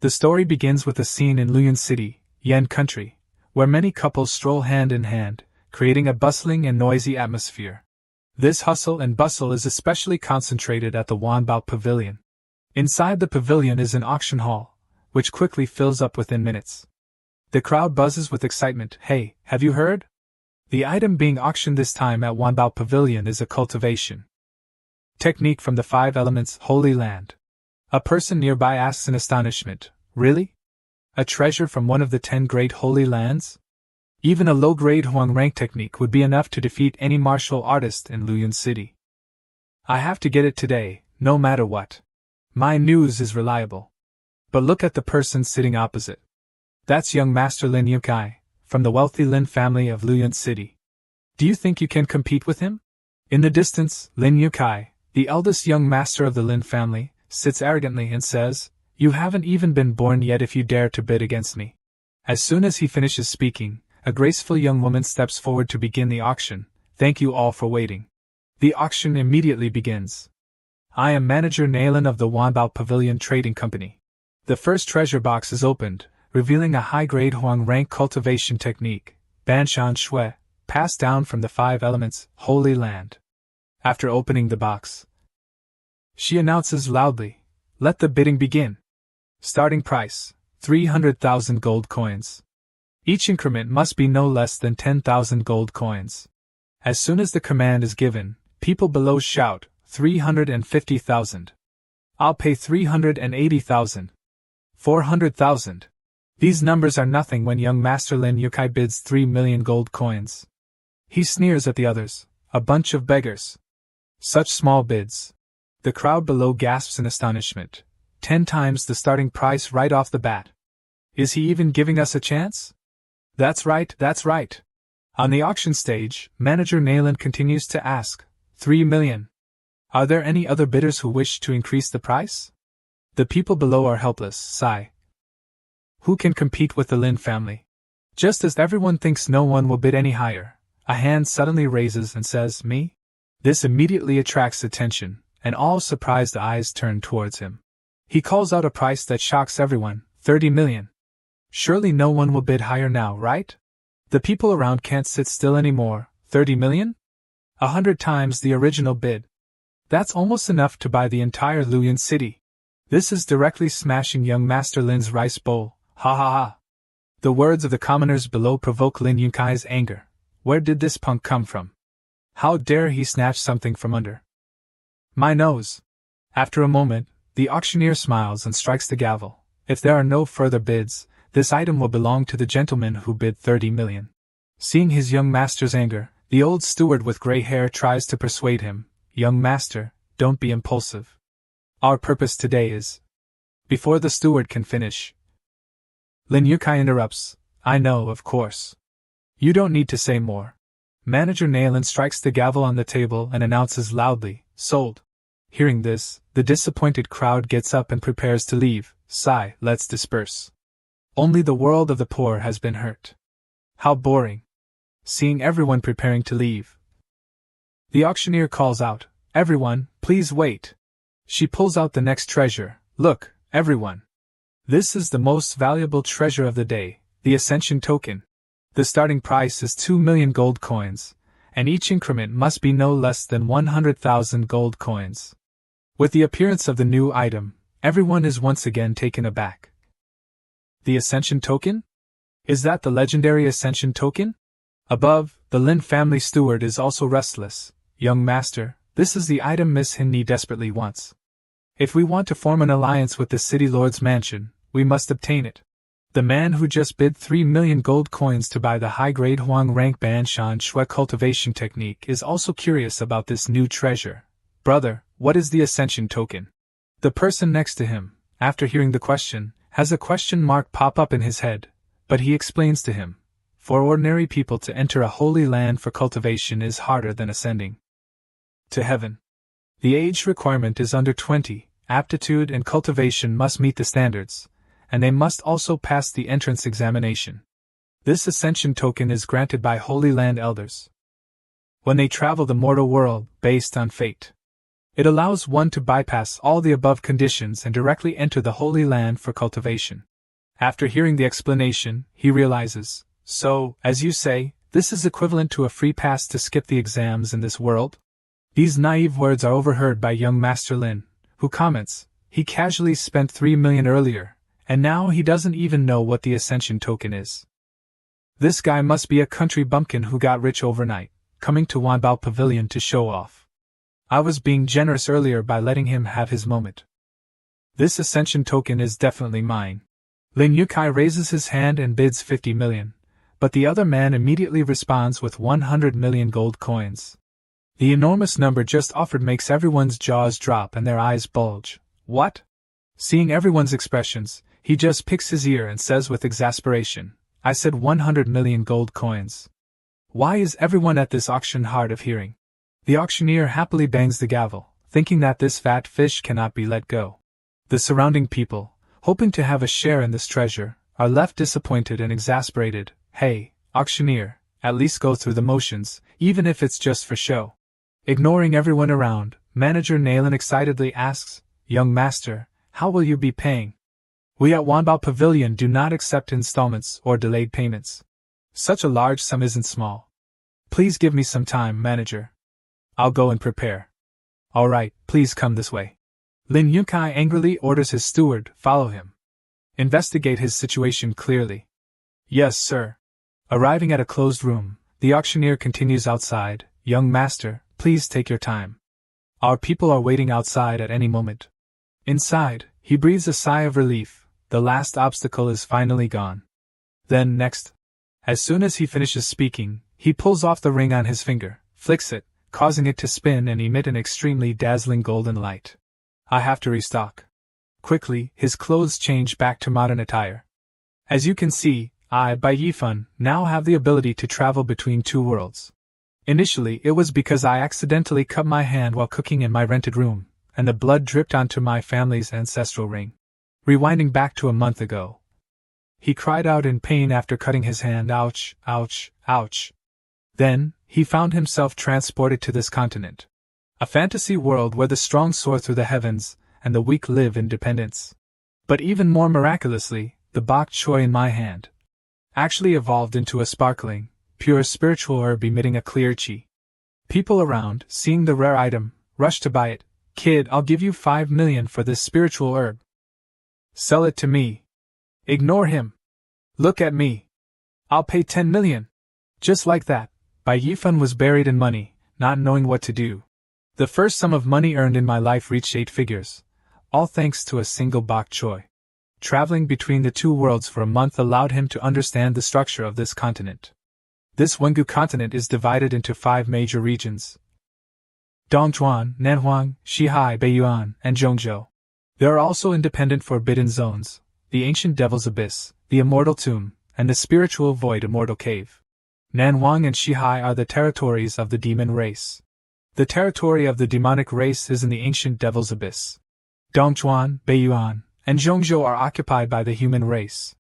The story begins with a scene in Luyan City, Yen Country, where many couples stroll hand in hand, creating a bustling and noisy atmosphere. This hustle and bustle is especially concentrated at the Wanbao Pavilion. Inside the pavilion is an auction hall, which quickly fills up within minutes. The crowd buzzes with excitement. Hey, have you heard? The item being auctioned this time at Wanbao Pavilion is a cultivation technique from the 5 elements Holy Land. A person nearby asks in astonishment, really? A treasure from one of the 10 great holy lands? Even a low-grade Huang rank technique would be enough to defeat any martial artist in Luyan City. I have to get it today, no matter what. My news is reliable. But look at the person sitting opposite. That's young Master Lin Yukai, from the wealthy Lin family of Luyan City. Do you think you can compete with him? In the distance, Lin Yukai, the eldest young master of the Lin family, sits arrogantly and says, "You haven't even been born yet if you dare to bid against me." As soon as he finishes speaking, a graceful young woman steps forward to begin the auction. Thank you all for waiting. The auction immediately begins. I am Manager Nailin of the Wanbao Pavilion Trading Company. The first treasure box is opened, revealing a high-grade Huang rank cultivation technique, Banshan Shui, passed down from the 5 elements, Holy Land. After opening the box, she announces loudly, "Let the bidding begin." Starting price, 300,000 gold coins. Each increment must be no less than 10,000 gold coins. As soon as the command is given, people below shout, 350,000. I'll pay 380,000. 400,000. These numbers are nothing when young Master Lin Yukai bids 3 million gold coins. He sneers at the others, a bunch of beggars. Such small bids. The crowd below gasps in astonishment. 10 times the starting price right off the bat. Is he even giving us a chance? That's right, that's right. On the auction stage, Manager Nailin continues to ask, 3 million. Are there any other bidders who wish to increase the price? The people below are helpless, sigh. Who can compete with the Lin family? Just as everyone thinks no one will bid any higher, a hand suddenly raises and says, "Me?" This immediately attracts attention, and all surprised eyes turn towards him. He calls out a price that shocks everyone, 30 million. Surely no one will bid higher now, right? The people around can't sit still anymore. 30 million? 100 times the original bid. That's almost enough to buy the entire Luyan City. This is directly smashing young Master Lin's rice bowl. Ha ha ha. The words of the commoners below provoke Lin Yunkai's anger. Where did this punk come from? How dare he snatch something from under my nose? After a moment, the auctioneer smiles and strikes the gavel. If there are no further bids, this item will belong to the gentleman who bid 30 million. Seeing his young master's anger, the old steward with gray hair tries to persuade him, "Young master, don't be impulsive. Our purpose today is..." Before the steward can finish, Lin Yukai interrupts, "I know, of course. You don't need to say more." Manager Nailin strikes the gavel on the table and announces loudly, "Sold." Hearing this, the disappointed crowd gets up and prepares to leave. Sigh, let's disperse. Only the world of the poor has been hurt. How boring. Seeing everyone preparing to leave, the auctioneer calls out, "Everyone, please wait." She pulls out the next treasure. Look, everyone. This is the most valuable treasure of the day, the Ascension Token. The starting price is 2 million gold coins, and each increment must be no less than 100,000 gold coins. With the appearance of the new item, everyone is once again taken aback. The Ascension Token? Is that the legendary Ascension Token? Above, the Lin family steward is also restless. "Young master, this is the item Miss Hinni desperately wants. If we want to form an alliance with the city lord's mansion, we must obtain it." The man who just bid 3 million gold coins to buy the high-grade Huang rank Banshan Shui cultivation technique is also curious about this new treasure. "Brother, what is the Ascension Token?" The person next to him, after hearing the question, has a question mark pop up in his head, but he explains to him, "For ordinary people to enter a holy land for cultivation is harder than ascending to heaven. The age requirement is under 20, aptitude and cultivation must meet the standards, and they must also pass the entrance examination. This Ascension Token is granted by Holy Land elders when they travel the mortal world, based on fate. It allows one to bypass all the above conditions and directly enter the Holy Land for cultivation. After hearing the explanation, he realizes, so, as you say, this is equivalent to a free pass to skip the exams in this world? These naive words are overheard by young Master Lin, who comments, he casually spent 3 million earlier, and now he doesn't even know what the Ascension token is. This guy must be a country bumpkin who got rich overnight, coming to Wanbao Pavilion to show off. I was being generous earlier by letting him have his moment. This Ascension token is definitely mine. Lin Yukai raises his hand and bids 50 million, but the other man immediately responds with 100 million gold coins. The enormous number just offered makes everyone's jaws drop and their eyes bulge. What? Seeing everyone's expressions, he just picks his ear and says with exasperation, I said 100 million gold coins. Why is everyone at this auction hard of hearing? The auctioneer happily bangs the gavel, thinking that this fat fish cannot be let go. The surrounding people, hoping to have a share in this treasure, are left disappointed and exasperated. Hey, auctioneer, at least go through the motions, even if it's just for show. Ignoring everyone around, Manager Nalen excitedly asks, Young master, how will you be paying? We at Wanbao Pavilion do not accept installments or delayed payments. Such a large sum isn't small. Please give me some time, manager. I'll go and prepare. Alright, please come this way. Lin Yukai angrily orders his steward, follow him. Investigate his situation clearly. Yes, sir. Arriving at a closed room, the auctioneer continues outside, Young master, please take your time. Our people are waiting outside at any moment. Inside, he breathes a sigh of relief, the last obstacle is finally gone. Then next. As soon as he finishes speaking, he pulls off the ring on his finger, flicks it, causing it to spin and emit an extremely dazzling golden light. I have to restock. Quickly, his clothes change back to modern attire. As you can see, I, Bai Yifan, now have the ability to travel between two worlds. Initially, it was because I accidentally cut my hand while cooking in my rented room, and the blood dripped onto my family's ancestral ring. Rewinding back to a month ago. He cried out in pain after cutting his hand. Ouch, ouch, ouch. Then, he found himself transported to this continent. A fantasy world where the strong soar through the heavens, and the weak live in dependence. But even more miraculously, the bok choy in my hand actually evolved into a sparkling, pure spiritual herb emitting a clear chi. People around, seeing the rare item, rush to buy it. Kid, I'll give you 5 million for this spiritual herb. Sell it to me. Ignore him. Look at me. I'll pay 10 million. Just like that, Bai Yifan was buried in money, not knowing what to do. The first sum of money earned in my life reached 8 figures, all thanks to a single bok choy. Traveling between the two worlds for a month allowed him to understand the structure of this continent. This Wengu continent is divided into 5 major regions: Dongchuan, Nanhuang, Shihai, Beiyuan, and Zhongzhou. There are also independent forbidden zones, the ancient Devil's Abyss, the Immortal Tomb, and the spiritual void Immortal Cave. Nanhuang and Shihai are the territories of the demon race. The territory of the demonic race is in the ancient Devil's Abyss. Dongchuan, Beiyuan, and Zhongzhou are occupied by the human race.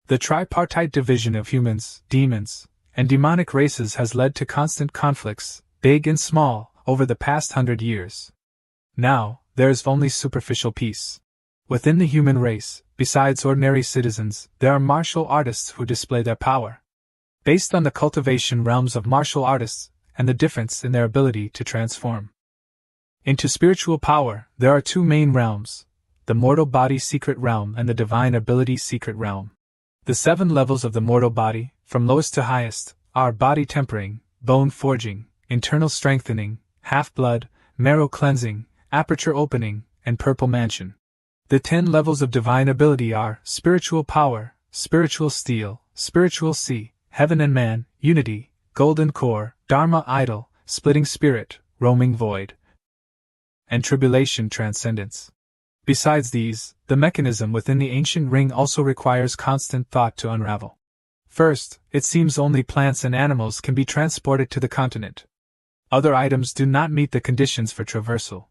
The tripartite division of humans, demons, and demonic races has led to constant conflicts, big and small, over the past 100 years. Now, there is only superficial peace. Within the human race, besides ordinary citizens, there are martial artists who display their power. Based on the cultivation realms of martial artists, and the difference in their ability to transform into spiritual power, there are 2 main realms: the mortal body secret realm and the divine ability secret realm. The 7 levels of the mortal body, from lowest to highest, are body tempering, bone forging, internal strengthening, half-blood, marrow cleansing, aperture opening, and purple mansion. The 10 levels of divine ability are spiritual power, spiritual steel, spiritual sea, heaven and man, unity, golden core, dharma idol, splitting spirit, roaming void, and tribulation transcendence. Besides these, the mechanism within the ancient ring also requires constant thought to unravel. First, it seems only plants and animals can be transported to the continent. Other items do not meet the conditions for traversal.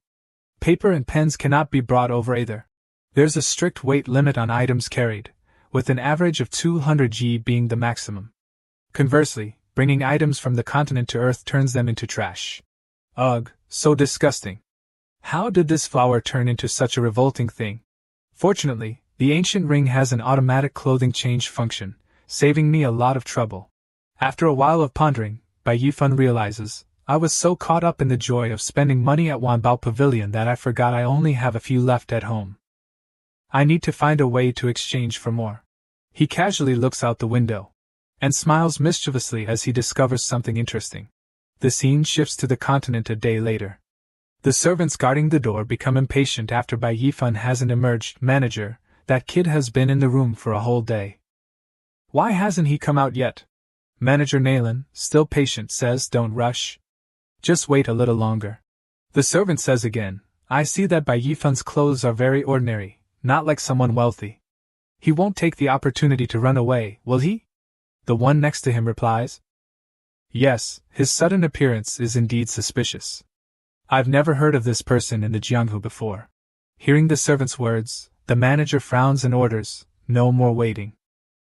Paper and pens cannot be brought over either. There's a strict weight limit on items carried, with an average of 200 g being the maximum. Conversely, bringing items from the continent to Earth turns them into trash. Ugh, so disgusting. How did this flower turn into such a revolting thing? Fortunately, the ancient ring has an automatic clothing change function, saving me a lot of trouble. After a while of pondering, Bai Yifan realizes, I was so caught up in the joy of spending money at Wanbao Pavilion that I forgot I only have a few left at home. I need to find a way to exchange for more. He casually looks out the window and smiles mischievously as he discovers something interesting. The scene shifts to the continent a day later. The servants guarding the door become impatient after Bai Yifan hasn't emerged. Manager, that kid has been in the room for a whole day. Why hasn't he come out yet? Manager Naylan, still patient, says, don't rush. Just wait a little longer. The servant says again, I see that Bai Yifan's clothes are very ordinary, not like someone wealthy. He won't take the opportunity to run away, will he? The one next to him replies. Yes, his sudden appearance is indeed suspicious. I've never heard of this person in the Jianghu before. Hearing the servant's words, the manager frowns and orders, no more waiting.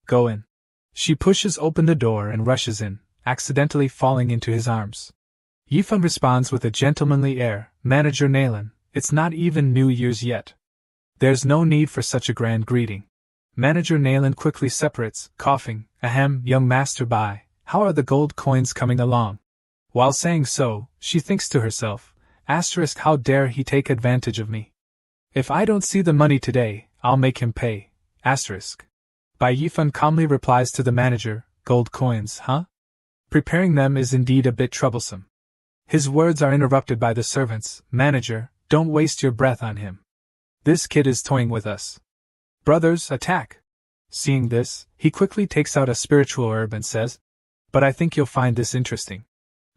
Go in. She pushes open the door and rushes in, accidentally falling into his arms. Yifan responds with a gentlemanly air, Manager Naylan, it's not even New Year's yet. There's no need for such a grand greeting. Manager Naylan quickly separates, coughing, ahem, young Master Bai, how are the gold coins coming along? While saying so, she thinks to herself, asterisk, how dare he take advantage of me? If I don't see the money today, I'll make him pay, asterisk. Bai Yifan calmly replies to the manager, gold coins, huh? Preparing them is indeed a bit troublesome. His words are interrupted by the servants, manager, don't waste your breath on him. This kid is toying with us. Brothers, attack! Seeing this, he quickly takes out a spiritual herb and says, but I think you'll find this interesting.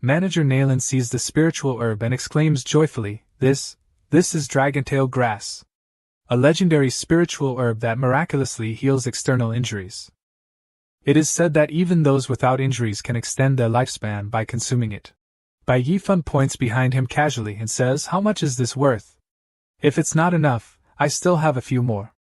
Manager Naylan sees the spiritual herb and exclaims joyfully, this is dragontail grass. A legendary spiritual herb that miraculously heals external injuries. It is said that even those without injuries can extend their lifespan by consuming it. Bai Yifan points behind him casually and says, how much is this worth? If it's not enough, I still have a few more.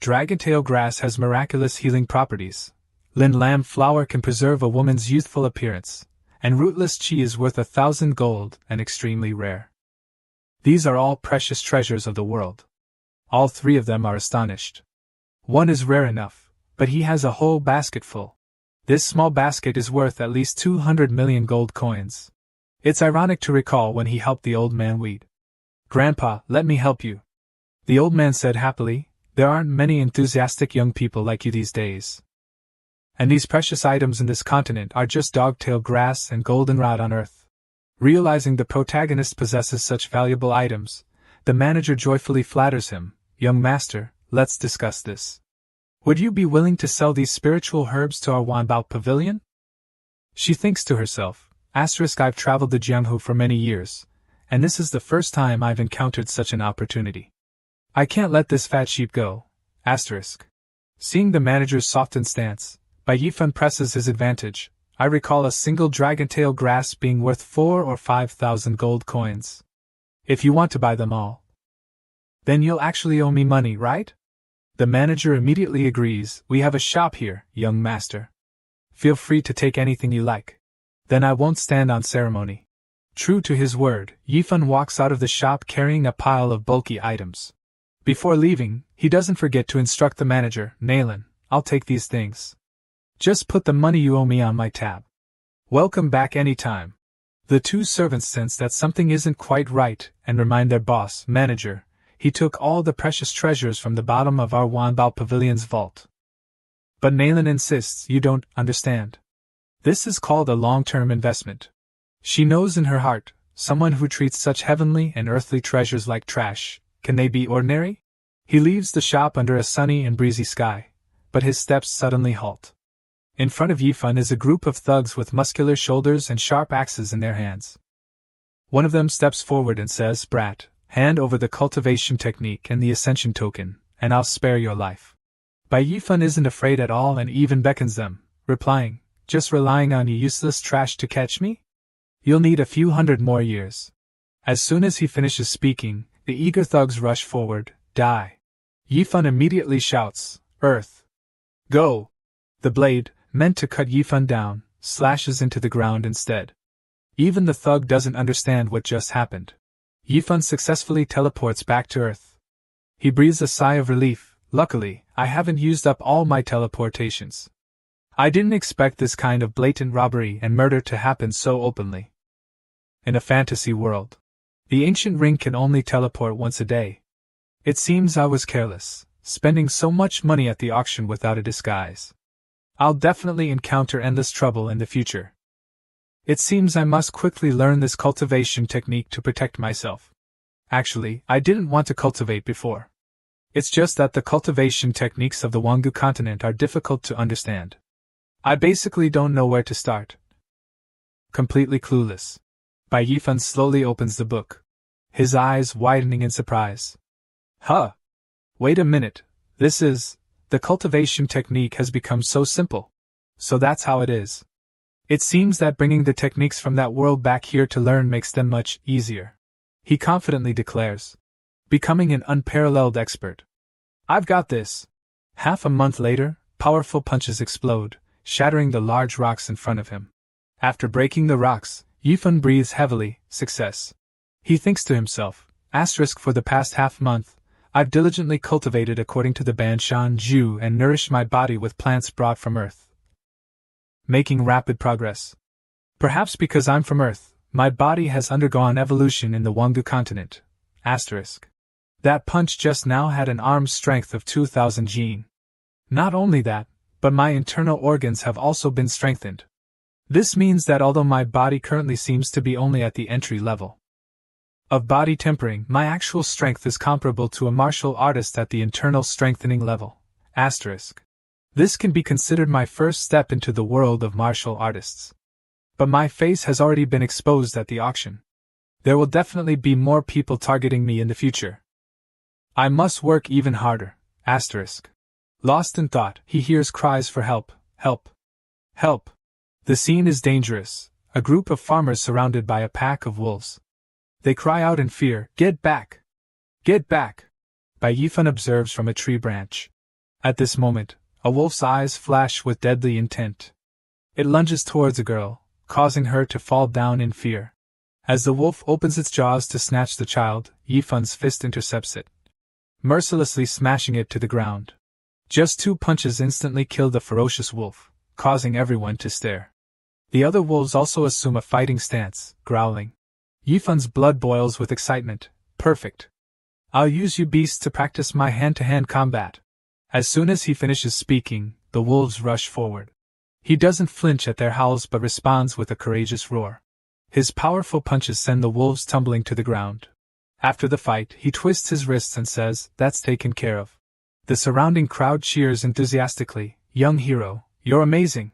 Dragontail grass has miraculous healing properties. Lin lamb flower can preserve a woman's youthful appearance, and rootless chi is worth 1,000 gold and extremely rare. These are all precious treasures of the world. All three of them are astonished. One is rare enough, but he has a whole basket full. This small basket is worth at least 200 million gold coins. It's ironic to recall when he helped the old man weed. Grandpa, let me help you. The old man said happily, there aren't many enthusiastic young people like you these days. And these precious items in this continent are just dogtail grass and goldenrod on earth. Realizing the protagonist possesses such valuable items, the manager joyfully flatters him, young master, let's discuss this. Would you be willing to sell these spiritual herbs to our Wanbao Pavilion? She thinks to herself, asterisk, I've traveled the Jianghu for many years, and this is the first time I've encountered such an opportunity. I can't let this fat sheep go, asterisk. Seeing the manager's softened stance, Bai Yifan presses his advantage. I recall a single dragontail grass being worth 4,000 or 5,000 gold coins. If you want to buy them all, then you'll actually owe me money, right? The manager immediately agrees, we have a shop here, young master. Feel free to take anything you like. Then I won't stand on ceremony. True to his word, Yifan walks out of the shop carrying a pile of bulky items. Before leaving, he doesn't forget to instruct the manager, Naylan, I'll take these things. Just put the money you owe me on my tab. Welcome back anytime. The two servants sense that something isn't quite right and remind their boss, manager, he took all the precious treasures from the bottom of our Wanbao Pavilion's vault. But Naylan insists, you don't understand. This is called a long-term investment. She knows in her heart, someone who treats such heavenly and earthly treasures like trash, can they be ordinary? He leaves the shop under a sunny and breezy sky, but his steps suddenly halt. In front of Yifan is a group of thugs with muscular shoulders and sharp axes in their hands. One of them steps forward and says, Brat, hand over the cultivation technique and the ascension token, and I'll spare your life. Bai Yifan isn't afraid at all and even beckons them, replying, just relying on you useless trash to catch me? You'll need a few hundred more years. As soon as he finishes speaking, the eager thugs rush forward, die. Yifan immediately shouts, Earth! Go! The blade, meant to cut Yifan down, slashes into the ground instead. Even the thug doesn't understand what just happened. Yifan successfully teleports back to Earth. He breathes a sigh of relief. Luckily, I haven't used up all my teleportations. I didn't expect this kind of blatant robbery and murder to happen so openly. In a fantasy world, the ancient ring can only teleport once a day. It seems I was careless, spending so much money at the auction without a disguise. I'll definitely encounter endless trouble in the future. It seems I must quickly learn this cultivation technique to protect myself. Actually, I didn't want to cultivate before. It's just that the cultivation techniques of the Wangu continent are difficult to understand. I basically don't know where to start. Completely clueless. Bai Yifan slowly opens the book, his eyes widening in surprise. Huh! Wait a minute, the cultivation technique has become so simple. So that's how it is. It seems that bringing the techniques from that world back here to learn makes them much easier. He confidently declares, becoming an unparalleled expert. I've got this. Half a month later, powerful punches explode, shattering the large rocks in front of him. After breaking the rocks, Yifan breathes heavily. Success. He thinks to himself, for the past half-month, I've diligently cultivated according to the Banshan Ju and nourished my body with plants brought from Earth. Making rapid progress. Perhaps because I'm from Earth, my body has undergone evolution in the Wangu continent. That punch just now had an arm's strength of 2000 gene. Not only that, but my internal organs have also been strengthened. This means that although my body currently seems to be only at the entry level of body tempering, my actual strength is comparable to a martial artist at the internal strengthening level. This can be considered my first step into the world of martial artists. But my face has already been exposed at the auction. There will definitely be more people targeting me in the future. I must work even harder. Lost in thought, he hears cries for help, help, help. The scene is dangerous, a group of farmers surrounded by a pack of wolves. They cry out in fear, "Get back! Get back!" Bai Yifan observes from a tree branch. At this moment, a wolf's eyes flash with deadly intent. It lunges towards a girl, causing her to fall down in fear. As the wolf opens its jaws to snatch the child, Yifan's fist intercepts it, mercilessly smashing it to the ground. Just 2 punches instantly kill the ferocious wolf, causing everyone to stare. The other wolves also assume a fighting stance, growling. Yifan's blood boils with excitement. Perfect. I'll use you beasts to practice my hand-to-hand combat. As soon as he finishes speaking, the wolves rush forward. He doesn't flinch at their howls but responds with a courageous roar. His powerful punches send the wolves tumbling to the ground. After the fight, he twists his wrists and says, "That's taken care of." The surrounding crowd cheers enthusiastically. "Young hero, you're amazing."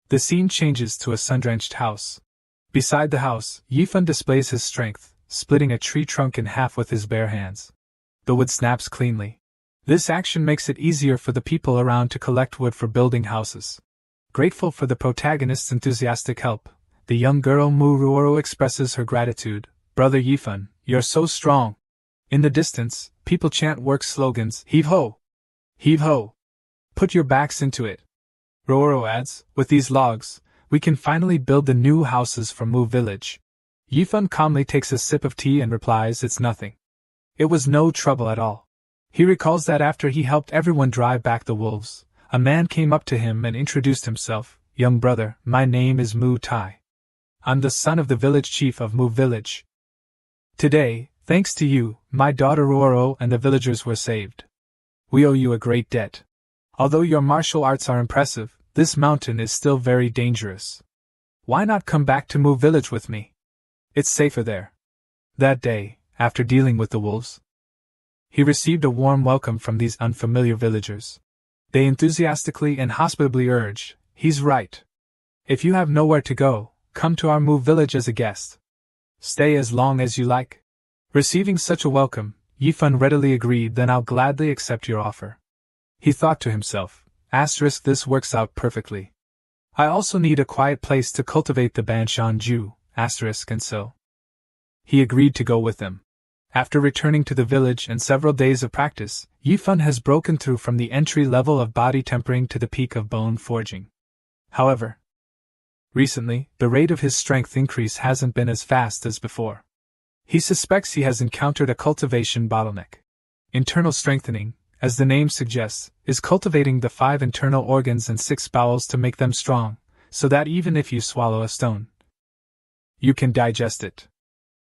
The scene changes to a sun-drenched house. Beside the house, Yifan displays his strength, splitting a tree trunk in half with his bare hands. The wood snaps cleanly. This action makes it easier for the people around to collect wood for building houses. Grateful for the protagonist's enthusiastic help, the young girl Muruoro expresses her gratitude. "Brother Yifan, you're so strong." In the distance, people chant work slogans, "Heave ho! Heave ho! Put your backs into it." Ruoro adds, "With these logs, we can finally build the new houses for Mu village." Yifan calmly takes a sip of tea and replies, "It's nothing. It was no trouble at all." He recalls that after he helped everyone drive back the wolves, a man came up to him and introduced himself. "Young brother, my name is Mu Tai. I'm the son of the village chief of Mu village. Today, thanks to you, my daughter Ruoro and the villagers were saved. We owe you a great debt. Although your martial arts are impressive, this mountain is still very dangerous. Why not come back to Mu village with me? It's safer there." That day, after dealing with the wolves, he received a warm welcome from these unfamiliar villagers. They enthusiastically and hospitably urged, "He's right. If you have nowhere to go, come to our Mu village as a guest. Stay as long as you like." Receiving such a welcome, Yifan readily agreed. "Then I'll gladly accept your offer." He thought to himself, "This works out perfectly. I also need a quiet place to cultivate the Banshan Ju, and so." He agreed to go with them. After returning to the village and several days of practice, Yifan has broken through from the entry level of body tempering to the peak of bone forging. However, recently, the rate of his strength increase hasn't been as fast as before. He suspects he has encountered a cultivation bottleneck. Internal strengthening, as the name suggests, is cultivating the 5 internal organs and 6 bowels to make them strong, so that even if you swallow a stone, you can digest it.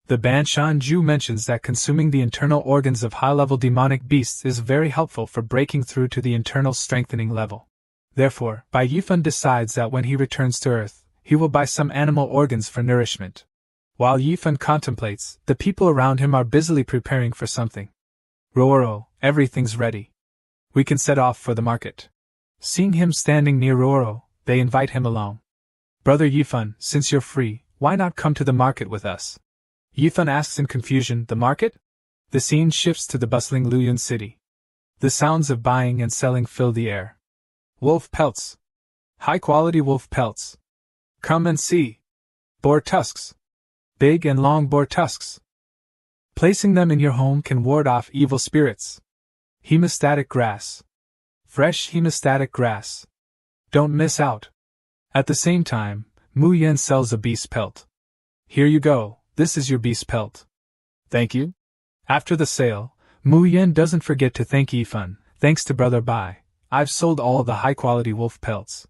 The Banshan Ju mentions that consuming the internal organs of high-level demonic beasts is very helpful for breaking through to the internal strengthening level. Therefore, Bai Yifan decides that when he returns to Earth, he will buy some animal organs for nourishment. While Yifan contemplates, the people around him are busily preparing for something. Roro, everything's ready. We can set off for the market. Seeing him standing near Roro, they invite him along. Brother Yifan, since you're free, why not come to the market with us? Yifan asks in confusion, the market? The scene shifts to the bustling Luoyang city. The sounds of buying and selling fill the air. Wolf pelts. High-quality wolf pelts. Come and see. Boar tusks. Big and long boar tusks. Placing them in your home can ward off evil spirits. Hemostatic grass. Fresh hemostatic grass. Don't miss out. At the same time, Mu Yen sells a beast pelt. Here you go, this is your beast pelt. Thank you. After the sale, Mu Yen doesn't forget to thank Yifan. Thanks to Brother Bai, I've sold all the high-quality wolf pelts.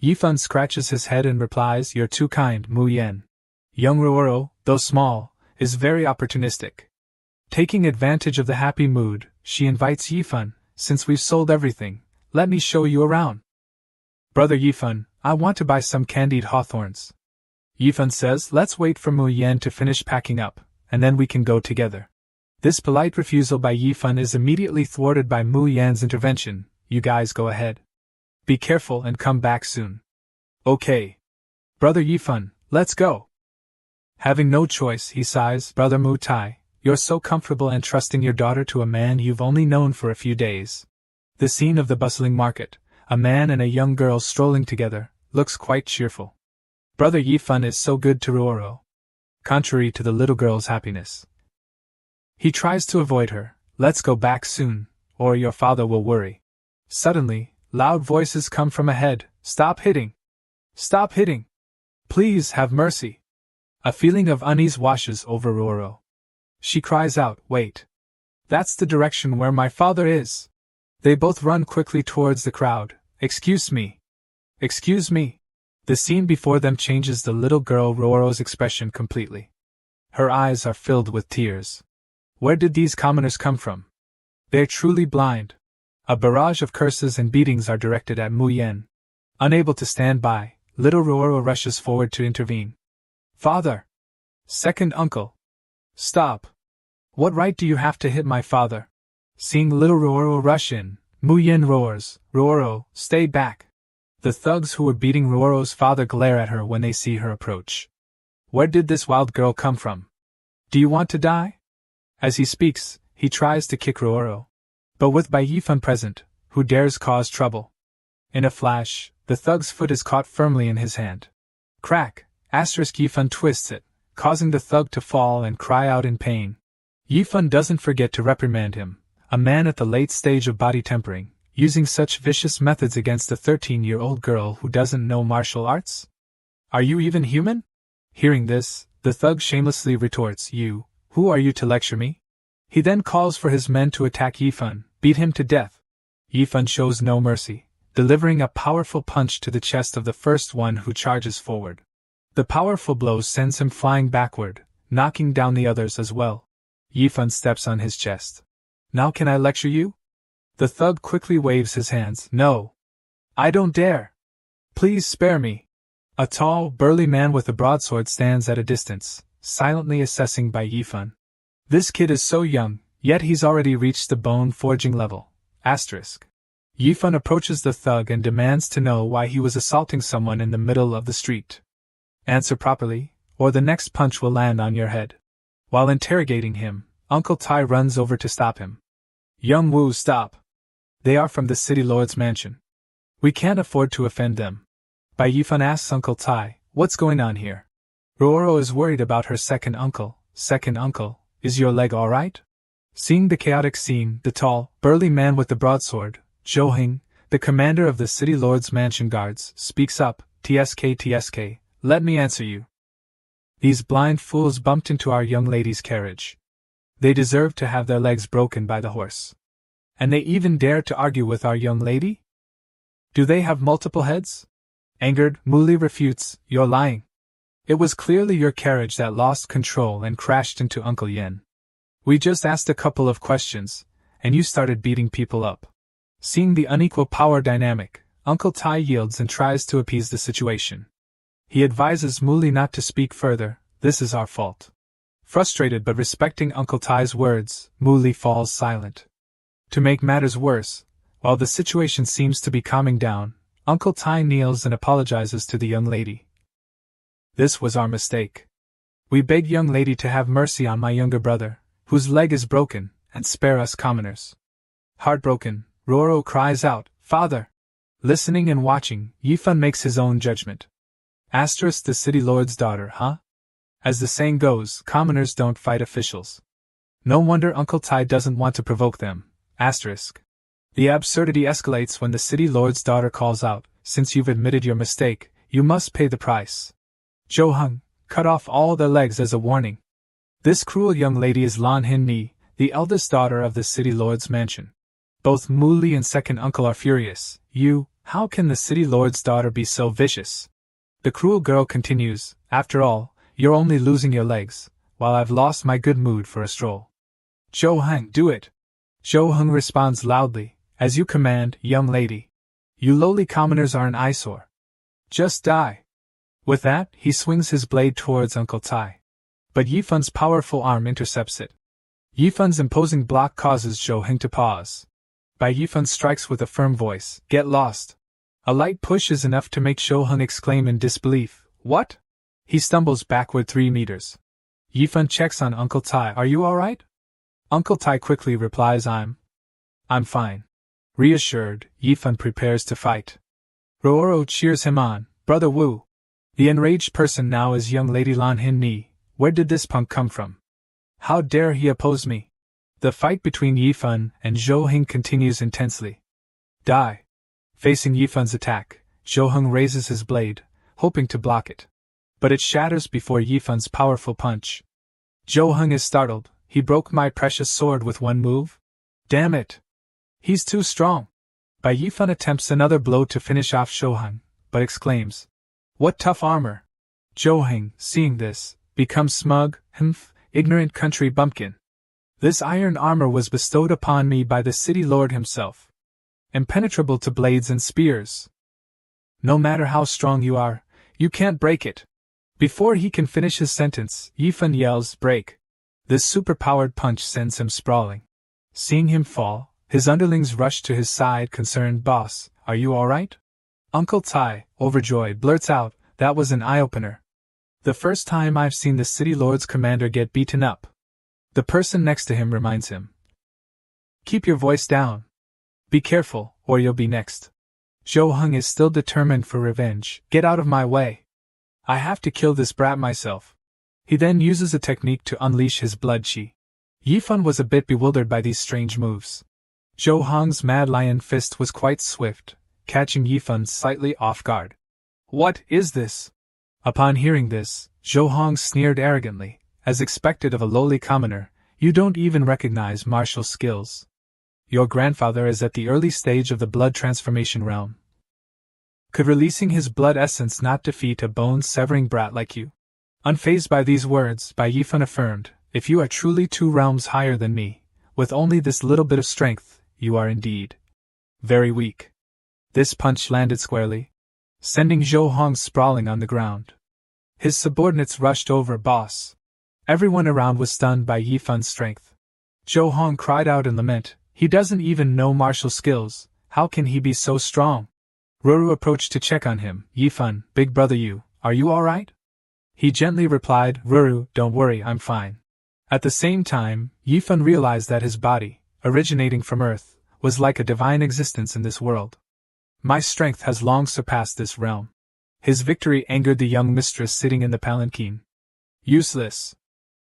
Yifan scratches his head and replies, You're too kind, Mu Yen. Young Roro, though small, is very opportunistic. Taking advantage of the happy mood, she invites Yifan, since we've sold everything, let me show you around. Brother Yifan, I want to buy some candied hawthorns. Yifan says, let's wait for Mu Yen to finish packing up, and then we can go together. This polite refusal by Yifan is immediately thwarted by Mu Yen's intervention. You guys go ahead. Be careful and come back soon. Okay. Brother Yifan, let's go. Having no choice, he sighs, Brother Mu Tai, you're so comfortable entrusting your daughter to a man you've only known for a few days. The scene of the bustling market, a man and a young girl strolling together, looks quite cheerful. Brother Yifan is so good to Roro. Contrary to the little girl's happiness. He tries to avoid her. Let's go back soon, or your father will worry. Suddenly, loud voices come from ahead. Stop hitting! Stop hitting! Please have mercy! A feeling of unease washes over Roro. She cries out, Wait! That's the direction where my father is! They both run quickly towards the crowd. Excuse me! Excuse me! The scene before them changes the little girl Roro's expression completely. Her eyes are filled with tears. Where did these commoners come from? They're truly blind. A barrage of curses and beatings are directed at Mu Yen. Unable to stand by, little Roro rushes forward to intervene. Father! Second uncle! Stop! What right do you have to hit my father? Seeing little Roro rush in, Mu Yen roars, Roro, stay back! The thugs who were beating Roro's father glare at her when they see her approach. Where did this wild girl come from? Do you want to die? As he speaks, he tries to kick Roro. But with Bai Yifan present, who dares cause trouble? In a flash, the thug's foot is caught firmly in his hand. Crack! Yifan twists it, causing the thug to fall and cry out in pain. Yifan doesn't forget to reprimand him, a man at the late stage of body tempering, using such vicious methods against a 13-year-old girl who doesn't know martial arts? Are you even human? Hearing this, the thug shamelessly retorts, You, who are you to lecture me? He then calls for his men to attack Yifan, beat him to death. Yifan shows no mercy, delivering a powerful punch to the chest of the first one who charges forward. The powerful blow sends him flying backward, knocking down the others as well. Yifan steps on his chest. Now can I lecture you? The thug quickly waves his hands. No. I don't dare. Please spare me. A tall, burly man with a broadsword stands at a distance, silently assessing Bai Yifan. This kid is so young, yet he's already reached the bone-forging level. Yifan approaches the thug and demands to know why he was assaulting someone in the middle of the street. Answer properly, or the next punch will land on your head. While interrogating him, Uncle Tai runs over to stop him. Young Wu, stop! They are from the city lord's mansion. We can't afford to offend them. Bai Yifan asks Uncle Tai, what's going on here? Roro is worried about her second uncle. Second uncle, is your leg alright? Seeing the chaotic scene, the tall, burly man with the broadsword, Zhou Hing, the commander of the city lord's mansion guards, speaks up, TSK, let me answer you. These blind fools bumped into our young lady's carriage. They deserve to have their legs broken by the horse. And they even dare to argue with our young lady? Do they have multiple heads? Angered, Muli refutes, you're lying. It was clearly your carriage that lost control and crashed into Uncle Yen. We just asked a couple of questions, and you started beating people up. Seeing the unequal power dynamic, Uncle Tai yields and tries to appease the situation. He advises Muli not to speak further, this is our fault. Frustrated but respecting Uncle Tai's words, Muli falls silent. To make matters worse, while the situation seems to be calming down, Uncle Tai kneels and apologizes to the young lady. This was our mistake. We beg young lady to have mercy on my younger brother, whose leg is broken, and spare us commoners. Heartbroken, Roro cries out, Father! Listening and watching, Yifan makes his own judgment. Asterisk the city lord's daughter, huh? As the saying goes, commoners don't fight officials. No wonder Uncle Tai doesn't want to provoke them. Asterisk. The absurdity escalates when the city lord's daughter calls out, since you've admitted your mistake, you must pay the price. Jo-hung, cut off all their legs as a warning. This cruel young lady is Lan Hin Ni, the eldest daughter of the city lord's mansion. Both Muli and second uncle are furious. How can the city lord's daughter be so vicious? The cruel girl continues, after all, you're only losing your legs, while I've lost my good mood for a stroll. Jo-hung, do it! Jo-hung responds loudly, as you command, young lady. You lowly commoners are an eyesore. Just die. With that, he swings his blade towards Uncle Tai. But Yifan's powerful arm intercepts it. Yifan's imposing block causes Jo-hung to pause. Bai Yifan strikes with a firm voice, get lost. A light push is enough to make Jo-hung exclaim in disbelief, what? He stumbles backward 3 meters. Yifan checks on Uncle Tai, are you alright? Uncle Tai quickly replies, I'm fine. Reassured, Yifan prepares to fight. Rooro cheers him on, Brother Wu. The enraged person now is young lady Lan Hin Ni. Where did this punk come from? How dare he oppose me? The fight between Yifan and Jo-hung continues intensely. Die. Facing Yifan's attack, Jo-hung raises his blade, hoping to block it. But it shatters before Yifan's powerful punch. Jo-hung is startled, he broke my precious sword with one move? Damn it! He's too strong. Bai Yifan attempts another blow to finish off Jo-hung, but exclaims, what tough armor! Jo-hung, seeing this, becomes smug, ignorant country bumpkin. This iron armor was bestowed upon me by the city lord himself. Impenetrable to blades and spears. No matter how strong you are, you can't break it. Before he can finish his sentence, Yifan yells, break. This superpowered punch sends him sprawling. Seeing him fall, his underlings rush to his side concerned, boss, are you alright? Uncle Tai, overjoyed, blurts out, that was an eye-opener. The first time I've seen the city lord's commander get beaten up. The person next to him reminds him. Keep your voice down. Be careful, or you'll be next. Jo-hung is still determined for revenge. Get out of my way. I have to kill this brat myself. He then uses a technique to unleash his blood chi. Yifan was a bit bewildered by these strange moves. Jo-hung's mad lion fist was quite swift, catching Yifan slightly off guard. What is this? Upon hearing this, Jo-hung sneered arrogantly, as expected of a lowly commoner, you don't even recognize martial skills. Your grandfather is at the early stage of the blood transformation realm. Could releasing his blood essence not defeat a bone-severing brat like you? Unfazed by these words, Bai Yifan affirmed, if you are truly 2 realms higher than me, with only this little bit of strength, you are indeed very weak. This punch landed squarely, sending Jo-hung sprawling on the ground. His subordinates rushed over, boss. Everyone around was stunned by Yifan's strength. Jo-hung cried out in lament, he doesn't even know martial skills, how can he be so strong? Ruru approached to check on him, Yifan, big brother are you alright? He gently replied, Ruru, don't worry, I'm fine. At the same time, Yifan realized that his body, originating from Earth, was like a divine existence in this world. My strength has long surpassed this realm. His victory angered the young mistress sitting in the palanquin. Useless.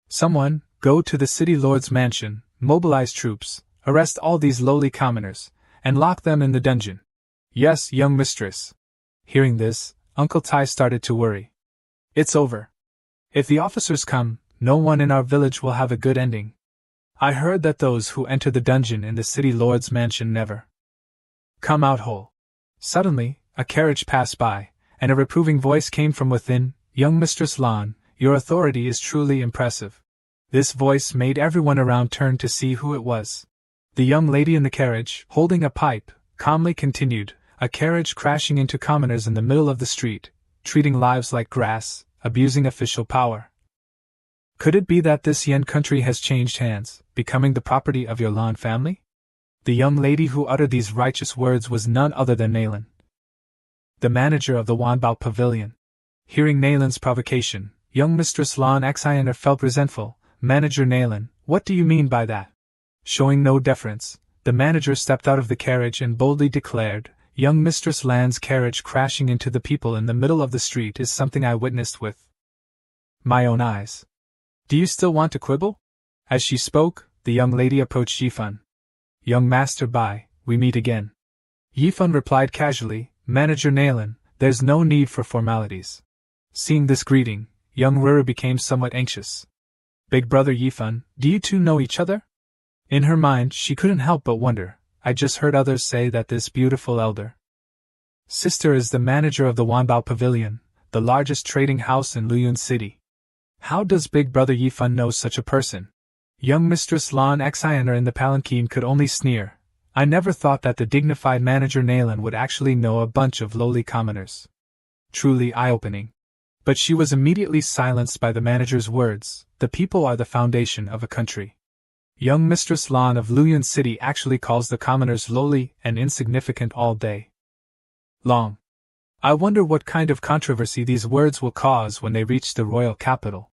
Someone, go to the city lord's mansion, mobilize troops, arrest all these lowly commoners, and lock them in the dungeon. Yes, young mistress. Hearing this, Uncle Tai started to worry. It's over. If the officers come, no one in our village will have a good ending. I heard that those who enter the dungeon in the city lord's mansion never come out whole. Suddenly, a carriage passed by, and a reproving voice came from within. Young Mistress Lan, your authority is truly impressive. This voice made everyone around turn to see who it was. The young lady in the carriage, holding a pipe, calmly continued, a carriage crashing into commoners in the middle of the street, treating lives like grass, abusing official power. Could it be that this Yen country has changed hands, becoming the property of your Lan family? The young lady who uttered these righteous words was none other than Nalan, the manager of the Wanbao Pavilion. Hearing Nalan's provocation, young Mistress Lan Xiner felt resentful. Manager Nalan, what do you mean by that? Showing no deference, the manager stepped out of the carriage and boldly declared, young Mistress Lan's carriage crashing into the people in the middle of the street is something I witnessed with my own eyes. Do you still want to quibble? As she spoke, the young lady approached Yifan. Young Master Bai, we meet again. Yifan replied casually, Manager Nalan, there's no need for formalities. Seeing this greeting, young Ruru became somewhat anxious. Big brother Yifan, do you two know each other? In her mind, she couldn't help but wonder, I just heard others say that this beautiful elder sister is the manager of the Wanbao Pavilion, the largest trading house in Luyun City. How does big brother Yifan know such a person? Young Mistress Lan Xiner in the palanquin could only sneer. I never thought that the dignified manager Nalan would actually know a bunch of lowly commoners. Truly eye-opening. But she was immediately silenced by the manager's words, the people are the foundation of a country. Young Mistress Lan of Luyun City actually calls the commoners lowly and insignificant all day long. I wonder what kind of controversy these words will cause when they reach the royal capital.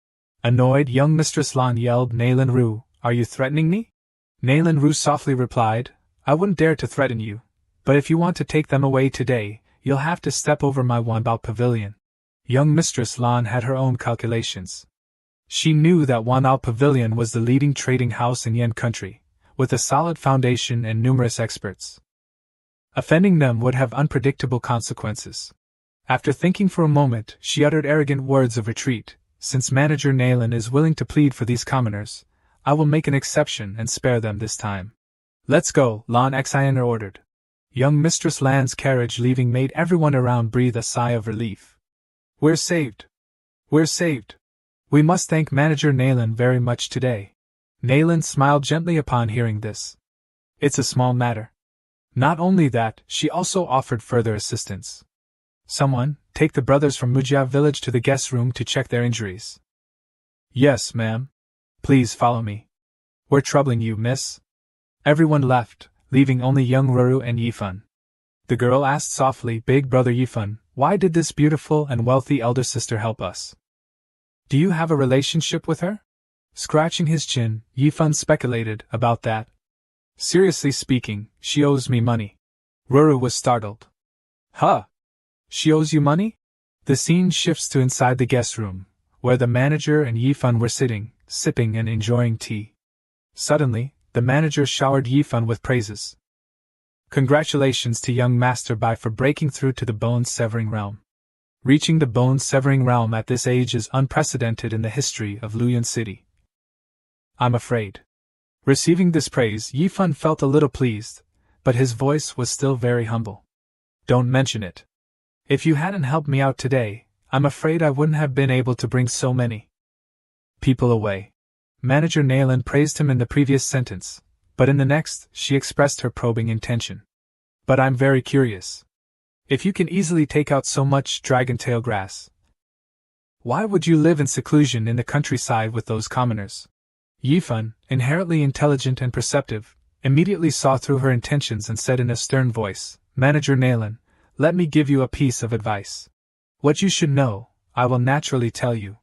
Annoyed, young Mistress Lan yelled, Nalan Ru, are you threatening me? Nalan Ru softly replied, I wouldn't dare to threaten you, but if you want to take them away today, you'll have to step over my Wanbao Pavilion. Young Mistress Lan had her own calculations. She knew that Wanbao Pavilion was the leading trading house in Yen country, with a solid foundation and numerous experts. Offending them would have unpredictable consequences. After thinking for a moment, she uttered arrogant words of retreat. Since Manager Nalan is willing to plead for these commoners, I will make an exception and spare them this time. Let's go, Lan Xiner ordered. Young Mistress Lan's carriage leaving made everyone around breathe a sigh of relief. We're saved. We're saved. We must thank Manager Nalan very much today. Nalan smiled gently upon hearing this. It's a small matter. Not only that, she also offered further assistance. Someone, take the brothers from Mujia village to the guest room to check their injuries. Yes, ma'am. Please follow me. We're troubling you, miss. Everyone left, leaving only young Ruru and Yifan. The girl asked softly, Big brother Yifan, why did this beautiful and wealthy elder sister help us? Do you have a relationship with her? Scratching his chin, Yifan speculated about that. Seriously speaking, she owes me money. Ruru was startled. Huh? She owes you money? The scene shifts to inside the guest room, where the manager and Yifan were sitting, sipping and enjoying tea. Suddenly, the manager showered Yifan with praises. Congratulations to young Master Bai for breaking through to the bone-severing realm. Reaching the bone-severing realm at this age is unprecedented in the history of Luyun City. I'm afraid. Receiving this praise, Yifan felt a little pleased, but his voice was still very humble. Don't mention it. If you hadn't helped me out today, I'm afraid I wouldn't have been able to bring so many people away. Manager Nalan praised him in the previous sentence, but in the next, she expressed her probing intention. But I'm very curious. If you can easily take out so much dragon-tail grass, why would you live in seclusion in the countryside with those commoners? Yifan, inherently intelligent and perceptive, immediately saw through her intentions and said in a stern voice, Manager Nalan, let me give you a piece of advice. What you should know, I will naturally tell you.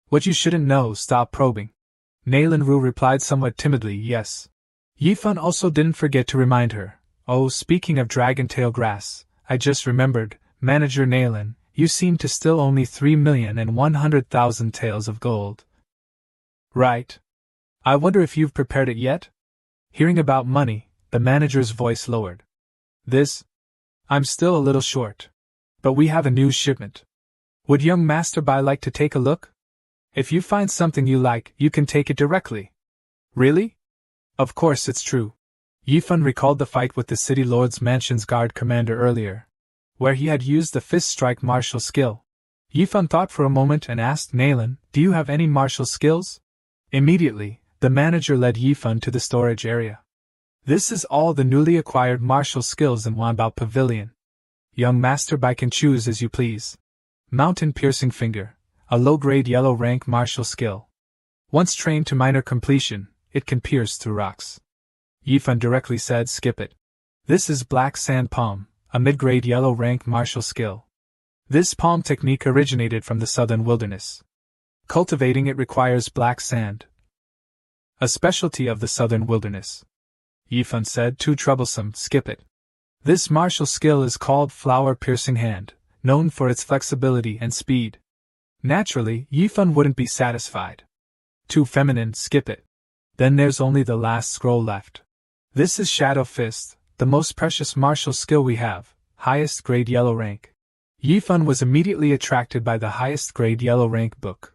What you shouldn't know, stop probing. Nalan Ru replied somewhat timidly, yes. Yifan also didn't forget to remind her, oh, speaking of dragon-tail grass, I just remembered, Manager Nalan, you seem to still owe me 3,100,000 taels of gold. Right. I wonder if you've prepared it yet? Hearing about money, the manager's voice lowered. I'm still a little short. But we have a new shipment. Would young Master Bai like to take a look? If you find something you like, you can take it directly. Really? Of course it's true. Yifan recalled the fight with the City Lord's Mansion's guard commander earlier, where he had used the fist strike martial skill. Yifan thought for a moment and asked Nalan, "Do you have any martial skills?" Immediately, the manager led Yifan to the storage area. This is all the newly acquired martial skills in Wanbao Pavilion. Young master, I can choose as you please. Mountain Piercing Finger, a low-grade yellow rank martial skill. Once trained to minor completion, it can pierce through rocks. Yifan directly said, "Skip it." This is Black Sand Palm, a mid-grade yellow rank martial skill. This palm technique originated from the southern wilderness. Cultivating it requires black sand, a specialty of the southern wilderness. Yifan said, "Too troublesome, skip it." This martial skill is called Flower Piercing Hand, known for its flexibility and speed. Naturally, Yifan wouldn't be satisfied. Too feminine, skip it. Then there's only the last scroll left. This is Shadow Fist, the most precious martial skill we have, highest grade yellow rank. Yifan was immediately attracted by the highest grade yellow rank book.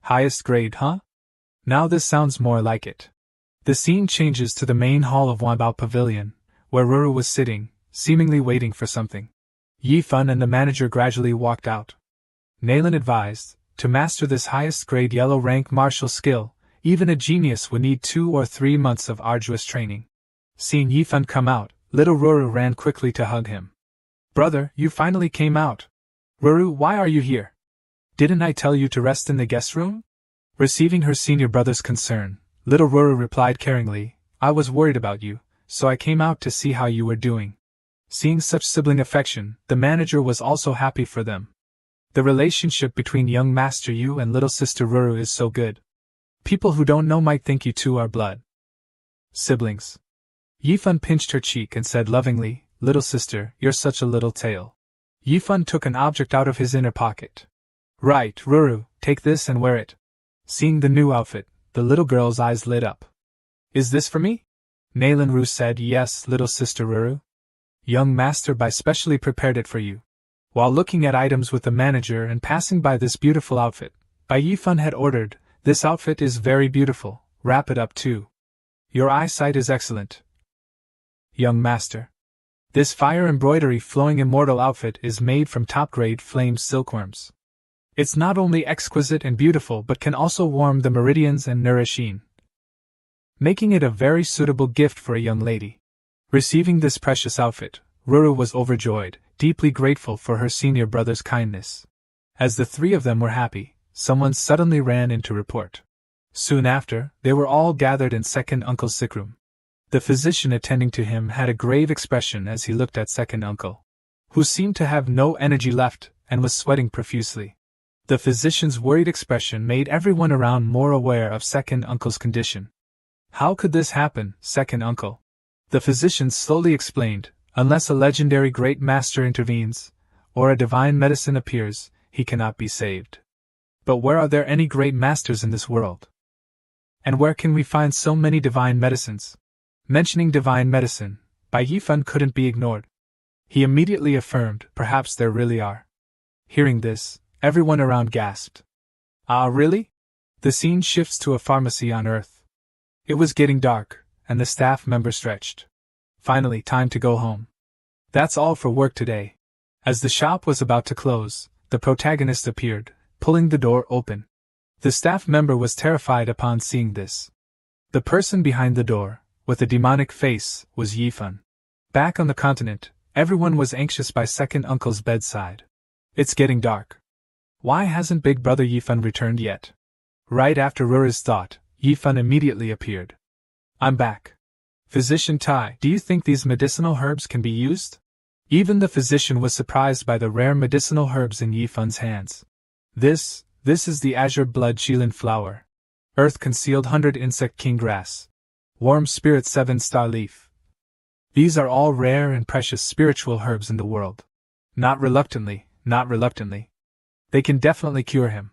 Highest grade, huh? Now this sounds more like it. The scene changes to the main hall of Wanbao Pavilion, where Ruru was sitting, seemingly waiting for something. Yifan and the manager gradually walked out. Nalan advised, to master this highest grade yellow rank martial skill, even a genius would need 2 or 3 months of arduous training. Seeing Yifan come out, little Ruru ran quickly to hug him. "Brother, you finally came out. Ruru, why are you here? Didn't I tell you to rest in the guest room?" Receiving her senior brother's concern, little Ruru replied caringly, "I was worried about you, so I came out to see how you were doing." Seeing such sibling affection, the manager was also happy for them. The relationship between young Master Yu and little sister Ruru is so good. People who don't know might think you two are blood siblings. Yifan pinched her cheek and said lovingly, "Little sister, you're such a little tail." Yifan took an object out of his inner pocket. "Right, Ruru, take this and wear it." Seeing the new outfit, the little girl's eyes lit up. "Is this for me?" Nalan Ru said, "Yes, little sister Ruru. Young master Bai specially prepared it for you." While looking at items with the manager and passing by this beautiful outfit, Bai Yifan had ordered, "This outfit is very beautiful, wrap it up too. Your eyesight is excellent, young master. This fire embroidery flowing immortal outfit is made from top-grade flamed silkworms. It's not only exquisite and beautiful but can also warm the meridians and nourish, making it a very suitable gift for a young lady." Receiving this precious outfit, Ruru was overjoyed, deeply grateful for her senior brother's kindness. As the three of them were happy, someone suddenly ran in to report. Soon after, they were all gathered in second uncle's sick room. The physician attending to him had a grave expression as he looked at second uncle, who seemed to have no energy left and was sweating profusely. The physician's worried expression made everyone around more aware of second uncle's condition. "How could this happen, second uncle?" The physician slowly explained, "Unless a legendary great master intervenes, or a divine medicine appears, he cannot be saved. But where are there any great masters in this world? And where can we find so many divine medicines?" Mentioning divine medicine, Bai Yifan couldn't be ignored. He immediately affirmed, "Perhaps there really are." Hearing this, everyone around gasped. "Ah, really?" The scene shifts to a pharmacy on Earth. It was getting dark, and the staff member stretched. Finally, time to go home. That's all for work today. As the shop was about to close, the protagonist appeared, pulling the door open. The staff member was terrified upon seeing this. The person behind the door, with a demonic face, was Yifan. Back on the continent, everyone was anxious by second uncle's bedside. It's getting dark. Why hasn't big brother Yifan returned yet? Right after Ruru's thought, Yifan immediately appeared. "I'm back. Physician Tai, do you think these medicinal herbs can be used?" Even the physician was surprised by the rare medicinal herbs in Yifan's hands. This is the azure blood Qilin flower. Earth concealed 100 insect king grass. Warm spirit 7-star leaf. These are all rare and precious spiritual herbs in the world. Not reluctantly. They can definitely cure him.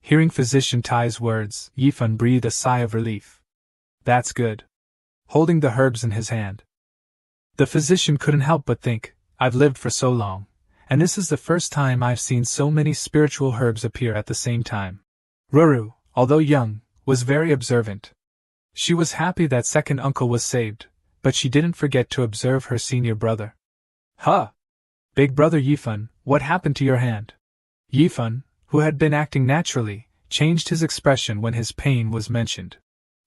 Hearing physician Tai's words, Yifan breathed a sigh of relief. That's good. Holding the herbs in his hand, the physician couldn't help but think, I've lived for so long, and this is the first time I've seen so many spiritual herbs appear at the same time. Ruru, although young, was very observant. She was happy that second uncle was saved, but she didn't forget to observe her senior brother. Huh! Big brother Yifan, what happened to your hand? Yifan, who had been acting naturally, changed his expression when his pain was mentioned.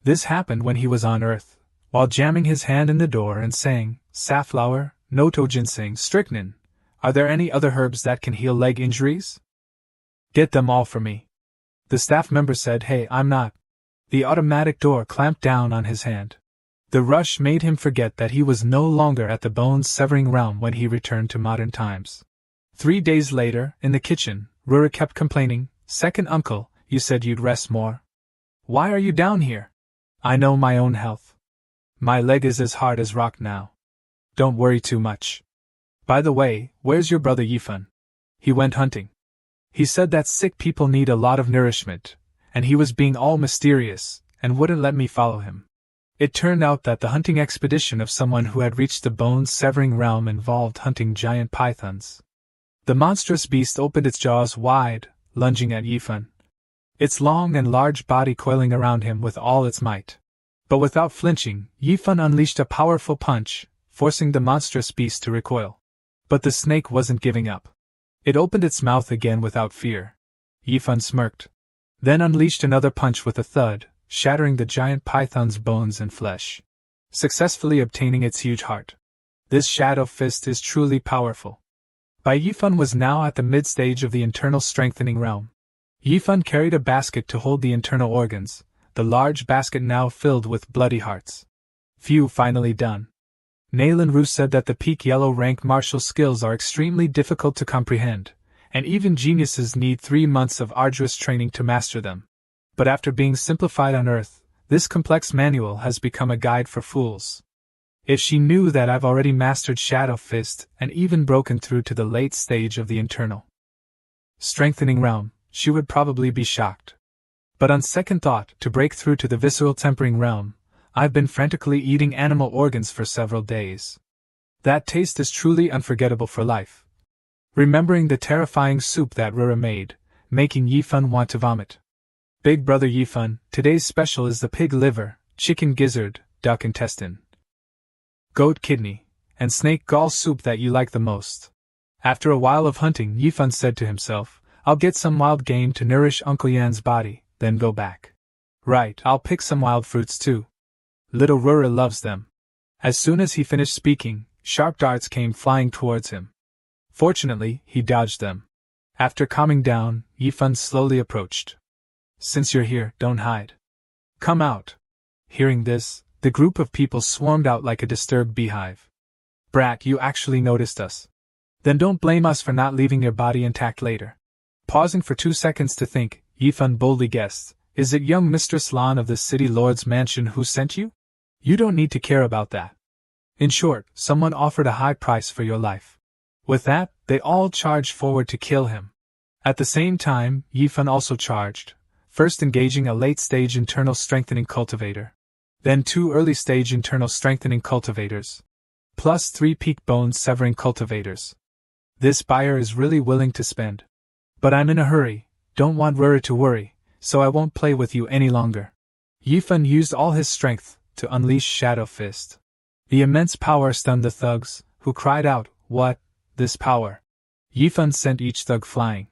This happened when he was on Earth, while jamming his hand in the door and saying, Safflower, Noto ginseng, strychnine. Are there any other herbs that can heal leg injuries? Get them all for me. The staff member said, Hey, I'm not. The automatic door clamped down on his hand. The rush made him forget that he was no longer at the bone-severing realm when he returned to modern times. 3 days later, in the kitchen, Rura kept complaining, Second uncle, you said you'd rest more. Why are you down here? I know my own health. My leg is as hard as rock now. Don't worry too much. By the way, where's your brother Yifan? He went hunting. He said that sick people need a lot of nourishment, and he was being all mysterious, and wouldn't let me follow him. It turned out that the hunting expedition of someone who had reached the bone-severing realm involved hunting giant pythons. The monstrous beast opened its jaws wide, lunging at Yifan, its long and large body coiling around him with all its might. But without flinching, Yifan unleashed a powerful punch, forcing the monstrous beast to recoil. But the snake wasn't giving up. It opened its mouth again without fear. Yifan smirked, then unleashed another punch with a thud, shattering the giant python's bones and flesh, successfully obtaining its huge heart. This shadow fist is truly powerful. Yifan was now at the mid-stage of the internal strengthening realm. Yifan carried a basket to hold the internal organs, the large basket now filled with bloody hearts. Phew, finally done. Nayland Rue said that the peak yellow rank martial skills are extremely difficult to comprehend, and even geniuses need 3 months of arduous training to master them. But after being simplified on Earth, this complex manual has become a guide for fools. If she knew that I've already mastered Shadow Fist and even broken through to the late stage of the internal strengthening realm, she would probably be shocked. But on second thought, to break through to the visceral tempering realm, I've been frantically eating animal organs for several days. That taste is truly unforgettable for life. Remembering the terrifying soup that Rura made, making Yifan want to vomit. Big brother Yifan, today's special is the pig liver, chicken gizzard, duck intestine, goat kidney, and snake gall soup that you like the most. After a while of hunting, Yifan said to himself, I'll get some wild game to nourish Uncle Yan's body, then go back. Right, I'll pick some wild fruits too. Little Rura loves them. As soon as he finished speaking, sharp darts came flying towards him. Fortunately, he dodged them. After calming down, Yifan slowly approached. Since you're here, don't hide. Come out. Hearing this, the group of people swarmed out like a disturbed beehive. Brat, you actually noticed us. Then don't blame us for not leaving your body intact later. Pausing for 2 seconds to think, Yifan boldly guessed, Is it young Mistress Lan of the City Lord's mansion who sent you? You don't need to care about that. In short, someone offered a high price for your life. With that, they all charged forward to kill him. At the same time, Yifan also charged, first engaging a late-stage internal strengthening cultivator, then 2 early-stage internal strengthening cultivators, plus 3 peak bone-severing cultivators. This buyer is really willing to spend. But I'm in a hurry, don't want Rura to worry, so I won't play with you any longer. Yifan used all his strength to unleash Shadow Fist. The immense power stunned the thugs, who cried out, What? This power? Yifan sent each thug flying.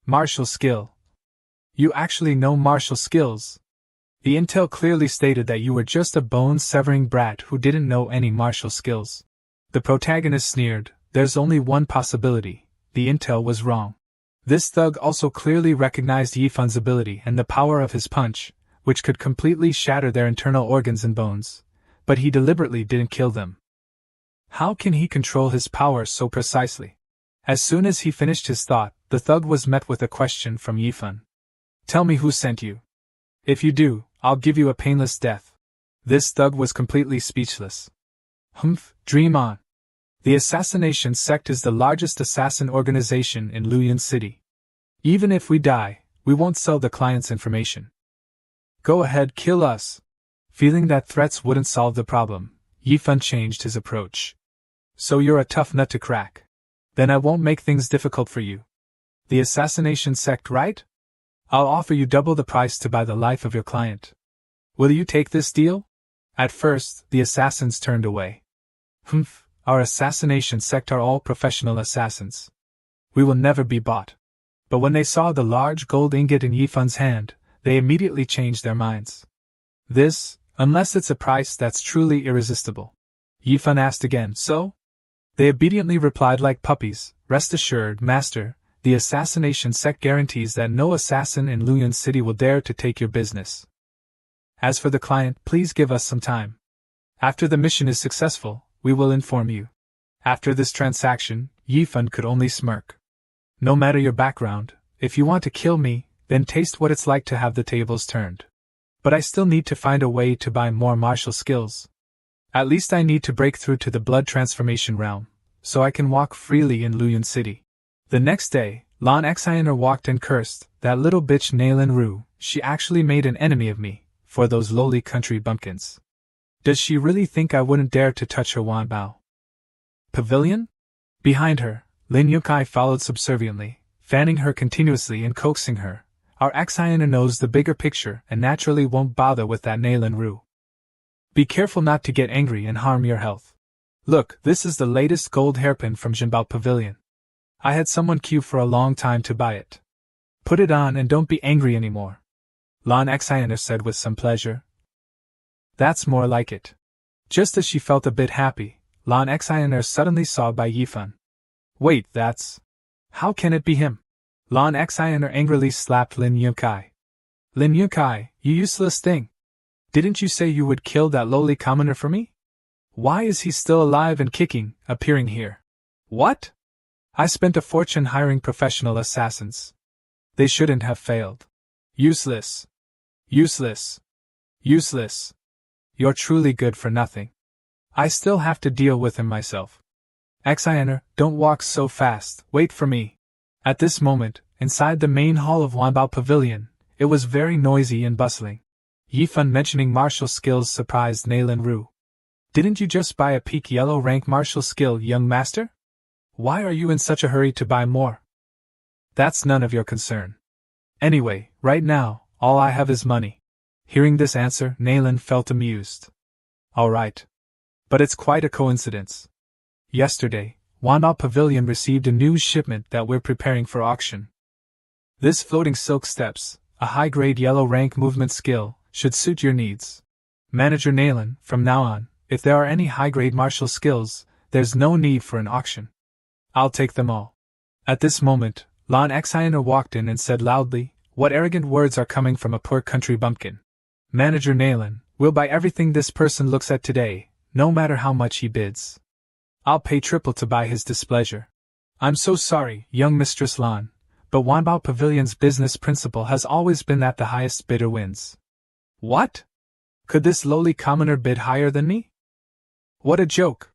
Martial skill. You actually know martial skills. The intel clearly stated that you were just a bone-severing brat who didn't know any martial skills. The protagonist sneered, There's only one possibility, the intel was wrong. This thug also clearly recognized Yifan's ability and the power of his punch, which could completely shatter their internal organs and bones, but he deliberately didn't kill them. How can he control his power so precisely? As soon as he finished his thought, the thug was met with a question from Yifan. Tell me who sent you. If you do, I'll give you a painless death. This thug was completely speechless. Humph, dream on. The assassination sect is the largest assassin organization in Luyan City. Even if we die, we won't sell the client's information. Go ahead, kill us. Feeling that threats wouldn't solve the problem, Yifan changed his approach. So you're a tough nut to crack. Then I won't make things difficult for you. The assassination sect, right? I'll offer you double the price to buy the life of your client. Will you take this deal? At first, the assassins turned away. Humph, our assassination sect are all professional assassins. We will never be bought. But when they saw the large gold ingot in Yifun's hand, they immediately changed their minds. This, unless it's a price that's truly irresistible. Yifun asked again, so? They obediently replied like puppies, rest assured, master, the assassination sect guarantees that no assassin in Luyan City will dare to take your business. As for the client, please give us some time. After the mission is successful, we will inform you. After this transaction, Yifun could only smirk. No matter your background, if you want to kill me, then taste what it's like to have the tables turned. But I still need to find a way to buy more martial skills. At least I need to break through to the blood transformation realm, so I can walk freely in Luyan City. The next day, Lan Xiner walked and cursed, that little bitch Nailin Ru, she actually made an enemy of me, for those lowly country bumpkins. Does she really think I wouldn't dare to touch her Wanbao Pavilion? Behind her, Lin Yukai followed subserviently, fanning her continuously and coaxing her. Our Xiner knows the bigger picture and naturally won't bother with that Nailin Ru. Be careful not to get angry and harm your health. Look, this is the latest gold hairpin from Jinbao Pavilion. I had someone queue for a long time to buy it. Put it on and don't be angry anymore. Lan Xiner said with some pleasure. That's more like it. Just as she felt a bit happy, Lan Xiner suddenly saw Bai Yifun. Wait, that's... How can it be him? Lan Xiner angrily slapped Lin Yukai. Lin Yukai, you useless thing! Didn't you say you would kill that lowly commoner for me? Why is he still alive and kicking, appearing here? What? I spent a fortune hiring professional assassins. They shouldn't have failed. Useless. Useless. Useless. You're truly good for nothing. I still have to deal with him myself. Xiner, don't walk so fast, wait for me. At this moment, inside the main hall of Wanbao Pavilion, it was very noisy and bustling. Yifun mentioning martial skills surprised Nailin Ru. Didn't you just buy a peak yellow rank martial skill, young master? Why are you in such a hurry to buy more? That's none of your concern. Anyway, right now, all I have is money. Hearing this answer, Nailin felt amused. All right. But it's quite a coincidence. Yesterday, Wanbao Pavilion received a new shipment that we're preparing for auction. This floating silk steps, a high-grade yellow rank movement skill, should suit your needs. Manager Nailin, from now on, if there are any high-grade martial skills, there's no need for an auction. I'll take them all. At this moment, Lan Xiner walked in and said loudly, what arrogant words are coming from a poor country bumpkin. Manager Nailin, we'll buy everything this person looks at today, no matter how much he bids. I'll pay triple to buy his displeasure. I'm so sorry, young Mistress Lan, but Wanbao Pavilion's business principle has always been that the highest bidder wins. What? Could this lowly commoner bid higher than me? What a joke!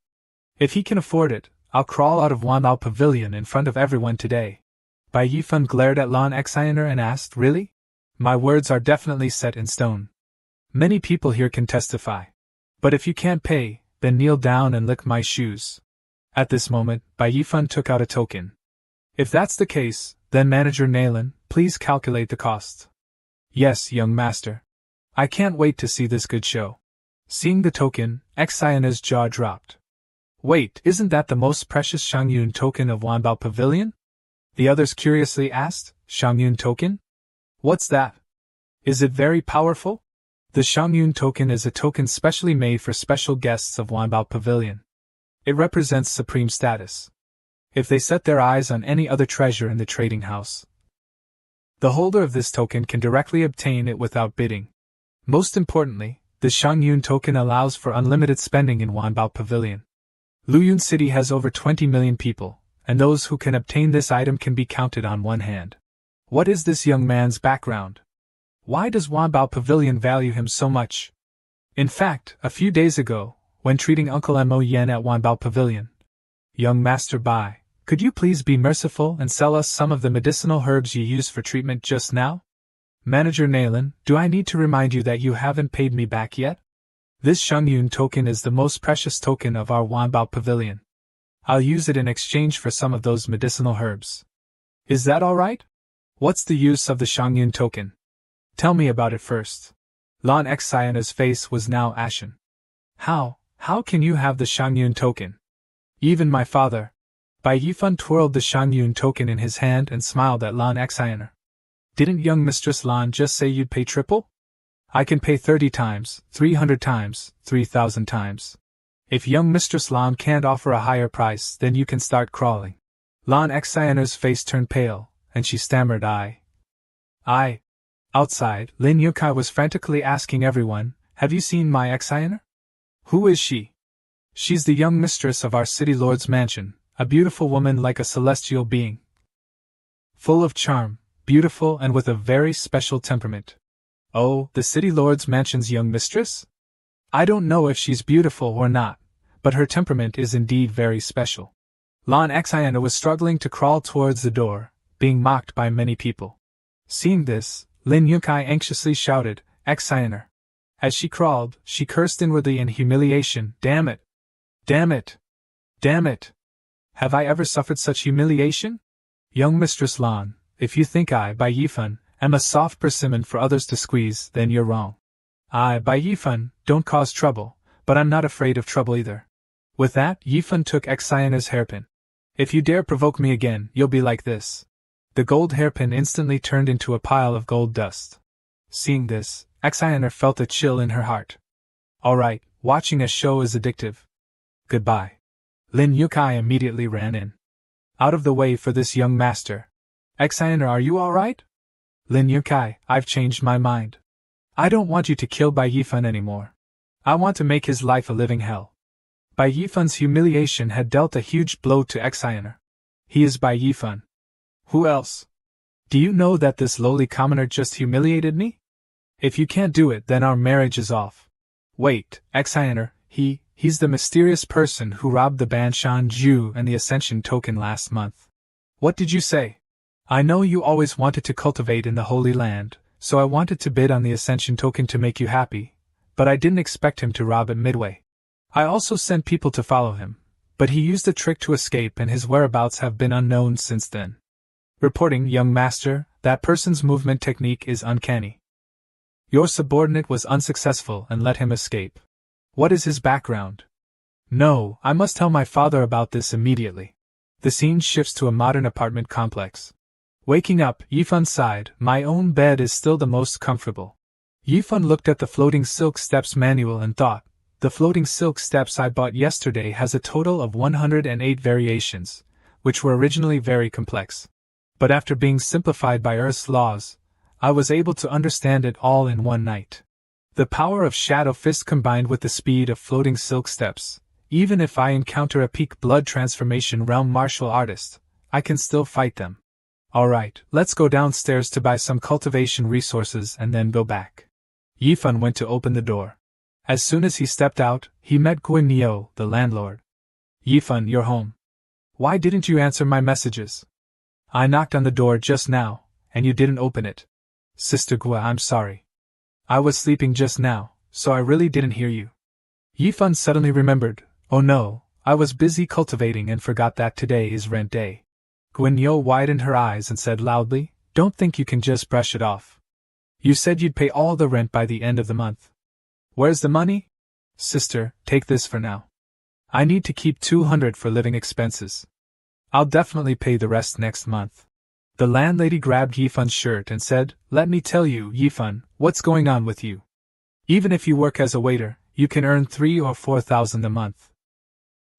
If he can afford it, I'll crawl out of Wanbao Pavilion in front of everyone today. Bai Yifun glared at Lan Xiner and asked, really? My words are definitely set in stone. Many people here can testify. But if you can't pay, then kneel down and lick my shoes. At this moment, Bai Yifun took out a token. If that's the case, then Manager Nailin, please calculate the cost. Yes, young master. I can't wait to see this good show. Seeing the token, Xina's jaw dropped. Wait, isn't that the most precious Shangyun token of Wanbao Pavilion? The others curiously asked, Shangyun token? What's that? Is it very powerful? The Shangyun token is a token specially made for special guests of Wanbao Pavilion. It represents supreme status. If they set their eyes on any other treasure in the trading house, the holder of this token can directly obtain it without bidding. Most importantly, the Shangyun token allows for unlimited spending in Wanbao Pavilion. Luyan City has over 20 million people, and those who can obtain this item can be counted on one hand. What is this young man's background? Why does Wanbao Pavilion value him so much? In fact, a few days ago, when treating Uncle Mo Yen at Wanbao Pavilion, young Master Bai, could you please be merciful and sell us some of the medicinal herbs you used for treatment just now? Manager Nailin, do I need to remind you that you haven't paid me back yet? This Shangyun token is the most precious token of our Wanbao Pavilion. I'll use it in exchange for some of those medicinal herbs. Is that all right? What's the use of the Shangyun token? Tell me about it first. Lan Xiana's face was now ashen. How can you have the Shangyun token? Even my father. Bai Yifan twirled the Shangyun token in his hand and smiled at Lan Xiana. Didn't young Mistress Lan just say you'd pay triple? I can pay 30 times, 300 times, 3,000 times. If young Mistress Lan can't offer a higher price, then you can start crawling. Lan Xiana's face turned pale, and she stammered I. Outside, Lin Yukai was frantically asking everyone, have you seen my Xiana? Who is she? She's the young mistress of our city lord's mansion, a beautiful woman like a celestial being. Full of charm, beautiful and with a very special temperament. Oh, the city lord's mansion's young mistress? I don't know if she's beautiful or not, but her temperament is indeed very special. Lan Xiana was struggling to crawl towards the door, being mocked by many people. Seeing this, Lin Yukai anxiously shouted, Xiana. As she crawled, she cursed inwardly in humiliation, Damn it! Damn it! Damn it! Have I ever suffered such humiliation? Young Mistress Lan, if you think I, Bai Yifan, am a soft persimmon for others to squeeze, then you're wrong. I, Bai Yifan, don't cause trouble, but I'm not afraid of trouble either. With that, Yifan took Xiana's hairpin. If you dare provoke me again, you'll be like this. The gold hairpin instantly turned into a pile of gold dust. Seeing this, Xiana felt a chill in her heart. Alright, watching a show is addictive. Goodbye. Lin Yukai immediately ran in. Out of the way for this young master. Xiana, are you alright? Lin Yukai, I've changed my mind. I don't want you to kill Bai Yifan anymore. I want to make his life a living hell. Bai Yifan's humiliation had dealt a huge blow to Xiana. He is Bai Yifan. Who else? Do you know that this lowly commoner just humiliated me? If you can't do it, then our marriage is off. Wait, Xiana, he's the mysterious person who robbed the Banshan Ju and the Ascension token last month. What did you say? I know you always wanted to cultivate in the Holy Land, so I wanted to bid on the Ascension token to make you happy, but I didn't expect him to rob it midway. I also sent people to follow him, but he used a trick to escape and his whereabouts have been unknown since then. Reporting, young master, that person's movement technique is uncanny. Your subordinate was unsuccessful and let him escape. What is his background? No, I must tell my father about this immediately. The scene shifts to a modern apartment complex. Waking up, Yifan sighed, my own bed is still the most comfortable. Yifan looked at the floating silk steps manual and thought, the floating silk steps I bought yesterday has a total of 108 variations, which were originally very complex. But after being simplified by Earth's laws, I was able to understand it all in one night. The power of Shadow Fist combined with the speed of floating silk steps, even if I encounter a peak blood transformation realm martial artist, I can still fight them. Alright, let's go downstairs to buy some cultivation resources and then go back. Yifan went to open the door. As soon as he stepped out, he met Guan Nio, the landlord. Yifan, you're home. Why didn't you answer my messages? I knocked on the door just now, and you didn't open it. Sister Gua, I'm sorry. I was sleeping just now, so I really didn't hear you. Yifan suddenly remembered, oh no, I was busy cultivating and forgot that today is rent day. Guan Nio widened her eyes and said loudly, don't think you can just brush it off. You said you'd pay all the rent by the end of the month. Where's the money? Sister, take this for now. I need to keep 200 for living expenses. I'll definitely pay the rest next month. The landlady grabbed Yifan's shirt and said, let me tell you, Yifan, what's going on with you? Even if you work as a waiter, you can earn 3,000 or 4,000 a month.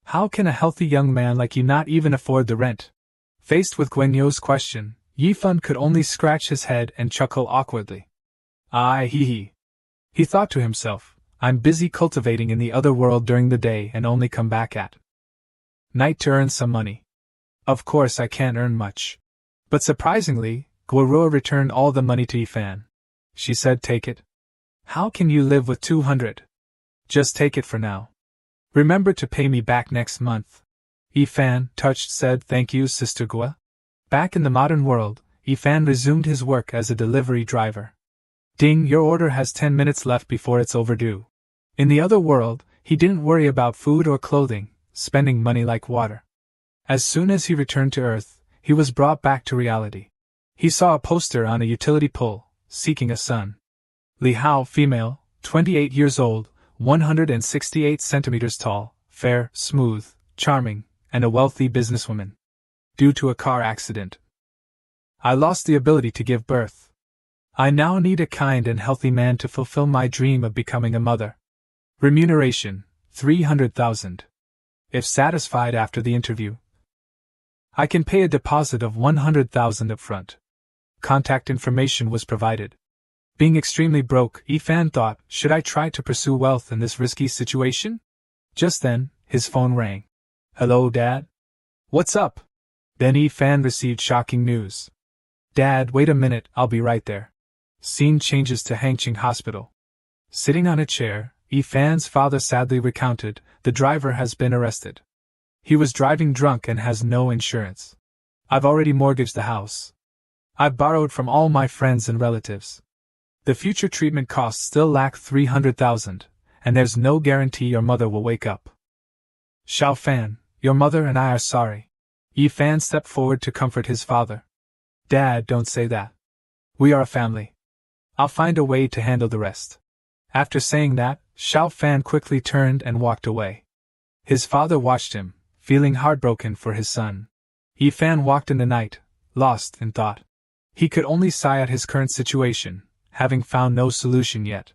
How can a healthy young man like you not even afford the rent? Faced with Guan Nio's question, Yifan could only scratch his head and chuckle awkwardly. He thought to himself, I'm busy cultivating in the other world during the day and only come back at night to earn some money. Of course I can't earn much. But surprisingly, Guorua returned all the money to Yifan. She said, take it. How can you live with 200? Just take it for now. Remember to pay me back next month. Yifan, touched, said, thank you, Sister Gua. Back in the modern world, Yifan resumed his work as a delivery driver. Ding, your order has 10 minutes left before it's overdue. In the other world, he didn't worry about food or clothing, spending money like water. As soon as he returned to Earth, he was brought back to reality. He saw a poster on a utility pole, seeking a son. Li Hao, female, 28 years old, 168 centimeters tall, fair, smooth, charming, and a wealthy businesswoman. Due to a car accident, I lost the ability to give birth. I now need a kind and healthy man to fulfill my dream of becoming a mother. Remuneration, 300,000. If satisfied after the interview, I can pay a deposit of 100,000 up front. Contact information was provided. Being extremely broke, Yifan thought, should I try to pursue wealth in this risky situation? Just then, his phone rang. Hello, Dad? What's up? Then Yifan received shocking news. Dad, wait a minute, I'll be right there. Scene changes to Hangqing Hospital. Sitting on a chair, Yifan's father sadly recounted, the driver has been arrested. He was driving drunk and has no insurance. I've already mortgaged the house. I've borrowed from all my friends and relatives. The future treatment costs still lack 300,000, and there's no guarantee your mother will wake up. Xiao Fan, your mother and I are sorry. Yifan stepped forward to comfort his father. Dad, don't say that. We are a family. I'll find a way to handle the rest. After saying that, Xiao Fan quickly turned and walked away. His father watched him, feeling heartbroken for his son. Yifan walked in the night, lost in thought. He could only sigh at his current situation, having found no solution yet.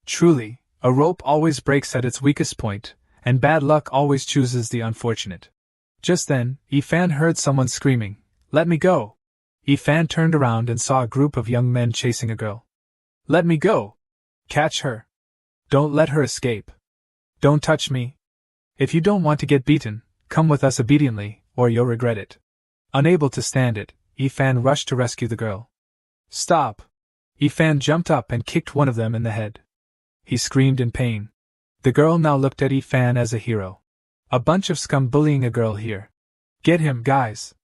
Truly, a rope always breaks at its weakest point, and bad luck always chooses the unfortunate. Just then, Yifan heard someone screaming, "Let me go!" Yifan turned around and saw a group of young men chasing a girl. "Let me go! Catch her! Don't let her escape! Don't touch me! If you don't want to get beaten, come with us obediently, or you'll regret it." Unable to stand it, Yifan rushed to rescue the girl. "Stop!" Yifan jumped up and kicked one of them in the head. He screamed in pain. The girl now looked at Yifan as a hero. A bunch of scum bullying a girl here. Get him, guys!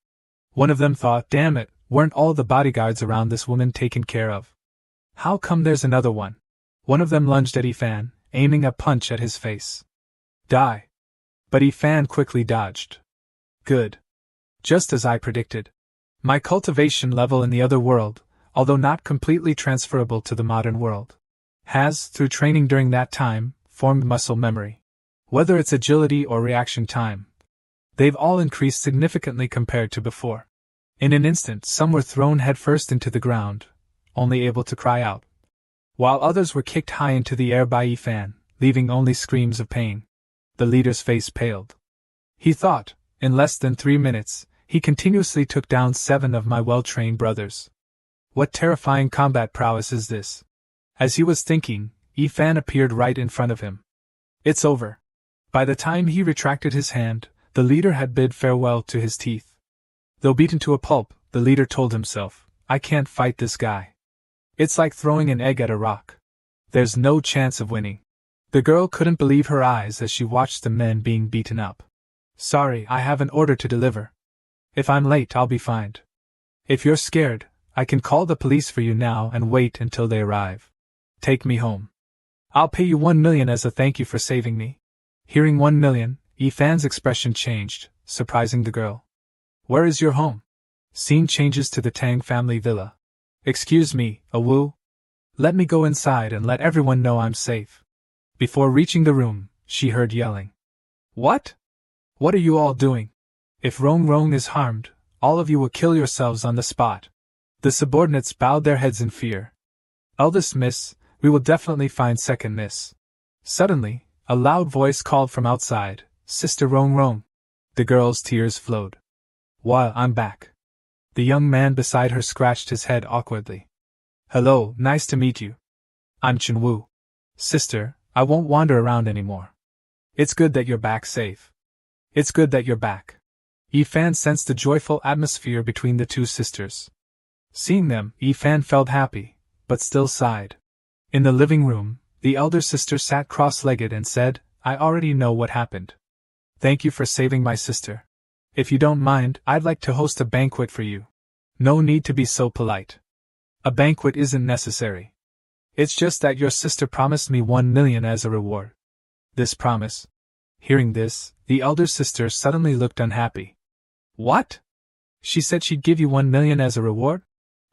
One of them thought, damn it, weren't all the bodyguards around this woman taken care of? How come there's another one? One of them lunged at Yifan, aiming a punch at his face. Die! But Yifan quickly dodged. Good. Just as I predicted. My cultivation level in the other world, although not completely transferable to the modern world, has, through training during that time, formed muscle memory. Whether it's agility or reaction time, they've all increased significantly compared to before. In an instant, some were thrown headfirst into the ground, only able to cry out, while others were kicked high into the air by Yifan, leaving only screams of pain. The leader's face paled. He thought, in less than 3 minutes, he continuously took down 7 of my well-trained brothers. What terrifying combat prowess is this? As he was thinking, Yifan appeared right in front of him. It's over. By the time he retracted his hand, the leader had bid farewell to his teeth. Though beaten to a pulp, the leader told himself, I can't fight this guy. It's like throwing an egg at a rock. There's no chance of winning. The girl couldn't believe her eyes as she watched the men being beaten up. Sorry, I have an order to deliver. If I'm late, I'll be fined. If you're scared, I can call the police for you now and wait until they arrive. Take me home. I'll pay you 1 million as a thank you for saving me. Hearing 1 million, Yifan's expression changed, surprising the girl. Where is your home? Scene changes to the Tang family villa. Excuse me, Awu. Let me go inside and let everyone know I'm safe. Before reaching the room, she heard yelling. What? What are you all doing? If Rong Rong is harmed, all of you will kill yourselves on the spot. The subordinates bowed their heads in fear. Eldest miss, we will definitely find second miss. Suddenly, a loud voice called from outside, Sister Rong Rong. The girl's tears flowed. While I'm back. The young man beside her scratched his head awkwardly. Hello, nice to meet you. I'm Chen Wu. Sister, I won't wander around anymore. It's good that you're back safe. It's good that you're back. Yifan sensed a joyful atmosphere between the two sisters. Seeing them, Yifan felt happy, but still sighed. In the living room, the elder sister sat cross-legged and said, I already know what happened. Thank you for saving my sister. If you don't mind, I'd like to host a banquet for you. No need to be so polite. A banquet isn't necessary. It's just that your sister promised me 1 million as a reward. This promise. Hearing this, the elder sister suddenly looked unhappy. What? She said she'd give you 1 million as a reward?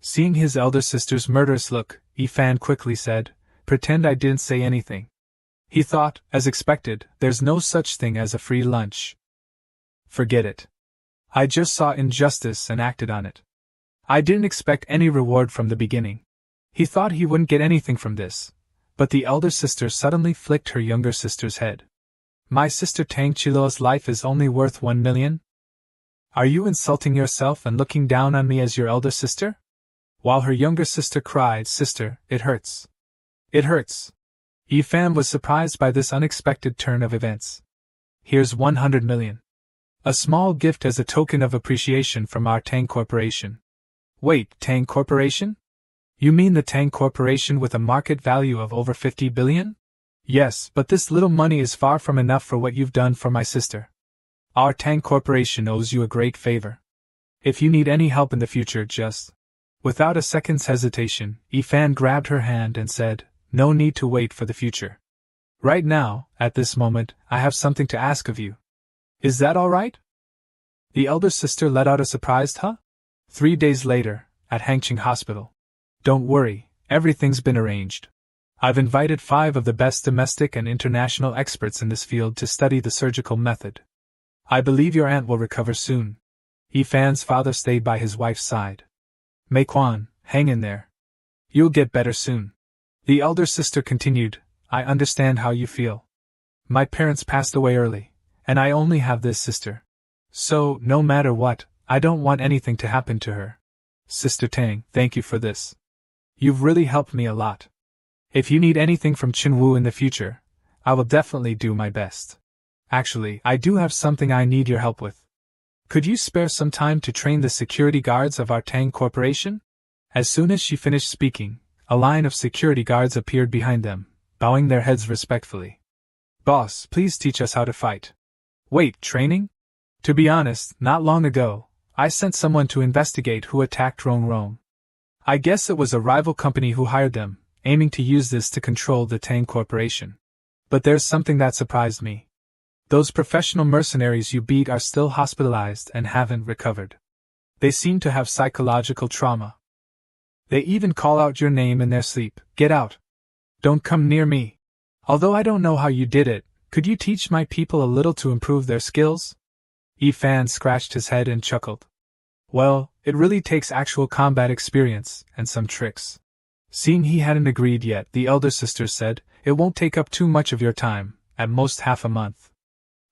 Seeing his elder sister's murderous look, Ifan quickly said, "Pretend I didn't say anything." He thought, as expected, there's no such thing as a free lunch. Forget it. I just saw injustice and acted on it. I didn't expect any reward from the beginning. He thought he wouldn't get anything from this, but the elder sister suddenly flicked her younger sister's head. My sister Tang Chilo's life is only worth 1 million? Are you insulting yourself and looking down on me as your elder sister? While her younger sister cried, "Sister, it hurts. It hurts." Ifan was surprised by this unexpected turn of events. Here's 100 million. A small gift as a token of appreciation from our Tang Corporation. Wait, Tang Corporation? You mean the Tang Corporation with a market value of over 50 billion? Yes, but this little money is far from enough for what you've done for my sister. Our Tang Corporation owes you a great favor. If you need any help in the future, just... Without a second's hesitation, Ifan grabbed her hand and said, "No need to wait for the future. Right now, at this moment, I have something to ask of you. Is that all right?" The elder sister let out a surprised "huh?" 3 days later, at Hangqing Hospital. Don't worry, everything's been arranged. I've invited 5 of the best domestic and international experts in this field to study the surgical method. I believe your aunt will recover soon. Ifan's father stayed by his wife's side. Meikwan, hang in there. You'll get better soon. The elder sister continued, I understand how you feel. My parents passed away early, and I only have this sister. So, no matter what, I don't want anything to happen to her. Sister Tang, thank you for this. You've really helped me a lot. If you need anything from Chinwu in the future, I will definitely do my best. Actually, I do have something I need your help with. Could you spare some time to train the security guards of our Tang Corporation? As soon as she finished speaking, a line of security guards appeared behind them, bowing their heads respectfully. Boss, please teach us how to fight. Wait, training? To be honest, not long ago, I sent someone to investigate who attacked Rong Rong. I guess it was a rival company who hired them, aiming to use this to control the Tang Corporation. But there's something that surprised me. Those professional mercenaries you beat are still hospitalized and haven't recovered. They seem to have psychological trauma. They even call out your name in their sleep. Get out. Don't come near me. Although I don't know how you did it, could you teach my people a little to improve their skills? Ifan scratched his head and chuckled. Well, it really takes actual combat experience and some tricks. Seeing he hadn't agreed yet, the elder sister said, It won't take up too much of your time, at most half a month.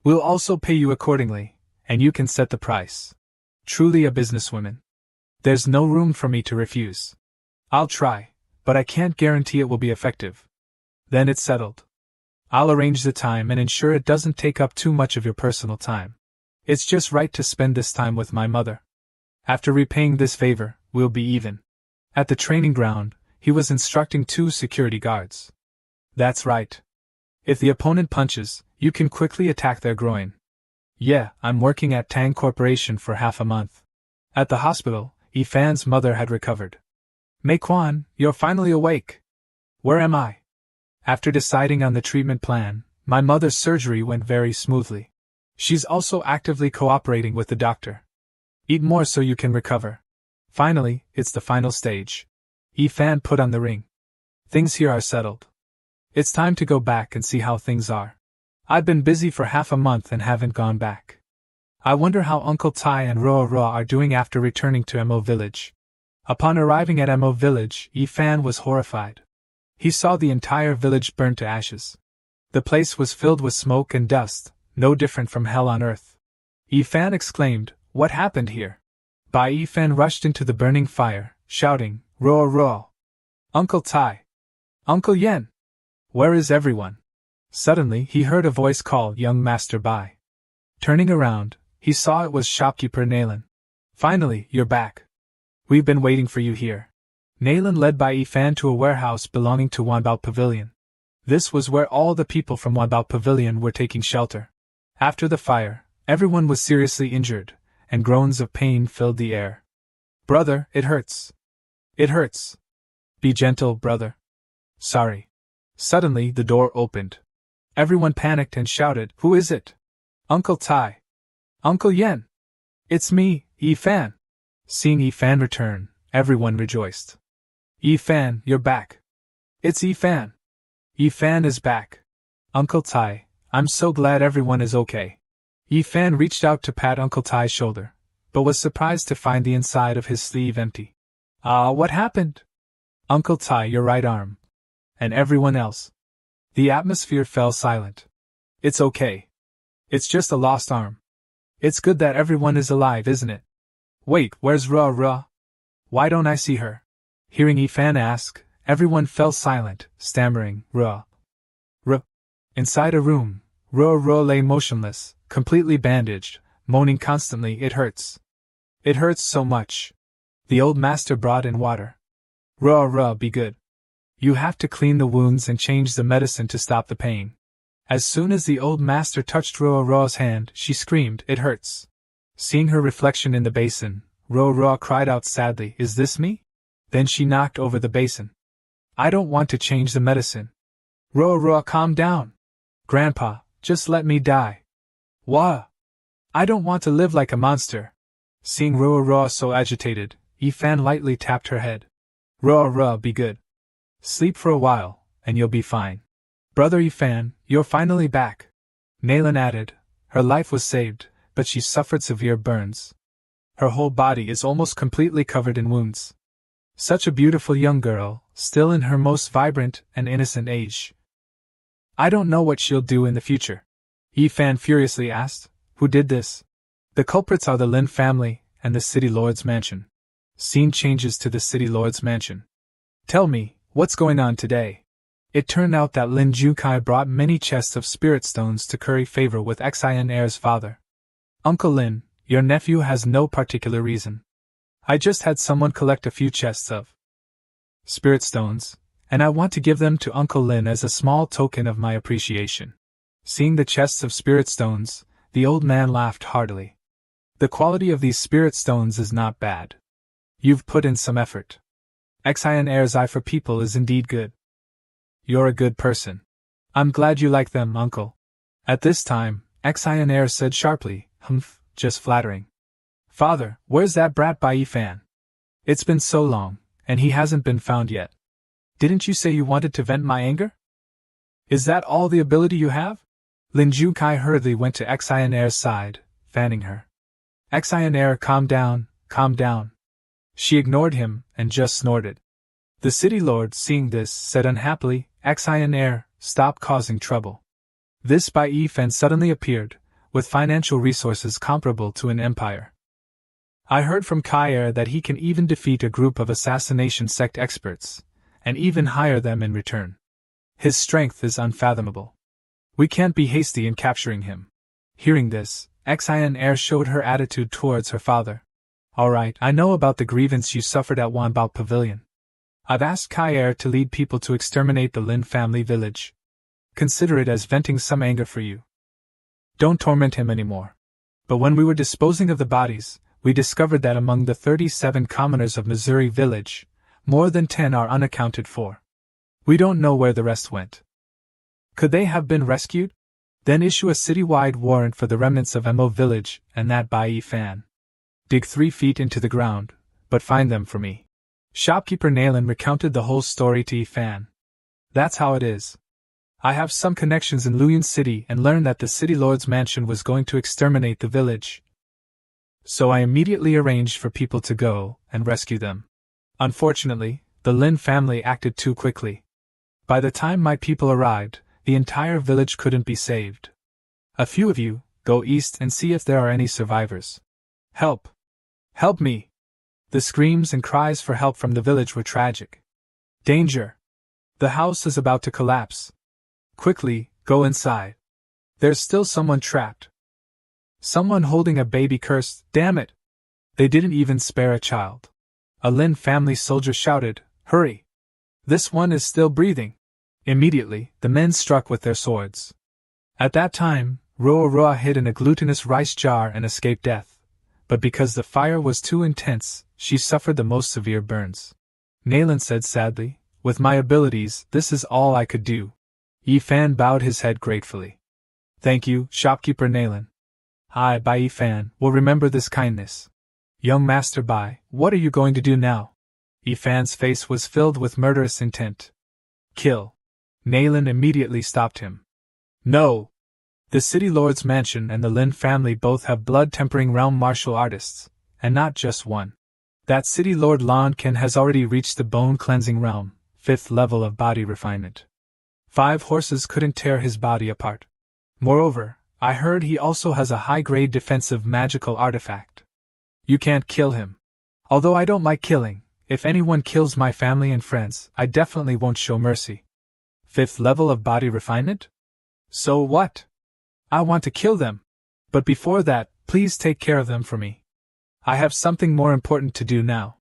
We'll also pay you accordingly, and you can set the price. Truly a businesswoman. There's no room for me to refuse. I'll try, but I can't guarantee it will be effective. Then it's settled. I'll arrange the time and ensure it doesn't take up too much of your personal time. It's just right to spend this time with my mother. After repaying this favor, we'll be even. At the training ground, he was instructing 2 security guards. That's right. If the opponent punches, you can quickly attack their groin. Yeah, I'm working at Tang Corporation for half a month. At the hospital, Ifan's mother had recovered. Meikwan, you're finally awake. Where am I? After deciding on the treatment plan, my mother's surgery went very smoothly. She's also actively cooperating with the doctor. Eat more so you can recover. Finally, it's the final stage. Ifan put on the ring. Things here are settled. It's time to go back and see how things are. I've been busy for half a month and haven't gone back. I wonder how Uncle Tai and Roa Roa are doing after returning to Mo Village. Upon arriving at Mo Village, Ifan was horrified. He saw the entire village burnt to ashes. The place was filled with smoke and dust, no different from hell on earth. Ifan exclaimed, What happened here? Bai Ifan rushed into the burning fire, shouting, Roa Roa! Uncle Tai! Uncle Yen! Where is everyone? Suddenly he heard a voice call Young Master Bai. Turning around, he saw it was shopkeeper Nalan. Finally, you're back. We've been waiting for you here. Nalan led Bai Ifan to a warehouse belonging to Wanbao Pavilion. This was where all the people from Wanbao Pavilion were taking shelter. After the fire, everyone was seriously injured, and groans of pain filled the air. Brother, it hurts. It hurts. Be gentle, brother. Sorry. Suddenly the door opened. Everyone panicked and shouted, Who is it? Uncle Tai. Uncle Yen. It's me, Ifan. Seeing Ifan return, Everyone rejoiced. Yi-fan, you're back. It's Yi-fan. Yi-fan is back. Uncle Tai, I'm so glad everyone is okay. Yi-fan reached out to pat Uncle Tai's shoulder, but was surprised to find the inside of his sleeve empty. What happened? Uncle Tai, your right arm. And everyone else. The atmosphere fell silent. It's okay. It's just a lost arm. It's good that everyone is alive, isn't it? Wait, where's Ra? Why don't I see her? Hearing Yi-fan ask, everyone fell silent, stammering, Ra. Inside a room, Ra lay motionless, completely bandaged, moaning constantly, it hurts. It hurts so much. The old master brought in water. Ra, be good. You have to clean the wounds and change the medicine to stop the pain. As soon as the old master touched Ra's hand, she screamed, it hurts. Seeing her reflection in the basin, Ra cried out sadly, is this me? Then she knocked over the basin. I don't want to change the medicine. Ra, calm down. Grandpa, just let me die. Wah! I don't want to live like a monster. Seeing Ra so agitated, Yi-fan lightly tapped her head. Ra, be good. Sleep for a while, and you'll be fine. Brother Yi-fan, you're finally back. Nalan added, her life was saved, but she suffered severe burns. Her whole body is almost completely covered in wounds. Such a beautiful young girl, still in her most vibrant and innocent age. I don't know what she'll do in the future. Yi-fan furiously asked, who did this? The culprits are the Lin family and the City Lord's mansion. Scene changes to the City Lord's mansion. Tell me, what's going on today? It turned out that Lin Jukai brought many chests of spirit stones to curry favor with Xian Heir's father. Uncle Lin, your nephew has no particular reason. I just had someone collect a few chests of spirit stones, and I want to give them to Uncle Lin as a small token of my appreciation. Seeing the chests of spirit stones, the old man laughed heartily. The quality of these spirit stones is not bad. You've put in some effort. Xian Heir's eye for people is indeed good. You're a good person. I'm glad you like them, uncle. At this time, Xian Heir said sharply, humph, just flattering. Father, where's that brat by Yi-fan? It's been so long, and he hasn't been found yet. Didn't you say you wanted to vent my anger? Is that all the ability you have? Lin Jukai hurriedly went to Xian Heir's side, fanning her. Xian Heir, calm down, calm down. She ignored him, and just snorted. The city lord, seeing this, said unhappily, Xian Heir, stop causing trouble. This Bai Yi-fan suddenly appeared, with financial resources comparable to an empire. I heard from Kai that he can even defeat a group of assassination sect experts, and even hire them in return. His strength is unfathomable. We can't be hasty in capturing him. Hearing this, Xian Heir showed her attitude towards her father. Alright, I know about the grievance you suffered at Wanbao Pavilion. I've asked Kai to lead people to exterminate the Lin family village. Consider it as venting some anger for you. Don't torment him anymore. But when we were disposing of the bodies, we discovered that among the 37 commoners of Missouri village, more than 10 are unaccounted for. We don't know where the rest went. Could they have been rescued? Then issue a citywide warrant for the remnants of Mo village and that Bai Yi-fan. Dig 3 feet into the ground, but find them for me. Shopkeeper Nalan recounted the whole story to Yi-fan. That's how it is. I have some connections in Luyan City and learned that the City Lord's mansion was going to exterminate the village. So I immediately arranged for people to go and rescue them. Unfortunately, the Lin family acted too quickly. By the time my people arrived, the entire village couldn't be saved. A few of you, go east and see if there are any survivors. Help! Help me! The screams and cries for help from the village were tragic. Danger! The house is about to collapse. Quickly, go inside. There's still someone trapped. Someone holding a baby cursed, damn it! They didn't even spare a child. A Lin family soldier shouted, hurry! This one is still breathing. Immediately, the men struck with their swords. At that time, Roa hid in a glutinous rice jar and escaped death, but because the fire was too intense, she suffered the most severe burns. Nalan said sadly, with my abilities, this is all I could do. Yi-fan bowed his head gratefully. Thank you, shopkeeper Nalan. I, Bai Yi-fan, will remember this kindness. Young Master Bai, what are you going to do now? Yifan's face was filled with murderous intent. Kill. Naylan immediately stopped him. No! The City Lord's mansion and the Lin family both have blood-tempering realm martial artists, and not just one. That City Lord Lankin has already reached the bone-cleansing realm, 5th level of body refinement. 5 horses couldn't tear his body apart. Moreover, I heard he also has a high-grade defensive magical artifact. You can't kill him. Although I don't like killing, if anyone kills my family and friends, I definitely won't show mercy. 5th level of body refinement? So what? I want to kill them. But before that, please take care of them for me. I have something more important to do now.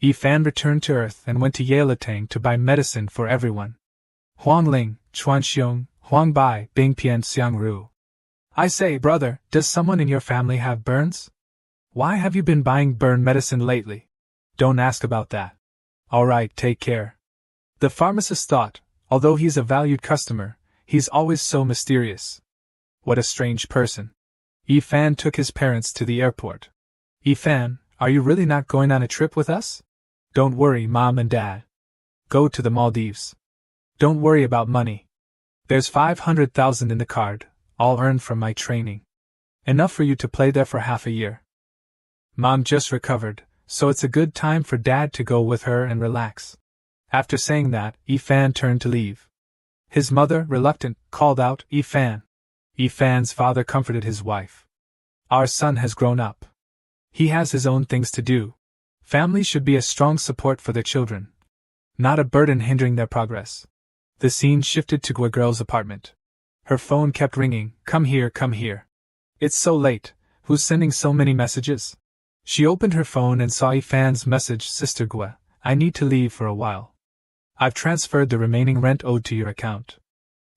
Yifan returned to Earth and went to Yalatang to buy medicine for everyone. Huangling, Chuanxiong, Huangbai, Bingpian Xiangru. I say, brother, does someone in your family have burns? Why have you been buying burn medicine lately? Don't ask about that. Alright, take care. The pharmacist thought, although he's a valued customer, he's always so mysterious. What a strange person. Yifan took his parents to the airport. Yifan, are you really not going on a trip with us? Don't worry, Mom and Dad. Go to the Maldives. Don't worry about money. There's 500,000 in the card, all earned from my training. Enough for you to play there for half a year. Mom just recovered, so it's a good time for Dad to go with her and relax. After saying that, Yifan turned to leave. His mother, reluctant, called out, Yifan. Yifan's father comforted his wife. Our son has grown up. He has his own things to do. Families should be a strong support for their children, not a burden hindering their progress. The scene shifted to Gua Girl's apartment. Her phone kept ringing, come here, come here. It's so late, who's sending so many messages? She opened her phone and saw Yifan's message, Sister Gua, I need to leave for a while. I've transferred the remaining rent owed to your account.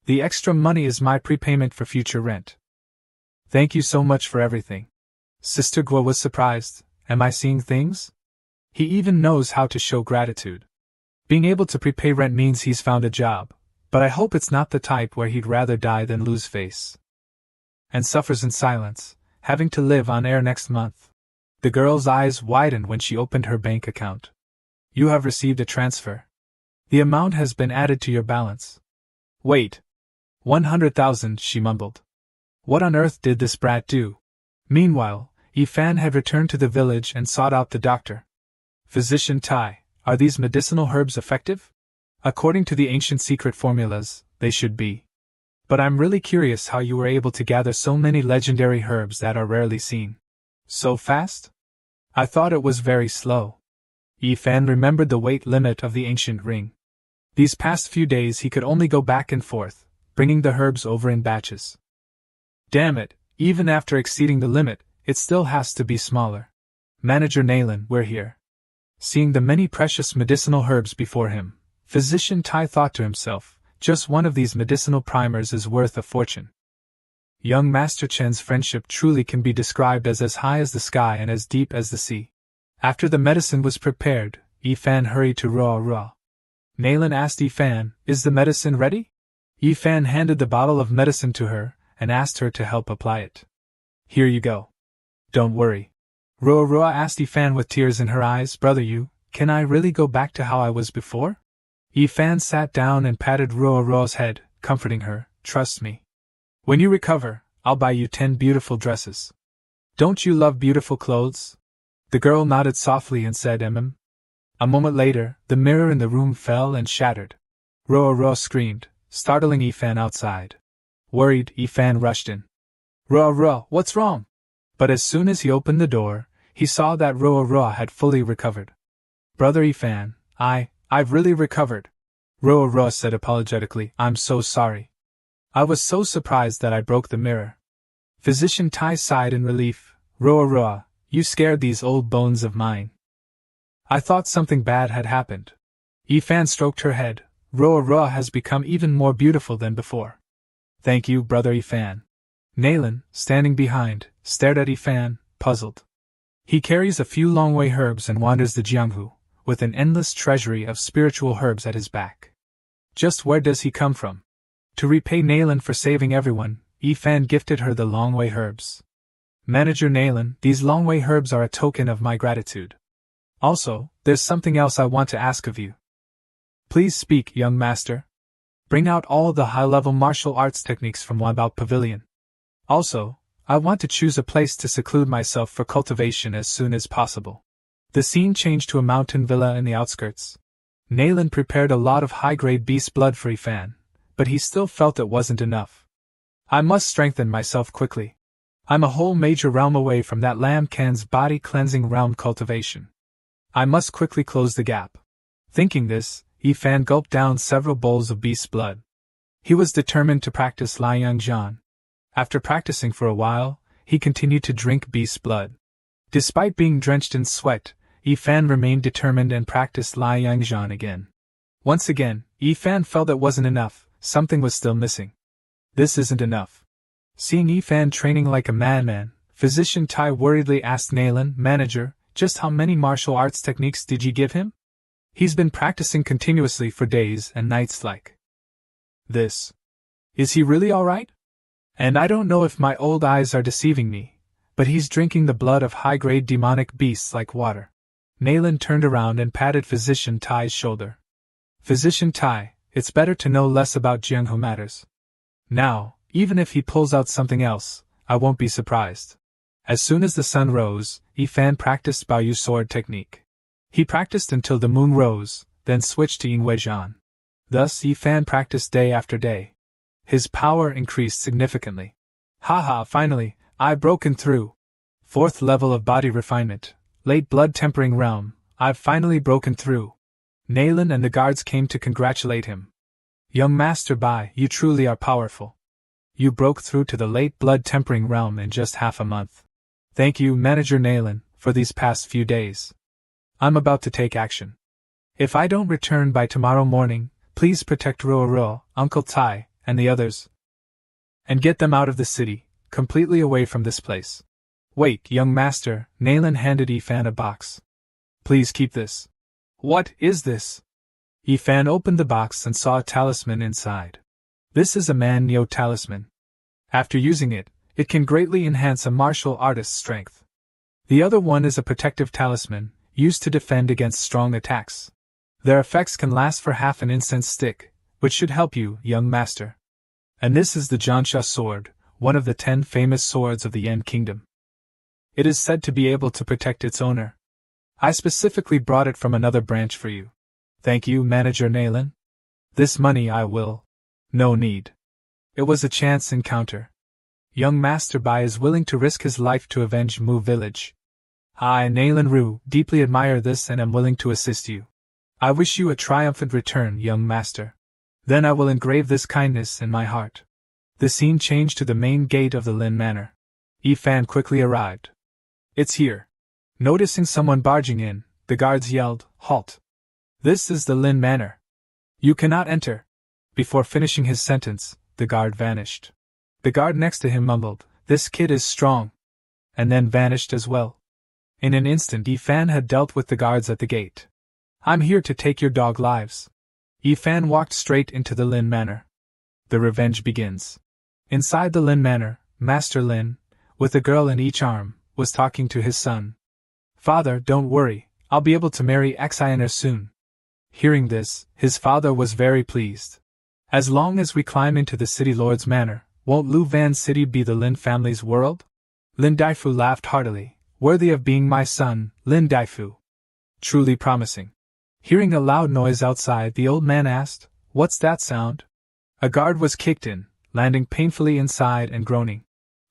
The extra money is my prepayment for future rent. Thank you so much for everything. Sister Gua was surprised. Am I seeing things? He even knows how to show gratitude. Being able to prepay rent means he's found a job, but I hope it's not the type where he'd rather die than lose face. And suffers in silence, having to live on air next month. The girl's eyes widened when she opened her bank account. You have received a transfer. The amount has been added to your balance. Wait. 100,000, she mumbled. What on earth did this brat do? Meanwhile, Yifan had returned to the village and sought out the doctor. Physician Tai, are these medicinal herbs effective? According to the ancient secret formulas, they should be. But I'm really curious how you were able to gather so many legendary herbs that are rarely seen. So fast? I thought it was very slow. Yifan remembered the weight limit of the ancient ring. These past few days he could only go back and forth, bringing the herbs over in batches. Damn it, even after exceeding the limit, it still has to be smaller. Manager Naylan, we're here. Seeing the many precious medicinal herbs before him, Physician Tai thought to himself, just one of these medicinal primers is worth a fortune. Young Master Chen's friendship truly can be described as high as the sky and as deep as the sea. After the medicine was prepared, Yifan hurried to Ruo. Naylan asked Yifan, is the medicine ready? Yifan handed the bottle of medicine to her, and asked her to help apply it. Here you go. Don't worry. Ruo asked Yifan with tears in her eyes, brother can I really go back to how I was before? Yifan sat down and patted Ruo's head, comforting her, trust me. When you recover, I'll buy you 10 beautiful dresses. Don't you love beautiful clothes? The girl nodded softly and said A moment later, the mirror in the room fell and shattered. Ruo screamed, startling Yifan outside. Worried, Yifan rushed in. Ruo, what's wrong? But as soon as he opened the door, he saw that Ruo had fully recovered. Brother Yifan, I've really recovered. Ruo said apologetically, I'm so sorry. I was so surprised that I broke the mirror. Physician Tai sighed in relief. Ruo, you scared these old bones of mine. I thought something bad had happened. Yifan stroked her head. Ruo has become even more beautiful than before. Thank you, brother Yifan. Naylan, standing behind, stared at Yifan, puzzled. He carries a few Longwei herbs and wanders the Jianghu, with an endless treasury of spiritual herbs at his back. Just where does he come from? To repay Naylan for saving everyone, Yifan gifted her the Longwei herbs. Manager Naylan, these Longwei herbs are a token of my gratitude. Also, There's something else I want to ask of you. Please speak, young master. Bring out all the high-level martial arts techniques from Wanbao Pavilion. Also, I want to choose a place to seclude myself for cultivation as soon as possible. The scene changed to a mountain villa in the outskirts. Nayland prepared a lot of high-grade beast blood for Ifan, but he still felt it wasn't enough. I must strengthen myself quickly. I'm a whole major realm away from that Lam Can's body-cleansing realm cultivation. I must quickly close the gap. Thinking this, Ifan gulped down several bowls of beast blood. He was determined to practice Liang Jian. After practicing for a while, he continued to drink beast blood. Despite being drenched in sweat, Ifan remained determined and practiced Liang Jian again. Once again, Ifan felt it wasn't enough, something was still missing. This isn't enough. Seeing Ifan training like a madman, Physician Tai worriedly asked Nayland, manager, just how many martial arts techniques did you give him? He's been practicing continuously for days and nights like this. Is he really alright? And I don't know if my old eyes are deceiving me, but he's drinking the blood of high-grade demonic beasts like water. Nayland turned around and patted Physician Tai's shoulder. Physician Tai, it's better to know less about Jiang who matters. Now, even if he pulls out something else, I won't be surprised. As soon as the sun rose, Ifan practiced Baoyu sword technique. He practiced until the moon rose, then switched to Yingwei Zhan. Thus Ifan practiced day after day. His power increased significantly. Haha, finally, I've broken through. 4th level of body refinement, late blood tempering realm, I've finally broken through. Nayland and the guards came to congratulate him. Young Master Bai, you truly are powerful. You broke through to the late blood tempering realm in just half a month. Thank you, Manager Nayland, for these past few days. I'm about to take action. If I don't return by tomorrow morning, please protect Ruo, Uncle Tai, and the others. And get them out of the city, completely away from this place. Wait, young master, Nayland handed Ifan a box. Please keep this. What is this? Ifan opened the box and saw a talisman inside. This is a Man-Neo talisman. After using it, it can greatly enhance a martial artist's strength. The other one is a protective talisman, used to defend against strong attacks. Their effects can last for half an incense stick, which should help you, young master. And this is the Jiansha sword, one of the 10 famous swords of the Yan Kingdom. It is said to be able to protect its owner. I specifically brought it from another branch for you. Thank you, Manager Nayland. This money I will. No need. It was a chance encounter. Young Master Bai is willing to risk his life to avenge Mu village. I, Nayland Ru, deeply admire this and am willing to assist you. I wish you a triumphant return, young master. Then I will engrave this kindness in my heart. The scene changed to the main gate of the Lin Manor. Ifan quickly arrived. It's here. Noticing someone barging in, the guards yelled, Halt! This is the Lin Manor. You cannot enter. Before finishing his sentence, the guard vanished. The guard next to him mumbled, This kid is strong. And then vanished as well. In an instant Ifan had dealt with the guards at the gate. I'm here to take your dog lives. Ifan walked straight into the Lin Manor. The revenge begins. Inside the Lin Manor, Master Lin, with a girl in each arm, was talking to his son. Father, don't worry, I'll be able to marry Xiner soon. Hearing this, his father was very pleased. As long as we climb into the city lord's manor, won't Lu Van City be the Lin family's world? Lin Daifu laughed heartily. Worthy of being my son, Lin Daifu. Truly promising. Hearing a loud noise outside, the old man asked, What's that sound? A guard was kicked in, landing painfully inside and groaning.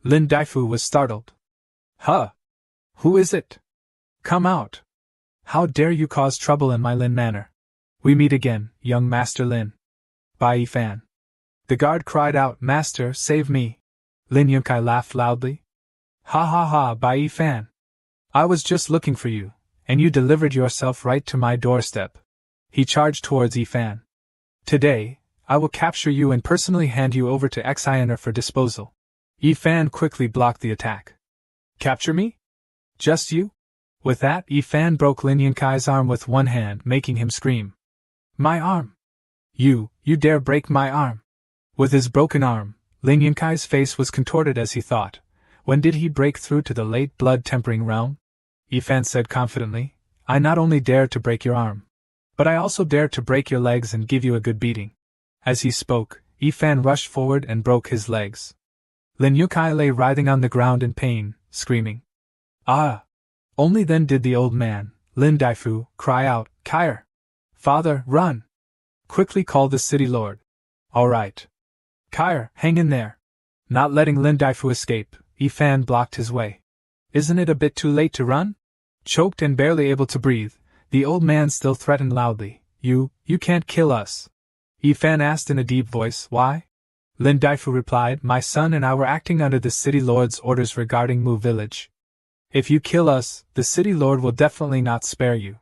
Lin Daifu was startled. Huh? Who is it? Come out. How dare you cause trouble in my Lin Manor? We meet again, young Master Lin. Bai Ifan. The guard cried out, Master, save me. Lin Yunkai laughed loudly. Ha ha ha, Bai Ifan. I was just looking for you, and you delivered yourself right to my doorstep. He charged towards Ifan. Today, I will capture you and personally hand you over to Xiner for disposal. Ifan quickly blocked the attack. Capture me? Just you? With that, Ifan broke Lin Yunkai's arm with one hand, making him scream. My arm! You dare break my arm! With his broken arm, Lin Yunkai's face was contorted as he thought, when did he break through to the late blood tempering realm? Ifan said confidently, I not only dare to break your arm, but I also dare to break your legs and give you a good beating. As he spoke, Ifan rushed forward and broke his legs. Lin Yukai lay writhing on the ground in pain, screaming. Ah! Only then did the old man, Lin Daifu, cry out, Kyer! Father, run! Quickly called the city lord. All right. Kyer, hang in there. Not letting Lin Daifu escape, Ifan blocked his way. Isn't it a bit too late to run? Choked and barely able to breathe, the old man still threatened loudly. You can't kill us. Ifan asked in a deep voice, why? Lin Daifu replied, my son and I were acting under the city lord's orders regarding Mu village. If you kill us, the city lord will definitely not spare you.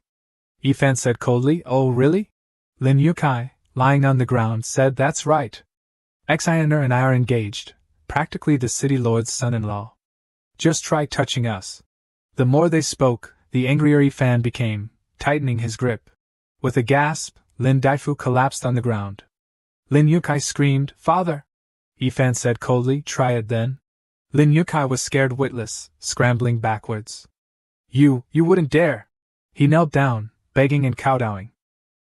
Ifan said coldly, oh really? Lin Yukai, lying on the ground, said that's right. Xiner and I are engaged, practically the city lord's son-in-law. Just try touching us. The more they spoke, the angrier Ifan became, tightening his grip. With a gasp, Lin Daifu collapsed on the ground. Lin Yukai screamed, Father! Ifan said coldly, try it then. Lin Yukai was scared witless, scrambling backwards. You wouldn't dare! He knelt down, begging and kowtowing.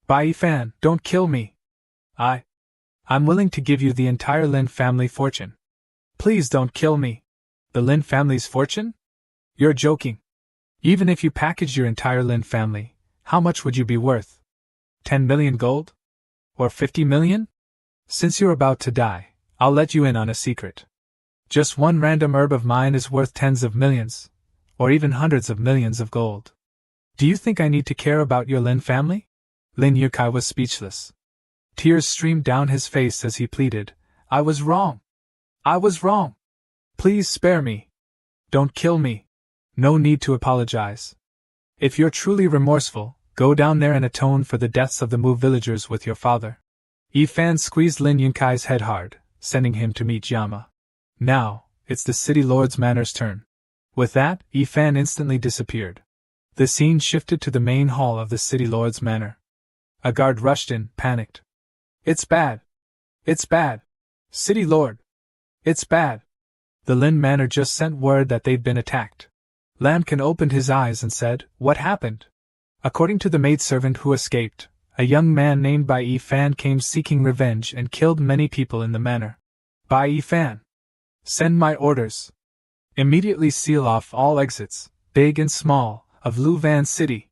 By Ifan, don't kill me! I'm willing to give you the entire Lin family fortune. Please don't kill me. The Lin family's fortune? You're joking. Even if you packaged your entire Lin family, how much would you be worth? 10 million gold? Or 50 million? Since you're about to die, I'll let you in on a secret. Just one random herb of mine is worth tens of millions, or even hundreds of millions of gold. Do you think I need to care about your Lin family? Lin Yukai was speechless. Tears streamed down his face as he pleaded, I was wrong. I was wrong. Please spare me. Don't kill me. No need to apologize. If you're truly remorseful, go down there and atone for the deaths of the Mu villagers with your father. Ifan squeezed Lin Yunkai's head hard, sending him to meet Yama. Now, it's the city lord's manor's turn. With that, Ifan instantly disappeared. The scene shifted to the main hall of the city lord's manor. A guard rushed in, panicked. It's bad. It's bad. City lord. It's bad. The Lin manor just sent word that they'd been attacked. Lamkin opened his eyes and said, what happened? According to the maidservant who escaped, a young man named Bai Yifan came seeking revenge and killed many people in the manor. Bai Yifan. Send my orders. Immediately seal off all exits, big and small, of Luvan City.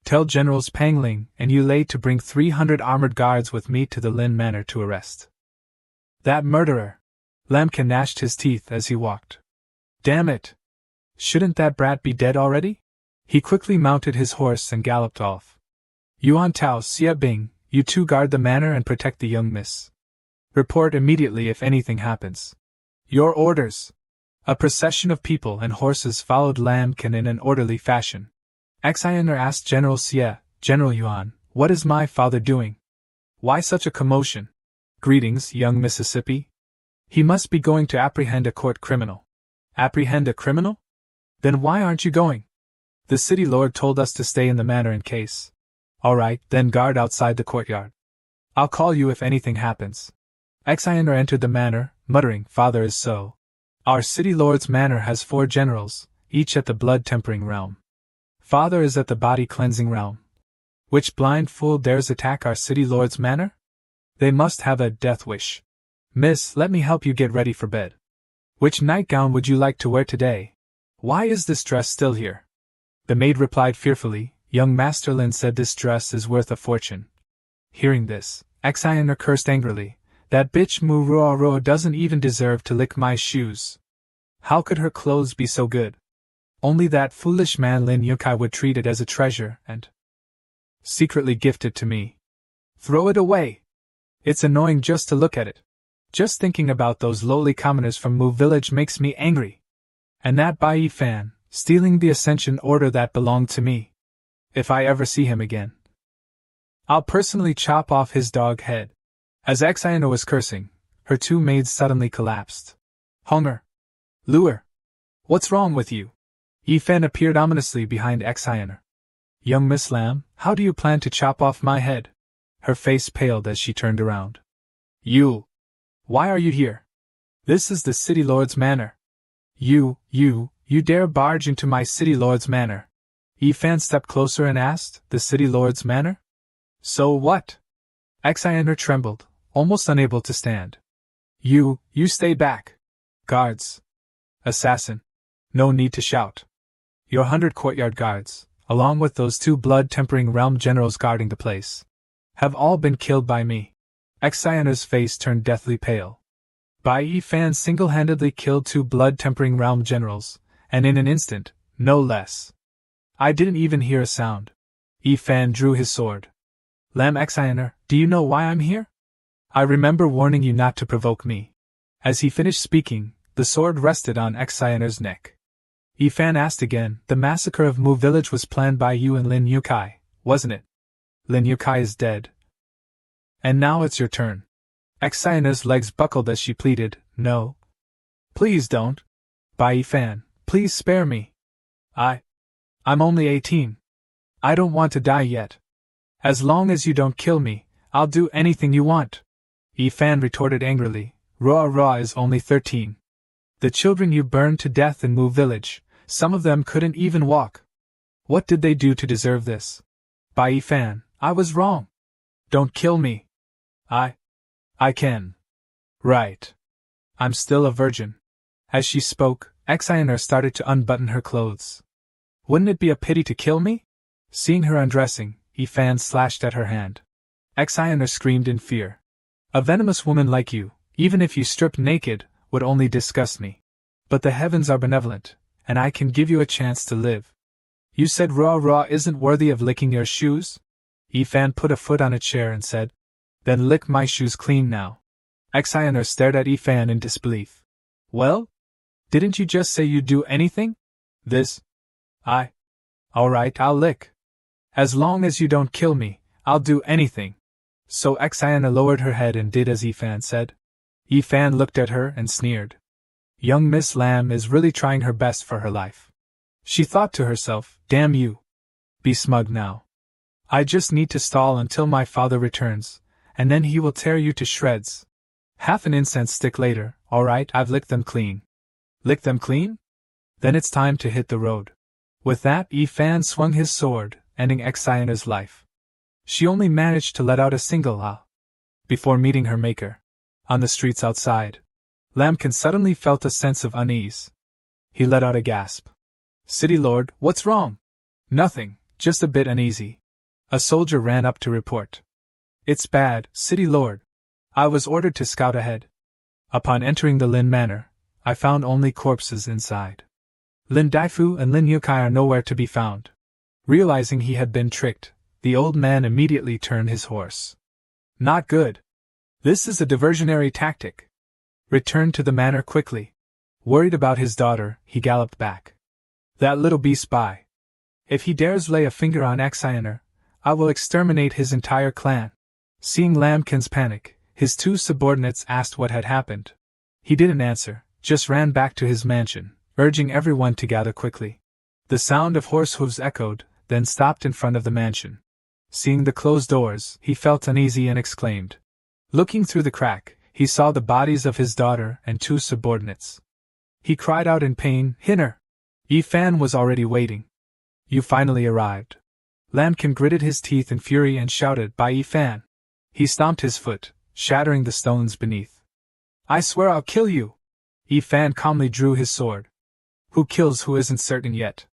Tell Generals Pangling and Yulei to bring 300 armored guards with me to the Lin Manor to arrest that murderer. Lamkin gnashed his teeth as he walked. Damn it! Shouldn't that brat be dead already? He quickly mounted his horse and galloped off. Yuan Tao Xia Bing, you two guard the manor and protect the young miss. Report immediately if anything happens. Your orders. A procession of people and horses followed Lamkin in an orderly fashion. Xiner asked General Xie, General Yuan, what is my father doing? Why such a commotion? Greetings, young Mississippi. He must be going to apprehend a court criminal. Apprehend a criminal? Then why aren't you going? The city lord told us to stay in the manor in case. All right, then guard outside the courtyard. I'll call you if anything happens. Xiner entered the manor, muttering, Father is so. Our city lord's manor has 4 generals, each at the blood-tempering realm. Father is at the body-cleansing realm. Which blind fool dares attack our city lord's manor? They must have a death wish. Miss, let me help you get ready for bed. Which nightgown would you like to wear today? Why is this dress still here? The maid replied fearfully, Young Master Lin said this dress is worth a fortune. Hearing this, Xiner cursed angrily, that bitch Mu Ruo doesn't even deserve to lick my shoes. How could her clothes be so good? Only that foolish man Lin Yukai would treat it as a treasure and secretly gift it to me. Throw it away. It's annoying just to look at it. Just thinking about those lowly commoners from Mu village makes me angry. And that Bai Yifan, stealing the Ascension order that belonged to me. If I ever see him again, I'll personally chop off his dog head. As Xiner was cursing, her 2 maids suddenly collapsed. Hunger. Lure. What's wrong with you? Yifan appeared ominously behind Xiner. Young Miss Lam, how do you plan to chop off my head? Her face paled as she turned around. You. Why are you here? This is the city lord's manor. You dare barge into my city lord's manor. Yi Fan stepped closer and asked, the city lord's manor? So what? Xianer trembled, almost unable to stand. You stay back. Guards. Assassin. No need to shout. Your 100 courtyard guards, along with those 2 blood-tempering realm generals guarding the place, have all been killed by me. Xianer's face turned deathly pale. Bai Yi Fan single-handedly killed 2 blood-tempering realm generals, and in an instant, no less. I didn't even hear a sound. Yi Fan drew his sword. Lam Xianer, do you know why I'm here? I remember warning you not to provoke me. As he finished speaking, the sword rested on Xianer's neck. Yi Fan asked again, the massacre of Mu village was planned by you and Lin Yukai, wasn't it? Lin Yukai is dead. And now it's your turn. Xianer's legs buckled as she pleaded, no. Please don't. Bai Yi Fan, please spare me. I'm only 18. I don't want to die yet. As long as you don't kill me, I'll do anything you want. Yi Fan retorted angrily, Ra is only 13. The children you burned to death in Mu village, some of them couldn't even walk. What did they do to deserve this? Bai Yi Fan, I was wrong. Don't kill me. I can. Right. I'm still a virgin. As she spoke, Xianer started to unbutton her clothes. Wouldn't it be a pity to kill me? Seeing her undressing, Yi Fan slashed at her hand. Xianer screamed in fear. A venomous woman like you, even if you stripped naked, would only disgust me. But the heavens are benevolent, and I can give you a chance to live. You said Ra isn't worthy of licking your shoes? Yi Fan put a foot on a chair and said, Then lick my shoes clean now. Xianer stared at Yi Fan in disbelief. Well? Didn't you just say you'd do anything? Alright, I'll lick. As long as you don't kill me, I'll do anything. So Xianer lowered her head and did as Yi Fan said. Yi Fan looked at her and sneered. Young Miss Lam is really trying her best for her life. She thought to herself, damn you. Be smug now. I just need to stall until my father returns, and then he will tear you to shreds. Half an incense stick later, alright, I've licked them clean. Lick them clean? Then it's time to hit the road. With that, Yi Fan swung his sword, ending Xianer's life. She only managed to let out a single ah before meeting her maker. On the streets outside, Lambkin suddenly felt a sense of unease. He let out a gasp. City Lord, what's wrong? Nothing, just a bit uneasy. A soldier ran up to report. It's bad, City Lord. I was ordered to scout ahead. Upon entering the Lin Manor, I found only corpses inside. Lin Daifu and Lin Yukai are nowhere to be found. Realizing he had been tricked, the old man immediately turned his horse. Not good. This is a diversionary tactic. Return to the manor quickly. Worried about his daughter, he galloped back. That little beast Bai. If he dares lay a finger on Xianer, I will exterminate his entire clan. Seeing Lambkin's panic, his 2 subordinates asked what had happened. He didn't answer, just ran back to his mansion, urging everyone to gather quickly. The sound of horse hooves echoed, then stopped in front of the mansion. Seeing the closed doors, he felt uneasy and exclaimed. Looking through the crack, he saw the bodies of his daughter and 2 subordinates. He cried out in pain, Hinner! Yi Fan was already waiting. You finally arrived. Lambkin gritted his teeth in fury and shouted, by Yi Fan. He stomped his foot, shattering the stones beneath. I swear I'll kill you! Yi Fan calmly drew his sword. Who kills who isn't certain yet.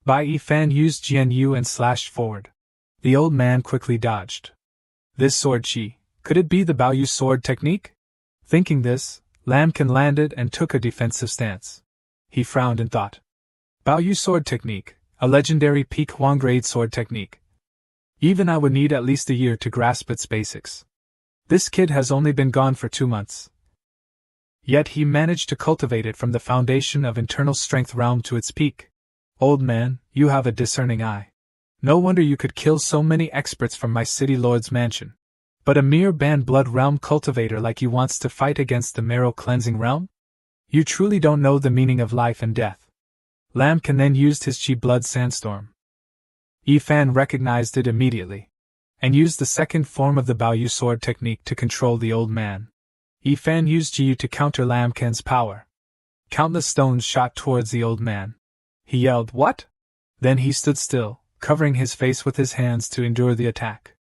Bai Yi Fan used Jian Yu and slashed forward. The old man quickly dodged. This sword chi, could it be the Baoyu sword technique? Thinking this, Lambkin landed and took a defensive stance. He frowned and thought. Baoyu sword technique, a legendary peak Huang grade sword technique. Even I would need at least a year to grasp its basics. This kid has only been gone for 2 months. Yet he managed to cultivate it from the foundation of internal strength realm to its peak. Old man, you have a discerning eye. No wonder you could kill so many experts from my city lord's mansion. But a mere banned blood realm cultivator like you wants to fight against the marrow cleansing realm? You truly don't know the meaning of life and death. Lambkin then used his chi blood sandstorm. Yi Fan recognized it immediately, and used the second form of the Baoyu sword technique to control the old man. Yi Fan used Jiu to counter Lambkin's power. Countless stones shot towards the old man. He yelled, What? Then he stood still, covering his face with his hands to endure the attack.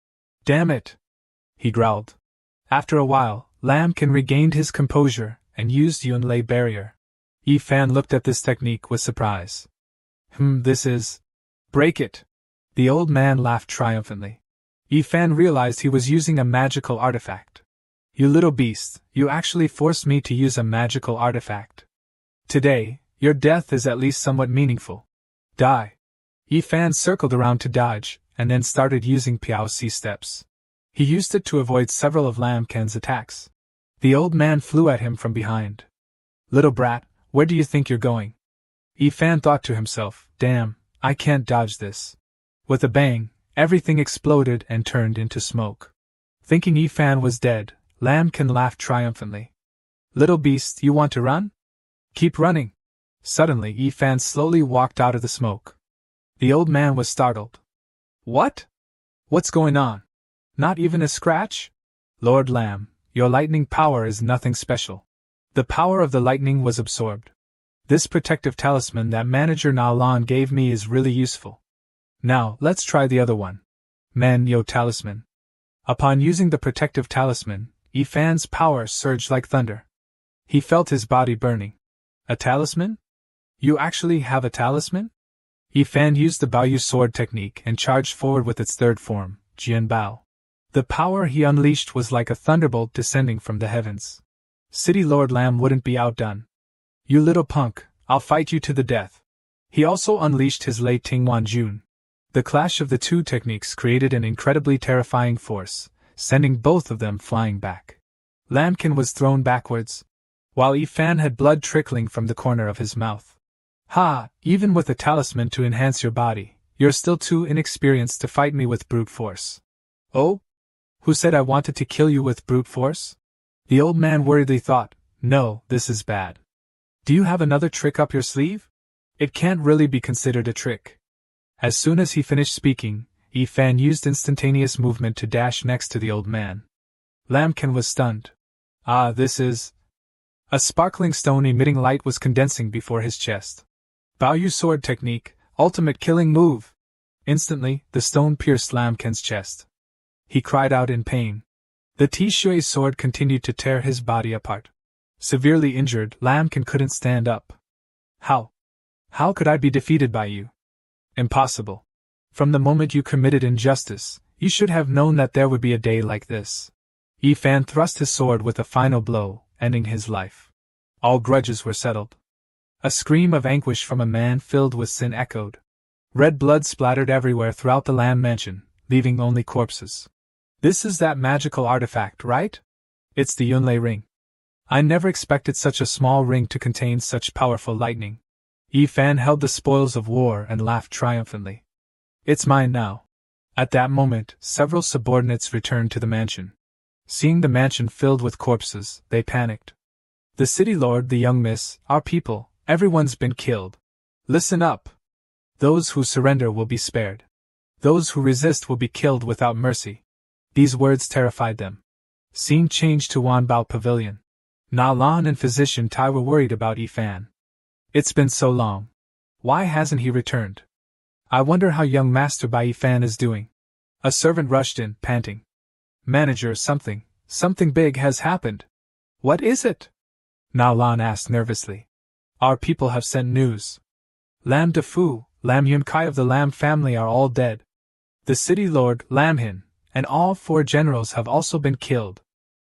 Damn it! He growled. After a while, Lambkin regained his composure and used Yunlei barrier. Yi Fan looked at this technique with surprise. This is... Break it! The old man laughed triumphantly. Yi Fan realized he was using a magical artifact. You little beast, you actually forced me to use a magical artifact. Today, your death is at least somewhat meaningful. Die! Yi Fan circled around to dodge, and then started using Piao-Si steps. He used it to avoid several of Lambkin's attacks. The old man flew at him from behind. Little brat, where do you think you're going? Yi Fan thought to himself, damn, I can't dodge this. With a bang, everything exploded and turned into smoke. Thinking Yi Fan was dead, Lambkin laughed triumphantly. Little beast, you want to run? Keep running. Suddenly Yi Fan slowly walked out of the smoke. The old man was startled. What? What's going on? Not even a scratch? Lord Lamb, your lightning power is nothing special. The power of the lightning was absorbed. This protective talisman that Manager Nalan gave me is really useful. Now, let's try the other one. Manhwa talisman. Upon using the protective talisman, Yi Fan's power surged like thunder. He felt his body burning. A talisman? You actually have a talisman? Yi Fan used the Baoyu sword technique and charged forward with its third form, Jian Bao. The power he unleashed was like a thunderbolt descending from the heavens. City Lord Lamb wouldn't be outdone. You little punk, I'll fight you to the death. He also unleashed his Lei Tingwan Jun. The clash of the two techniques created an incredibly terrifying force, sending both of them flying back. Lambkin was thrown backwards, while Yi Fan had blood trickling from the corner of his mouth. Ha! Even with a talisman to enhance your body, you're still too inexperienced to fight me with brute force. Oh? Who said I wanted to kill you with brute force? The old man worriedly thought, no, this is bad. Do you have another trick up your sleeve? It can't really be considered a trick. As soon as he finished speaking, Yi Fan used instantaneous movement to dash next to the old man. Lambkin was stunned. Ah, this is... A sparkling stone emitting light was condensing before his chest. Baoyu sword technique, ultimate killing move! Instantly, the stone pierced Lambkin's chest. He cried out in pain. The Tishui sword continued to tear his body apart. Severely injured, Lambkin couldn't stand up. How? How could I be defeated by you? Impossible. From the moment you committed injustice, you should have known that there would be a day like this. Yi Fan thrust his sword with a final blow, ending his life. All grudges were settled. A scream of anguish from a man filled with sin echoed. Red blood splattered everywhere throughout the Lamb mansion, leaving only corpses. This is that magical artifact, right? It's the Yunlei ring. I never expected such a small ring to contain such powerful lightning. Yi Fan held the spoils of war and laughed triumphantly. It's mine now. At that moment, several subordinates returned to the mansion. Seeing the mansion filled with corpses, they panicked. The city lord, the young miss, our people, everyone's been killed. Listen up. Those who surrender will be spared. Those who resist will be killed without mercy. These words terrified them. Scene changed to Wanbao Pavilion. Na Lan and Physician Tai were worried about Yi Fan. It's been so long. Why hasn't he returned? I wonder how young Master Bai Yi Fan is doing. A servant rushed in, panting. Manager, something big has happened. What is it? Na Lan asked nervously. Our people have sent news. Lam Defu, Lam Yun Kai of the Lam family are all dead. The city lord, Lam Hin, and all 4 generals have also been killed.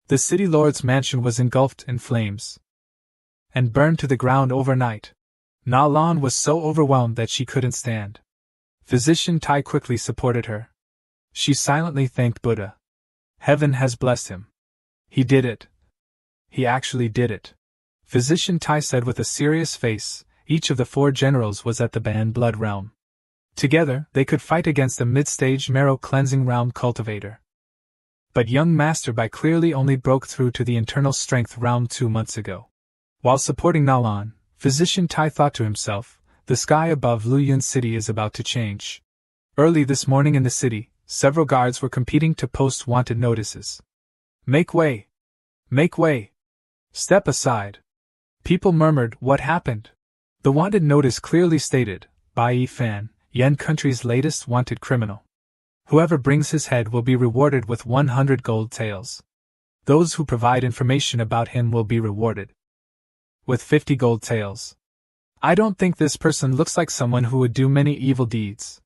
The city lord's mansion was engulfed in flames and burned to the ground overnight. Na Lan was so overwhelmed that she couldn't stand. Physician Tai quickly supported her. She silently thanked Buddha. Heaven has blessed him. He did it. He actually did it. Physician Tai said with a serious face. Each of the 4 generals was at the Ban Blood realm. Together, they could fight against the mid-stage marrow cleansing realm cultivator. But young Master Bai clearly only broke through to the internal strength realm 2 months ago. While supporting Na Lan, Physician Tai thought to himself, the sky above Luyun City is about to change. Early this morning in the city, several guards were competing to post wanted notices. Make way! Make way! Step aside! People murmured, what happened? The wanted notice clearly stated, Bai Yi Fan, Yan country's latest wanted criminal. Whoever brings his head will be rewarded with 100 gold taels. Those who provide information about him will be rewarded with 50 gold taels. I don't think this person looks like someone who would do many evil deeds.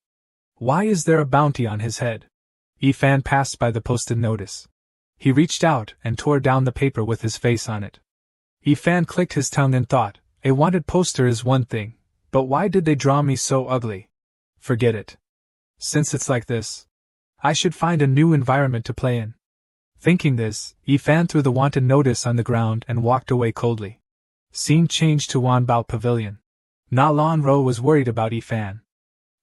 Why is there a bounty on his head? Ifan passed by the posted notice. He reached out and tore down the paper with his face on it. Ifan clicked his tongue and thought, a wanted poster is one thing, but why did they draw me so ugly? Forget it. Since it's like this, I should find a new environment to play in. Thinking this, Ifan threw the wanted notice on the ground and walked away coldly. Scene changed to Wanbao Pavilion. Na Lan Ro was worried about Ifan.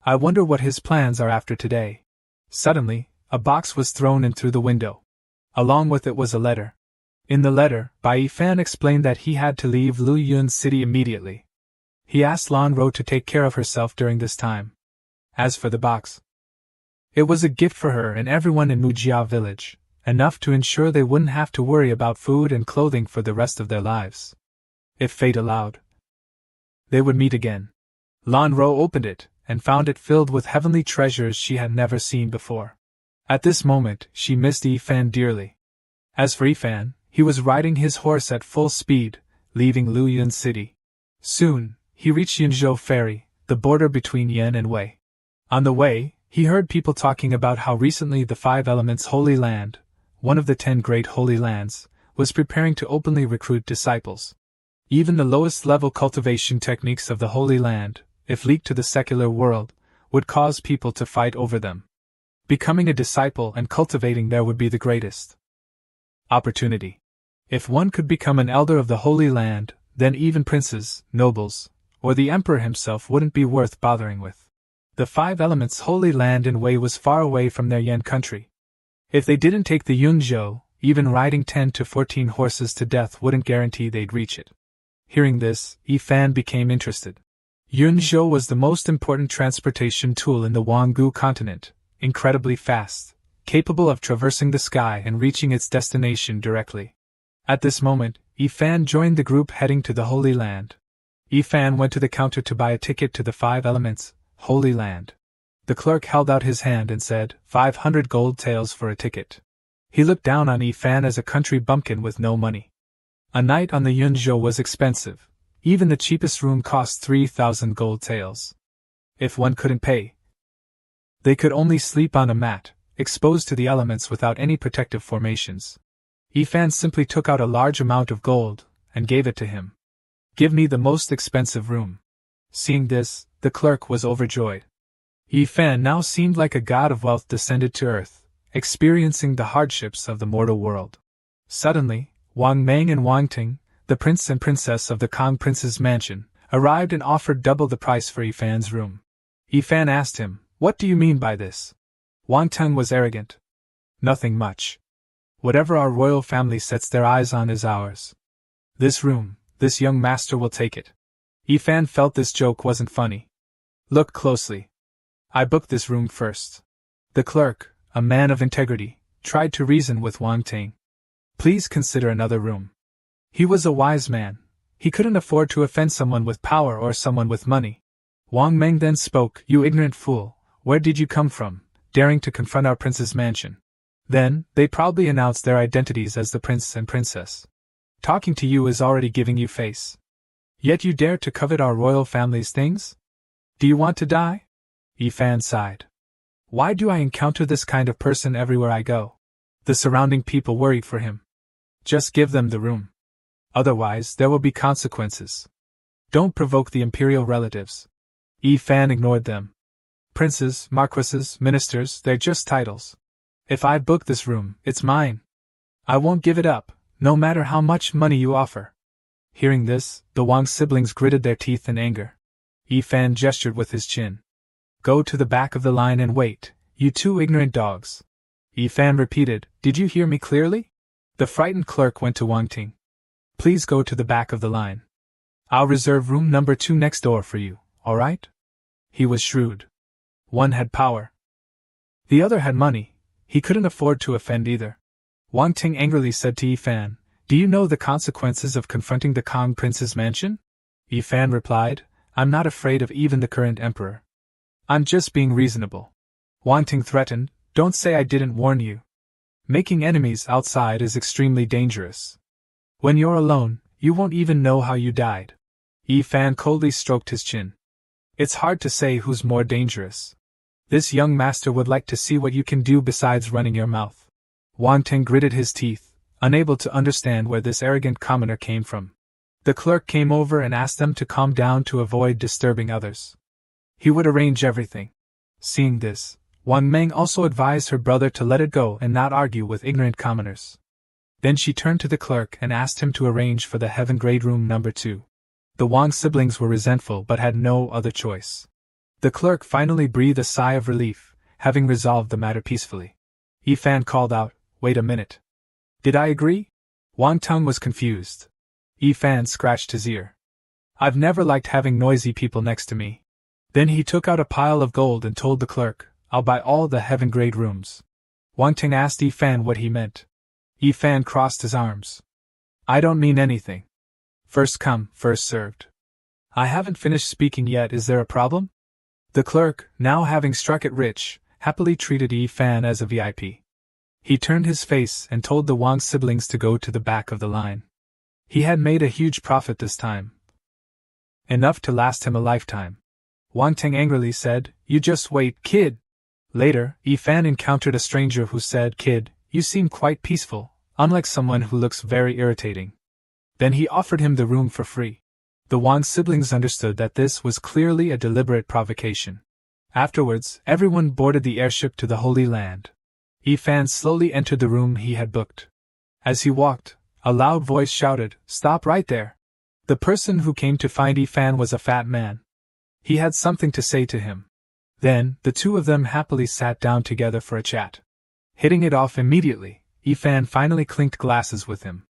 I wonder what his plans are after today. Suddenly, a box was thrown in through the window. Along with it was a letter. In the letter, Bai Yifan explained that he had to leave Luyun City immediately. He asked Lan Ro to take care of herself during this time. As for the box, it was a gift for her and everyone in Mujia village, enough to ensure they wouldn't have to worry about food and clothing for the rest of their lives. If fate allowed, they would meet again. Lan Ro opened it, and found it filled with heavenly treasures she had never seen before. At this moment, she missed Ifan dearly. As for Ifan, he was riding his horse at full speed, leaving Luyun City. Soon, he reached Yunzhou Ferry, the border between Yan and Wei. On the way, he heard people talking about how recently the Five Elements Holy Land, one of the 10 great holy lands, was preparing to openly recruit disciples. Even the lowest level cultivation techniques of the Holy Land, if leaked to the secular world, would cause people to fight over them. Becoming a disciple and cultivating there would be the greatest opportunity. If one could become an elder of the Holy Land, then even princes, nobles, or the emperor himself wouldn't be worth bothering with. The Five Elements Holy Land in Wei was far away from their Yan country. If they didn't take the Yunzhou, even riding 10 to 14 horses to death wouldn't guarantee they'd reach it. Hearing this, Ifan became interested. Yunzhou was the most important transportation tool in the Wanggu continent, incredibly fast, capable of traversing the sky and reaching its destination directly. At this moment, Ifan joined the group heading to the Holy Land. Ifan went to the counter to buy a ticket to the Five Elements, Holy Land. The clerk held out his hand and said, 500 gold taels for a ticket. He looked down on Ifan as a country bumpkin with no money. A night on the Yunzhou was expensive. Even the cheapest room cost 3,000 gold taels. If one couldn't pay, they could only sleep on a mat, exposed to the elements without any protective formations. Ifan simply took out a large amount of gold, and gave it to him. Give me the most expensive room. Seeing this, the clerk was overjoyed. Ifan now seemed like a god of wealth descended to earth, experiencing the hardships of the mortal world. Suddenly, Wang Meng and Wang Ting, the prince and princess of the Kong prince's mansion, arrived and offered double the price for Ifan's room. Ifan asked him, "What do you mean by this?" Wang Ting was arrogant. "Nothing much. Whatever our royal family sets their eyes on is ours. This room, this young master will take it." Ifan felt this joke wasn't funny. "Look closely. I booked this room first." The clerk, a man of integrity, tried to reason with Wang Ting. "Please consider another room." He was a wise man. He couldn't afford to offend someone with power or someone with money. Wang Meng then spoke, "You ignorant fool, where did you come from, daring to confront our prince's mansion?" Then, they proudly announced their identities as the prince and princess. "Talking to you is already giving you face. Yet you dare to covet our royal family's things? Do you want to die?" Ifan sighed. "Why do I encounter this kind of person everywhere I go? The surrounding people worry for him. Just give them the room. Otherwise, there will be consequences. Don't provoke the imperial relatives." Ifan ignored them. "Princes, marquises, ministers, they're just titles. If I book this room, it's mine. I won't give it up, no matter how much money you offer." Hearing this, the Wang siblings gritted their teeth in anger. Ifan gestured with his chin. "Go to the back of the line and wait, you two ignorant dogs." Ifan repeated, "Did you hear me clearly?" The frightened clerk went to Wang Ting. "Please go to the back of the line. I'll reserve room number 2 next door for you, alright?" He was shrewd. One had power. The other had money. He couldn't afford to offend either. Wang Ting angrily said to Ifan, "Do you know the consequences of confronting the Kong prince's mansion?" Ifan replied, "I'm not afraid of even the current emperor. I'm just being reasonable. Wang Ting threatened, don't say I didn't warn you. Making enemies outside is extremely dangerous. When you're alone, you won't even know how you died. Yi Fan coldly stroked his chin. It's hard to say who's more dangerous. This young master would like to see what you can do besides running your mouth. Wang Ting gritted his teeth, unable to understand where this arrogant commoner came from. The clerk came over and asked them to calm down to avoid disturbing others. He would arrange everything. Seeing this, Wang Meng also advised her brother to let it go and not argue with ignorant commoners. Then she turned to the clerk and asked him to arrange for the heaven grade room number 2. The Wang siblings were resentful but had no other choice. The clerk finally breathed a sigh of relief, having resolved the matter peacefully. Yi Fan called out, wait a minute. Did I agree? Wang Tung was confused. Yi Fan scratched his ear. I've never liked having noisy people next to me. Then he took out a pile of gold and told the clerk, I'll buy all the heaven grade rooms. Wang Ting asked Yi Fan what he meant. Yi Fan crossed his arms. I don't mean anything. First come, first served. I haven't finished speaking yet, is there a problem? The clerk, now having struck it rich, happily treated Yi Fan as a VIP. He turned his face and told the Wang siblings to go to the back of the line. He had made a huge profit this time. Enough to last him a lifetime. Wang Ting angrily said, you just wait, kid. Later, Yi Fan encountered a stranger who said, kid, you seem quite peaceful, unlike someone who looks very irritating. Then he offered him the room for free. The Wang siblings understood that this was clearly a deliberate provocation. Afterwards, everyone boarded the airship to the Holy Land. Yi Fan slowly entered the room he had booked. As he walked, a loud voice shouted, stop right there. The person who came to find Yi Fan was a fat man. He had something to say to him. Then, the two of them happily sat down together for a chat. Hitting it off immediately, Yi Fan finally clinked glasses with him.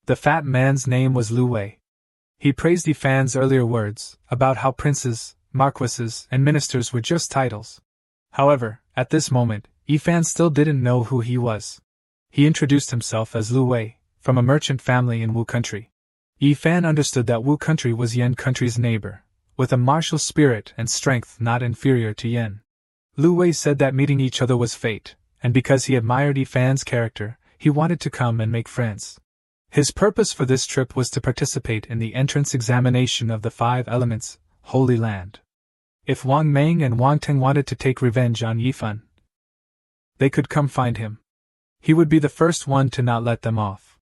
The fat man's name was Lu Wei. He praised Yi Fan's earlier words, about how princes, marquises, and ministers were just titles. However, at this moment, Yi Fan still didn't know who he was. He introduced himself as Lu Wei, from a merchant family in Wu country. Yi Fan understood that Wu country was Yan country's neighbor, with a martial spirit and strength not inferior to Yan. Lu Wei said that meeting each other was fate, and because he admired Yi Fan's character, he wanted to come and make friends. His purpose for this trip was to participate in the entrance examination of the 5 elements, Holy Land. If Wang Meng and Wang Ting wanted to take revenge on Yi Fan, they could come find him. He would be the first one to not let them off.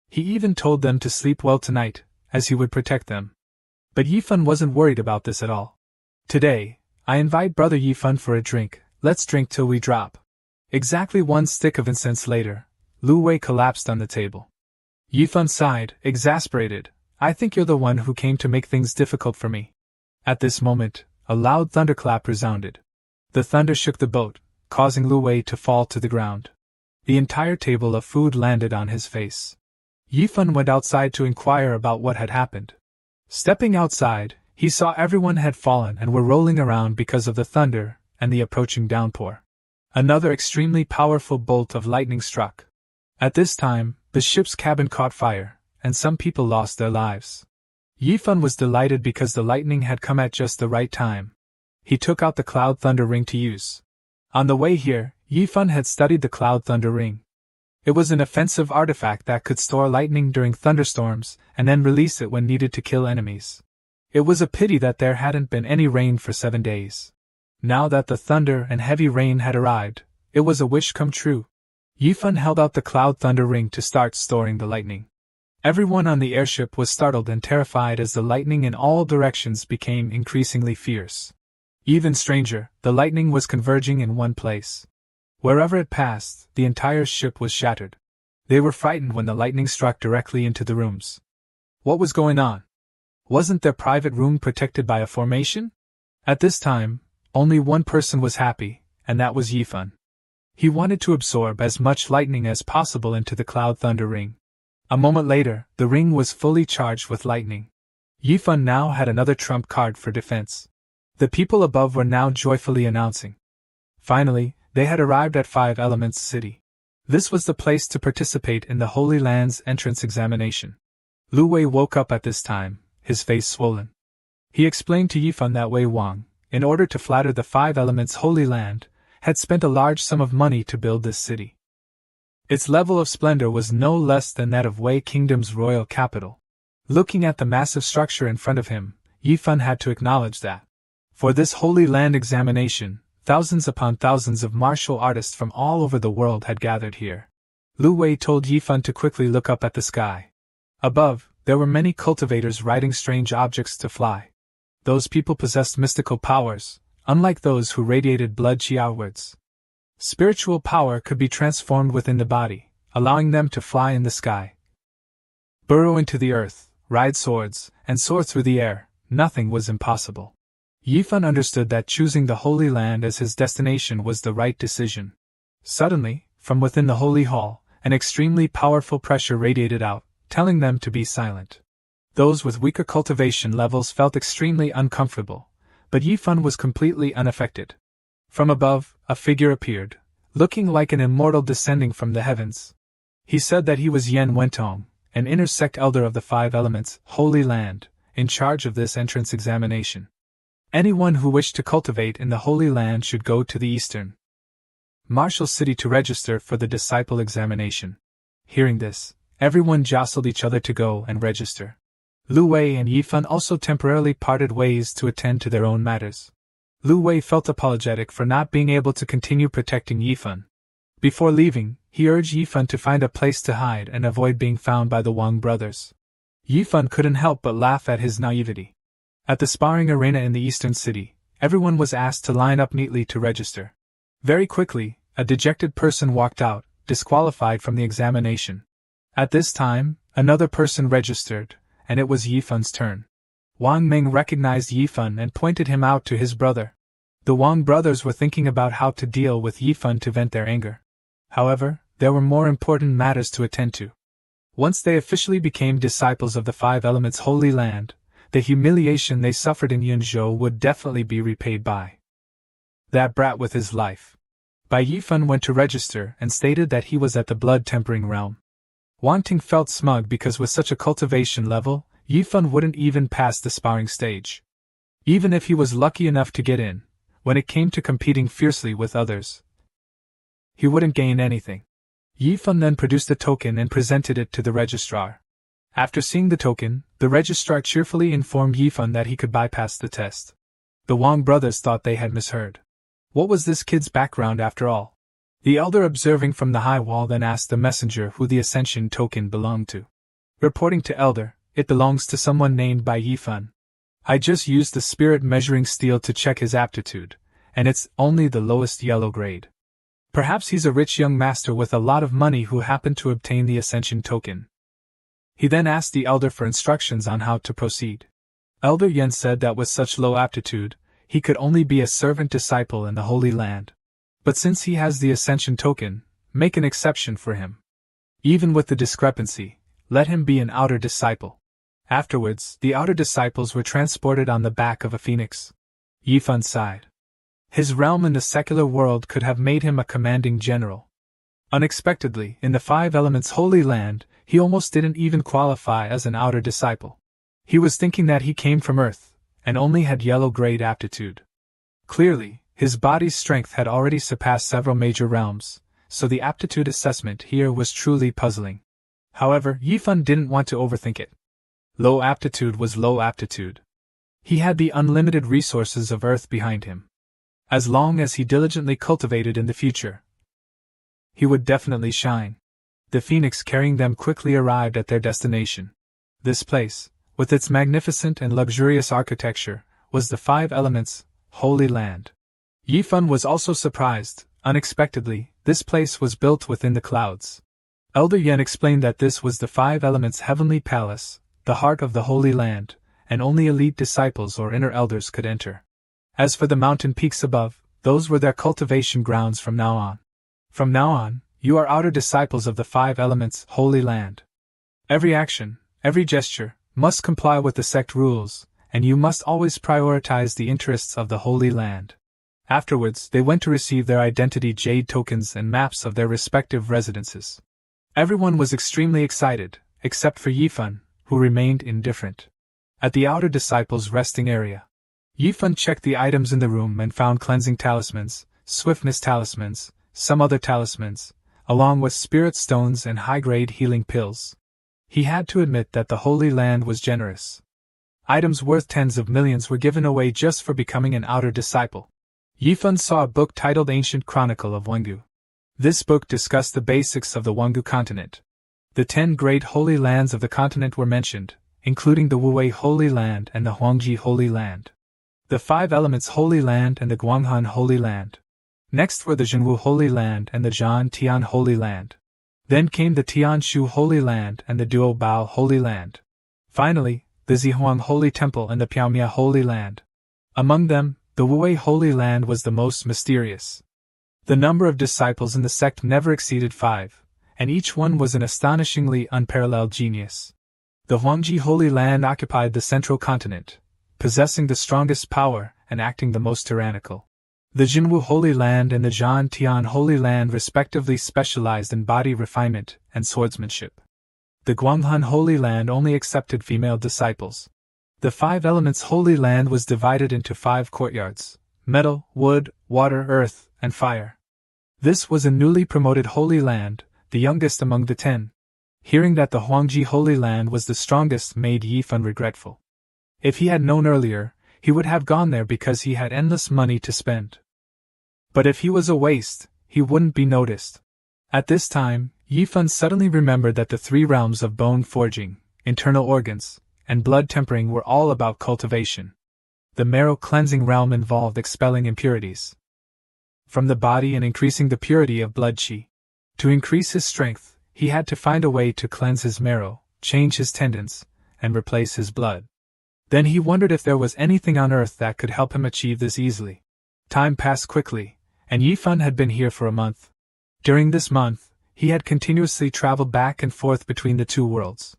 He even told them to sleep well tonight, as he would protect them. But Yi Fan wasn't worried about this at all. Today, I invite brother Yi Fan for a drink, let's drink till we drop. Exactly 1 stick of incense later, Lu Wei collapsed on the table. Yi Fan sighed, exasperated, I think you're the one who came to make things difficult for me. At this moment, a loud thunderclap resounded. The thunder shook the boat, causing Lu Wei to fall to the ground. The entire table of food landed on his face. Yi Fan went outside to inquire about what had happened. Stepping outside, he saw everyone had fallen and were rolling around because of the thunder and the approaching downpour. Another extremely powerful bolt of lightning struck. At this time, the ship's cabin caught fire, and some people lost their lives. Yi Fan was delighted because the lightning had come at just the right time. He took out the Cloud Thunder Ring to use. On the way here, Yi Fan had studied the Cloud Thunder Ring. It was an offensive artifact that could store lightning during thunderstorms and then release it when needed to kill enemies. It was a pity that there hadn't been any rain for 7 days. Now that the thunder and heavy rain had arrived, it was a wish come true. Yi Fan held out the Cloud Thunder Ring to start storing the lightning. Everyone on the airship was startled and terrified as the lightning in all directions became increasingly fierce. Even stranger, the lightning was converging in one place. Wherever it passed, the entire ship was shattered. They were frightened when the lightning struck directly into the rooms. What was going on? Wasn't their private room protected by a formation? At this time, only one person was happy, and that was Yi Fan. He wanted to absorb as much lightning as possible into the Cloud Thunder Ring. A moment later, the ring was fully charged with lightning. Yi Fan now had another trump card for defense. The people above were now joyfully announcing. Finally, they had arrived at 5 Elements City. This was the place to participate in the Holy Land's entrance examination. Lu Wei woke up at this time, his face swollen. He explained to Yi Fan that Wei Wang, in order to flatter the Five Elements Holy Land, had spent a large sum of money to build this city. Its level of splendor was no less than that of Wei Kingdom's royal capital. Looking at the massive structure in front of him, Yifan had to acknowledge that, for this Holy Land examination, thousands upon thousands of martial artists from all over the world had gathered here. Lu Wei told Yifan to quickly look up at the sky. Above, there were many cultivators riding strange objects to fly. Those people possessed mystical powers, unlike those who radiated blood chi outwards. Spiritual power could be transformed within the body, allowing them to fly in the sky, burrow into the earth, ride swords, and soar through the air. Nothing was impossible. Yifan understood that choosing the Holy Land as his destination was the right decision. Suddenly, from within the Holy Hall, an extremely powerful pressure radiated out, telling them to be silent. Those with weaker cultivation levels felt extremely uncomfortable, but Yifan was completely unaffected. From above, a figure appeared, looking like an immortal descending from the heavens. He said that he was Yan Wentong, an inner sect elder of the Five Elements, Holy Land, in charge of this entrance examination. Anyone who wished to cultivate in the Holy Land should go to the Eastern Martial City to register for the disciple examination. Hearing this, everyone jostled each other to go and register. Lu Wei and Yifan also temporarily parted ways to attend to their own matters. Lu Wei felt apologetic for not being able to continue protecting Yifan. Before leaving, he urged Yifan to find a place to hide and avoid being found by the Wang brothers. Yifan couldn't help but laugh at his naivety. At the sparring arena in the Eastern City, everyone was asked to line up neatly to register. Very quickly, a dejected person walked out, disqualified from the examination. At this time, another person registered, and it was Yifan's turn. Wang Ming recognized Yifan and pointed him out to his brother. The Wang brothers were thinking about how to deal with Yifan to vent their anger. However, there were more important matters to attend to. Once they officially became disciples of the Five Elements Holy Land, the humiliation they suffered in Yunzhou would definitely be repaid by that brat with his life. Bai Yifan went to register and stated that he was at the blood-tempering realm. Wang Ting felt smug because with such a cultivation level, Yifan wouldn't even pass the sparring stage. Even if he was lucky enough to get in, when it came to competing fiercely with others, he wouldn't gain anything. Yifan then produced a token and presented it to the registrar. After seeing the token, the registrar cheerfully informed Yifan that he could bypass the test. The Wang brothers thought they had misheard. What was this kid's background after all? The elder observing from the high wall then asked the messenger who the ascension token belonged to. Reporting to elder, it belongs to someone named Bai Yifan. I just used the spirit measuring steel to check his aptitude, and it's only the lowest yellow grade. Perhaps he's a rich young master with a lot of money who happened to obtain the ascension token. He then asked the elder for instructions on how to proceed. Elder Yen said that with such low aptitude, he could only be a servant disciple in the Holy Land. But since he has the ascension token, make an exception for him. Even with the discrepancy, let him be an outer disciple. Afterwards, the outer disciples were transported on the back of a phoenix. Yifan sighed. His realm in the secular world could have made him a commanding general. Unexpectedly, in the Five Elements Holy Land, he almost didn't even qualify as an outer disciple. He was thinking that he came from Earth, and only had yellow-grade aptitude. Clearly, his body's strength had already surpassed several major realms, so the aptitude assessment here was truly puzzling. However, Yifan didn't want to overthink it. Low aptitude was low aptitude. He had the unlimited resources of Earth behind him. As long as he diligently cultivated in the future, he would definitely shine. The phoenix carrying them quickly arrived at their destination. This place, with its magnificent and luxurious architecture, was the Five Elements Holy Land. Yifan was also surprised. Unexpectedly, this place was built within the clouds. Elder Yen explained that this was the Five Elements Heavenly Palace, the heart of the Holy Land, and only elite disciples or inner elders could enter. As for the mountain peaks above, those were their cultivation grounds from now on. From now on, you are outer disciples of the Five Elements Holy Land. Every action, every gesture, must comply with the sect rules, and you must always prioritize the interests of the Holy Land. Afterwards, they went to receive their identity jade tokens and maps of their respective residences. Everyone was extremely excited, except for Yifan, who remained indifferent. At the outer disciples' resting area, Yifan checked the items in the room and found cleansing talismans, swiftness talismans, some other talismans, along with spirit stones and high-grade healing pills. He had to admit that the Holy Land was generous. Items worth tens of millions were given away just for becoming an outer disciple. Yifan saw a book titled Ancient Chronicle of Wongu. This book discussed the basics of the Wongu continent. The 10 great holy lands of the continent were mentioned, including the Wuwei Holy Land and the Huangji Holy Land, the 5 Elements Holy Land and the Guanghan Holy Land. Next were the Zhenwu Holy Land and the Zhan Tian Holy Land. Then came the Tianshu Holy Land and the Duo Bao Holy Land. Finally, the Zihuang Holy Temple and the Piaomia Holy Land. Among them, the Wuwei Holy Land was the most mysterious. The number of disciples in the sect never exceeded 5, and each one was an astonishingly unparalleled genius. The Huangji Holy Land occupied the central continent, possessing the strongest power and acting the most tyrannical. The Jinwu Holy Land and the Zhan Tian Holy Land respectively specialized in body refinement and swordsmanship. The Guanghan Holy Land only accepted female disciples. The 5 Elements Holy Land was divided into 5 courtyards: metal, wood, water, earth, and fire. This was a newly promoted Holy Land, the youngest among the 10. Hearing that the Huangji Holy Land was the strongest made Yifan regretful. If he had known earlier, he would have gone there because he had endless money to spend. But if he was a waste, he wouldn't be noticed. At this time, Yifan suddenly remembered that the 3 realms of bone forging, internal organs, and blood tempering were all about cultivation. The marrow cleansing realm involved expelling impurities from the body and increasing the purity of blood qi. To increase his strength, he had to find a way to cleanse his marrow, change his tendons, and replace his blood. Then he wondered if there was anything on earth that could help him achieve this easily. Time passed quickly, and Yifan had been here for a month. During this month, he had continuously traveled back and forth between the 2 worlds.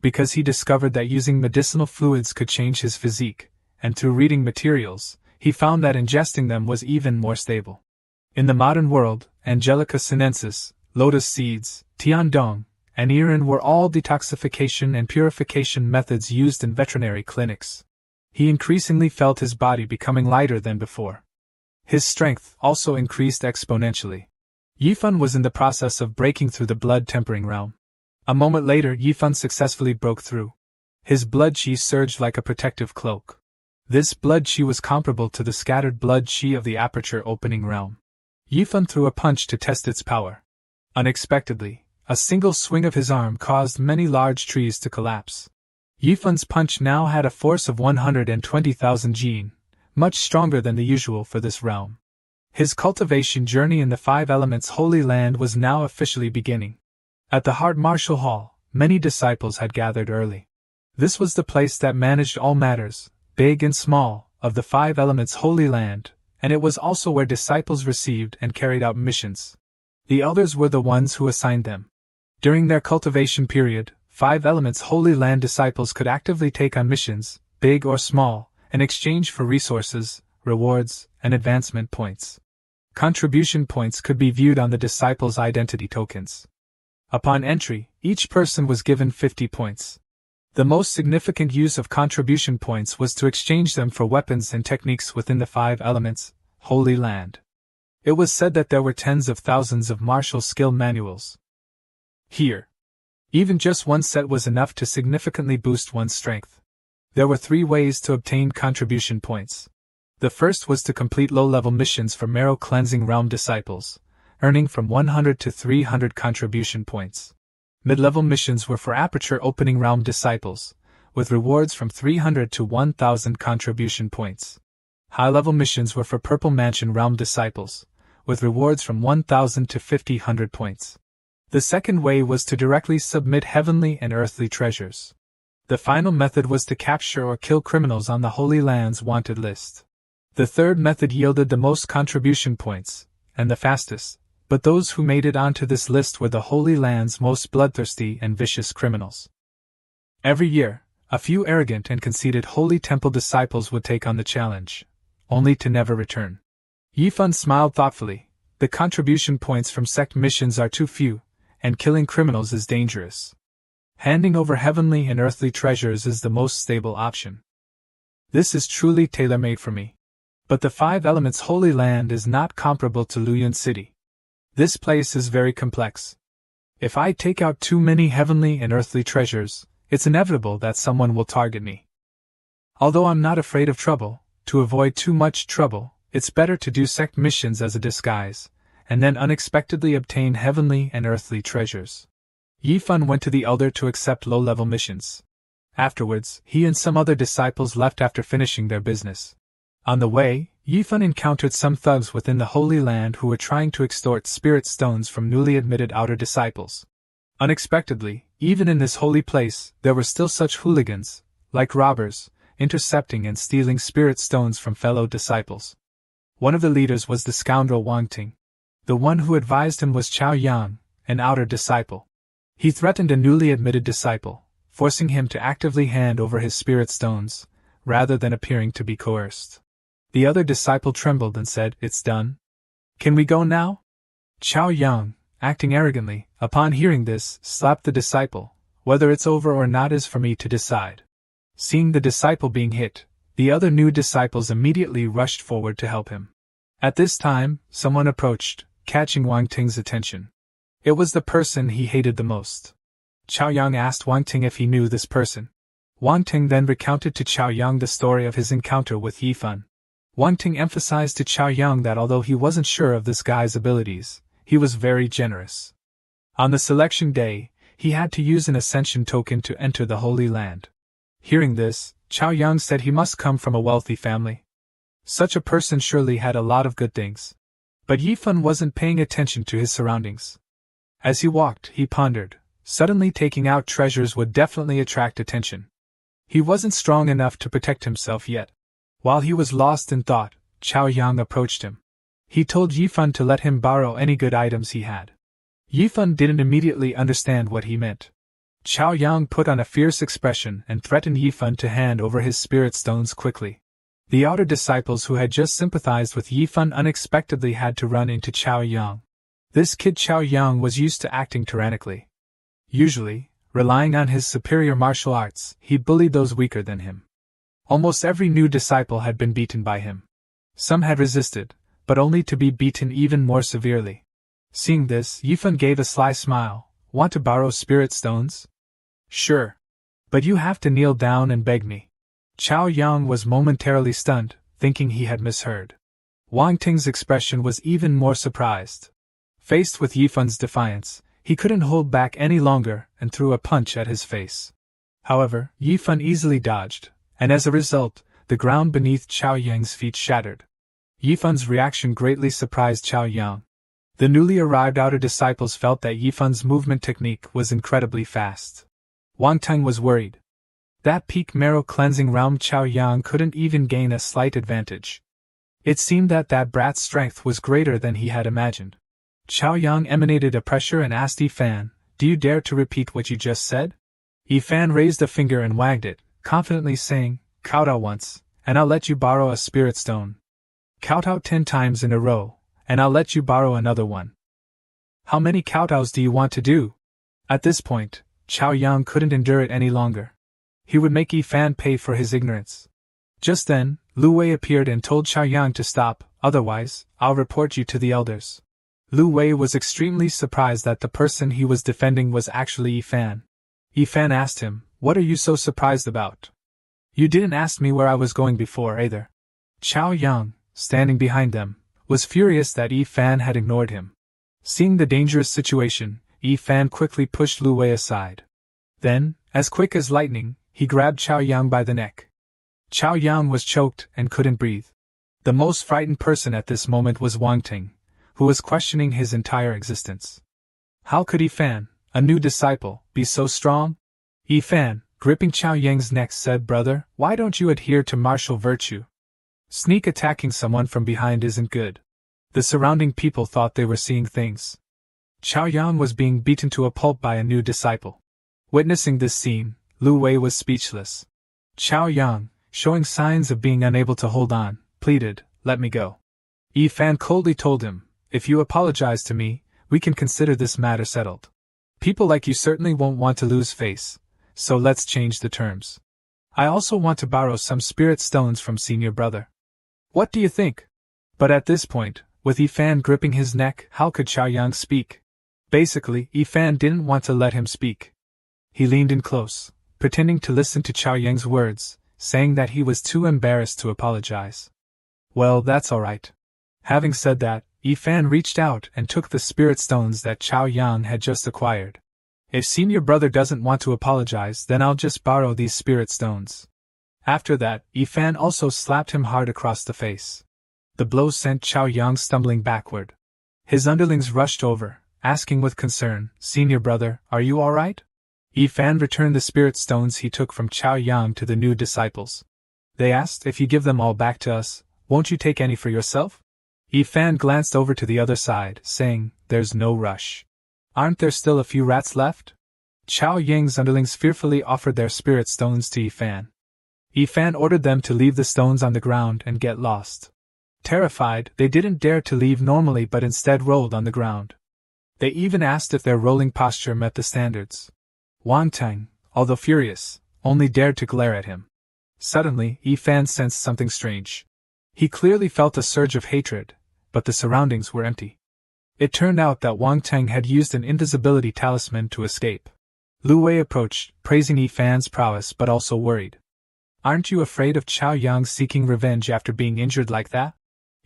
Because he discovered that using medicinal fluids could change his physique, and through reading materials, he found that ingesting them was even more stable. In the modern world, Angelica sinensis, lotus seeds, tiandong, and irin were all detoxification and purification methods used in veterinary clinics. He increasingly felt his body becoming lighter than before. His strength also increased exponentially. Yifan was in the process of breaking through the blood tempering realm. A moment later, Yifan successfully broke through. His blood qi surged like a protective cloak. This blood qi was comparable to the scattered blood qi of the aperture opening realm. Yifan threw a punch to test its power. Unexpectedly, a single swing of his arm caused many large trees to collapse. Yifan's punch now had a force of 120,000 jin, much stronger than the usual for this realm. His cultivation journey in the 5 Elements Holy Land was now officially beginning. At the Heart Martial Hall, many disciples had gathered early. This was the place that managed all matters, big and small, of the 5 Elements Holy Land, and it was also where disciples received and carried out missions. The elders were the ones who assigned them. During their cultivation period, 5 Elements Holy Land disciples could actively take on missions, big or small, in exchange for resources, rewards, and advancement points. Contribution points could be viewed on the disciples' identity tokens. Upon entry, each person was given 50 points. The most significant use of contribution points was to exchange them for weapons and techniques within the 5 Elements Holy Land. It was said that there were tens of thousands of martial skill manuals. Here, even just one set was enough to significantly boost one's strength. There were 3 ways to obtain contribution points. The first was to complete low-level missions for Marrow Cleansing Realm disciples, earning from 100 to 300 contribution points. Mid-level missions were for Aperture Opening Realm disciples, with rewards from 300 to 1,000 contribution points. High-level missions were for Purple Mansion Realm disciples, with rewards from 1,000 to 5,000 points. The second way was to directly submit heavenly and earthly treasures. The final method was to capture or kill criminals on the Holy Land's wanted list. The third method yielded the most contribution points, and the fastest, but those who made it onto this list were the Holy Land's most bloodthirsty and vicious criminals. Every year, a few arrogant and conceited Holy Temple disciples would take on the challenge, only to never return. Yifan smiled thoughtfully. The contribution points from sect missions are too few, and killing criminals is dangerous. Handing over heavenly and earthly treasures is the most stable option. This is truly tailor-made for me. But the 5 elements Holy Land is not comparable to Luyan City. This place is very complex. If I take out too many heavenly and earthly treasures, it's inevitable that someone will target me. Although I'm not afraid of trouble, to avoid too much trouble, it's better to do sect missions as a disguise, and then unexpectedly obtain heavenly and earthly treasures. Yifan went to the elder to accept low-level missions. Afterwards, he and some other disciples left after finishing their business. On the way, Yifan encountered some thugs within the Holy Land who were trying to extort spirit stones from newly admitted outer disciples. Unexpectedly, even in this holy place, there were still such hooligans, like robbers, intercepting and stealing spirit stones from fellow disciples. One of the leaders was the scoundrel Wang Ting. The one who advised him was Chao Yang, an outer disciple. He threatened a newly admitted disciple, forcing him to actively hand over his spirit stones, rather than appearing to be coerced. The other disciple trembled and said, "It's done. Can we go now?" Chao Yang, acting arrogantly, upon hearing this, slapped the disciple. "Whether it's over or not is for me to decide." Seeing the disciple being hit, the other new disciples immediately rushed forward to help him. At this time, someone approached, catching Wang Ting's attention. It was the person he hated the most. Chao Yang asked Wang Ting if he knew this person. Wang Ting then recounted to Chao Yang the story of his encounter with Yifan. Wang Ting emphasized to Chao Yang that although he wasn't sure of this guy's abilities, he was very generous. On the selection day, he had to use an ascension token to enter the Holy Land. Hearing this, Chao Yang said he must come from a wealthy family. Such a person surely had a lot of good things. But Yifan wasn't paying attention to his surroundings. As he walked, he pondered. Suddenly taking out treasures would definitely attract attention. He wasn't strong enough to protect himself yet. While he was lost in thought, Chao Yang approached him. He told Yifan to let him borrow any good items he had. Yifan didn't immediately understand what he meant. Chao Yang put on a fierce expression and threatened Yifan to hand over his spirit stones quickly. The outer disciples who had just sympathized with Yifan unexpectedly had to run into Chao Yang. This kid Chao Yang was used to acting tyrannically. Usually, relying on his superior martial arts, he bullied those weaker than him. Almost every new disciple had been beaten by him. Some had resisted, but only to be beaten even more severely. Seeing this, Yifan gave a sly smile. "Want to borrow spirit stones?" "Sure. But you have to kneel down and beg me." Chao Yang was momentarily stunned, thinking he had misheard. Wang Ting's expression was even more surprised. Faced with Yifan's defiance, he couldn't hold back any longer and threw a punch at his face. However, Yifan easily dodged, and as a result, the ground beneath Chao Yang's feet shattered. Yifan's reaction greatly surprised Chao Yang. The newly arrived outer disciples felt that Yifan's movement technique was incredibly fast. Wang Ting was worried. That peak marrow cleansing realm Chao Yang couldn't even gain a slight advantage. It seemed that brat's strength was greater than he had imagined. Chao Yang emanated a pressure and asked Yifan, "Do you dare to repeat what you just said?" Yifan raised a finger and wagged it, confidently saying, "Kowtow once, and I'll let you borrow a spirit stone. Kowtow 10 times in a row, and I'll let you borrow another one." "How many kowtows do you want to do?" At this point, Chao Yang couldn't endure it any longer. He would make Yifan pay for his ignorance. Just then, Lu Wei appeared and told Chao Yang to stop, "Otherwise, I'll report you to the elders." Lu Wei was extremely surprised that the person he was defending was actually Yifan. Yifan asked him, "What are you so surprised about? You didn't ask me where I was going before either." Chao Yang, standing behind them, was furious that Yifan had ignored him. Seeing the dangerous situation, Yifan quickly pushed Lu Wei aside. Then, as quick as lightning, he grabbed Chao Yang by the neck. Chao Yang was choked and couldn't breathe. The most frightened person at this moment was Wang Ting, who was questioning his entire existence. How could Yifan, a new disciple, be so strong? Yifan, gripping Chao Yang's neck, said, "Brother, why don't you adhere to martial virtue? Sneak attacking someone from behind isn't good." The surrounding people thought they were seeing things. Chao Yang was being beaten to a pulp by a new disciple. Witnessing this scene, Lu Wei was speechless. Chao Yang, showing signs of being unable to hold on, pleaded, "Let me go." Yifan coldly told him, "If you apologize to me, we can consider this matter settled. People like you certainly won't want to lose face, so let's change the terms. I also want to borrow some spirit stones from senior brother. What do you think? But at this point, with Yifan gripping his neck, how could Chaoyang speak? Basically, Yifan didn't want to let him speak. He leaned in close, pretending to listen to Chaoyang's words, saying that he was too embarrassed to apologize. Well, that's alright. Having said that, Yifan reached out and took the spirit stones that Chaoyang had just acquired. If senior brother doesn't want to apologize, then I'll just borrow these spirit stones. After that, Yifan also slapped him hard across the face. The blow sent Chaoyang stumbling backward. His underlings rushed over, asking with concern, "Senior brother, are you alright?" Yifan returned the spirit stones he took from Chaoyang to the new disciples. They asked, "If you give them all back to us, won't you take any for yourself?" Yifan glanced over to the other side, saying, "There's no rush. Aren't there still a few rats left?" Chaoyang's underlings fearfully offered their spirit stones to Yifan. Yifan ordered them to leave the stones on the ground and get lost. Terrified, they didn't dare to leave normally but instead rolled on the ground. They even asked if their rolling posture met the standards. Wang Tang, although furious, only dared to glare at him. Suddenly, Yifan sensed something strange. He clearly felt a surge of hatred, but the surroundings were empty. It turned out that Wang Tang had used an invisibility talisman to escape. Lu Wei approached, praising Yifan's prowess but also worried. "Aren't you afraid of Chaoyang seeking revenge after being injured like that?"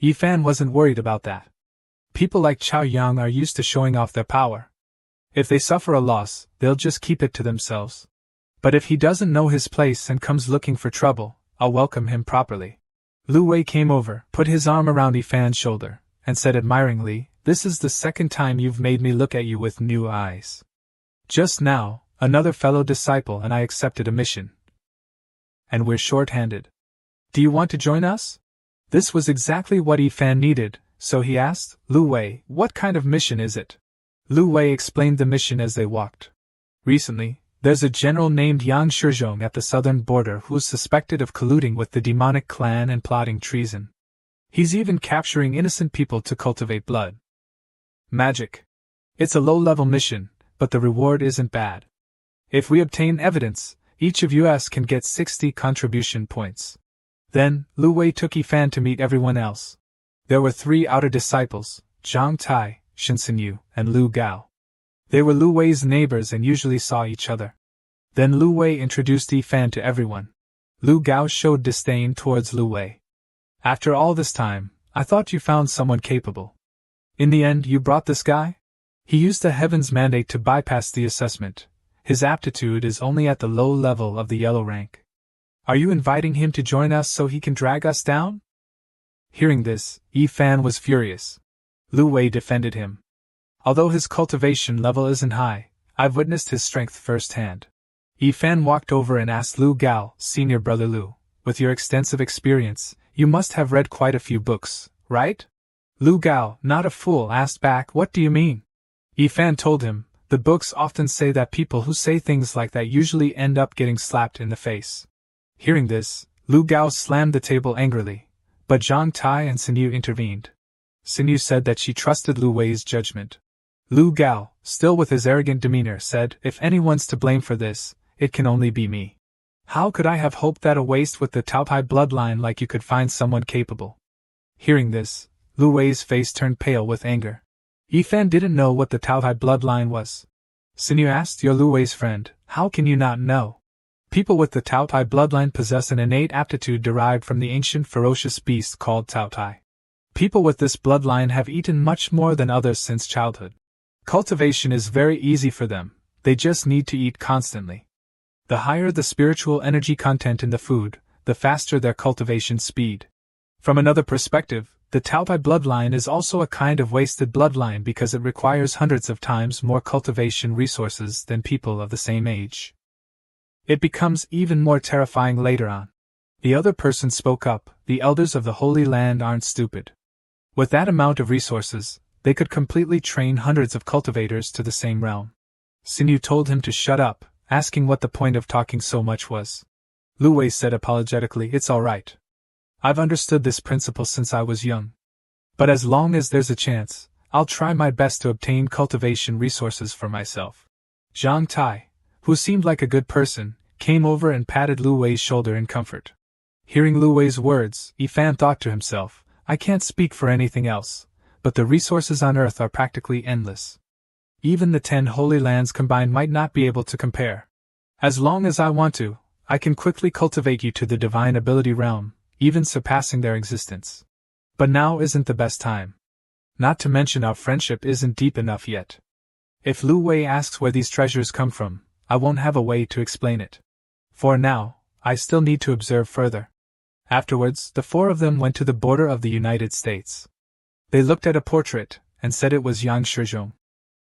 Yifan wasn't worried about that. People like Chaoyang are used to showing off their power. If they suffer a loss, they'll just keep it to themselves. But if he doesn't know his place and comes looking for trouble, I'll welcome him properly. Lu Wei came over, put his arm around Yifan's shoulder, and said admiringly, "This is the second time you've made me look at you with new eyes. Just now, another fellow disciple and I accepted a mission. And we're short-handed. Do you want to join us?" This was exactly what Yifan needed, so he asked, "Lu Wei, what kind of mission is it?" Lu Wei explained the mission as they walked. "Recently, there's a general named Yang Shizhong at the southern border who's suspected of colluding with the demonic clan and plotting treason. He's even capturing innocent people to cultivate blood magic. It's a low-level mission, but the reward isn't bad. If we obtain evidence, each of us can get 60 contribution points." Then, Lu Wei took Yifan to meet everyone else. There were 3 outer disciples, Zhang Tai, Shen Xinyu, and Lu Gao. They were Lu Wei's neighbors and usually saw each other. Then Lu Wei introduced Yifan to everyone. Lu Gao showed disdain towards Lu Wei. "After all this time, I thought you found someone capable. In the end, you brought this guy? He used the Heaven's mandate to bypass the assessment. His aptitude is only at the low level of the yellow rank. Are you inviting him to join us so he can drag us down?" Hearing this, Yifan was furious. Lu Wei defended him. "Although his cultivation level isn't high, I've witnessed his strength firsthand." Yifan walked over and asked Lu Gao, "Senior brother Lu, with your extensive experience, you must have read quite a few books, right?" Lu Gao, not a fool, asked back, "What do you mean?" Yifan told him, "The books often say that people who say things like that usually end up getting slapped in the face." Hearing this, Lu Gao slammed the table angrily, but Zhang Tai and Xinyu intervened. Xinyu said that she trusted Lu Wei's judgment. Lu Gao, still with his arrogant demeanor, said, "If anyone's to blame for this, it can only be me. How could I have hoped that a waste with the Taotai bloodline like you could find someone capable?" Hearing this, Lu Wei's face turned pale with anger. Yifan didn't know what the Taotai bloodline was. Xinyu asked, "You're Lu Wei's friend, how can you not know? People with the Taotai bloodline possess an innate aptitude derived from the ancient ferocious beast called Taotai. People with this bloodline have eaten much more than others since childhood. Cultivation is very easy for them, they just need to eat constantly. The higher the spiritual energy content in the food, the faster their cultivation speed. From another perspective, the Taotai bloodline is also a kind of wasted bloodline because it requires hundreds of times more cultivation resources than people of the same age. It becomes even more terrifying later on." The other person spoke up, "The elders of the Holy Land aren't stupid. With that amount of resources, they could completely train hundreds of cultivators to the same realm." Xinyu told him to shut up, asking what the point of talking so much was. Lu Wei said apologetically, "It's all right. I've understood this principle since I was young. But as long as there's a chance, I'll try my best to obtain cultivation resources for myself." Zhang Tai, who seemed like a good person, came over and patted Lu Wei's shoulder in comfort. Hearing Lu Wei's words, Yi Fan thought to himself, I can't speak for anything else, but the resources on Earth are practically endless. Even the 10 Holy Lands combined might not be able to compare. As long as I want to, I can quickly cultivate you to the divine ability realm, even surpassing their existence. But now isn't the best time. Not to mention our friendship isn't deep enough yet. If Lu Wei asks where these treasures come from, I won't have a way to explain it. For now, I still need to observe further. Afterwards, the 4 of them went to the border of the United States. They looked at a portrait, and said it was Yang Shizhong.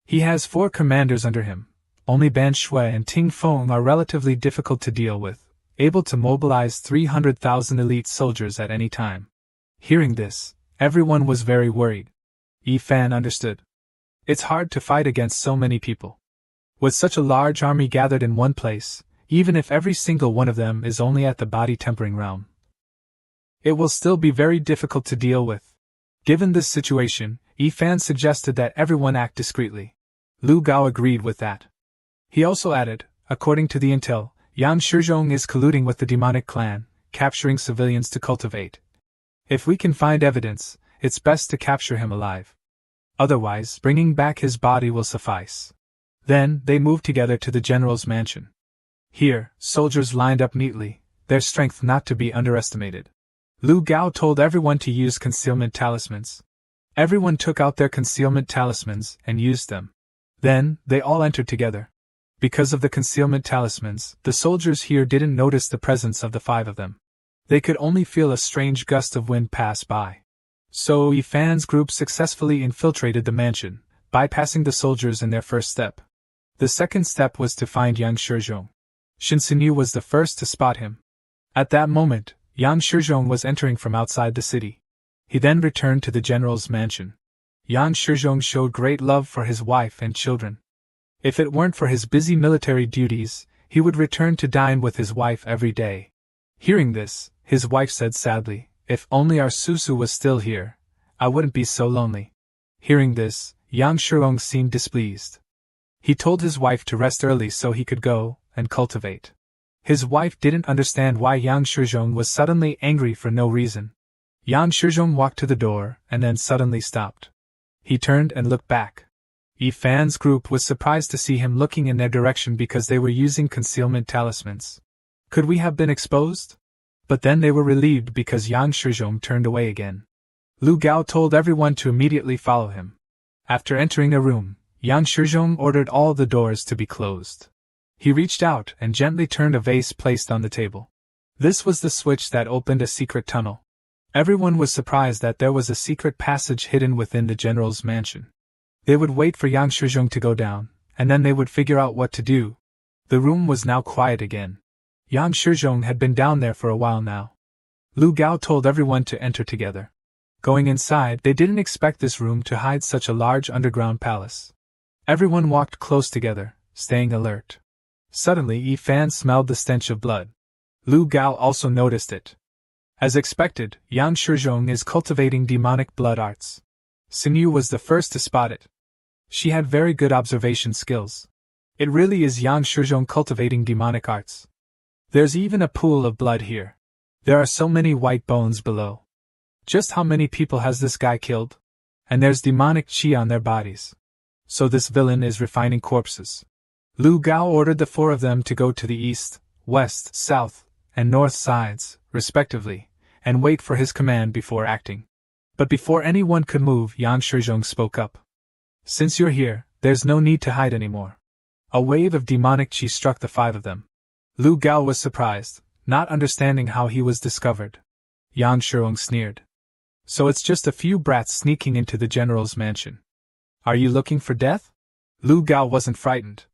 He has 4 commanders under him. Only Ban Shui and Ting Feng are relatively difficult to deal with, able to mobilize 300,000 elite soldiers at any time. Hearing this, everyone was very worried. Yi Fan understood. It's hard to fight against so many people. With such a large army gathered in one place, even if every single one of them is only at the body tempering realm, it will still be very difficult to deal with. Given this situation, Yi Fan suggested that everyone act discreetly. Lu Gao agreed with that. He also added, according to the intel, Yang Shizhong is colluding with the demonic clan, capturing civilians to cultivate. If we can find evidence, it's best to capture him alive. Otherwise, bringing back his body will suffice. Then, they moved together to the general's mansion. Here, soldiers lined up neatly, their strength not to be underestimated. Lu Gao told everyone to use concealment talismans. Everyone took out their concealment talismans and used them. Then, they all entered together. Because of the concealment talismans, the soldiers here didn't notice the presence of the 5 of them. They could only feel a strange gust of wind pass by. So Yi Fan's group successfully infiltrated the mansion, bypassing the soldiers in their first step. The second step was to find Yang Shizhong. Shin Sinyu was the first to spot him. At that moment, Yang Shizhong was entering from outside the city. He then returned to the general's mansion. Yang Shizhong showed great love for his wife and children. If it weren't for his busy military duties, he would return to dine with his wife every day. Hearing this, his wife said sadly, if only our Susu was still here, I wouldn't be so lonely. Hearing this, Yang Shizhong seemed displeased. He told his wife to rest early so he could go and cultivate. His wife didn't understand why Yang Shizhong was suddenly angry for no reason. Yang Shizhong walked to the door and then suddenly stopped. He turned and looked back. Yi Fan's group was surprised to see him looking in their direction because they were using concealment talismans. Could we have been exposed? But then they were relieved because Yang Shizhong turned away again. Lu Gao told everyone to immediately follow him. After entering a room, Yang Shizhong ordered all the doors to be closed. He reached out and gently turned a vase placed on the table. This was the switch that opened a secret tunnel. Everyone was surprised that there was a secret passage hidden within the general's mansion. They would wait for Yang Shizhong to go down, and then they would figure out what to do. The room was now quiet again. Yang Shizhong had been down there for a while now. Lu Gao told everyone to enter together. Going inside, they didn't expect this room to hide such a large underground palace. Everyone walked close together, staying alert. Suddenly Yi Fan smelled the stench of blood. Lu Gao also noticed it. As expected, Yang Shizhong is cultivating demonic blood arts. Sinyu was the first to spot it. She had very good observation skills. It really is Yang Shizhong cultivating demonic arts. There's even a pool of blood here. There are so many white bones below. Just how many people has this guy killed? And there's demonic chi on their bodies. So this villain is refining corpses. Lu Gao ordered the 4 of them to go to the east, west, south, and north sides, respectively, and wait for his command before acting. But before anyone could move, Yang Shizhong spoke up. Since you're here, there's no need to hide anymore. A wave of demonic chi struck the 5 of them. Lu Gao was surprised, not understanding how he was discovered. Yang Shizhong sneered. So it's just a few brats sneaking into the general's mansion. Are you looking for death? Lu Gao wasn't frightened.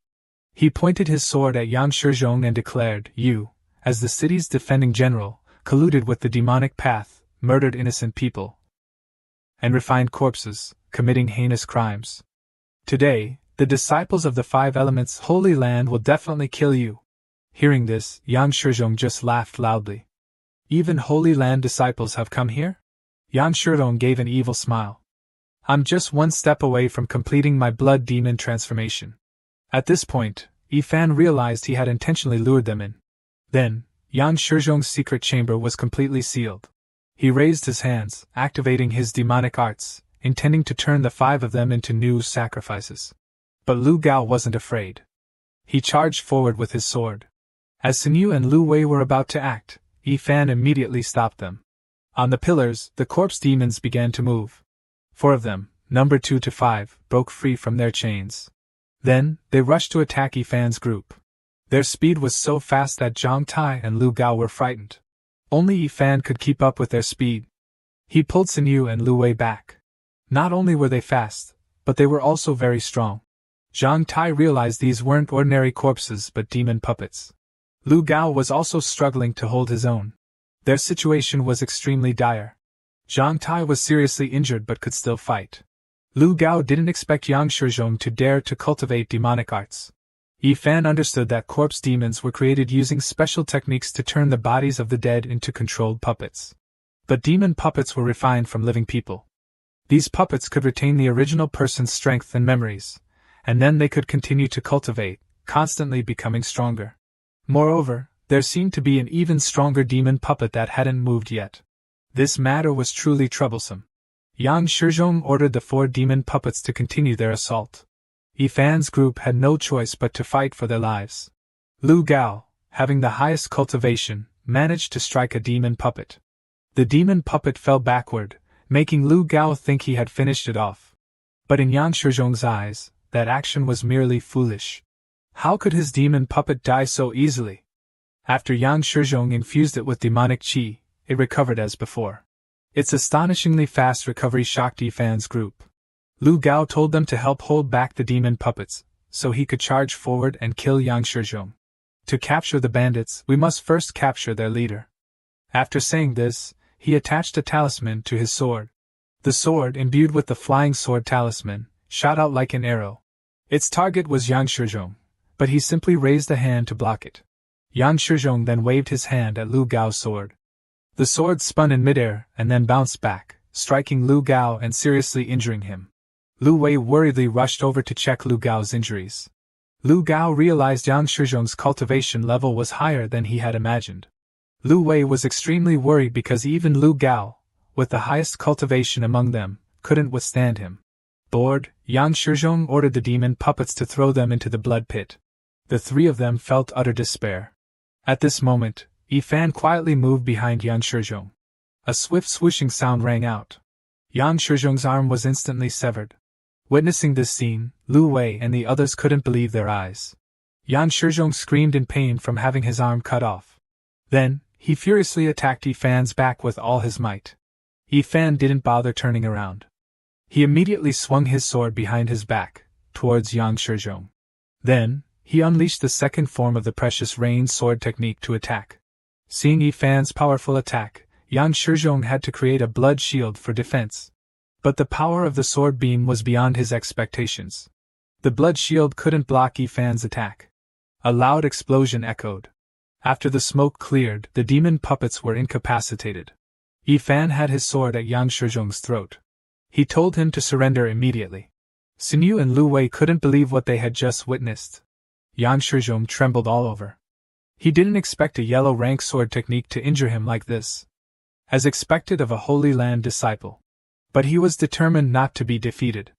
He pointed his sword at Yang Shizhong and declared, you, as the city's defending general, colluded with the demonic path, murdered innocent people, and refined corpses, committing heinous crimes. Today, the disciples of the 5 elements Holy Land will definitely kill you. Hearing this, Yang Shizhong just laughed loudly. Even Holy Land disciples have come here? Yang Shizhong gave an evil smile. I'm just one step away from completing my blood demon transformation. At this point, Yi Fan realized he had intentionally lured them in. Then, Yang Shizhong's secret chamber was completely sealed. He raised his hands, activating his demonic arts, intending to turn the 5 of them into new sacrifices. But Lu Gao wasn't afraid. He charged forward with his sword. As Sun Yu and Lu Wei were about to act, Yi Fan immediately stopped them. On the pillars, the corpse demons began to move. 4 of them, numbered 2 to 5, broke free from their chains. Then, they rushed to attack Yi Fan's group. Their speed was so fast that Zhang Tai and Lu Gao were frightened. Only Yi Fan could keep up with their speed. He pulled Sun Yu and Lu Wei back. Not only were they fast, but they were also very strong. Zhang Tai realized these weren't ordinary corpses but demon puppets. Lu Gao was also struggling to hold his own. Their situation was extremely dire. Zhang Tai was seriously injured but could still fight. Lu Gao didn't expect Yang Shizhong to dare to cultivate demonic arts. Yi Fan understood that corpse demons were created using special techniques to turn the bodies of the dead into controlled puppets. But demon puppets were refined from living people. These puppets could retain the original person's strength and memories, and then they could continue to cultivate, constantly becoming stronger. Moreover, there seemed to be an even stronger demon puppet that hadn't moved yet. This matter was truly troublesome. Yang Shizhong ordered the 4 demon puppets to continue their assault. Yi Fan's group had no choice but to fight for their lives. Lu Gao, having the highest cultivation, managed to strike a demon puppet. The demon puppet fell backward, making Lu Gao think he had finished it off. But in Yang Shizhong's eyes, that action was merely foolish. How could his demon puppet die so easily? After Yang Shizhong infused it with demonic qi, it recovered as before. Its astonishingly fast recovery shocked Yi Fan's group. Lu Gao told them to help hold back the demon puppets, so he could charge forward and kill Yang Shizhong. To capture the bandits, we must first capture their leader. After saying this, he attached a talisman to his sword. The sword, imbued with the flying sword talisman, shot out like an arrow. Its target was Yang Shizhong, but he simply raised a hand to block it. Yang Shizhong then waved his hand at Lu Gao's sword. The sword spun in midair and then bounced back, striking Lu Gao and seriously injuring him. Lu Wei worriedly rushed over to check Lu Gao's injuries. Lu Gao realized Yang Shizhong's cultivation level was higher than he had imagined. Lu Wei was extremely worried because even Lu Gao, with the highest cultivation among them, couldn't withstand him. Bored, Yang Shizhong ordered the demon puppets to throw them into the blood pit. The 3 of them felt utter despair. At this moment, Yi Fan quietly moved behind Yang Shizhong. A swift swooshing sound rang out. Yang Shizhong's arm was instantly severed. Witnessing this scene, Lu Wei and the others couldn't believe their eyes. Yang Shizhong screamed in pain from having his arm cut off. Then, he furiously attacked Yi Fan's back with all his might. Yi Fan didn't bother turning around. He immediately swung his sword behind his back, towards Yang Shizhong. Then, he unleashed the second form of the precious rain sword technique to attack. Seeing Yi Fan's powerful attack, Yang Shizhong had to create a blood shield for defense. But the power of the sword beam was beyond his expectations. The blood shield couldn't block Yi Fan's attack. A loud explosion echoed. After the smoke cleared, the demon puppets were incapacitated. Yi Fan had his sword at Yang Shizhong's throat. He told him to surrender immediately. Sun Yu and Lu Wei couldn't believe what they had just witnessed. Yang Shizhong trembled all over. He didn't expect a yellow rank sword technique to injure him like this, as expected of a Holy Land disciple. But he was determined not to be defeated.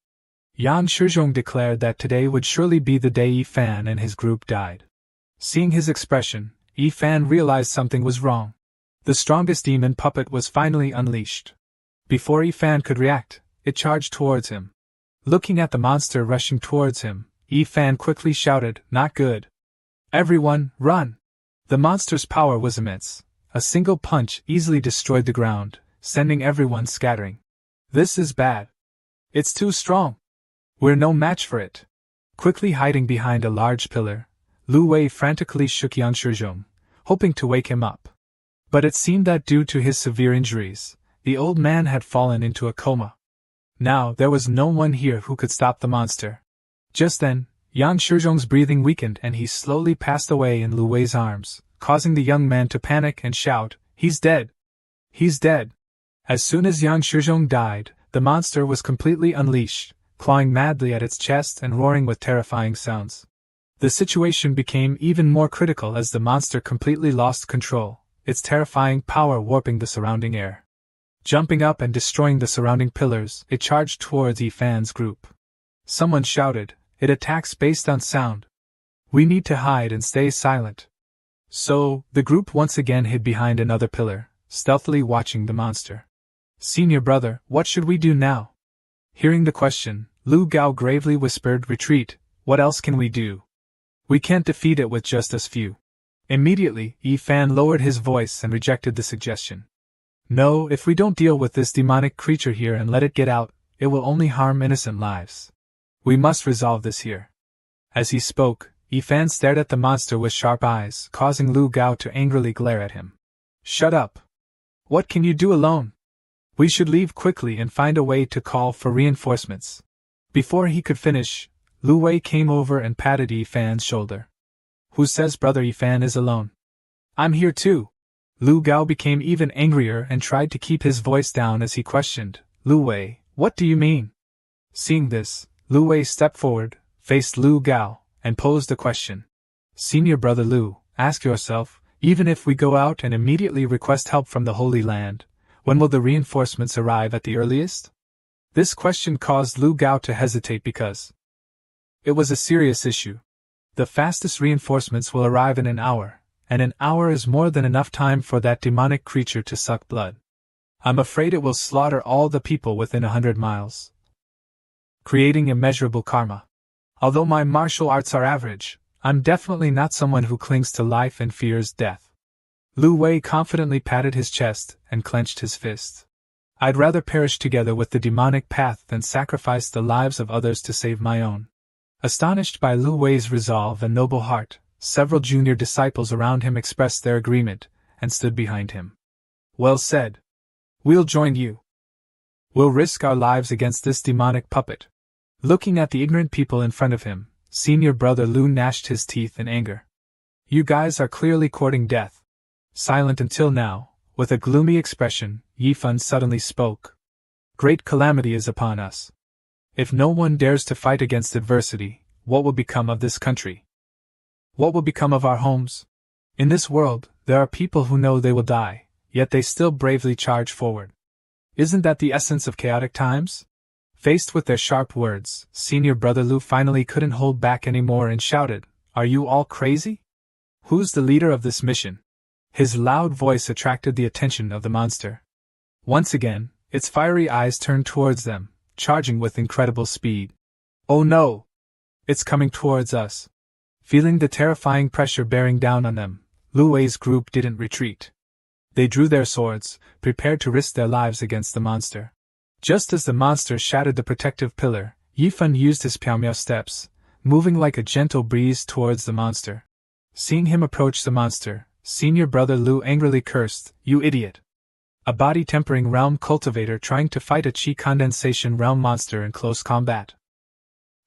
Yang Shizhong declared that today would surely be the day Yi Fan and his group died. Seeing his expression, Yi Fan realized something was wrong. The strongest demon puppet was finally unleashed. Before Yi Fan could react, it charged towards him. Looking at the monster rushing towards him, Yi Fan quickly shouted, "Not good! Everyone, run!" The monster's power was immense. A single punch easily destroyed the ground, sending everyone scattering. "This is bad. It's too strong. We're no match for it." Quickly hiding behind a large pillar, Lu Wei frantically shook Yang Shizhong, hoping to wake him up. But it seemed that due to his severe injuries, the old man had fallen into a coma. Now there was no one here who could stop the monster. Just then, Yang Shizhong's breathing weakened and he slowly passed away in Lu Wei's arms, causing the young man to panic and shout, "He's dead! He's dead!" As soon as Yang Shizhong died, the monster was completely unleashed, clawing madly at its chest and roaring with terrifying sounds. The situation became even more critical as the monster completely lost control, its terrifying power warping the surrounding air. Jumping up and destroying the surrounding pillars, it charged towards Yifan's group. Someone shouted, "It attacks based on sound. We need to hide and stay silent." So, the group once again hid behind another pillar, stealthily watching the monster. "Senior brother, what should we do now?" Hearing the question, Lu Gao gravely whispered, "Retreat, what else can we do? We can't defeat it with just us few." Immediately, Yifan lowered his voice and rejected the suggestion. "No, if we don't deal with this demonic creature here and let it get out, it will only harm innocent lives. We must resolve this here." As he spoke, Yifan stared at the monster with sharp eyes, causing Lu Gao to angrily glare at him. "Shut up! What can you do alone? We should leave quickly and find a way to call for reinforcements." Before he could finish, Lu Wei came over and patted Yifan's shoulder. "Who says brother Yifan is alone? I'm here too." Lu Gao became even angrier and tried to keep his voice down as he questioned, "Lu Wei, what do you mean?" Seeing this, Lu Wei stepped forward, faced Lu Gao, and posed a question. "Senior brother Lu, ask yourself, even if we go out and immediately request help from the Holy Land, when will the reinforcements arrive at the earliest?" This question caused Lu Gao to hesitate because it was a serious issue. The fastest reinforcements will arrive in an hour, and an hour is more than enough time for that demonic creature to suck blood. I'm afraid it will slaughter all the people within 100 miles, creating immeasurable karma. Although my martial arts are average, I'm definitely not someone who clings to life and fears death. Lu Wei confidently patted his chest and clenched his fists. "I'd rather perish together with the demonic path than sacrifice the lives of others to save my own." Astonished by Lu Wei's resolve and noble heart, several junior disciples around him expressed their agreement and stood behind him. "Well said. We'll join you. We'll risk our lives against this demonic puppet." Looking at the ignorant people in front of him, senior brother Lu gnashed his teeth in anger. "You guys are clearly courting death." Silent until now, with a gloomy expression, Yifan suddenly spoke. "Great calamity is upon us. If no one dares to fight against adversity, what will become of this country? What will become of our homes? In this world, there are people who know they will die, yet they still bravely charge forward. Isn't that the essence of chaotic times?" Faced with their sharp words, senior brother Lu finally couldn't hold back anymore and shouted, "Are you all crazy? Who's the leader of this mission?" His loud voice attracted the attention of the monster. Once again, its fiery eyes turned towards them, charging with incredible speed. "Oh no! It's coming towards us." Feeling the terrifying pressure bearing down on them, Lu Wei's group didn't retreat. They drew their swords, prepared to risk their lives against the monster. Just as the monster shattered the protective pillar, Yifan used his Piao steps, moving like a gentle breeze towards the monster. Seeing him approach the monster, senior brother Lu angrily cursed, "You idiot! A body-tempering realm cultivator trying to fight a chi condensation realm monster in close combat.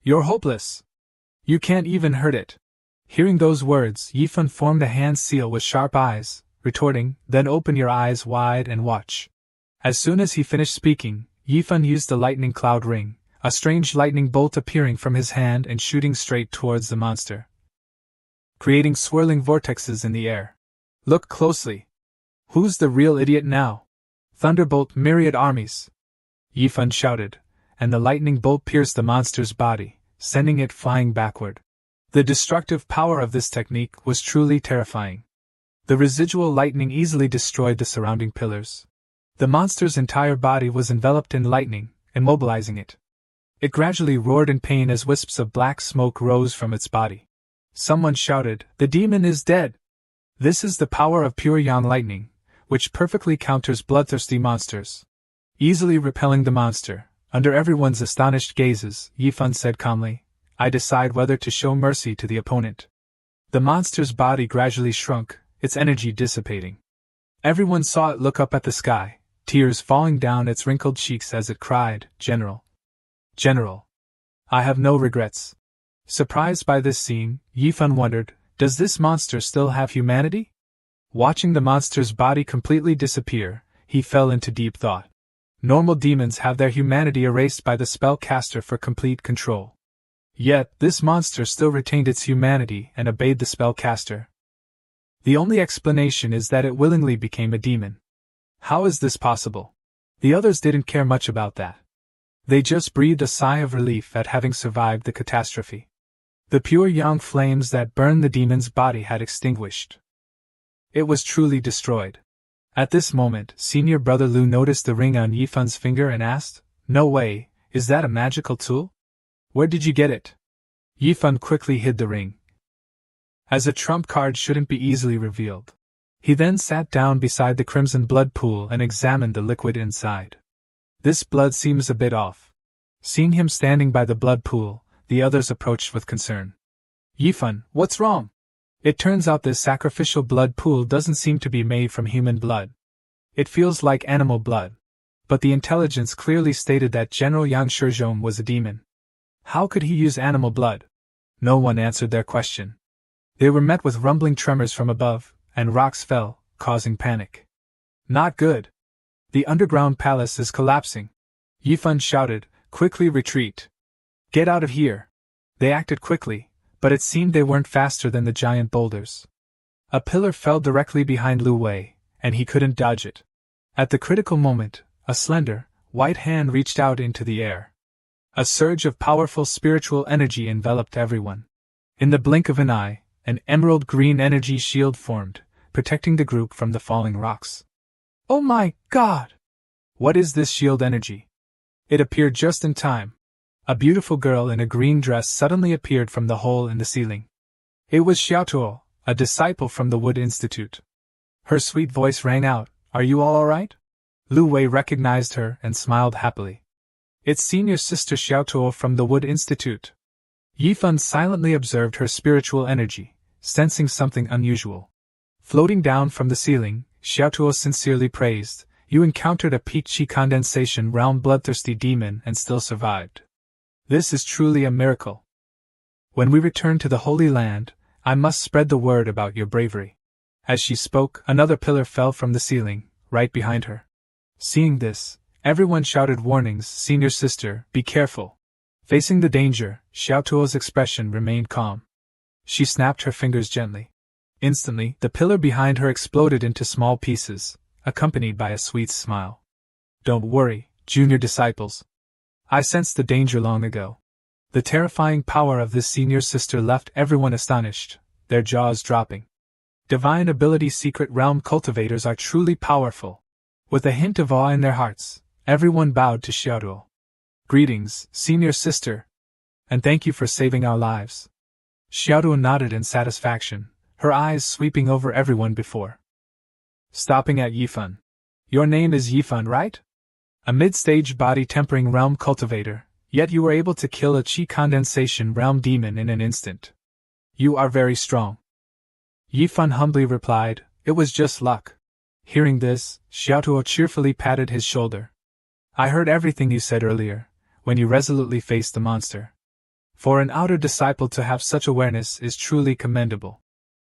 You're hopeless! You can't even hurt it." Hearing those words, Yifan formed a hand seal with sharp eyes, retorting, "Then open your eyes wide and watch." As soon as he finished speaking, Yifan used the lightning cloud ring, a strange lightning bolt appearing from his hand and shooting straight towards the monster, creating swirling vortexes in the air. "Look closely. Who's the real idiot now? Thunderbolt myriad armies!" Yifan shouted, and the lightning bolt pierced the monster's body, sending it flying backward. The destructive power of this technique was truly terrifying. The residual lightning easily destroyed the surrounding pillars. The monster's entire body was enveloped in lightning, immobilizing it. It gradually roared in pain as wisps of black smoke rose from its body. Someone shouted, "The demon is dead!" This is the power of pure yang lightning, which perfectly counters bloodthirsty monsters. Easily repelling the monster, under everyone's astonished gazes, Yifan said calmly, "I decide whether to show mercy to the opponent." The monster's body gradually shrunk, its energy dissipating. Everyone saw it look up at the sky, tears falling down its wrinkled cheeks as it cried, "General! General! I have no regrets." Surprised by this scene, Yifan wondered, does this monster still have humanity? Watching the monster's body completely disappear, he fell into deep thought. Normal demons have their humanity erased by the spellcaster for complete control. Yet, this monster still retained its humanity and obeyed the spellcaster. The only explanation is that it willingly became a demon. How is this possible? The others didn't care much about that. They just breathed a sigh of relief at having survived the catastrophe. The pure yang flames that burned the demon's body had extinguished. It was truly destroyed. At this moment, senior brother Lu noticed the ring on Yifun's finger and asked, "No way, is that a magical tool? Where did you get it?" Yifun quickly hid the ring, as a trump card shouldn't be easily revealed. He then sat down beside the crimson blood pool and examined the liquid inside. This blood seems a bit off. Seeing him standing by the blood pool, the others approached with concern. "Yifun, what's wrong? It turns out this sacrificial blood pool doesn't seem to be made from human blood. It feels like animal blood. But the intelligence clearly stated that General Yang Shizhong was a demon. How could he use animal blood?" No one answered their question. They were met with rumbling tremors from above, and rocks fell, causing panic. "Not good. The underground palace is collapsing." Yifun shouted, "Quickly retreat. Get out of here." They acted quickly, but it seemed they weren't faster than the giant boulders. A pillar fell directly behind Lu Wei, and he couldn't dodge it. At the critical moment, a slender, white hand reached out into the air. A surge of powerful spiritual energy enveloped everyone. In the blink of an eye, an emerald green energy shield formed, protecting the group from the falling rocks. "Oh my God! What is this shield energy?" It appeared just in time. A beautiful girl in a green dress suddenly appeared from the hole in the ceiling. It was Xiaotuo, a disciple from the Wood Institute. Her sweet voice rang out, "Are you all alright?" Lu Wei recognized her and smiled happily. "It's senior sister Xiaotuo from the Wood Institute." Yifun silently observed her spiritual energy, sensing something unusual. Floating down from the ceiling, Xiaotuo sincerely praised, "You encountered a peak chi condensation realm bloodthirsty demon and still survived. This is truly a miracle. When we return to the Holy Land, I must spread the word about your bravery." As she spoke, another pillar fell from the ceiling, right behind her. Seeing this, everyone shouted warnings, "Senior sister, be careful." Facing the danger, Xiaotuo's expression remained calm. She snapped her fingers gently. Instantly, the pillar behind her exploded into small pieces, accompanied by a sweet smile. "Don't worry, junior disciples. I sensed the danger long ago." The terrifying power of this senior sister left everyone astonished, their jaws dropping. Divine ability secret realm cultivators are truly powerful. With a hint of awe in their hearts, everyone bowed to Xiaotuo. "Greetings, senior sister. And thank you for saving our lives." Xiaotuo nodded in satisfaction, her eyes sweeping over everyone before stopping at Yifun. "Your name is Yifun, right? A mid-stage body-tempering realm cultivator, yet you were able to kill a chi condensation realm demon in an instant. You are very strong." Yifun humbly replied, "It was just luck." Hearing this, Xiaotuo cheerfully patted his shoulder. "I heard everything you said earlier, when you resolutely faced the monster. For an outer disciple to have such awareness is truly commendable."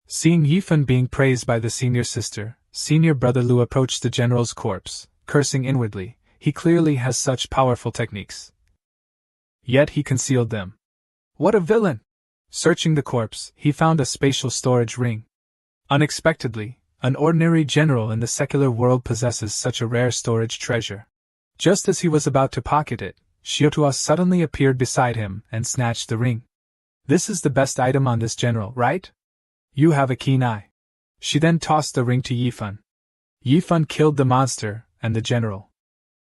Seeing Yifun being praised by the senior sister, senior brother Lu approached the general's corpse, cursing inwardly, he clearly has such powerful techniques. Yet he concealed them. What a villain! Searching the corpse, he found a spatial storage ring. Unexpectedly, an ordinary general in the secular world possesses such a rare storage treasure. Just as he was about to pocket it, Xiaotuo suddenly appeared beside him and snatched the ring. "This is the best item on this general, right? You have a keen eye." She then tossed the ring to Yifun. Yifun killed the monster and the general.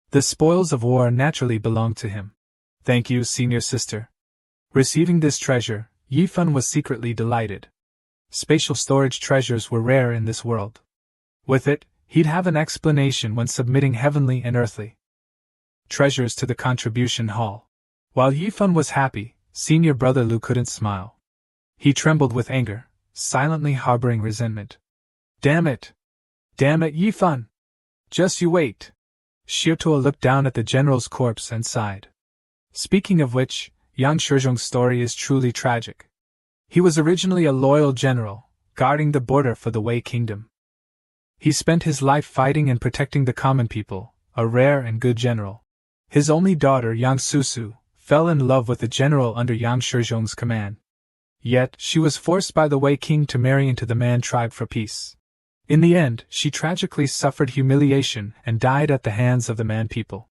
The spoils of war naturally belonged to him. "Thank you, senior sister." Receiving this treasure, Yifun was secretly delighted. Spatial storage treasures were rare in this world. With it, he'd have an explanation when submitting heavenly and earthly treasures to the contribution hall. While Yifun was happy, senior brother Lu couldn't smile. He trembled with anger, silently harboring resentment. Damn it, Yifun! Just you wait." Xiaotuo looked down at the general's corpse and sighed. Speaking of which, Yang Shizhong's story is truly tragic. He was originally a loyal general, guarding the border for the Wei Kingdom. He spent his life fighting and protecting the common people, a rare and good general. His only daughter Yang Susu, fell in love with the general under Yang Shizhong's command. Yet, she was forced by the Wei king to marry into the Man tribe for peace. In the end, she tragically suffered humiliation and died at the hands of the Man people.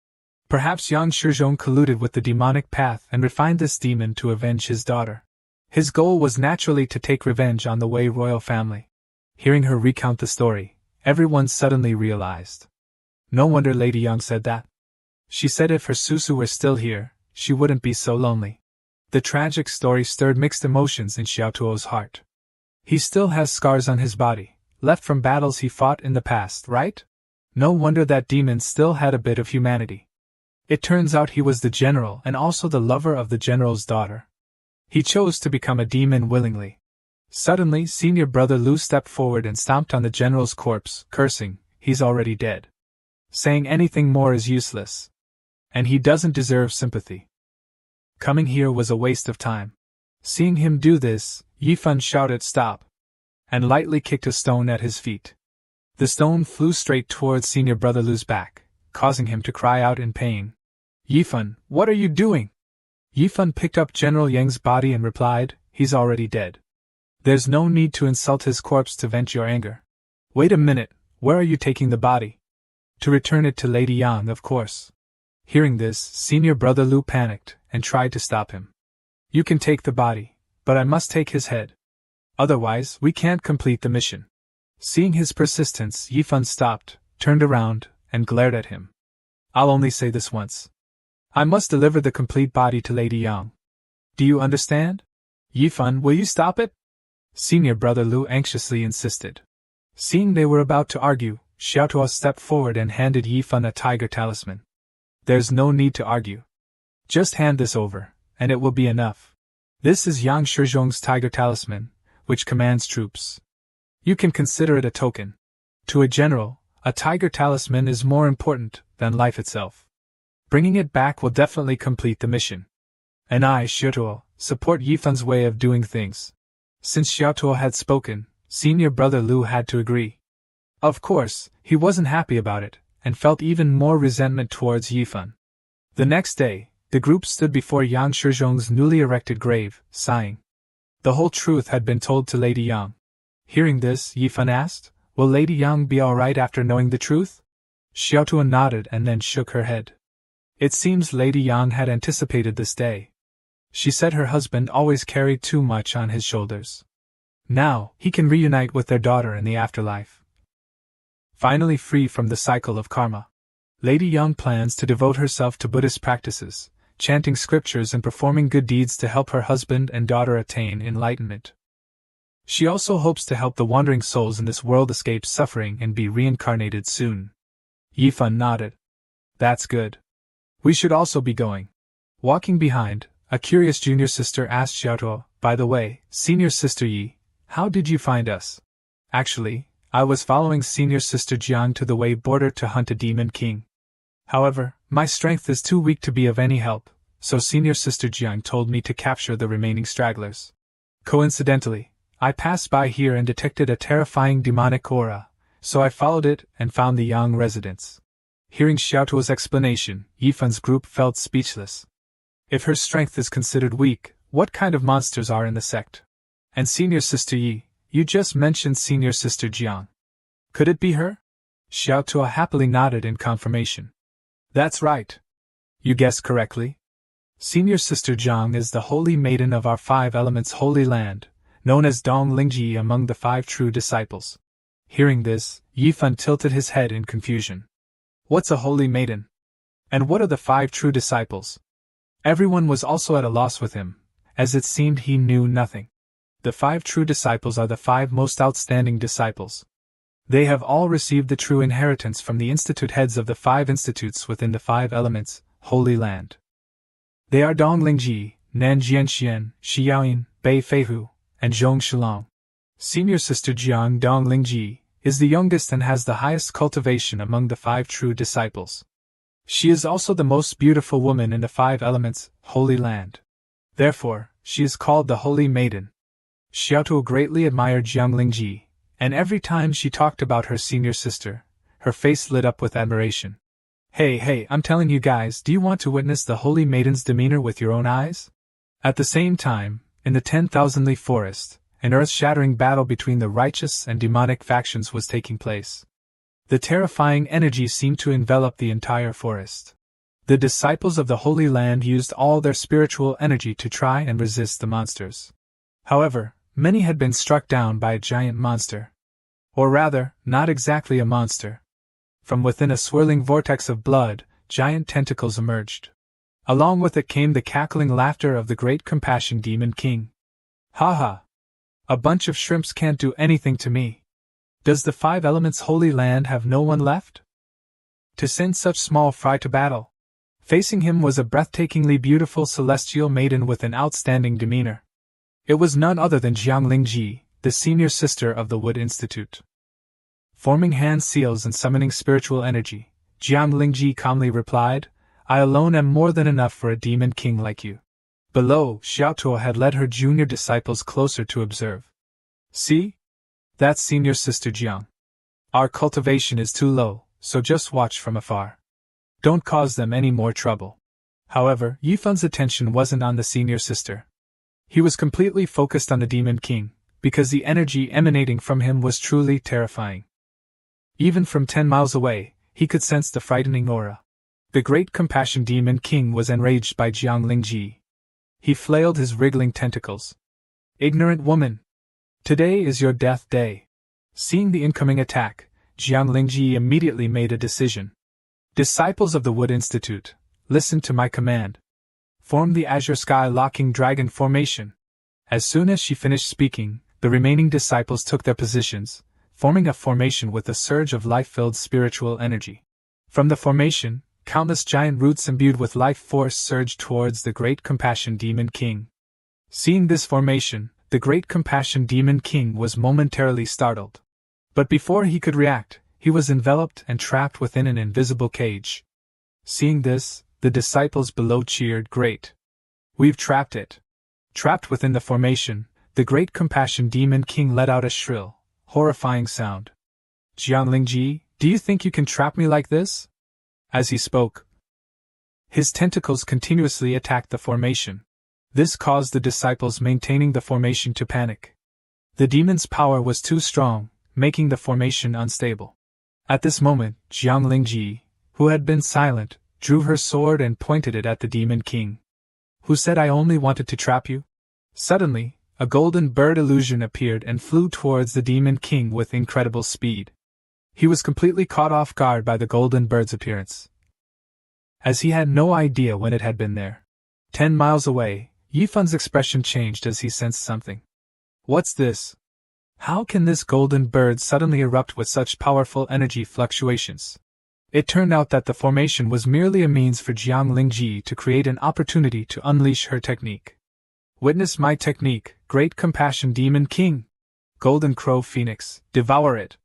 Perhaps Yang Shizhong colluded with the demonic path and refined this demon to avenge his daughter. His goal was naturally to take revenge on the Wei royal family. Hearing her recount the story, everyone suddenly realized. No wonder Lady Yang said that. She said if her Susu were still here, she wouldn't be so lonely. The tragic story stirred mixed emotions in Xiao Tuo's heart. He still has scars on his body, left from battles he fought in the past, right? No wonder that demon still had a bit of humanity. It turns out he was the general and also the lover of the general's daughter. He chose to become a demon willingly. Suddenly, senior brother Lu stepped forward and stomped on the general's corpse, cursing, "He's already dead. Saying anything more is useless. And he doesn't deserve sympathy. Coming here was a waste of time." Seeing him do this, Yifan shouted stop, and lightly kicked a stone at his feet. The stone flew straight towards senior brother Lu's back, causing him to cry out in pain. "Yifan, what are you doing?" Yifan picked up General Yang's body and replied, "He's already dead. There's no need to insult his corpse to vent your anger. Wait a minute, where are you taking the body?" "To return it to Lady Yang, of course." Hearing this, senior brother Lu panicked and tried to stop him. "You can take the body, but I must take his head. Otherwise, we can't complete the mission." Seeing his persistence, Yifan stopped, turned around, and glared at him. "I'll only say this once. I must deliver the complete body to Lady Yang. Do you understand? Yifan, will you stop it?" Senior brother Lu anxiously insisted. Seeing they were about to argue, Xiaotuo stepped forward and handed Yifan a tiger talisman. "There's no need to argue. Just hand this over, and it will be enough. This is Yang Shizhong's tiger talisman, which commands troops. You can consider it a token. To a general, a tiger talisman is more important than life itself. Bringing it back will definitely complete the mission. And I, Xiaotuo, support Yifan's way of doing things." Since Xiaotuo had spoken, senior brother Lu had to agree. Of course, he wasn't happy about it, and felt even more resentment towards Yifan. The next day, the group stood before Yang Shizhong's newly erected grave, sighing. The whole truth had been told to Lady Yang. Hearing this, Yifan asked, "Will Lady Yang be alright after knowing the truth?" Xiaotuo nodded and then shook her head. It seems Lady Yang had anticipated this day. She said her husband always carried too much on his shoulders. Now, he can reunite with their daughter in the afterlife. Finally free from the cycle of karma, Lady Yang plans to devote herself to Buddhist practices, chanting scriptures and performing good deeds to help her husband and daughter attain enlightenment. She also hopes to help the wandering souls in this world escape suffering and be reincarnated soon. Yifan nodded. "That's good. We should also be going." Walking behind, a curious junior sister asked Xiaotuo, "By the way, senior sister Yi, how did you find us?" "Actually, I was following senior sister Jiang to the Wei border to hunt a demon king. However, my strength is too weak to be of any help, so senior sister Jiang told me to capture the remaining stragglers. Coincidentally, I passed by here and detected a terrifying demonic aura, so I followed it and found the Yang residence." Hearing Xiaotuo's explanation, Yifan's group felt speechless. If her strength is considered weak, what kind of monsters are in the sect? And senior sister Yi, you just mentioned senior sister Jiang. Could it be her? Xiaotuo happily nodded in confirmation. That's right. You guessed correctly. Senior sister Jiang is the holy maiden of our 5 elements holy land, known as Dong Lingji among the 5 true disciples. Hearing this, Yifan tilted his head in confusion. What's a holy maiden? And what are the 5 true disciples? Everyone was also at a loss with him, as it seemed he knew nothing. The 5 true disciples are the 5 most outstanding disciples. They have all received the true inheritance from the institute heads of the 5 institutes within the 5 elements, Holy Land. They are Dong Lingji, Nan Jianxian, Xiaoyin, Bei Feihu, and Zhong Shilong. Senior sister Jiang Dong Lingji is the youngest and has the highest cultivation among the 5 true disciples. She is also the most beautiful woman in the 5 elements, Holy Land. Therefore, she is called the Holy Maiden. Xiaotuo greatly admired Jiang Lingji, and every time she talked about her senior sister, her face lit up with admiration. Hey, I'm telling you guys, do you want to witness the holy maiden's demeanor with your own eyes? At the same time, in the 10,000-leaf forest, an earth-shattering battle between the righteous and demonic factions was taking place. The terrifying energy seemed to envelop the entire forest. The disciples of the Holy Land used all their spiritual energy to try and resist the monsters. However, many had been struck down by a giant monster. Or rather, not exactly a monster. From within a swirling vortex of blood, giant tentacles emerged. Along with it came the cackling laughter of the great compassion demon king. Ha ha! A bunch of shrimps can't do anything to me. Does the Five Elements Holy Land have no one left to send such small fry to battle? Facing him was a breathtakingly beautiful celestial maiden with an outstanding demeanor. It was none other than Jianglingji, the senior sister of the Wood Institute. Forming hand seals and summoning spiritual energy, Jianglingji calmly replied, I alone am more than enough for a demon king like you. Below, Xiaotuo had led her junior disciples closer to observe. See? That's senior sister Jiang. Our cultivation is too low, so just watch from afar. Don't cause them any more trouble. However, Yifan's attention wasn't on the senior sister. He was completely focused on the demon king, because the energy emanating from him was truly terrifying. Even from 10 miles away, he could sense the frightening aura. The great compassion demon king was enraged by Jianglingji. He flailed his wriggling tentacles. Ignorant woman! Today is your death day. Seeing the incoming attack, Jianglingji immediately made a decision. Disciples of the Wood Institute, listen to my command. Form the Azure Sky Locking Dragon formation. As soon as she finished speaking, the remaining disciples took their positions, forming a formation with a surge of life-filled spiritual energy. From the formation, countless giant roots imbued with life force surged towards the Great Compassion Demon King. Seeing this formation, the Great Compassion Demon King was momentarily startled. But before he could react, he was enveloped and trapped within an invisible cage. Seeing this, the disciples below cheered, Great! We've trapped it! Trapped within the formation, the Great Compassion Demon King let out a shrill, horrifying sound. Jianglingji, do you think you can trap me like this? As he spoke, his tentacles continuously attacked the formation. This caused the disciples maintaining the formation to panic. The demon's power was too strong, making the formation unstable. At this moment, Jianglingji, who had been silent, drew her sword and pointed it at the demon king. Who said I only wanted to trap you? Suddenly, a golden bird illusion appeared and flew towards the demon king with incredible speed. He was completely caught off guard by the golden bird's appearance, as he had no idea when it had been there. 10 miles away, Yifan's expression changed as he sensed something. What's this? How can this golden bird suddenly erupt with such powerful energy fluctuations? It turned out that the formation was merely a means for Jianglingji to create an opportunity to unleash her technique. Witness my technique, Great Compassion Demon King! Golden Crow Phoenix, devour it!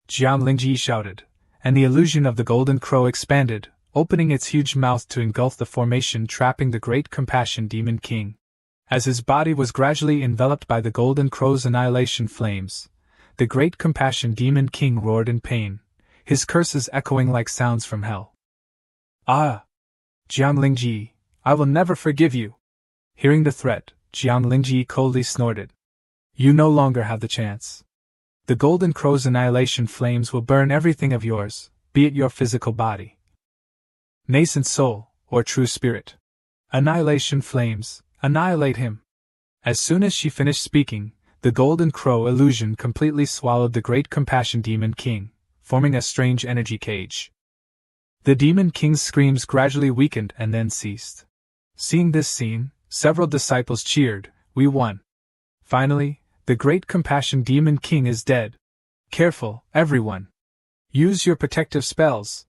Jianglingji shouted, and the illusion of the golden crow expanded, opening its huge mouth to engulf the formation trapping the Great Compassion Demon King. As his body was gradually enveloped by the golden crow's annihilation flames, the Great Compassion Demon King roared in pain, his curses echoing like sounds from hell. Ah! Jianglingji, I will never forgive you! Hearing the threat, Jianglingji coldly snorted. You no longer have the chance. The golden crow's annihilation flames will burn everything of yours, be it your physical body, nascent soul, or true spirit. Annihilation flames, annihilate him! As soon as she finished speaking, the golden crow illusion completely swallowed the Great Compassion Demon King, forming a strange energy cage. The Demon King's screams gradually weakened and then ceased. Seeing this scene, several disciples cheered, we won. Finally, the Great Compassion Demon King is dead. Careful, everyone. Use your protective spells.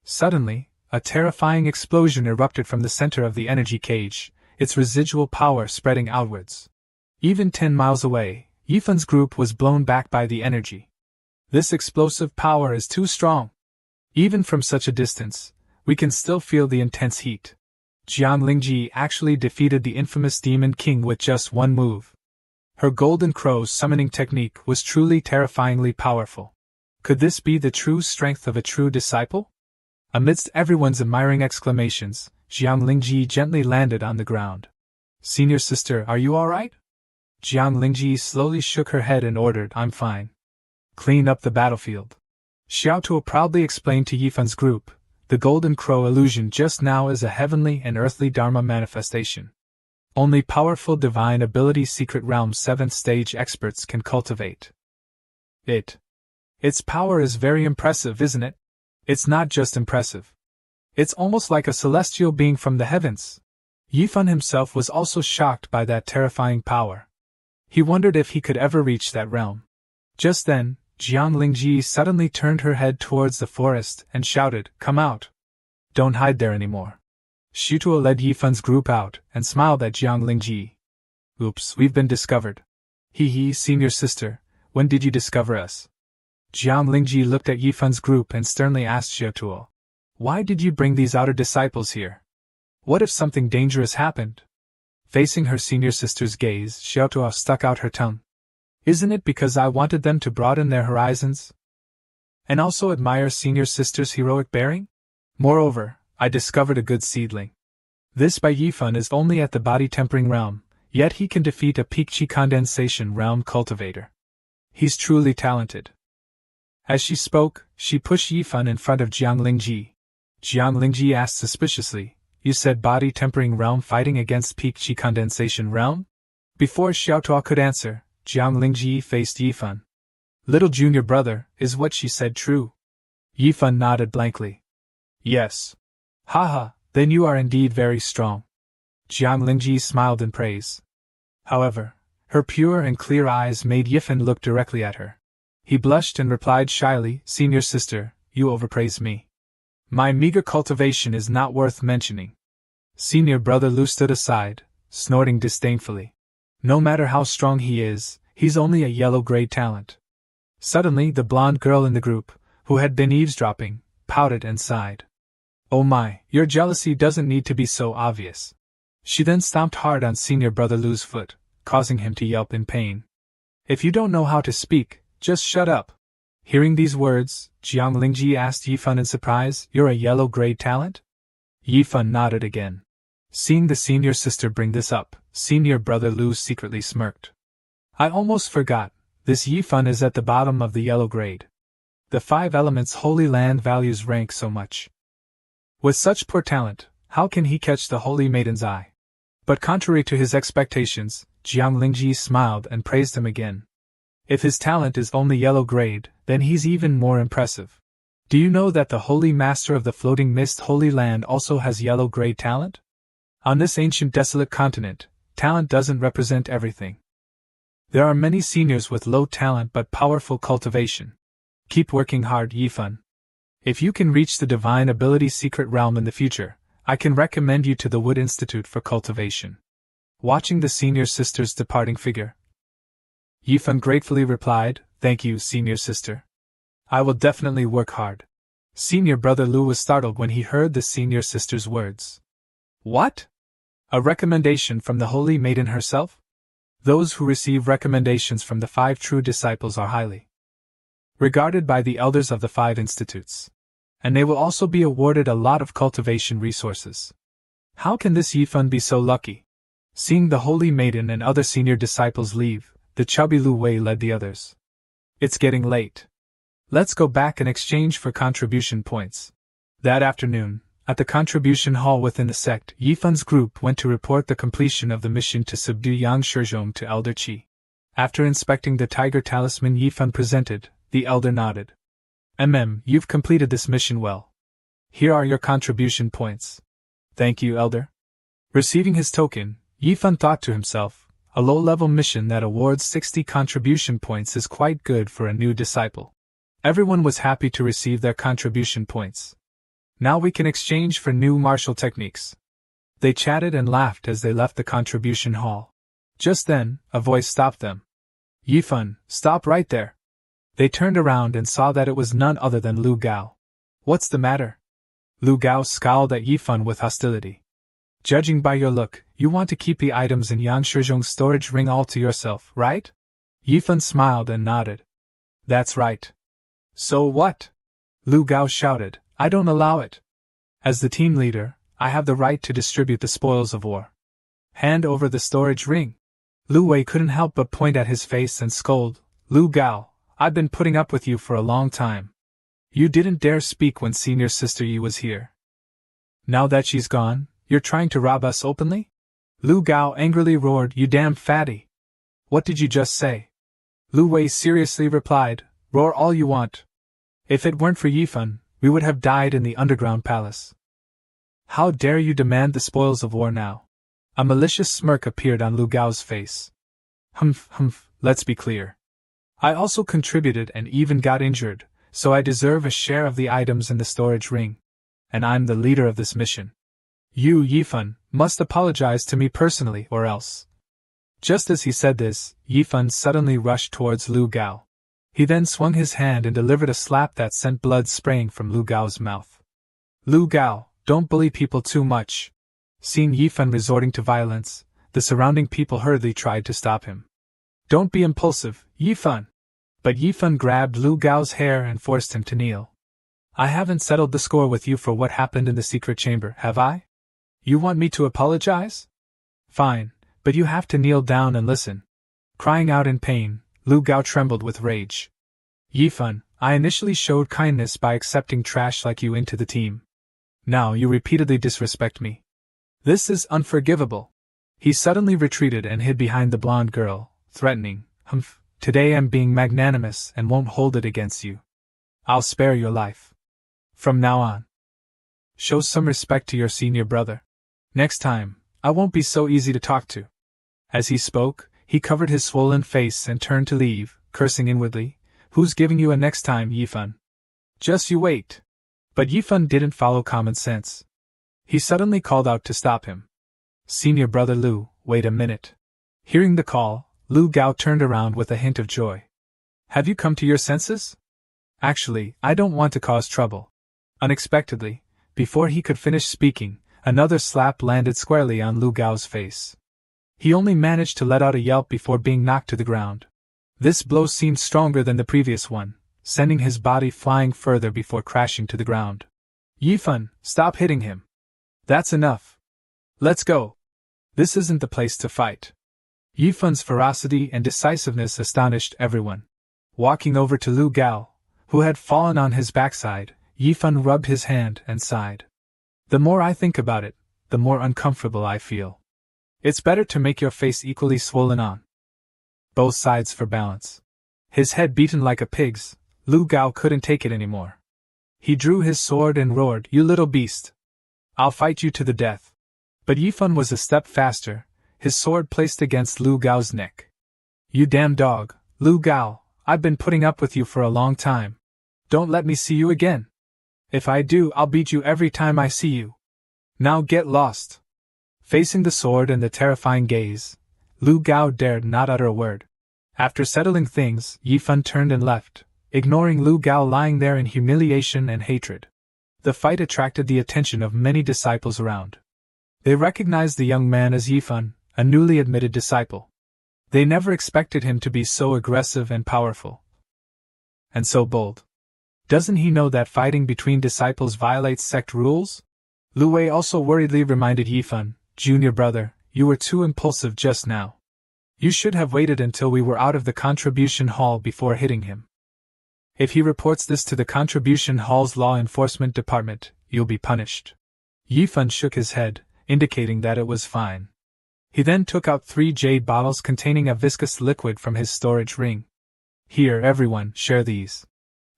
Suddenly, a terrifying explosion erupted from the center of the energy cage, its residual power spreading outwards. Even 10 miles away, Yifan's group was blown back by the energy. This explosive power is too strong. Even from such a distance, we can still feel the intense heat. Jianglingji actually defeated the infamous Demon King with just one move. Her golden crow's summoning technique was truly terrifyingly powerful. Could this be the true strength of a true disciple? Amidst everyone's admiring exclamations, Jiang Lingji gently landed on the ground. Senior sister, are you alright? Jiang Lingji slowly shook her head and ordered, I'm fine. Clean up the battlefield. Xiao Tuo proudly explained to Yifan's group, the Golden Crow illusion just now is a heavenly and earthly Dharma manifestation. Only powerful divine ability secret realm 7th stage experts can cultivate it. Its power is very impressive, isn't it? It's not just impressive. It's almost like a celestial being from the heavens. Yifan himself was also shocked by that terrifying power. He wondered if he could ever reach that realm. Just then, Jiang Lingji suddenly turned her head towards the forest and shouted, Come out! Don't hide there anymore. Xiutuo led Yifan's group out and smiled at Jiang Lingji. Oops, we've been discovered. Hee, senior sister, when did you discover us? Jiang Lingji looked at Yifan's group and sternly asked Xiutuo, Why did you bring these outer disciples here? What if something dangerous happened? Facing her senior sister's gaze, Xiutuo stuck out her tongue. Isn't it because I wanted them to broaden their horizons? And also admire senior sister's heroic bearing? Moreover, I discovered a good seedling. This by Yifan is only at the body tempering realm, yet he can defeat a peak chi condensation realm cultivator. He's truly talented. As she spoke, she pushed Yifan in front of Jiang Lingji. Jiang Lingji asked suspiciously, You said body tempering realm fighting against peak chi condensation realm? Before Xiaotuo could answer, Jiang Lingji faced Yifan. Little junior brother, is what she said true? Yifan nodded blankly. Yes. Haha, then you are indeed very strong. Jiang Lingji smiled in praise. However, her pure and clear eyes made Yifan look directly at her. He blushed and replied shyly, Senior sister, you overpraise me. My meager cultivation is not worth mentioning. Senior brother Lu stood aside, snorting disdainfully. No matter how strong he is, he's only a yellow-grade talent. Suddenly the blonde girl in the group, who had been eavesdropping, pouted and sighed. Oh my, your jealousy doesn't need to be so obvious. She then stomped hard on senior brother Lu's foot, causing him to yelp in pain. If you don't know how to speak, just shut up. Hearing these words, Jiang Lingji asked Yifan in surprise, You're a yellow-grade talent? Yifan nodded again. Seeing the senior sister bring this up, senior brother Lu secretly smirked. I almost forgot, this Yifan is at the bottom of the yellow grade. The 5 elements Holy Land values rank so much. With such poor talent, how can he catch the Holy Maiden's eye? But contrary to his expectations, Jiang Lingji smiled and praised him again. If his talent is only yellow grade, then he's even more impressive. Do you know that the Holy Master of the Floating Mist Holy Land also has yellow grade talent? On this ancient desolate continent, talent doesn't represent everything. There are many seniors with low talent but powerful cultivation. Keep working hard, Yifan. If you can reach the Divine Ability Secret Realm in the future, I can recommend you to the Wood Institute for cultivation. Watching the senior sister's departing figure, Yifan gratefully replied, Thank you, senior sister. I will definitely work hard. Senior brother Lu was startled when he heard the senior sister's words. What? A recommendation from the Holy Maiden herself? Those who receive recommendations from the 5 true disciples are highly regarded by the elders of the 5 institutes. And they will also be awarded a lot of cultivation resources. How can this Yifan be so lucky? Seeing the Holy Maiden and other senior disciples leave, the chubby Lu Wei led the others. It's getting late. Let's go back and exchange for contribution points. That afternoon, at the contribution hall within the sect, Yifan's group went to report the completion of the mission to subdue Yang Shizhong to Elder Qi. After inspecting the tiger talisman Yifan presented, the elder nodded. You've completed this mission well. Here are your contribution points. Thank you, elder. Receiving his token, Yifan thought to himself, a low-level mission that awards 60 contribution points is quite good for a new disciple. Everyone was happy to receive their contribution points. Now we can exchange for new martial techniques. They chatted and laughed as they left the contribution hall. Just then, a voice stopped them. Yifan, stop right there. They turned around and saw that it was none other than Lu Gao. What's the matter? Lu Gao scowled at Yifan with hostility. Judging by your look, you want to keep the items in Yang Shizhong's storage ring all to yourself, right? Yifan smiled and nodded. That's right. So what? Lu Gao shouted, I don't allow it. As the team leader, I have the right to distribute the spoils of war. Hand over the storage ring. Lu Wei couldn't help but point at his face and scold, Lu Gao, I've been putting up with you for a long time. You didn't dare speak when senior sister Yi was here. Now that she's gone, you're trying to rob us openly? Lu Gao angrily roared, you damn fatty. What did you just say? Lu Wei seriously replied, roar all you want. If it weren't for Yifan, we would have died in the underground palace. How dare you demand the spoils of war now? A malicious smirk appeared on Lu Gao's face. Humph, let's be clear. I also contributed and even got injured, so I deserve a share of the items in the storage ring. And I'm the leader of this mission. You, Yifan, must apologize to me personally or else. Just as he said this, Yifan suddenly rushed towards Lu Gao. He then swung his hand and delivered a slap that sent blood spraying from Lu Gao's mouth. Lu Gao, don't bully people too much. Seeing Yifan resorting to violence, the surrounding people hurriedly tried to stop him. Don't be impulsive, Yifan. But Yifan grabbed Lu Gao's hair and forced him to kneel. I haven't settled the score with you for what happened in the secret chamber, have I? You want me to apologize? Fine, but you have to kneel down and listen. Crying out in pain, Lu Gao trembled with rage. Yifan, I initially showed kindness by accepting trash like you into the team. Now you repeatedly disrespect me. This is unforgivable. He suddenly retreated and hid behind the blonde girl, threatening, Humph, today I'm being magnanimous and won't hold it against you. I'll spare your life. From now on. Show some respect to your senior brother. Next time, I won't be so easy to talk to. As he spoke, he covered his swollen face and turned to leave, cursing inwardly, Who's giving you a next time, Yifan? Just you wait. But Yifan didn't follow common sense. He suddenly called out to stop him. Senior brother Lu, wait a minute. Hearing the call, Lu Gao turned around with a hint of joy. Have you come to your senses? Actually, I don't want to cause trouble. Unexpectedly, before he could finish speaking, another slap landed squarely on Lu Gao's face. He only managed to let out a yelp before being knocked to the ground. This blow seemed stronger than the previous one, sending his body flying further before crashing to the ground. Yifan, stop hitting him. That's enough. Let's go. This isn't the place to fight. Yifan's ferocity and decisiveness astonished everyone. Walking over to Lu Gao, who had fallen on his backside, Yifan rubbed his hand and sighed. The more I think about it, the more uncomfortable I feel. It's better to make your face equally swollen on both sides for balance. His head beaten like a pig's, Lu Gao couldn't take it anymore. He drew his sword and roared, You little beast! I'll fight you to the death. But Yifan was a step faster, his sword placed against Lu Gao's neck. You damn dog, Lu Gao, I've been putting up with you for a long time. Don't let me see you again. If I do, I'll beat you every time I see you. Now get lost. Facing the sword and the terrifying gaze, Lu Gao dared not utter a word. After settling things, Yifan turned and left, ignoring Lu Gao lying there in humiliation and hatred. The fight attracted the attention of many disciples around. They recognized the young man as Yifan, a newly admitted disciple. They never expected him to be so aggressive and powerful. And so bold. Doesn't he know that fighting between disciples violates sect rules? Lu Wei also worriedly reminded Yifan, Junior brother, you were too impulsive just now. You should have waited until we were out of the contribution hall before hitting him. If he reports this to the contribution hall's law enforcement department, you'll be punished. Yifan shook his head, indicating that it was fine. He then took out 3 jade bottles containing a viscous liquid from his storage ring. Here, everyone, share these.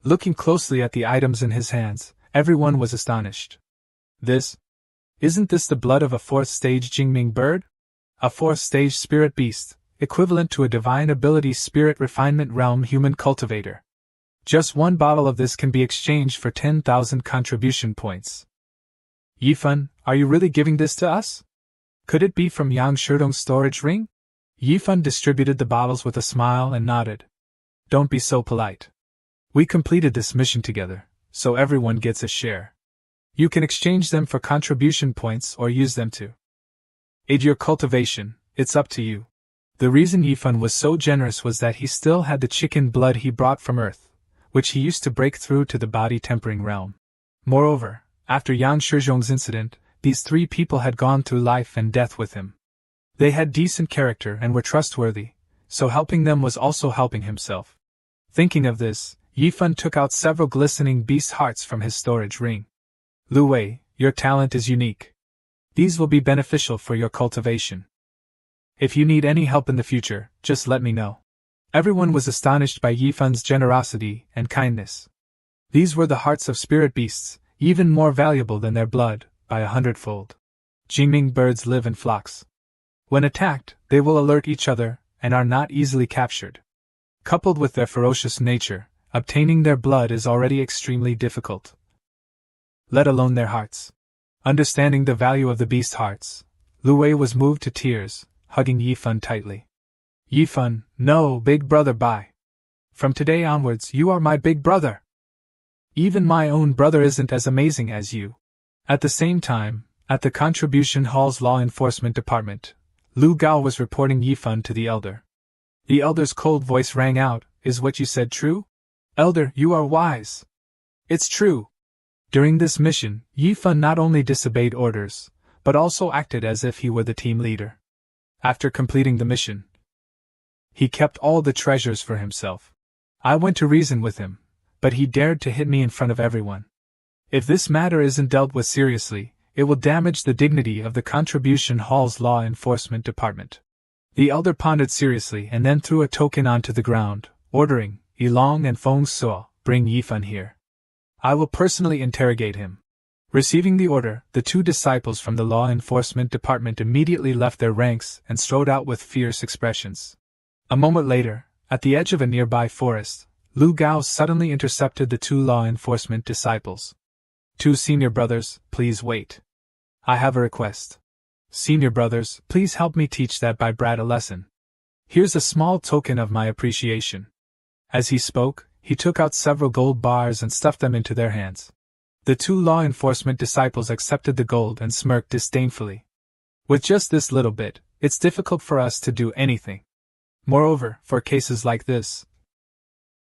Looking closely at the items in his hands, everyone was astonished. Isn't this the blood of a 4th stage Jingming bird? A 4th stage spirit beast, equivalent to a divine ability spirit refinement realm human cultivator. Just 1 bottle of this can be exchanged for 10,000 contribution points. Yifan, are you really giving this to us? Could it be from Yang Shudong's storage ring? Yifan distributed the bottles with a smile and nodded. Don't be so polite. We completed this mission together, so everyone gets a share. You can exchange them for contribution points or use them to aid your cultivation, it's up to you. The reason Yifan was so generous was that he still had the chicken blood he brought from Earth, which he used to break through to the body tempering realm. Moreover, After Yang Shizhong's incident, these three people had gone through life and death with him. They had decent character and were trustworthy, so helping them was also helping himself. Thinking of this, Yifan took out several glistening beast hearts from his storage ring. Lu Wei, your talent is unique. These will be beneficial for your cultivation. If you need any help in the future, just let me know. Everyone was astonished by Yifan's generosity and kindness. These were the hearts of spirit beasts, even more valuable than their blood, by 100-fold. Jingming birds live in flocks. When attacked, they will alert each other, and are not easily captured. Coupled with their ferocious nature, obtaining their blood is already extremely difficult, let alone their hearts. Understanding the value of the beast hearts, Lu Wei was moved to tears, hugging Yifan tightly. Yifan, no, big brother, bye. From today onwards, you are my big brother. Even my own brother isn't as amazing as you. At the same time, at the Contribution Hall's Law Enforcement Department, Lu Gao was reporting Yifan to the elder. The elder's cold voice rang out, is what you said true? Elder, you are wise. It's true. During this mission, Yifan not only disobeyed orders, but also acted as if he were the team leader. After completing the mission, he kept all the treasures for himself. I went to reason with him, but he dared to hit me in front of everyone. If this matter isn't dealt with seriously, it will damage the dignity of the Contribution Hall's Law Enforcement Department. The elder pondered seriously and then threw a token onto the ground, ordering, Yilong and Feng Suo, bring Yifan here. I will personally interrogate him. Receiving the order, the two disciples from the Law Enforcement Department immediately left their ranks and strode out with fierce expressions. A moment later, at the edge of a nearby forest, Lu Gao suddenly intercepted the two law enforcement disciples. Two senior brothers, please wait. I have a request. Senior brothers, please help me teach that by brat a lesson. Here's a small token of my appreciation. As he spoke, he took out several gold bars and stuffed them into their hands. The two law enforcement disciples accepted the gold and smirked disdainfully. With just this little bit, it's difficult for us to do anything. Moreover, for cases like this,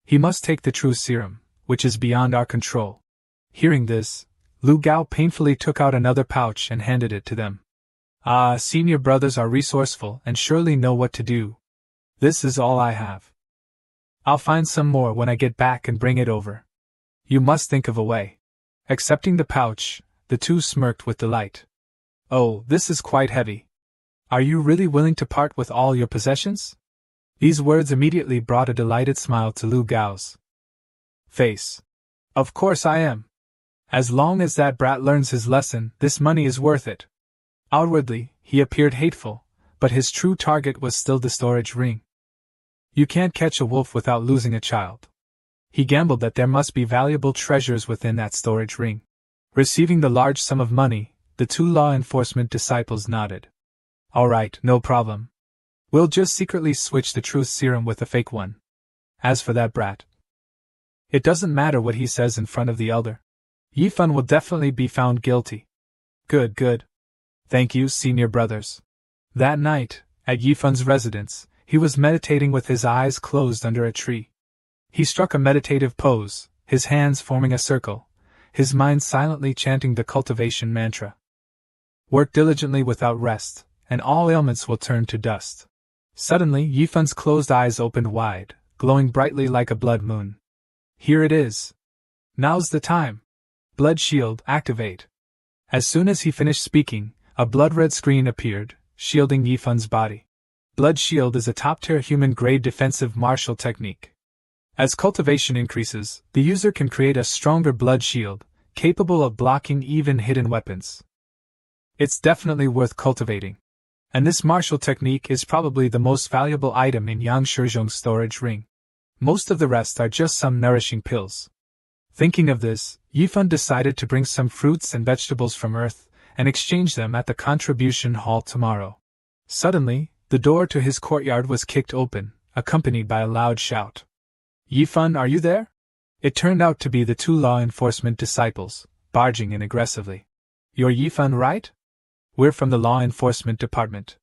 he must take the true serum, which is beyond our control. Hearing this, Lu Gao painfully took out another pouch and handed it to them. Ah, senior brothers are resourceful and surely know what to do. This is all I have. I'll find some more when I get back and bring it over. You must think of a way. Accepting the pouch, the two smirked with delight. Oh, this is quite heavy. Are you really willing to part with all your possessions? These words immediately brought a delighted smile to Lu Gao's face. Of course I am. As long as that brat learns his lesson, this money is worth it. Outwardly, he appeared hateful, but his true target was still the storage ring. You can't catch a wolf without losing a child. He gambled that there must be valuable treasures within that storage ring. Receiving the large sum of money, the two law enforcement disciples nodded. All right, no problem. We'll just secretly switch the truth serum with a fake one. As for that brat, it doesn't matter what he says in front of the elder. Yifan will definitely be found guilty. Good, good. Thank you, senior brothers. That night, at Yifan's residence, he was meditating with his eyes closed under a tree. He struck a meditative pose, his hands forming a circle, his mind silently chanting the cultivation mantra. Work diligently without rest, and all ailments will turn to dust. Suddenly, Yifan's closed eyes opened wide, glowing brightly like a blood moon. Here it is. Now's the time. Blood shield, activate. As soon as he finished speaking, a blood-red screen appeared, shielding Yifan's body. Blood shield is a top-tier human-grade defensive martial technique. As cultivation increases, the user can create a stronger blood shield, capable of blocking even hidden weapons. It's definitely worth cultivating. And this martial technique is probably the most valuable item in Yang Shizhong's storage ring. Most of the rest are just some nourishing pills. Thinking of this, Yifan decided to bring some fruits and vegetables from Earth and exchange them at the contribution hall tomorrow. Suddenly, the door to his courtyard was kicked open, accompanied by a loud shout. Yifan, are you there? It turned out to be the two law enforcement disciples, barging in aggressively. You're Yifan, right? We're from the law enforcement department.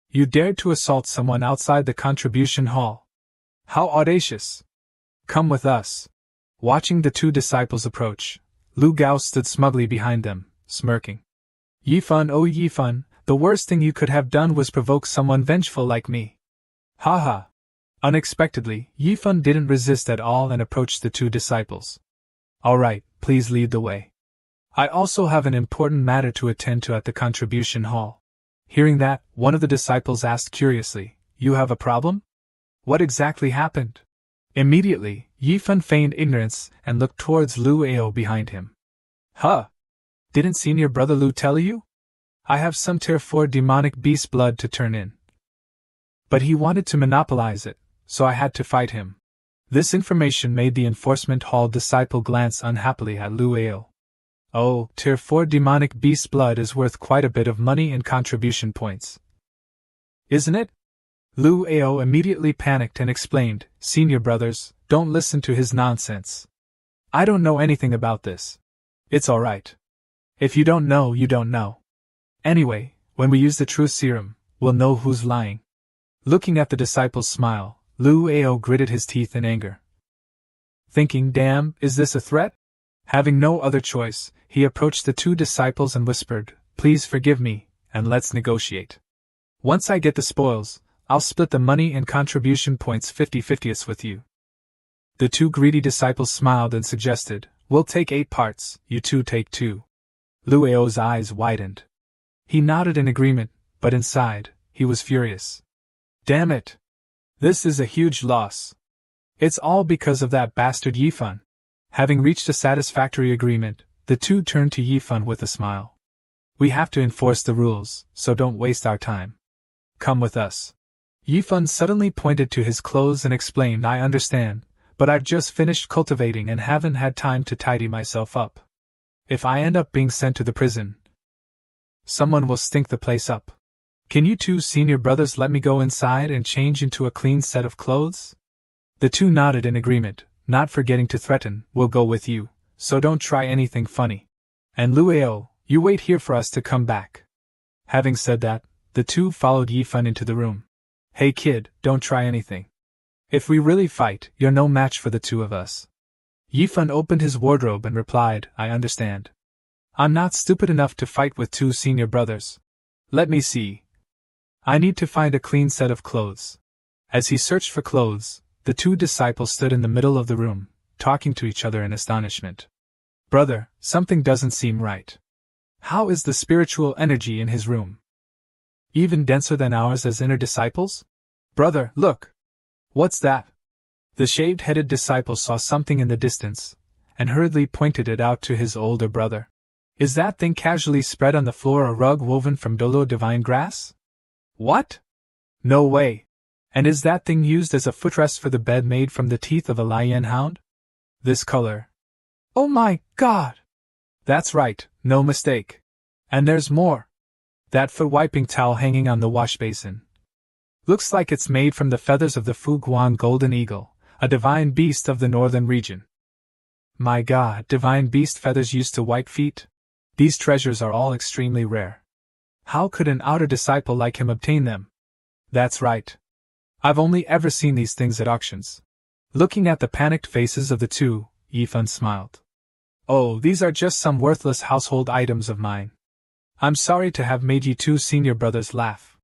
You dared to assault someone outside the contribution hall. How audacious! Come with us. Watching the two disciples approach, Lu Gao stood smugly behind them, smirking. Yifan, oh Yifan, the worst thing you could have done was provoke someone vengeful like me. Ha ha. Unexpectedly, Yifan didn't resist at all and approached the two disciples. Alright, please lead the way. I also have an important matter to attend to at the contribution hall. Hearing that, one of the disciples asked curiously, You have a problem? What exactly happened? Immediately, Yifan feigned ignorance and looked towards Lu Ao behind him. Huh? Didn't senior brother Lu tell you? I have some tier 4 demonic beast blood to turn in. But he wanted to monopolize it, so I had to fight him. This information made the enforcement hall disciple glance unhappily at Lu Ao. Oh, tier 4 demonic beast blood is worth quite a bit of money and contribution points. Isn't it? Lu Ao immediately panicked and explained, Senior brothers, don't listen to his nonsense. I don't know anything about this. It's alright. If you don't know, you don't know. Anyway, when we use the truth serum, we'll know who's lying. Looking at the disciple's smile, Lu Ao gritted his teeth in anger. Thinking, damn, is this a threat? Having no other choice, he approached the two disciples and whispered, Please forgive me, and let's negotiate. Once I get the spoils, I'll split the money and contribution points 50-50 with you. The two greedy disciples smiled and suggested, We'll take 8 parts, you two take 2. Lu Ao's eyes widened. He nodded in agreement, but inside, he was furious. Damn it! This is a huge loss. It's all because of that bastard Yifan. Having reached a satisfactory agreement, the two turned to Yifan with a smile. We have to enforce the rules, so don't waste our time. Come with us. Yifan suddenly pointed to his clothes and explained, I understand, but I've just finished cultivating and haven't had time to tidy myself up. If I end up being sent to the prison, someone will stink the place up. Can you two senior brothers let me go inside and change into a clean set of clothes? The two nodded in agreement, not forgetting to threaten, We'll go with you, so don't try anything funny. And Lu Ao, you wait here for us to come back. Having said that, the two followed Yifan into the room. Hey kid, don't try anything. If we really fight, you're no match for the two of us. Yifan opened his wardrobe and replied, I understand. I'm not stupid enough to fight with two senior brothers. Let me see. I need to find a clean set of clothes. As he searched for clothes, the two disciples stood in the middle of the room, talking to each other in astonishment. Brother, something doesn't seem right. How is the spiritual energy in his room even denser than ours as inner disciples? Brother, look! What's that? The shaved-headed disciple saw something in the distance, and hurriedly pointed it out to his older brother. Is that thing casually spread on the floor a rug woven from Dolo divine grass? What? No way! And is that thing used as a footrest for the bed made from the teeth of a lion hound? This color. Oh my God! That's right, no mistake. And there's more. That foot-wiping towel hanging on the wash basin. Looks like it's made from the feathers of the Fuguan golden eagle, a divine beast of the northern region. My God, divine beast feathers used to wipe feet? These treasures are all extremely rare. How could an outer disciple like him obtain them? That's right. I've only ever seen these things at auctions. Looking at the panicked faces of the two, Yifan smiled. Oh, these are just some worthless household items of mine. I'm sorry to have made you two senior brothers laugh.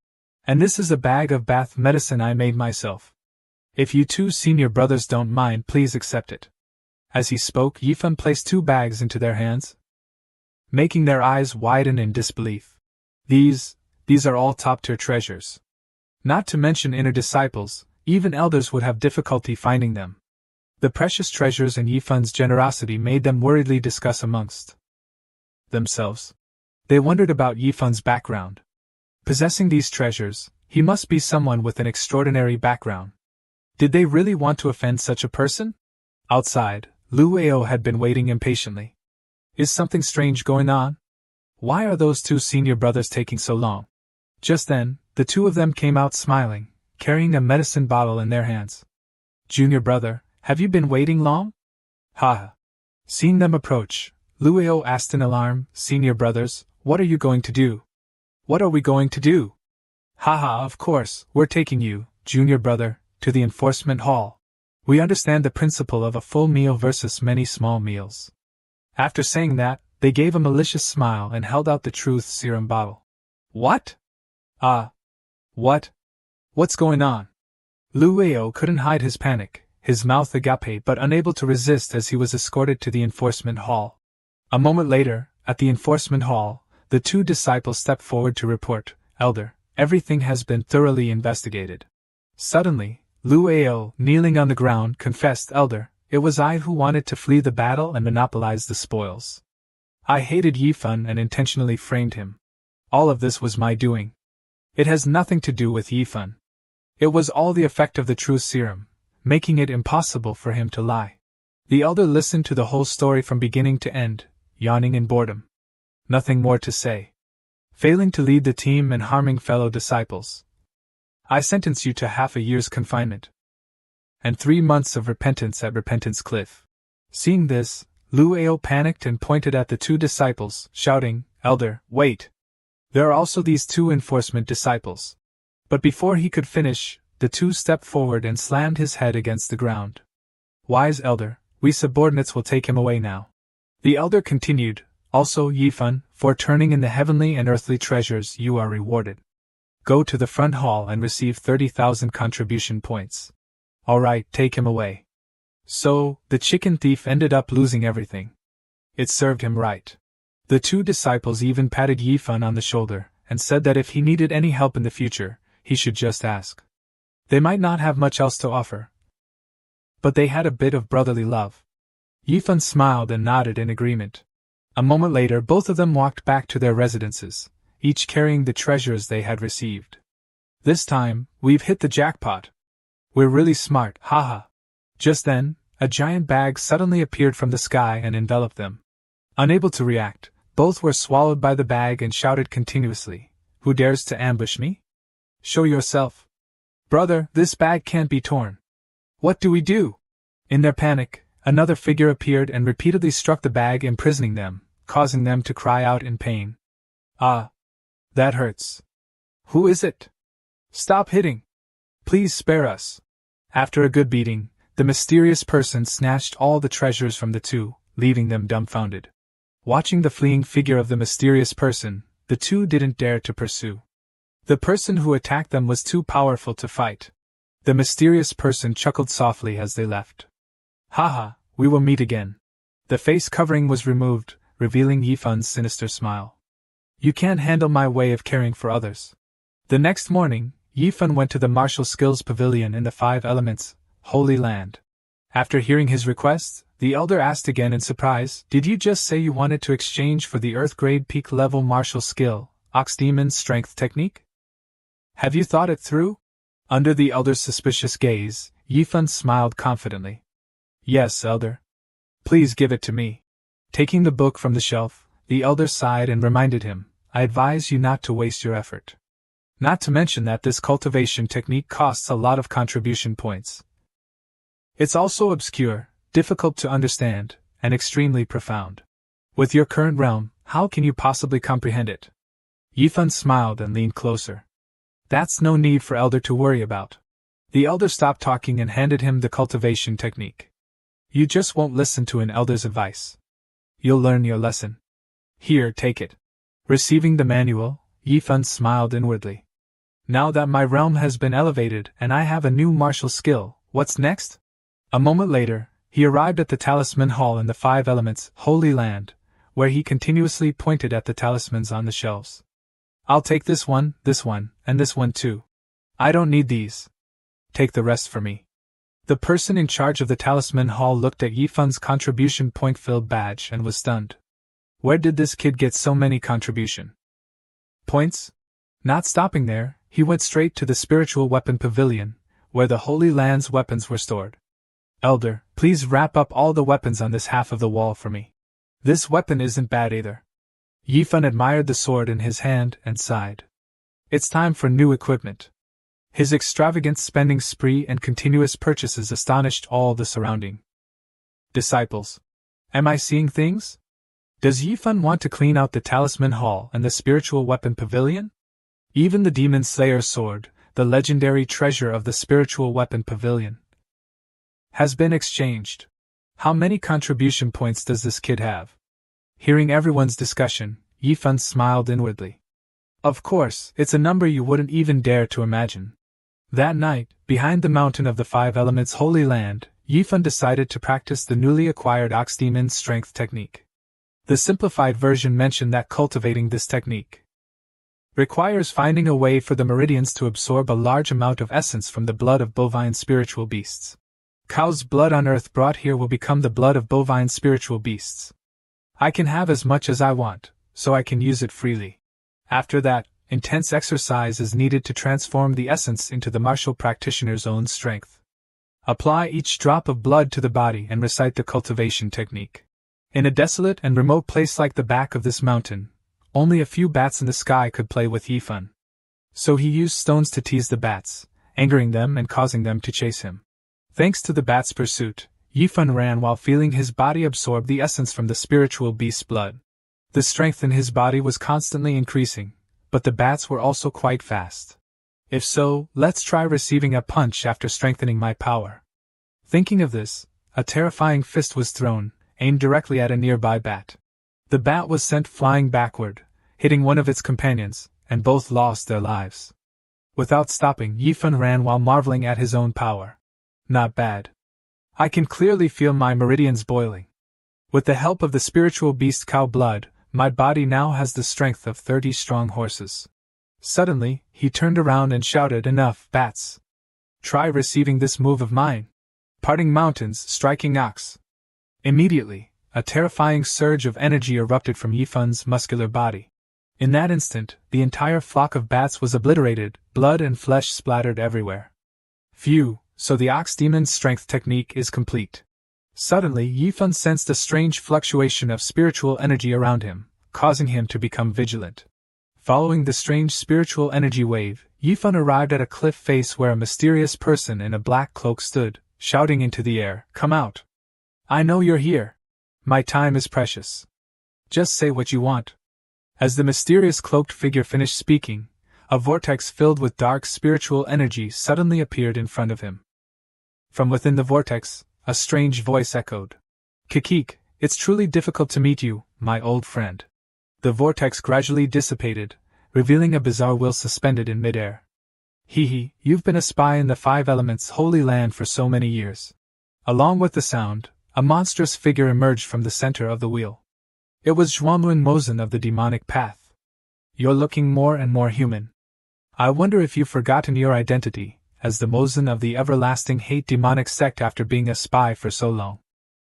And this is a bag of bath medicine I made myself. If you two senior brothers don't mind, please accept it. As he spoke, Yifan placed 2 bags into their hands, making their eyes widen in disbelief. These are all top-tier treasures. Not to mention inner disciples, even elders would have difficulty finding them. The precious treasures and Yifan's generosity made them worriedly discuss amongst themselves. They wondered about Yifan's background. Possessing these treasures, he must be someone with an extraordinary background. Did they really want to offend such a person? Outside, Lu Ao had been waiting impatiently. Is something strange going on? Why are those two senior brothers taking so long? Just then, the two of them came out smiling, carrying a medicine bottle in their hands. Junior brother, have you been waiting long? Ha! Seeing them approach, Lu Ao asked in alarm, Senior brothers, what are you going to do? What are we going to do? Ha, of course, we're taking you, junior brother, to the enforcement hall. We understand the principle of a full meal versus many small meals. After saying that, they gave a malicious smile and held out the truth serum bottle. What? What? What's going on? Luao couldn't hide his panic, his mouth agape but unable to resist as he was escorted to the enforcement hall. A moment later, at the enforcement hall, the two disciples stepped forward to report, "Elder, everything has been thoroughly investigated." Suddenly, Luao, kneeling on the ground, confessed, "Elder, it was I who wanted to flee the battle and monopolize the spoils. I hated Yifan and intentionally framed him. All of this was my doing. It has nothing to do with Yifan. It was all the effect of the truth serum, making it impossible for him to lie." The elder listened to the whole story from beginning to end, yawning in boredom. Nothing more to say. Failing to lead the team and harming fellow disciples, I sentence you to half a year's confinement and 3 months of repentance at Repentance Cliff. Seeing this, Luao panicked and pointed at the two disciples, shouting, "Elder, wait! There are also these two enforcement disciples." But before he could finish, the two stepped forward and slammed his head against the ground. "Wise elder, we subordinates will take him away now." The elder continued, "Also, Yifan, for turning in the heavenly and earthly treasures you are rewarded. Go to the front hall and receive 30,000 contribution points. Alright, take him away." So, the chicken thief ended up losing everything. It served him right. The two disciples even patted Yifan on the shoulder, and said that if he needed any help in the future, he should just ask. They might not have much else to offer, but they had a bit of brotherly love. Yifan smiled and nodded in agreement. A moment later both of them walked back to their residences, each carrying the treasures they had received. "This time, we've hit the jackpot. We're really smart, haha." Just then, a giant bag suddenly appeared from the sky and enveloped them. Unable to react, both were swallowed by the bag and shouted continuously, "Who dares to ambush me? Show yourself. Brother, this bag can't be torn. What do we do?" In their panic, another figure appeared and repeatedly struck the bag, imprisoning them, causing them to cry out in pain. "Ah! That hurts. Who is it? Stop hitting. Please spare us." After a good beating, the mysterious person snatched all the treasures from the two, leaving them dumbfounded. Watching the fleeing figure of the mysterious person, the two didn't dare to pursue. The person who attacked them was too powerful to fight. The mysterious person chuckled softly as they left. "Haha, we will meet again." The face covering was removed, revealing Yifan's sinister smile. "You can't handle my way of caring for others." The next morning, Yifan went to the martial skills pavilion in the 5 Elements, Holy Land. After hearing his request, the elder asked again in surprise, "Did you just say you wanted to exchange for the Earth grade peak level martial skill, Ox Demon's strength technique? Have you thought it through?" Under the elder's suspicious gaze, Yifan smiled confidently. "Yes, elder. Please give it to me." Taking the book from the shelf, the elder sighed and reminded him, "I advise you not to waste your effort. Not to mention that this cultivation technique costs a lot of contribution points. It's also obscure, difficult to understand, and extremely profound. With your current realm, how can you possibly comprehend it?" Yifan smiled and leaned closer. "That's no need for elder to worry about." The elder stopped talking and handed him the cultivation technique. "You just won't listen to an elder's advice. You'll learn your lesson. Here, take it." Receiving the manual, Yifan smiled inwardly. "Now that my realm has been elevated and I have a new martial skill, what's next?" A moment later, he arrived at the Talisman Hall in the 5 Elements, Holy Land, where he continuously pointed at the talismans on the shelves. "I'll take this one, and this one too. I don't need these. Take the rest for me." The person in charge of the Talisman Hall looked at Yifan's contribution point-filled badge and was stunned. Where did this kid get so many contribution points? Not stopping there, he went straight to the Spiritual Weapon Pavilion, where the Holy Land's weapons were stored. "Elder, please wrap up all the weapons on this half of the wall for me. This weapon isn't bad either." Yifan admired the sword in his hand and sighed. It's time for new equipment. His extravagant spending spree and continuous purchases astonished all the surrounding disciples. Am I seeing things? Does Yifan want to clean out the Talisman Hall and the Spiritual Weapon Pavilion? Even the Demon Slayer's sword, the legendary treasure of the Spiritual Weapon Pavilion, has been exchanged. How many contribution points does this kid have? Hearing everyone's discussion, Yifan smiled inwardly. Of course, it's a number you wouldn't even dare to imagine. That night, behind the mountain of the Five Elements Holy Land, Yifan decided to practice the newly acquired Ox Demon Strength technique. The simplified version mentioned that cultivating this technique requires finding a way for the meridians to absorb a large amount of essence from the blood of bovine spiritual beasts. Cow's blood on earth brought here will become the blood of bovine spiritual beasts. I can have as much as I want, so I can use it freely. After that, intense exercise is needed to transform the essence into the martial practitioner's own strength. Apply each drop of blood to the body and recite the cultivation technique. In a desolate and remote place like the back of this mountain, only a few bats in the sky could play with Yifan. So he used stones to tease the bats, angering them and causing them to chase him. Thanks to the bats' pursuit, Yifan ran while feeling his body absorb the essence from the spiritual beast's blood. The strength in his body was constantly increasing, but the bats were also quite fast. If so, let's try receiving a punch after strengthening my power. Thinking of this, a terrifying fist was thrown, aimed directly at a nearby bat. The bat was sent flying backward, hitting one of its companions, and both lost their lives. Without stopping, Yifan ran while marveling at his own power. Not bad. I can clearly feel my meridians boiling. With the help of the spiritual beast cow blood, my body now has the strength of 30 strong horses. Suddenly, he turned around and shouted, "Enough, bats! Try receiving this move of mine. Parting mountains, striking ox." Immediately, a terrifying surge of energy erupted from Yifan's muscular body. In that instant, the entire flock of bats was obliterated, blood and flesh splattered everywhere. Phew, so the Ox Demon's strength technique is complete. Suddenly, Yifan sensed a strange fluctuation of spiritual energy around him, causing him to become vigilant. Following the strange spiritual energy wave, Yifan arrived at a cliff face where a mysterious person in a black cloak stood, shouting into the air, "Come out! I know you're here! My time is precious. Just say what you want." As the mysterious cloaked figure finished speaking, a vortex filled with dark spiritual energy suddenly appeared in front of him. From within the vortex, a strange voice echoed, "Kikik, it's truly difficult to meet you, my old friend." The vortex gradually dissipated, revealing a bizarre will suspended in midair. "Hee, you've been a spy in the Five Elements Holy Land for so many years." Along with the sound, a monstrous figure emerged from the center of the wheel. It was Zhuanlun Mozen of the demonic path. "You're looking more and more human. I wonder if you've forgotten your identity, as the Mozen of the everlasting hate demonic sect after being a spy for so long."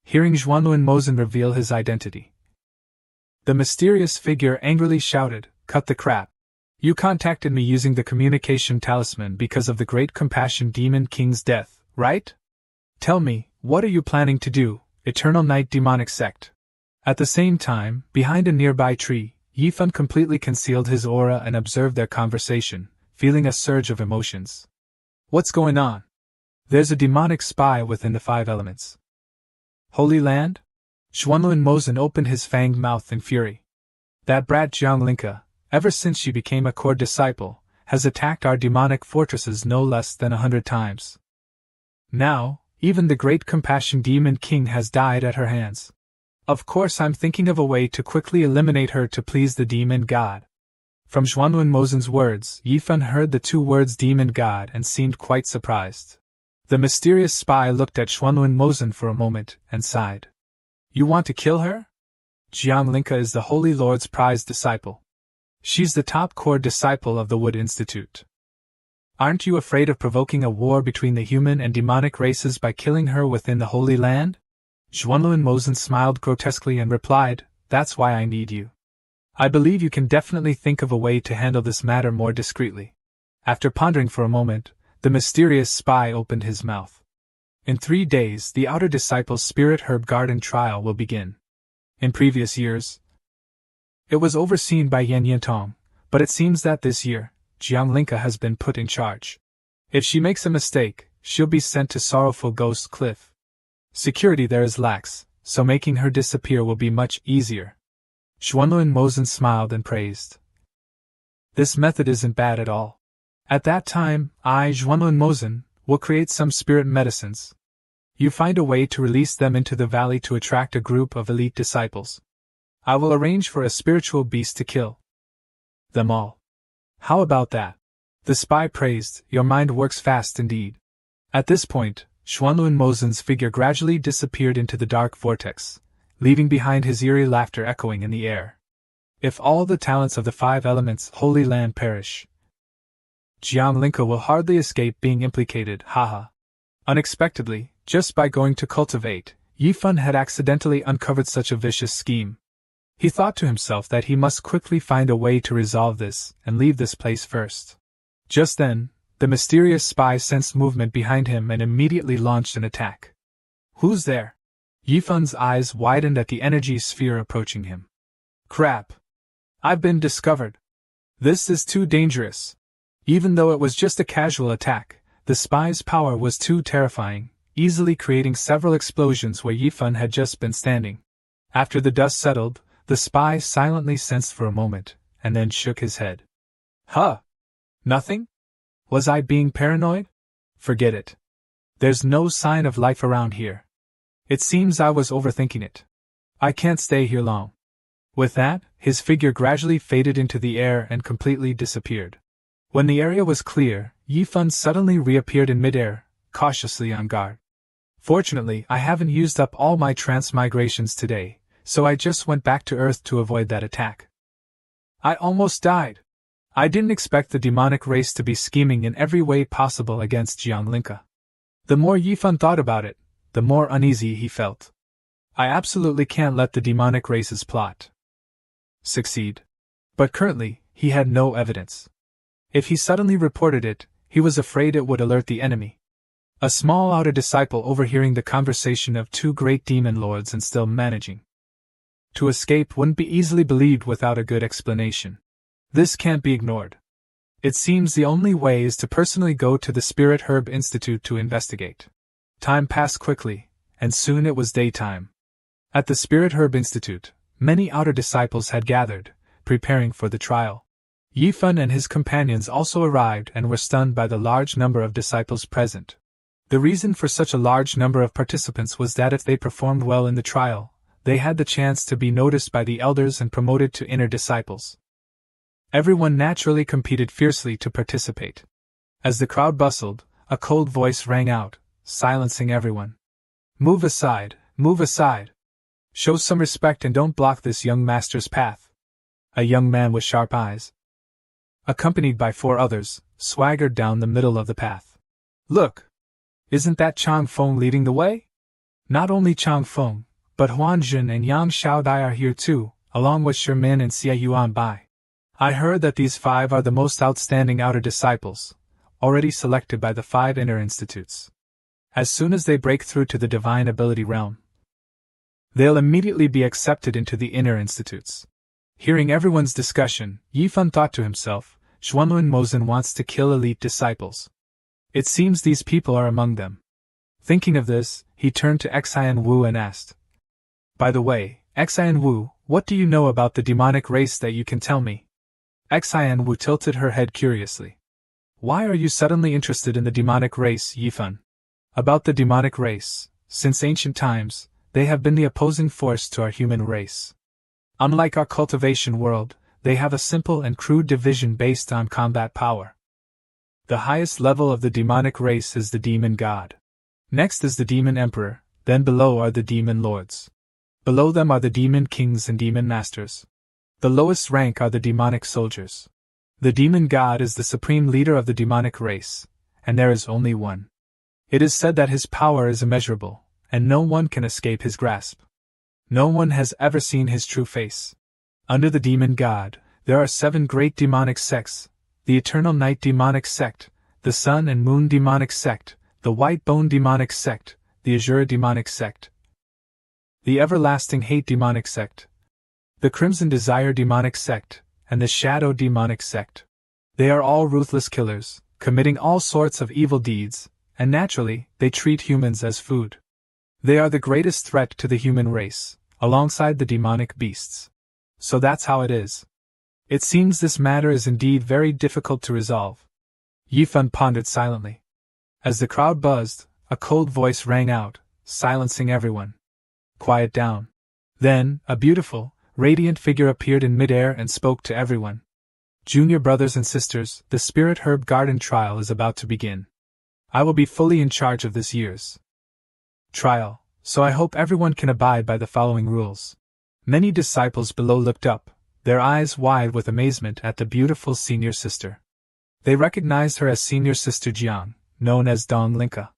Hearing Zhuanlun Mozen reveal his identity, the mysterious figure angrily shouted, "Cut the crap. You contacted me using the communication talisman because of the Great Compassion Demon King's death, right? Tell me, what are you planning to do, Eternal Night Demonic Sect?" At the same time, behind a nearby tree, Yifan completely concealed his aura and observed their conversation, feeling a surge of emotions. "What's going on? There's a demonic spy within the Five Elements Holy Land?" Zhuanlun Mozen opened his fanged mouth in fury. "That brat Jianglinka, ever since she became a core disciple, has attacked our demonic fortresses no less than 100 times. Now, even the Great Compassion Demon King has died at her hands. Of course I'm thinking of a way to quickly eliminate her to please the demon god." From Zhuanlun Mozen's words, Yifan heard the two words demon god and seemed quite surprised. The mysterious spy looked at Zhuanlun Mozen for a moment and sighed. "You want to kill her? Jianglinka is the Holy Lord's prized disciple. She's the top core disciple of the Wood Institute. Aren't you afraid of provoking a war between the human and demonic races by killing her within the Holy Land?" Zhuanlun Mozen smiled grotesquely and replied, "That's why I need you. I believe you can definitely think of a way to handle this matter more discreetly." After pondering for a moment, the mysterious spy opened his mouth. "In 3 days, the Outer Disciples' Spirit Herb Garden trial will begin. In previous years, it was overseen by Yan Yintong, but it seems that this year, Jianglinka has been put in charge. If she makes a mistake, she'll be sent to Sorrowful Ghost Cliff. Security there is lax, so making her disappear will be much easier." Zhuanlun Mozen smiled and praised. "This method isn't bad at all. At that time, I, Zhuanlun Mozen, will create some spirit medicines. You find a way to release them into the valley to attract a group of elite disciples. I will arrange for a spiritual beast to kill them all. How about that? The spy praised, your mind works fast indeed. At this point, Xuanlun Mozen's figure gradually disappeared into the dark vortex, leaving behind his eerie laughter echoing in the air. If all the talents of the 5 elements Holy Land perish, Jiang Linka will hardly escape being implicated, haha. Unexpectedly, just by going to cultivate, Yifan had accidentally uncovered such a vicious scheme. He thought to himself that he must quickly find a way to resolve this and leave this place first. Just then, the mysterious spy sensed movement behind him and immediately launched an attack. Who's there? Yifan's eyes widened at the energy sphere approaching him. Crap! I've been discovered. This is too dangerous. Even though it was just a casual attack, the spy's power was too terrifying, easily creating several explosions where Yifan had just been standing. After the dust settled, the spy silently sensed for a moment, and then shook his head. Huh? Nothing? Was I being paranoid? Forget it. There's no sign of life around here. It seems I was overthinking it. I can't stay here long. With that, his figure gradually faded into the air and completely disappeared. When the area was clear, Yifan suddenly reappeared in midair, cautiously on guard. Fortunately, I haven't used up all my transmigrations today, so I just went back to Earth to avoid that attack. I almost died. I didn't expect the demonic race to be scheming in every way possible against Jiang Linka. The more Yifan thought about it, the more uneasy he felt. I absolutely can't let the demonic race's plot succeed. But currently, he had no evidence. If he suddenly reported it, he was afraid it would alert the enemy. A small outer disciple overhearing the conversation of 2 great demon lords and still managing to escape wouldn't be easily believed without a good explanation. This can't be ignored. It seems the only way is to personally go to the Spirit Herb Institute to investigate. Time passed quickly, and soon it was daytime. At the Spirit Herb Institute, many outer disciples had gathered, preparing for the trial. Yifan and his companions also arrived and were stunned by the large number of disciples present. The reason for such a large number of participants was that if they performed well in the trial, they had the chance to be noticed by the elders and promoted to inner disciples. Everyone naturally competed fiercely to participate. As the crowd bustled, a cold voice rang out, silencing everyone. Move aside, move aside. Show some respect and don't block this young master's path. A young man with sharp eyes, accompanied by 4 others, swaggered down the middle of the path. Look! Isn't that Chang Feng leading the way? Not only Chang Feng, but Huan Jun and Yang Xiaodai are here too, along with Shermin and Xie Yuan Bai. I heard that these 5 are the most outstanding outer disciples, already selected by the 5 inner institutes. As soon as they break through to the divine ability realm, they'll immediately be accepted into the inner institutes. Hearing everyone's discussion, Yifan thought to himself, Xuanlun Mozen wants to kill elite disciples. It seems these people are among them. Thinking of this, he turned to Xian Wu and asked, By the way, Xian Wu, what do you know about the demonic race that you can tell me? Xian Wu tilted her head curiously. Why are you suddenly interested in the demonic race, Yifan? About the demonic race, since ancient times, they have been the opposing force to our human race. Unlike our cultivation world, they have a simple and crude division based on combat power. The highest level of the demonic race is the demon god. Next is the demon emperor, then below are the demon lords. Below them are the demon kings and demon masters. The lowest rank are the demonic soldiers. The demon god is the supreme leader of the demonic race, and there is only one. It is said that his power is immeasurable, and no one can escape his grasp. No one has ever seen his true face. Under the demon god, there are 7 great demonic sects: the Eternal Night demonic sect, the Sun and Moon demonic sect, the White Bone demonic sect, the Azura demonic sect, the Everlasting Hate demonic sect, the Crimson Desire demonic sect, and the Shadow demonic sect. They are all ruthless killers, committing all sorts of evil deeds, and naturally, they treat humans as food. They are the greatest threat to the human race, alongside the demonic beasts. So that's how it is. It seems this matter is indeed very difficult to resolve. Yifan pondered silently. As the crowd buzzed, a cold voice rang out, silencing everyone. Quiet down. Then, a beautiful, radiant figure appeared in midair and spoke to everyone. Junior brothers and sisters, the Spirit Herb Garden trial is about to begin. I will be fully in charge of this year's trial, so I hope everyone can abide by the following rules. Many disciples below looked up, their eyes wide with amazement at the beautiful senior sister. They recognized her as Senior Sister Jiang, known as Dong Linka.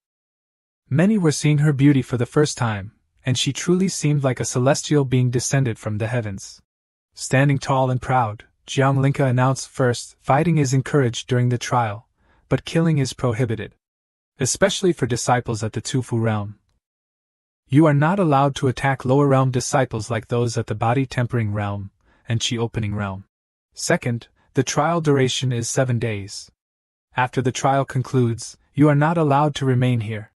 Many were seeing her beauty for the first time, and she truly seemed like a celestial being descended from the heavens. Standing tall and proud, Jiang Linka announced, first, fighting is encouraged during the trial, but killing is prohibited. Especially for disciples at the Tufu realm. You are not allowed to attack lower realm disciples like those at the body tempering realm and chi opening realm. Second, the trial duration is 7 days. After the trial concludes, you are not allowed to remain here.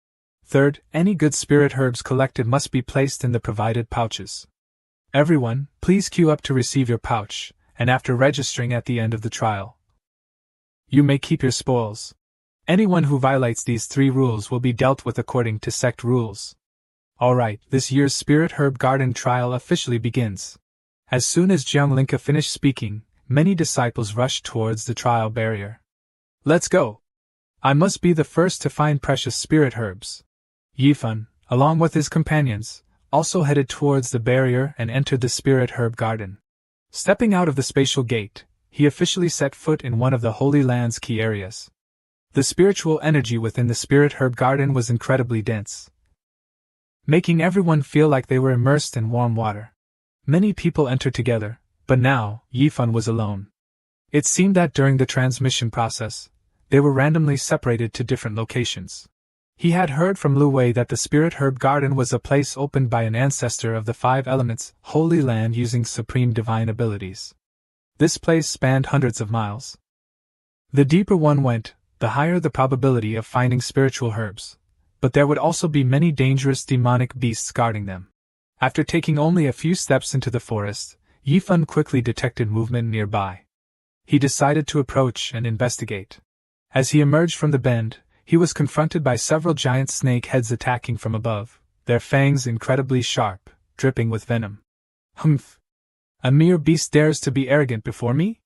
Third, any good spirit herbs collected must be placed in the provided pouches. Everyone, please queue up to receive your pouch, and after registering at the end of the trial, you may keep your spoils. Anyone who violates these 3 rules will be dealt with according to sect rules. Alright, this year's Spirit Herb Garden trial officially begins. As soon as Jiang Linka finished speaking, many disciples rushed towards the trial barrier. Let's go! I must be the first to find precious spirit herbs. Yifan, along with his companions, also headed towards the barrier and entered the Spirit Herb Garden. Stepping out of the spatial gate, he officially set foot in one of the Holy Land's key areas. The spiritual energy within the Spirit Herb Garden was incredibly dense, making everyone feel like they were immersed in warm water. Many people entered together, but now, Yifan was alone. It seemed that during the transmission process, they were randomly separated to different locations. He had heard from Lu Wei that the Spirit Herb Garden was a place opened by an ancestor of the 5 elements, Holy Land, using supreme divine abilities. This place spanned hundreds of miles. The deeper one went, the higher the probability of finding spiritual herbs, but there would also be many dangerous demonic beasts guarding them. After taking only a few steps into the forest, Yifan quickly detected movement nearby. He decided to approach and investigate. As he emerged from the bend, he was confronted by several giant snake heads attacking from above, their fangs incredibly sharp, dripping with venom. Humph! A mere beast dares to be arrogant before me?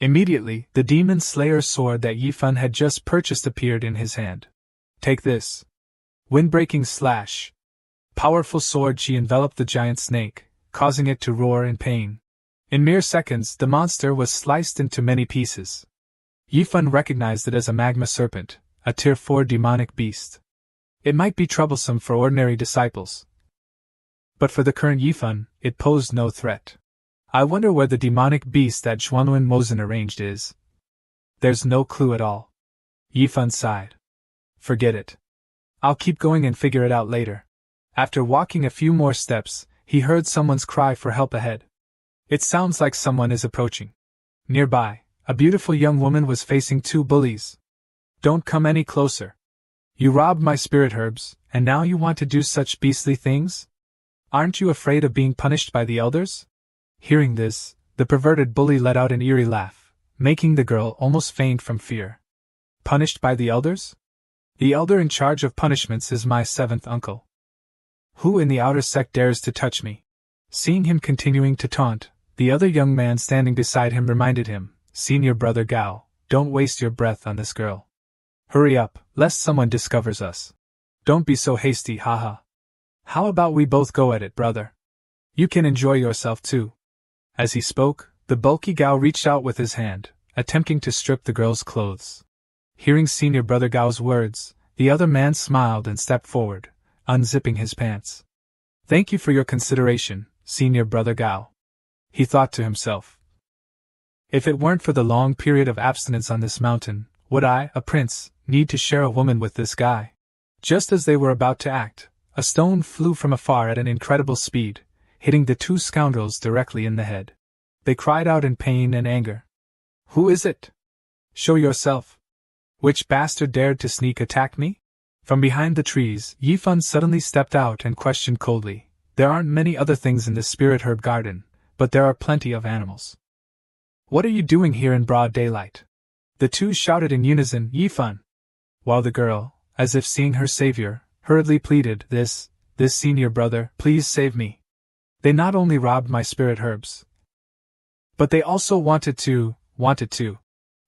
Immediately, the demon slayer's sword that Yifan had just purchased appeared in his hand. Take this. Wind-breaking slash. Powerful sword she enveloped the giant snake, causing it to roar in pain. In mere seconds, the monster was sliced into many pieces. Yifan recognized it as a magma serpent, a tier 4 demonic beast. It might be troublesome for ordinary disciples, but for the current Yifan, it posed no threat. I wonder where the demonic beast that Xuanwen Mozen arranged is. There's no clue at all. Yifan sighed. Forget it. I'll keep going and figure it out later. After walking a few more steps, he heard someone's cry for help ahead. It sounds like someone is approaching. Nearby, a beautiful young woman was facing 2 bullies. Don't come any closer. You robbed my spirit herbs, and now you want to do such beastly things? Aren't you afraid of being punished by the elders? Hearing this, the perverted bully let out an eerie laugh, making the girl almost faint from fear. Punished by the elders? The elder in charge of punishments is my 7th uncle. Who in the outer sect dares to touch me? Seeing him continuing to taunt, the other young man standing beside him reminded him, Senior Brother Gao, don't waste your breath on this girl. Hurry up, lest someone discovers us. Don't be so hasty, haha. How about we both go at it, brother? You can enjoy yourself too. As he spoke, the bulky Gao reached out with his hand, attempting to strip the girl's clothes. Hearing Senior Brother Gao's words, the other man smiled and stepped forward, unzipping his pants. Thank you for your consideration, Senior Brother Gao. He thought to himself. If it weren't for the long period of abstinence on this mountain, would I, a prince, need to share a woman with this guy? Just as they were about to act, a stone flew from afar at an incredible speed, hitting the 2 scoundrels directly in the head. They cried out in pain and anger. Who is it? Show yourself. Which bastard dared to sneak attack me? From behind the trees, Yifan suddenly stepped out and questioned coldly. There aren't many other things in this spirit herb garden, but there are plenty of animals. What are you doing here in broad daylight? The 2 shouted in unison, Yifan. While the girl, as if seeing her savior, hurriedly pleaded, This senior brother, please save me. They not only robbed my spirit herbs, but they also wanted to.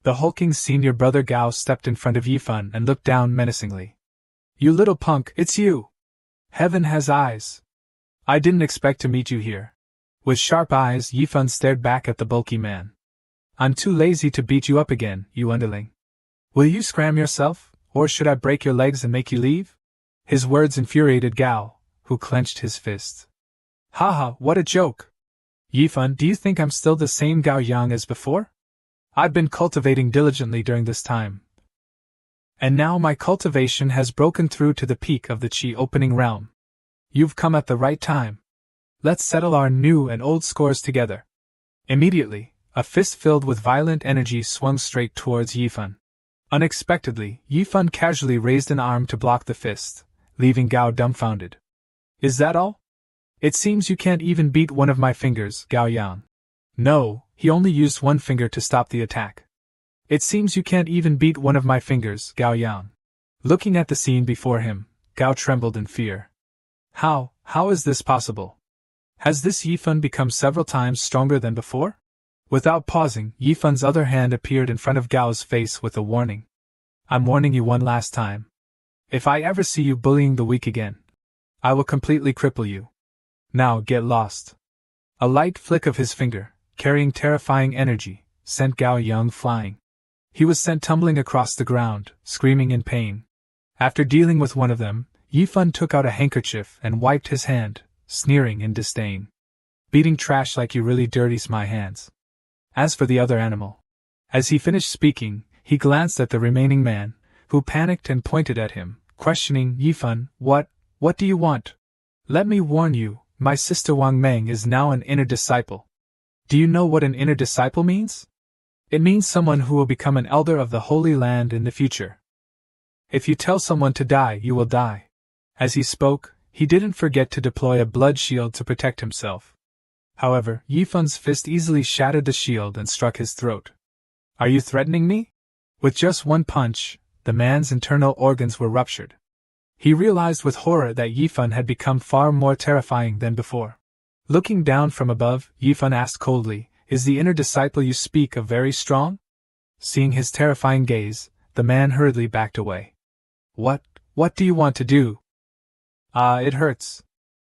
The hulking senior brother Gao stepped in front of Yifan and looked down menacingly. You little punk, it's you! Heaven has eyes. I didn't expect to meet you here. With sharp eyes, Yifan stared back at the bulky man. I'm too lazy to beat you up again, you underling. Will you scram yourself, or should I break your legs and make you leave? His words infuriated Gao, who clenched his fist. Haha, what a joke! Yifan, do you think I'm still the same Gao Yang as before? I've been cultivating diligently during this time. And now my cultivation has broken through to the peak of the Qi opening realm. You've come at the right time. Let's settle our new and old scores together. Immediately, a fist filled with violent energy swung straight towards Yifan. Unexpectedly, Yifan casually raised an arm to block the fist, leaving Gao dumbfounded. Is that all? It seems you can't even beat one of my fingers, Gao Yang. No, he only used one finger to stop the attack. It seems you can't even beat one of my fingers, Gao Yang. Looking at the scene before him, Gao trembled in fear. How is this possible? Has this Yifan become several times stronger than before? Without pausing, Yifan's other hand appeared in front of Gao's face with a warning. I'm warning you one last time. If I ever see you bullying the weak again, I will completely cripple you. Now get lost. A light flick of his finger, carrying terrifying energy, sent Gao Yang flying. He was sent tumbling across the ground, screaming in pain. After dealing with one of them, Yifan took out a handkerchief and wiped his hand, sneering in disdain. Beating trash like you really dirties my hands. As for the other animal. As he finished speaking, he glanced at the remaining man, who panicked and pointed at him, questioning, Yifan, what do you want? Let me warn you, my sister Wang Meng is now an inner disciple. Do you know what an inner disciple means? It means someone who will become an elder of the Holy Land in the future. If you tell someone to die, you will die. As he spoke, he didn't forget to deploy a blood shield to protect himself. However, Yifan's fist easily shattered the shield and struck his throat. Are you threatening me? With just one punch, the man's internal organs were ruptured. He realized with horror that Yifan had become far more terrifying than before. Looking down from above, Yifan asked coldly, Is the inner disciple you speak of very strong? Seeing his terrifying gaze, the man hurriedly backed away. What do you want to do? It hurts.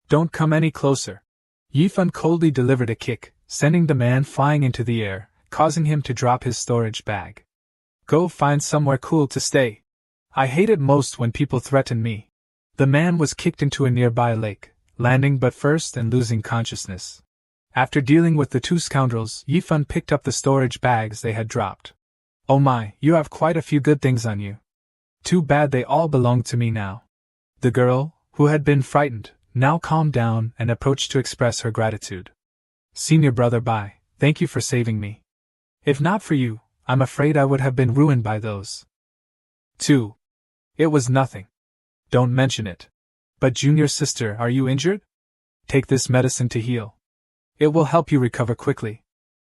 Don't come any closer. Yifan coldly delivered a kick, sending the man flying into the air, causing him to drop his storage bag. Go find somewhere cool to stay. I hate it most when people threaten me. The man was kicked into a nearby lake, landing butt first and losing consciousness. After dealing with the two scoundrels, Yifan picked up the storage bags they had dropped. Oh my, you have quite a few good things on you. Too bad they all belong to me now. The girl, who had been frightened, now calmed down and approached to express her gratitude. Senior brother Bai, thank you for saving me. If not for you, I'm afraid I would have been ruined by those. 2. It was nothing. Don't mention it. But junior sister, are you injured? Take this medicine to heal. It will help you recover quickly.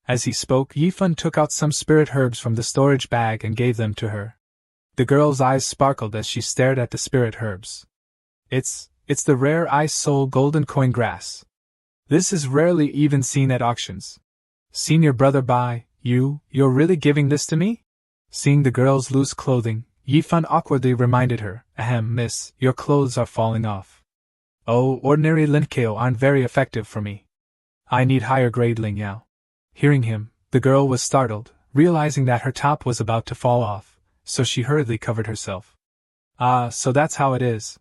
As he spoke, Yifan took out some spirit herbs from the storage bag and gave them to her. The girl's eyes sparkled as she stared at the spirit herbs. It's the rare ice soul golden coin grass. This is rarely even seen at auctions. Senior brother Bai, you're really giving this to me? Seeing the girl's loose clothing, Yifan awkwardly reminded her, Ahem, miss, your clothes are falling off. Oh, ordinary linkeo aren't very effective for me. I need higher grade lingyao. Hearing him, the girl was startled, realizing that her top was about to fall off, so she hurriedly covered herself. So that's how it is.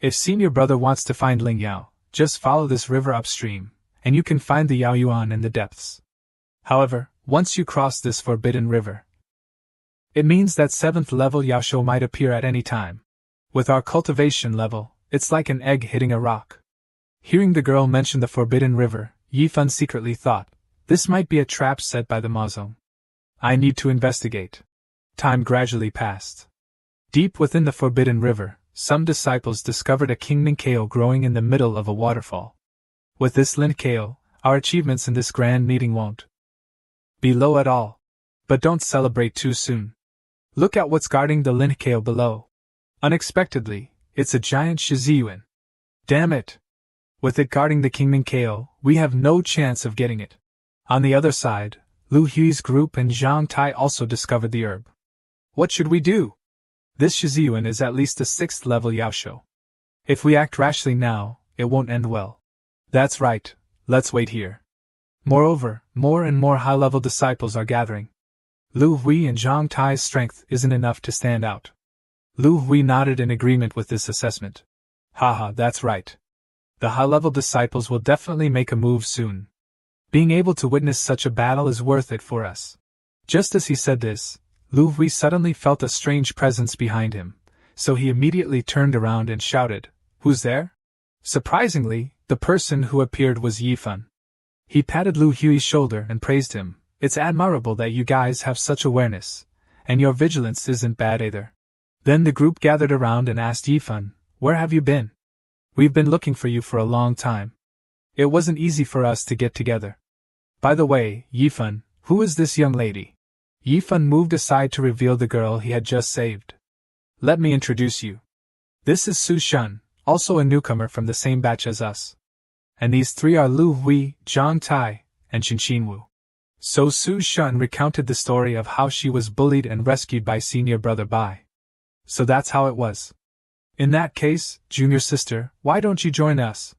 If senior brother wants to find lingyao, just follow this river upstream, and you can find the Yaoyuan in the depths. However, once you cross this forbidden river, it means that 7th level Yaosho might appear at any time. With our cultivation level, it's like an egg hitting a rock. Hearing the girl mention the forbidden river, Yifan secretly thought, this might be a trap set by the Mazong. I need to investigate. Time gradually passed. Deep within the forbidden river, some disciples discovered a king linkeo growing in the middle of a waterfall. With this linkeo, our achievements in this grand meeting won't be low at all. But don't celebrate too soon. Look at what's guarding the linkeo below. Unexpectedly, it's a giant Shiziyuan. Damn it! With it guarding the Kingman KO, we have no chance of getting it. On the other side, Lu Hui's group and Zhang Tai also discovered the herb. What should we do? This Shiziyuan is at least a 6th level Yaosho. If we act rashly now, it won't end well. That's right, let's wait here. Moreover, more and more high-level disciples are gathering. Lu Hui and Zhang Tai's strength isn't enough to stand out. Lu Hui nodded in agreement with this assessment. Haha, that's right. The high-level disciples will definitely make a move soon. Being able to witness such a battle is worth it for us. Just as he said this, Lu Hui suddenly felt a strange presence behind him, so he immediately turned around and shouted, "Who's there?" Surprisingly, the person who appeared was Yifan. He patted Lu Hui's shoulder and praised him. It's admirable that you guys have such awareness, and your vigilance isn't bad either. Then the group gathered around and asked Yifan, "Where have you been? We've been looking for you for a long time. It wasn't easy for us to get together. By the way, Yifan, who is this young lady?" Yifan moved aside to reveal the girl he had just saved. "Let me introduce you. This is Su Shun, also a newcomer from the same batch as us. And these three are Lu Hui, Zhang Tai, and Qinqinwu." So Su Shun recounted the story of how she was bullied and rescued by senior brother Bai. So that's how it was. "In that case, junior sister, why don't you join us?"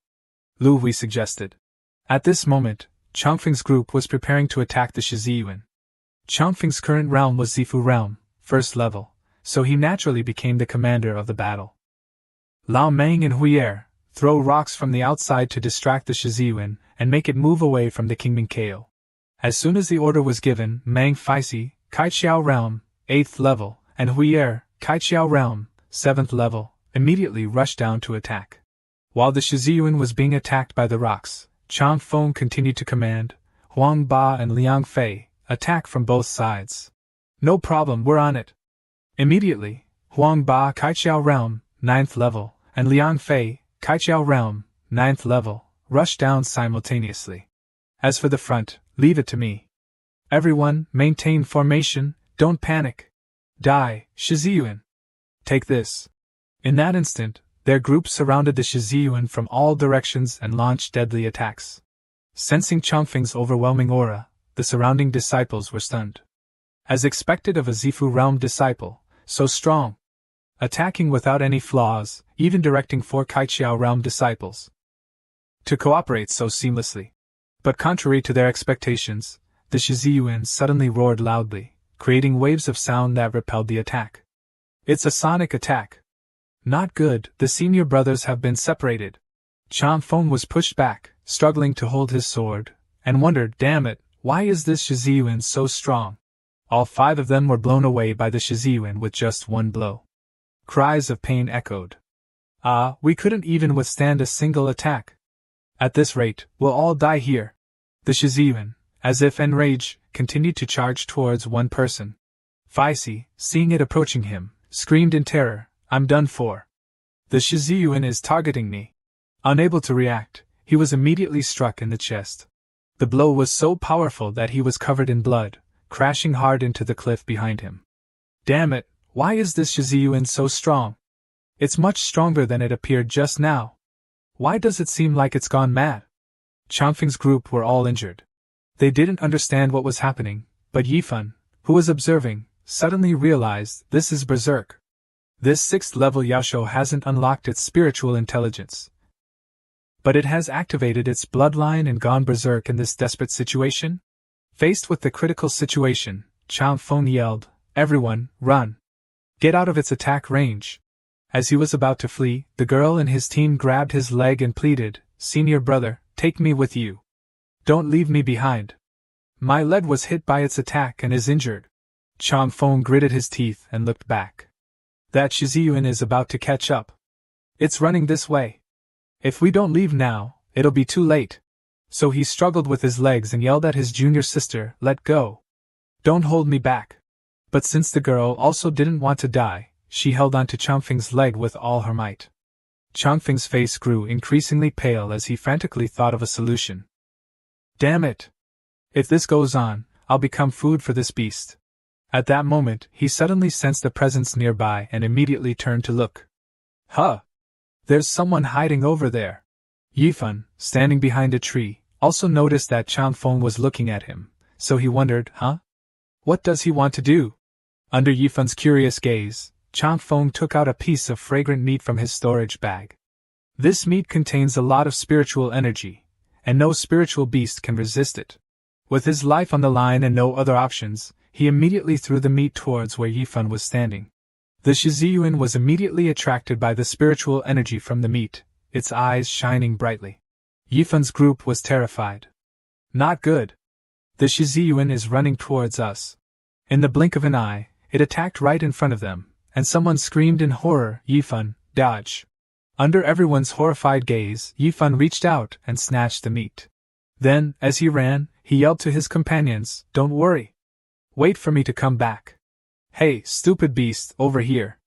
Lu Hui suggested. At this moment, Changfeng's group was preparing to attack the Shiziyuan. Changfeng's current realm was Zifu realm, 1st level, so he naturally became the commander of the battle. Lao Meng and Huier throw rocks from the outside to distract the Shiziyuan and make it move away from the Kingman KO. As soon as the order was given, Mang Faisi, Kaiqiao realm, 8th level, and Huier, Kaiqiao realm, 7th level, immediately rushed down to attack. While the Shiziyuan was being attacked by the rocks, Chang Feng continued to command, Huang Ba and Liang Fei, attack from both sides. "No problem, we're on it." Immediately, Huang Ba, Kaiqiao realm, 9th level, and Liang Fei, Kaiqiao realm, 9th level, rushed down simultaneously. As for the front, leave it to me. Everyone, maintain formation, don't panic. Die, Shiziyuan. Take this. In that instant, their group surrounded the Shiziyuan from all directions and launched deadly attacks. Sensing Changfeng's overwhelming aura, the surrounding disciples were stunned. As expected of a Zifu realm disciple, so strong. Attacking without any flaws, even directing 4 Kaiqiao realm disciples to cooperate so seamlessly. But contrary to their expectations, the Shiziyuan suddenly roared loudly, creating waves of sound that repelled the attack. It's a sonic attack. Not good, the senior brothers have been separated. Chang Feng was pushed back, struggling to hold his sword, and wondered, damn it, why is this Shiziyuan so strong? All 5 of them were blown away by the Shiziyuan with just one blow. Cries of pain echoed. "Ah, we couldn't even withstand a single attack. At this rate, we'll all die here." The Shiziyuan, as if enraged, continued to charge towards one person. Faisi, seeing it approaching him, screamed in terror, "I'm done for. The Shiziyuan is targeting me." Unable to react, he was immediately struck in the chest. The blow was so powerful that he was covered in blood, crashing hard into the cliff behind him. Damn it, why is this Shiziyuan so strong? It's much stronger than it appeared just now. Why does it seem like it's gone mad? Changfeng's group were all injured. They didn't understand what was happening, but Yifan, who was observing, suddenly realized this is berserk. This 6th level Yaosho hasn't unlocked its spiritual intelligence, but it has activated its bloodline and gone berserk in this desperate situation? Faced with the critical situation, Chang Feng yelled, "Everyone, run! Get out of its attack range!" As he was about to flee, the girl and his team grabbed his leg and pleaded, "Senior brother, take me with you. Don't leave me behind. My leg was hit by its attack and is injured." Chang Feng gritted his teeth and looked back. That Shiziyuan is about to catch up. It's running this way. If we don't leave now, it'll be too late. So he struggled with his legs and yelled at his junior sister, "Let go. Don't hold me back." But since the girl also didn't want to die, she held onto Changfeng's leg with all her might. Changfeng's face grew increasingly pale as he frantically thought of a solution. Damn it! If this goes on, I'll become food for this beast. At that moment, he suddenly sensed a presence nearby and immediately turned to look. Huh! There's someone hiding over there. Yifan, standing behind a tree, also noticed that Chang Feng was looking at him, so he wondered, what does he want to do? Under Yifan's curious gaze, Chang Feng took out a piece of fragrant meat from his storage bag. This meat contains a lot of spiritual energy, and no spiritual beast can resist it. With his life on the line and no other options, he immediately threw the meat towards where Yifan was standing. The Shiziyuan was immediately attracted by the spiritual energy from the meat, its eyes shining brightly. Yifan's group was terrified. Not good. The Shiziyuan is running towards us. In the blink of an eye, it attacked right in front of them, and someone screamed in horror, Yifan, dodge. Under everyone's horrified gaze, Yifan reached out and snatched the meat. Then, as he ran, he yelled to his companions, don't worry. Wait for me to come back. Hey, stupid beast, over here.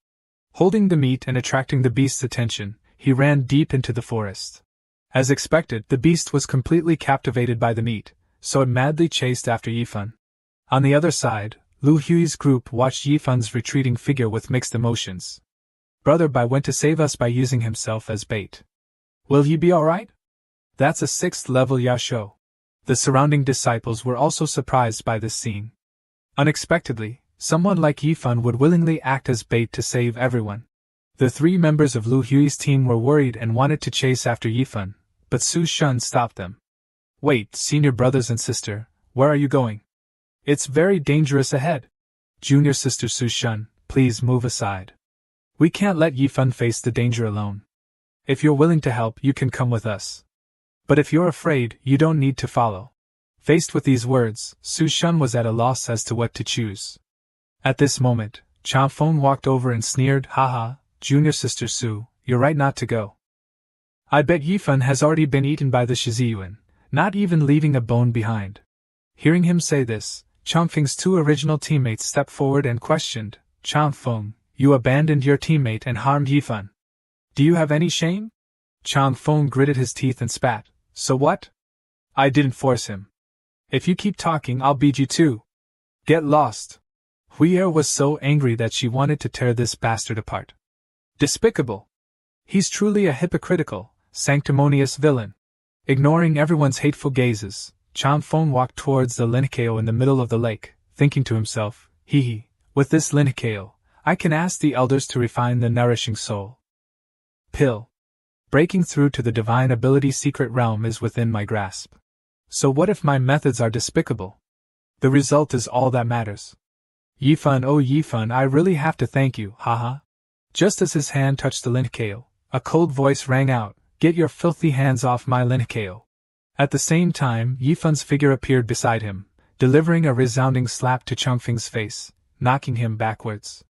Holding the meat and attracting the beast's attention, he ran deep into the forest. As expected, the beast was completely captivated by the meat, so it madly chased after Yifan. On the other side, Lu Hui's group watched Yifan's retreating figure with mixed emotions. Brother Bai went to save us by using himself as bait. Will he be alright? That's a 6th level Yashou. The surrounding disciples were also surprised by this scene. Unexpectedly, someone like Yifan would willingly act as bait to save everyone. The 3 members of Lu Hui's team were worried and wanted to chase after Yifan, but Su Shun stopped them. Wait, senior brothers and sister, where are you going? It's very dangerous ahead. Junior sister Su Shun, please move aside. We can't let Yifan face the danger alone. If you're willing to help, you can come with us. But if you're afraid, you don't need to follow. Faced with these words, Su Shun was at a loss as to what to choose. At this moment, Chang Feng walked over and sneered, haha, Junior sister Su, you're right not to go. I bet Yifan has already been eaten by the Shiziyuan, not even leaving a bone behind. Hearing him say this, Chang Feng's 2 original teammates stepped forward and questioned, Chang Feng, you abandoned your teammate and harmed Yifan. Do you have any shame? Chang Feng gritted his teeth and spat, so what? I didn't force him. If you keep talking, I'll beat you too. Get lost. Huier was so angry that she wanted to tear this bastard apart. Despicable. He's truly a hypocritical, sanctimonious villain. Ignoring everyone's hateful gazes, Chang Feng walked towards the Linkeo in the middle of the lake, thinking to himself, hee, with this Linkeo, I can ask the elders to refine the nourishing soul. Pill. Breaking through to the divine ability secret realm is within my grasp. So what if my methods are despicable? The result is all that matters. Yifan, oh Yifan, I really have to thank you, haha. Just as his hand touched the Linkeo, a cold voice rang out, get your filthy hands off my Linkeo. At the same time, Yifan's figure appeared beside him, delivering a resounding slap to Changfeng's face, knocking him backwards.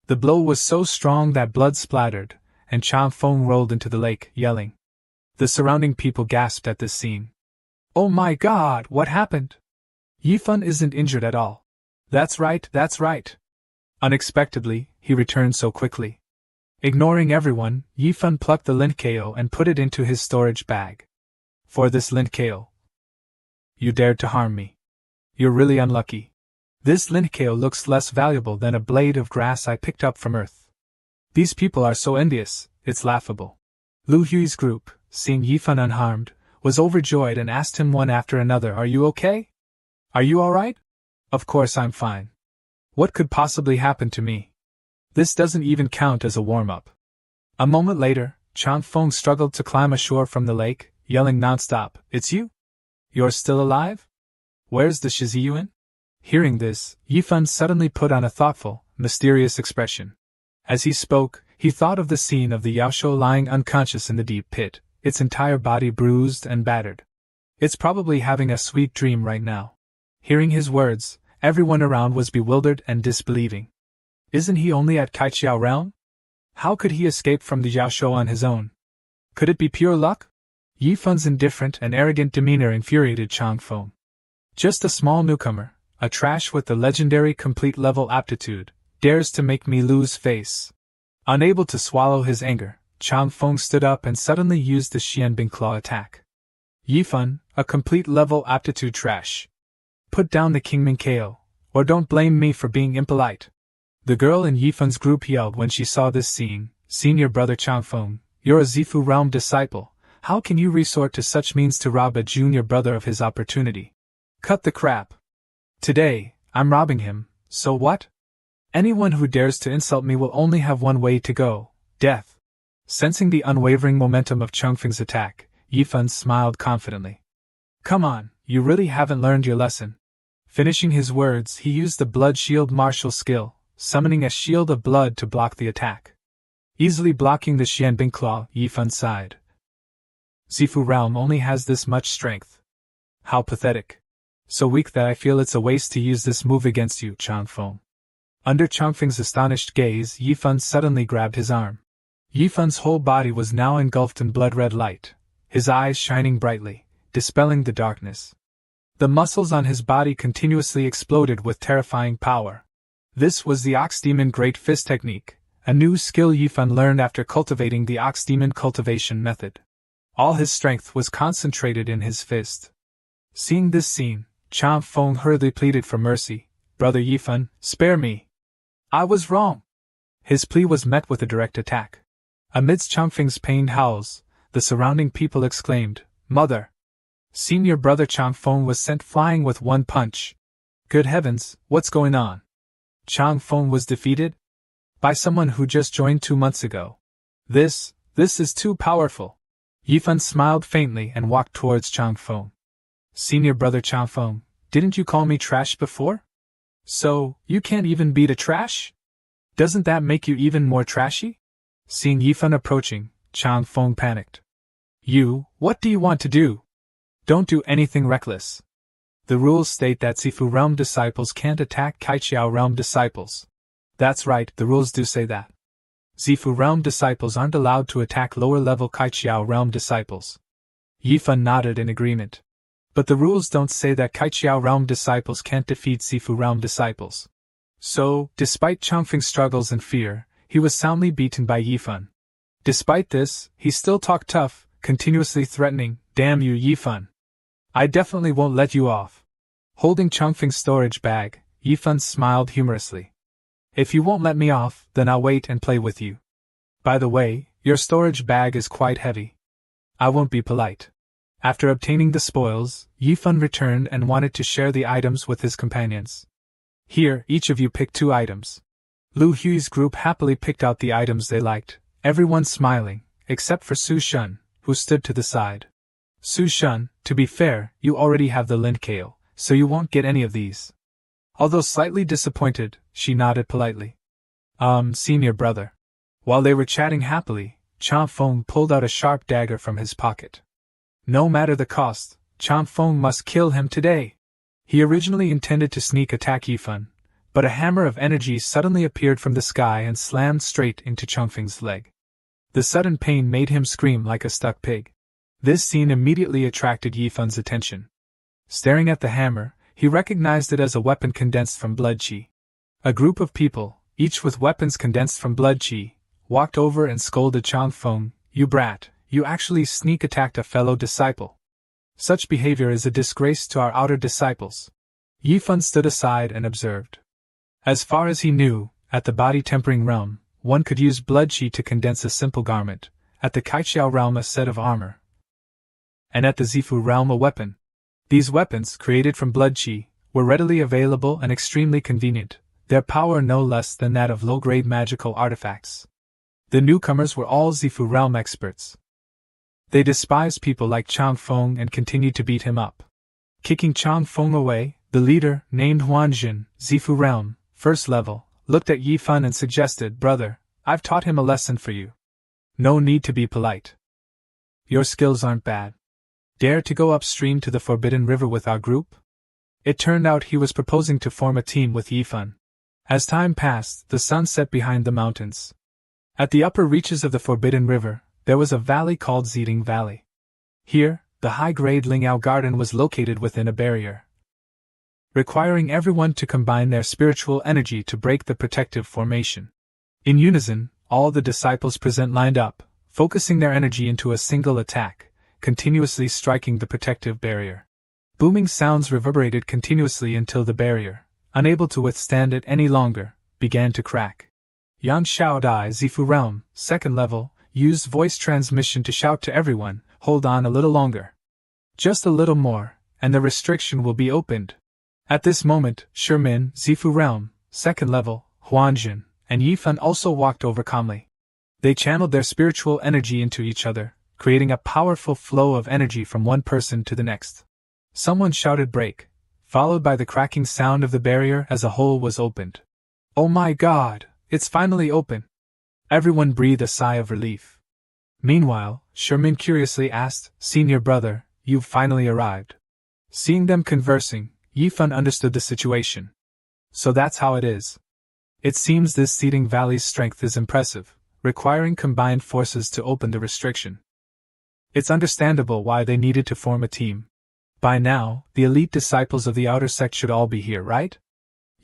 The blow was so strong that blood splattered, and Chang Feng rolled into the lake, yelling. The surrounding people gasped at this scene. Oh my god, what happened? Yifan isn't injured at all. That's right, that's right. Unexpectedly, he returned so quickly. Ignoring everyone, Yifan plucked the Linkeo and put it into his storage bag. For this Linkeo. You dared to harm me. You're really unlucky. This Linkeo looks less valuable than a blade of grass I picked up from earth. These people are so envious, it's laughable. Lu Hui's group, seeing Yifan unharmed, was overjoyed and asked him one after another, are you okay? Are you alright? Of course I'm fine. What could possibly happen to me? This doesn't even count as a warm-up. A moment later, Chang Feng struggled to climb ashore from the lake, yelling nonstop, it's you? You're still alive? Where's the Shiziyuan? Hearing this, Yifan suddenly put on a thoughtful, mysterious expression. As he spoke, he thought of the scene of the Yaosho lying unconscious in the deep pit, its entire body bruised and battered. It's probably having a sweet dream right now. Hearing his words, everyone around was bewildered and disbelieving. Isn't he only at Kaiqiao realm? How could he escape from the Yaosho on his own? Could it be pure luck? Yifan's indifferent and arrogant demeanor infuriated Chang Feng. Just a small newcomer, a trash with the legendary complete level aptitude, dares to make me lose face. Unable to swallow his anger, Chang Feng stood up and suddenly used the Xianbing Claw attack. Yifan, a complete level aptitude trash. Put down the Kingming KO, or don't blame me for being impolite. The girl in Yifan's group yelled when she saw this scene, Senior brother Chang Feng, you're a Zifu realm disciple, How can you resort to such means to rob a junior brother of his opportunity? Cut the crap. Today, I'm robbing him, so what? Anyone who dares to insult me will only have one way to go, death. Sensing the unwavering momentum of Changfeng's attack, Yifan smiled confidently. Come on, you really haven't learned your lesson. Finishing his words, he used the blood shield martial skill, summoning a shield of blood to block the attack. Easily blocking the Xianbing Claw, Yifan sighed. Zifu realm only has this much strength. How pathetic. So weak that I feel it's a waste to use this move against you, Changfeng. Under Changfeng's astonished gaze, Yifan suddenly grabbed his arm. Yifan's whole body was now engulfed in blood-red light, his eyes shining brightly, dispelling the darkness. The muscles on his body continuously exploded with terrifying power. This was the Ox Demon Great Fist technique, a new skill Yifan learned after cultivating the Ox Demon cultivation method. All his strength was concentrated in his fist. Seeing this scene, Changfeng hurriedly pleaded for mercy. Brother Yifan, spare me. I was wrong. His plea was met with a direct attack. Amidst Changfeng's pained howls, the surrounding people exclaimed, Mother! Senior brother Changfeng was sent flying with one punch. Good heavens, what's going on? Changfeng was defeated? By someone who just joined 2 months ago. This is too powerful. Yifan smiled faintly and walked towards Changfeng. Senior brother Changfeng, didn't you call me trash before? So, you can't even beat a trash? Doesn't that make you even more trashy? Seeing Yifan approaching, Changfeng panicked. What do you want to do? Don't do anything reckless. The rules state that Zifu realm disciples can't attack Kaiqiao realm disciples. That's right, the rules do say that. Zifu realm disciples aren't allowed to attack lower-level Kaiqiao realm disciples. Yifan nodded in agreement. But the rules don't say that Kaiqiao realm disciples can't defeat Zifu realm disciples. So, despite Changfeng's struggles and fear, he was soundly beaten by Yifan. Despite this, he still talked tough, continuously threatening, Damn you, Yifan! I definitely won't let you off. Holding Changfeng's storage bag, Yifan smiled humorously. If you won't let me off, then I'll wait and play with you. By the way, your storage bag is quite heavy. I won't be polite. After obtaining the spoils, Yifan returned and wanted to share the items with his companions. Here, each of you pick 2 items. Lu Hui's group happily picked out the items they liked, everyone smiling, except for Su Shun, who stood to the side. Su Shun, to be fair, you already have the lindkale, so you won't get any of these. Although slightly disappointed, she nodded politely. Senior brother. While they were chatting happily, Changfeng pulled out a sharp dagger from his pocket. No matter the cost, Changfeng must kill him today. He originally intended to sneak attack Yifan, but a hammer of energy suddenly appeared from the sky and slammed straight into Changfeng's leg. The sudden pain made him scream like a stuck pig. This scene immediately attracted Yifan's attention. Staring at the hammer, he recognized it as a weapon condensed from blood qi. A group of people, each with weapons condensed from blood qi, walked over and scolded Changfeng, You brat, you actually sneak attacked a fellow disciple. Such behavior is a disgrace to our outer disciples. Yifan stood aside and observed. As far as he knew, at the body-tempering realm, one could use blood qi to condense a simple garment, at the Kaiqiao realm a set of armor, and at the Zifu realm a weapon. These weapons, created from blood qi, were readily available and extremely convenient, their power no less than that of low-grade magical artifacts. The newcomers were all Zifu realm experts. They despised people like Changfeng and continued to beat him up. Kicking Changfeng away, the leader, named Huanjin, Zifu realm, first level, looked at Yifan and suggested, Brother, I've taught him a lesson for you. No need to be polite. Your skills aren't bad. Dare to go upstream to the Forbidden River with our group? It turned out he was proposing to form a team with Yifan. As time passed, the sun set behind the mountains. At the upper reaches of the Forbidden River, there was a valley called Ziding Valley. Here, the high-grade Lingyao Garden was located within a barrier, requiring everyone to combine their spiritual energy to break the protective formation. In unison, all the disciples present lined up, focusing their energy into a single attack, continuously striking the protective barrier. Booming sounds reverberated continuously until the barrier, unable to withstand it any longer, began to crack. Yang Xiaodai Zifu Realm, second level, used voice transmission to shout to everyone, Hold on a little longer. Just a little more, and the restriction will be opened. At this moment, Shimin, Zifu Realm, second level, Huanjin, and Yifan also walked over calmly. They channeled their spiritual energy into each other, creating a powerful flow of energy from one person to the next. Someone shouted break, followed by the cracking sound of the barrier as a hole was opened. Oh my god, it's finally open! Everyone breathed a sigh of relief. Meanwhile, Shimin curiously asked, Senior brother, you've finally arrived. Seeing them conversing, Yifan understood the situation. So that's how it is. It seems this Seeding Valley's strength is impressive, requiring combined forces to open the restriction. It's understandable why they needed to form a team. By now, the elite disciples of the outer sect should all be here, right?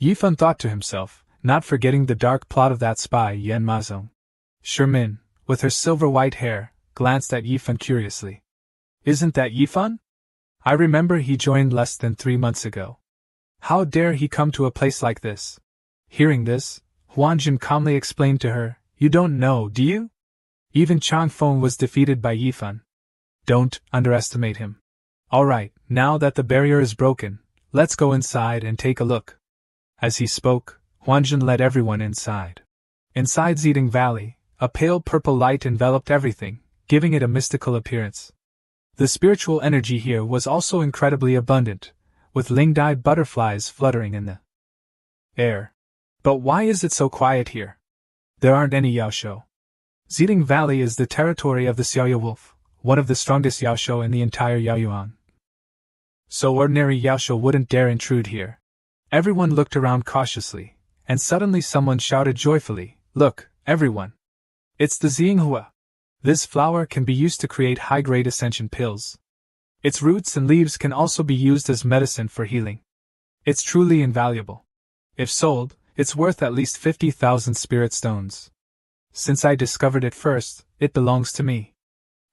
Yifan thought to himself, not forgetting the dark plot of that spy Yen Mazong. Shimin, with her silver-white hair, glanced at Yifan curiously. Isn't that Yifan? I remember he joined less than 3 months ago. How dare he come to a place like this? Hearing this, Huanjin calmly explained to her, You don't know, do you? Even Changfeng was defeated by Yifan. Don't underestimate him. Alright, now that the barrier is broken, let's go inside and take a look. As he spoke, Huanjin led everyone inside. Inside Seeding Valley, a pale purple light enveloped everything, giving it a mystical appearance. The spiritual energy here was also incredibly abundant, with ling-dyed butterflies fluttering in the air. But why is it so quiet here? There aren't any Yaosho. Seeding Valley is the territory of the Xiaoya Wolf, one of the strongest Yaosho in the entire Yaoyuan. So ordinary Yaosho wouldn't dare intrude here. Everyone looked around cautiously, and suddenly someone shouted joyfully, Look, everyone! It's the Manhua. This flower can be used to create high-grade ascension pills. Its roots and leaves can also be used as medicine for healing. It's truly invaluable. If sold, it's worth at least 50,000 spirit stones. Since I discovered it first, it belongs to me.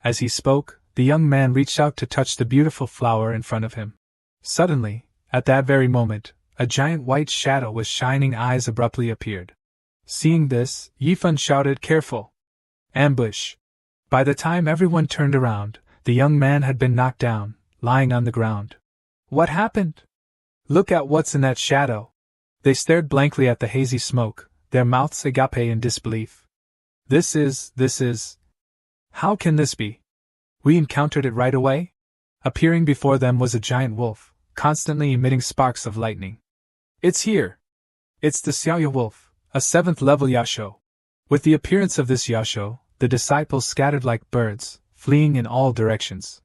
As he spoke, the young man reached out to touch the beautiful flower in front of him. Suddenly, at that very moment, a giant white shadow with shining eyes abruptly appeared. Seeing this, Yifan shouted, Careful! Ambush! By the time everyone turned around, the young man had been knocked down, lying on the ground. What happened? Look at what's in that shadow! They stared blankly at the hazy smoke, their mouths agape in disbelief. This is... How can this be? We encountered it right away? Appearing before them was a giant wolf, constantly emitting sparks of lightning. It's here! It's the Xiaoya Wolf, a 7th-level Yaosho. With the appearance of this Yaosho, the disciples scattered like birds, fleeing in all directions.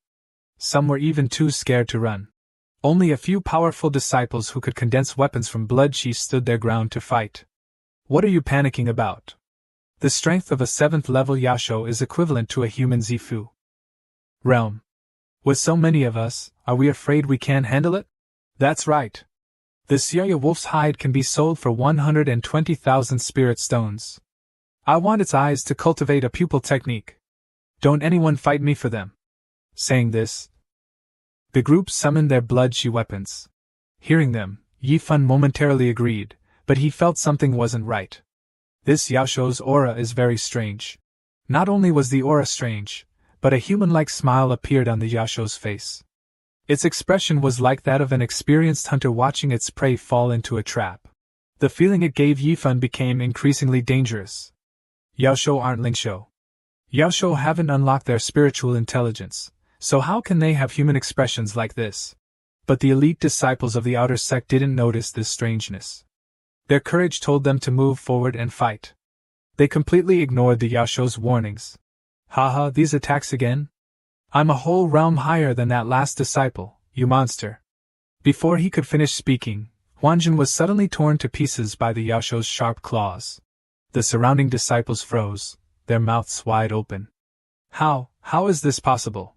Some were even too scared to run. Only a few powerful disciples who could condense weapons from blood chi stood their ground to fight. What are you panicking about? The strength of a 7th-level Yaosho is equivalent to a human Zifu realm. With so many of us, are we afraid we can't handle it? That's right. The Xiaoya Wolf's hide can be sold for 120,000 spirit stones. I want its eyes to cultivate a pupil technique. Don't anyone fight me for them. Saying this, the group summoned their blood chi weapons. Hearing them, Yifan momentarily agreed, but he felt something wasn't right. This Yaosho's aura is very strange. Not only was the aura strange, but a human-like smile appeared on the Yaosho's face. Its expression was like that of an experienced hunter watching its prey fall into a trap. The feeling it gave Yifan became increasingly dangerous. Yaosho aren't Lingsho. Yaosho haven't unlocked their spiritual intelligence, so how can they have human expressions like this? But the elite disciples of the outer sect didn't notice this strangeness. Their courage told them to move forward and fight. They completely ignored the Yaosho's warnings. Haha, these attacks again? I'm a whole realm higher than that last disciple, you monster. Before he could finish speaking, Huanjin was suddenly torn to pieces by the Yaosho's sharp claws. The surrounding disciples froze, their mouths wide open. How is this possible?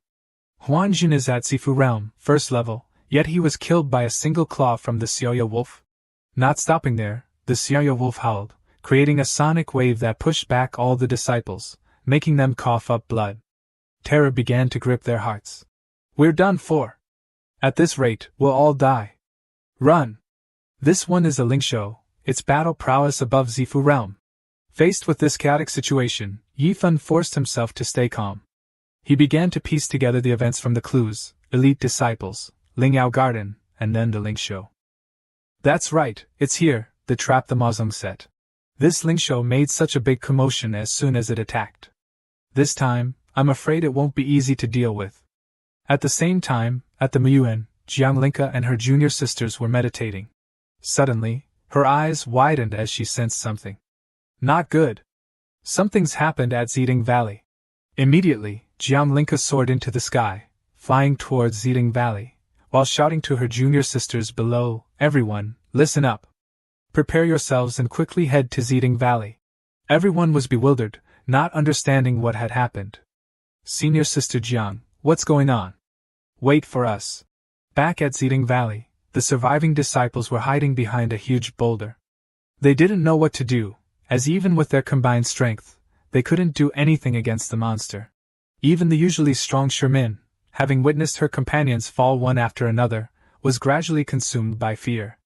Huanjin is at Zifu realm, 1st level, yet he was killed by a single claw from the Xiaoya Wolf? Not stopping there, the Xiaoya Wolf howled, creating a sonic wave that pushed back all the disciples, making them cough up blood. Terror began to grip their hearts. We're done for. At this rate, we'll all die. Run! This one is a Lingsho, its battle prowess above Zifu realm. Faced with this chaotic situation, Yifan forced himself to stay calm. He began to piece together the events from the clues, elite disciples, Lingyao Garden, and then the Ling Show. That's right, it's here, the trap the Mozong set. This Ling Show made such a big commotion as soon as it attacked. This time, I'm afraid it won't be easy to deal with. At the same time, at the Muyuan, Jiang Linka and her junior sisters were meditating. Suddenly, her eyes widened as she sensed something. Not good. Something's happened at Ziding Valley. Immediately, Jiang Linka soared into the sky, flying towards Ziding Valley, while shouting to her junior sisters below, "Everyone, listen up. Prepare yourselves and quickly head to Ziding Valley." Everyone was bewildered, not understanding what had happened. "Senior sister Jiang, what's going on?" "Wait for us." Back at Ziding Valley, the surviving disciples were hiding behind a huge boulder. They didn't know what to do, as even with their combined strength, they couldn't do anything against the monster. Even the usually strong Shermin, having witnessed her companions fall one after another, was gradually consumed by fear.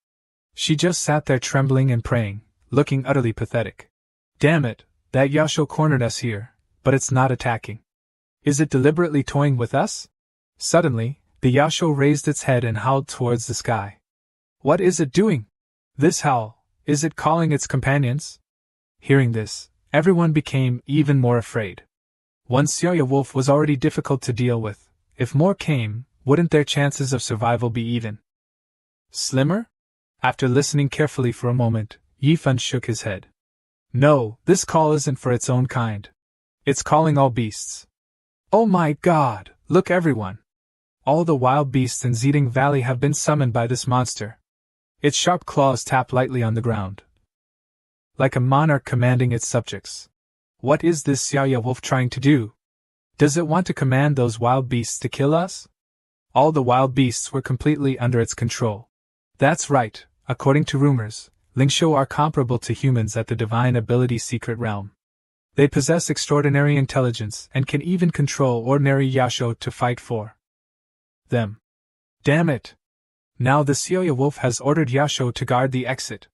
She just sat there trembling and praying, looking utterly pathetic. "Damn it, that Yasho cornered us here, but it's not attacking. Is it deliberately toying with us?" Suddenly, the Yasho raised its head and howled towards the sky. "What is it doing? This howl, is it calling its companions?" Hearing this, everyone became even more afraid. One Xiaoya wolf was already difficult to deal with. If more came, wouldn't their chances of survival be even slimmer? After listening carefully for a moment, Yifan shook his head. "No, this call isn't for its own kind. It's calling all beasts. Oh my God, look everyone! All the wild beasts in Ziding Valley have been summoned by this monster." Its sharp claws tap lightly on the ground, like a monarch commanding its subjects. What is this Xiaoya wolf trying to do? Does it want to command those wild beasts to kill us? All the wild beasts were completely under its control. That's right, according to rumors, Lingsho are comparable to humans at the divine ability secret realm. They possess extraordinary intelligence and can even control ordinary Yasho to fight for them. Damn it! Now the Xiaoya wolf has ordered Yasho to guard the exit.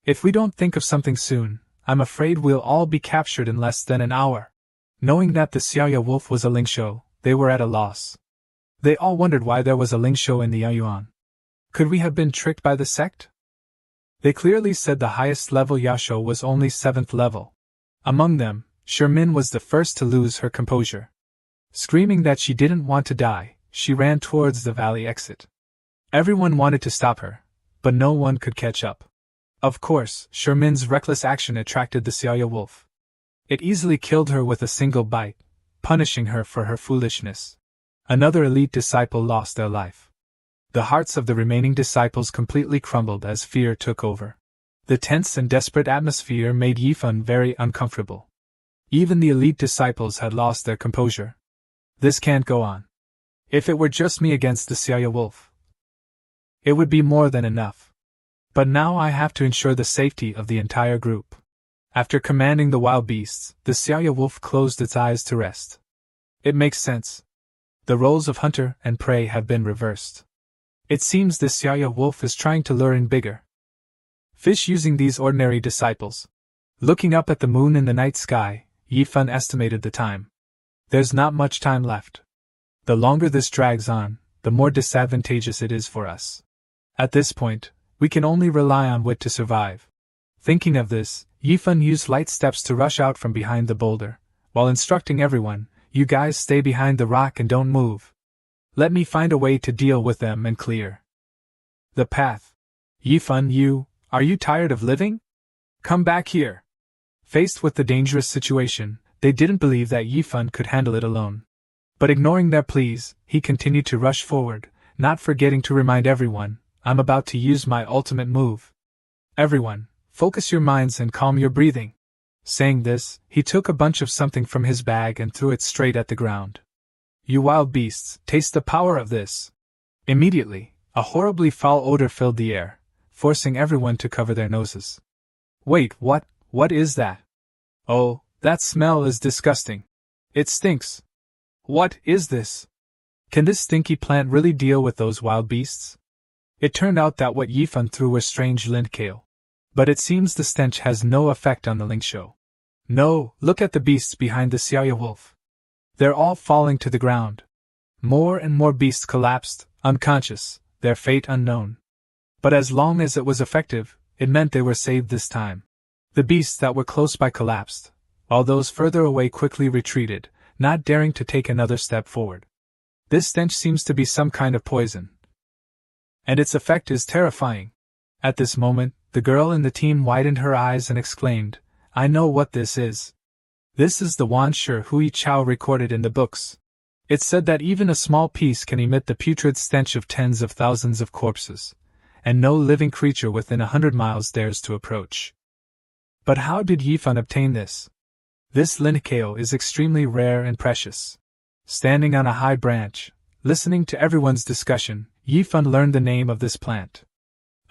If we don't think of something soon, I'm afraid we'll all be captured in less than an hour. Knowing that the Xiaoya wolf was a Lingsho, they were at a loss. They all wondered why there was a Lingsho in the Yayuan. Could we have been tricked by the sect? They clearly said the highest level Yasho was only 7th level. Among them, Shermin was the first to lose her composure. Screaming that she didn't want to die, she ran towards the valley exit. Everyone wanted to stop her, but no one could catch up. Of course, Shermin's reckless action attracted the Xiaoya wolf. It easily killed her with a single bite, punishing her for her foolishness. Another elite disciple lost their life. The hearts of the remaining disciples completely crumbled as fear took over. The tense and desperate atmosphere made Yifan very uncomfortable. Even the elite disciples had lost their composure. This can't go on. If it were just me against the Xiaoya wolf, it would be more than enough. But now I have to ensure the safety of the entire group. After commanding the wild beasts, the Xiaoya wolf closed its eyes to rest. It makes sense. The roles of hunter and prey have been reversed. It seems the Xiaoya wolf is trying to lure in bigger fish using these ordinary disciples. Looking up at the moon in the night sky, Yifan estimated the time. There's not much time left. The longer this drags on, the more disadvantageous it is for us. At this point, we can only rely on wit to survive. Thinking of this, Yifan used light steps to rush out from behind the boulder, while instructing everyone, "You guys stay behind the rock and don't move. Let me find a way to deal with them and clear the path. Yifan, are you tired of living? Come back here." Faced with the dangerous situation, they didn't believe that Yifan could handle it alone. But ignoring their pleas, he continued to rush forward, not forgetting to remind everyone, "I'm about to use my ultimate move. Everyone, focus your minds and calm your breathing." Saying this, he took a bunch of something from his bag and threw it straight at the ground. "You wild beasts, taste the power of this." Immediately, a horribly foul odor filled the air, forcing everyone to cover their noses. "Wait, what is that? Oh, that smell is disgusting. It stinks. What is this? Can this stinky plant really deal with those wild beasts?" It turned out that what Yifan threw were strange lindkale. But it seems the stench has no effect on the Lingsho. No, look at the beasts behind the Xiaoya wolf. They're all falling to the ground. More and more beasts collapsed, unconscious, their fate unknown. But as long as it was effective, it meant they were saved this time. The beasts that were close by collapsed, while those further away quickly retreated, not daring to take another step forward. This stench seems to be some kind of poison. And its effect is terrifying. At this moment, the girl in the team widened her eyes and exclaimed, "I know what this is. This is the Wanshi Hui Chao recorded in the books. It said that even a small piece can emit the putrid stench of tens of thousands of corpses, and no living creature within 100 miles dares to approach." But how did Yifan obtain this? This linkeo is extremely rare and precious. Standing on a high branch, listening to everyone's discussion, Yifan learned the name of this plant.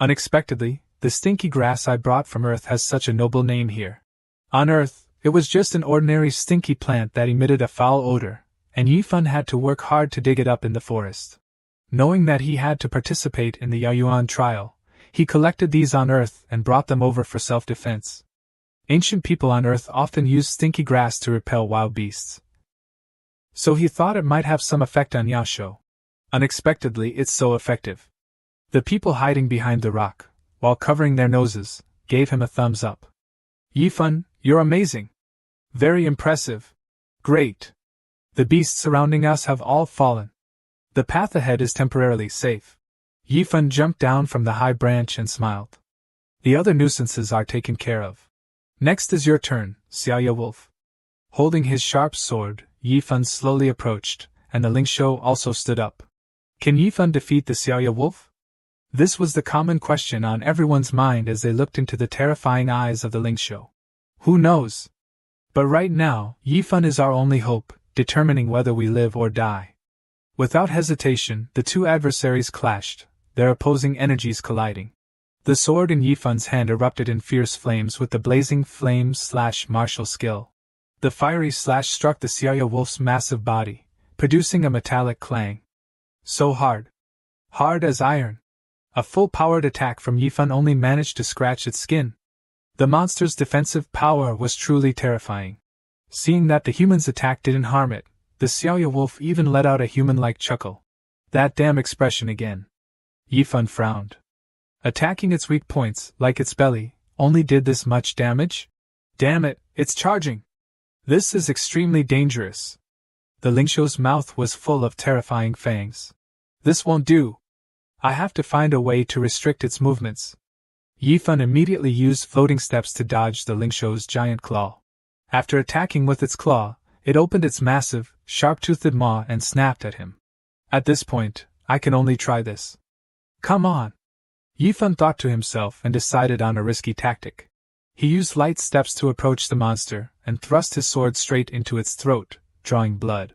Unexpectedly, the stinky grass I brought from Earth has such a noble name here. On Earth, it was just an ordinary stinky plant that emitted a foul odor, and Yifan had to work hard to dig it up in the forest. Knowing that he had to participate in the Yaoyuan trial, he collected these on Earth and brought them over for self-defense. Ancient people on Earth often used stinky grass to repel wild beasts. So he thought it might have some effect on Yaosho. Unexpectedly, it's so effective. The people hiding behind the rock, while covering their noses, gave him a thumbs up. "Yifan, you're amazing. Very impressive. Great. The beasts surrounding us have all fallen. The path ahead is temporarily safe." Yifan jumped down from the high branch and smiled. "The other nuisances are taken care of. Next is your turn, Xiaoya Wolf." Holding his sharp sword, Yifan slowly approached, and the Lingsho also stood up. Can Yifan defeat the Xiaoya Wolf? This was the common question on everyone's mind as they looked into the terrifying eyes of the Lingsho. Who knows? But right now, Yifan is our only hope, determining whether we live or die. Without hesitation, the two adversaries clashed, their opposing energies colliding. The sword in Yifan's hand erupted in fierce flames with the blazing flame/martial skill. The fiery slash struck the Xiaoya Wolf's massive body, producing a metallic clang. So hard. Hard as iron. A full-powered attack from Yifan only managed to scratch its skin. The monster's defensive power was truly terrifying. Seeing that the human's attack didn't harm it, the Xiaoya Wolf even let out a human-like chuckle. That damn expression again. Yifan frowned. Attacking its weak points, like its belly, only did this much damage? Damn it, it's charging! This is extremely dangerous. The Lingsho's mouth was full of terrifying fangs. This won't do. I have to find a way to restrict its movements. Yifan immediately used floating steps to dodge the Lingsho's giant claw. After attacking with its claw, it opened its massive, sharp-toothed maw and snapped at him. At this point, I can only try this. Come on! Yifan thought to himself and decided on a risky tactic. He used light steps to approach the monster and thrust his sword straight into its throat, drawing blood.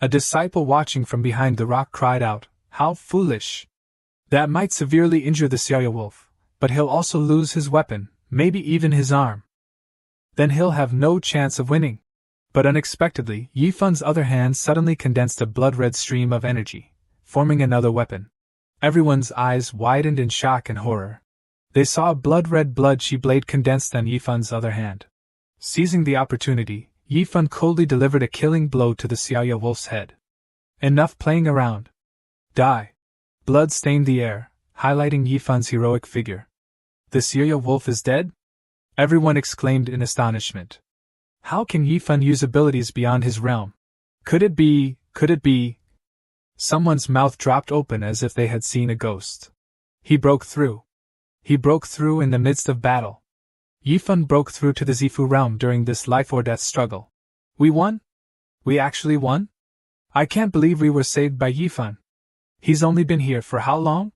A disciple watching from behind the rock cried out, "How foolish! That might severely injure the Xiaoya Wolf, but he'll also lose his weapon, maybe even his arm. Then he'll have no chance of winning." But unexpectedly, Yifan's other hand suddenly condensed a blood-red stream of energy, forming another weapon. Everyone's eyes widened in shock and horror. They saw a blood-red blood-chi blade condensed on Yifan's other hand. Seizing the opportunity, Yifan coldly delivered a killing blow to the Xiaoya Wolf's head. Enough playing around. Die! Blood stained the air, highlighting Yifan's heroic figure. The Xiaoya Wolf is dead? Everyone exclaimed in astonishment. How can Yifan use abilities beyond his realm? Could it be? Someone's mouth dropped open as if they had seen a ghost. He broke through. He broke through in the midst of battle. Yifan broke through to the Zifu realm during this life-or-death struggle. We won? We actually won? I can't believe we were saved by Yifan. He's only been here for how long?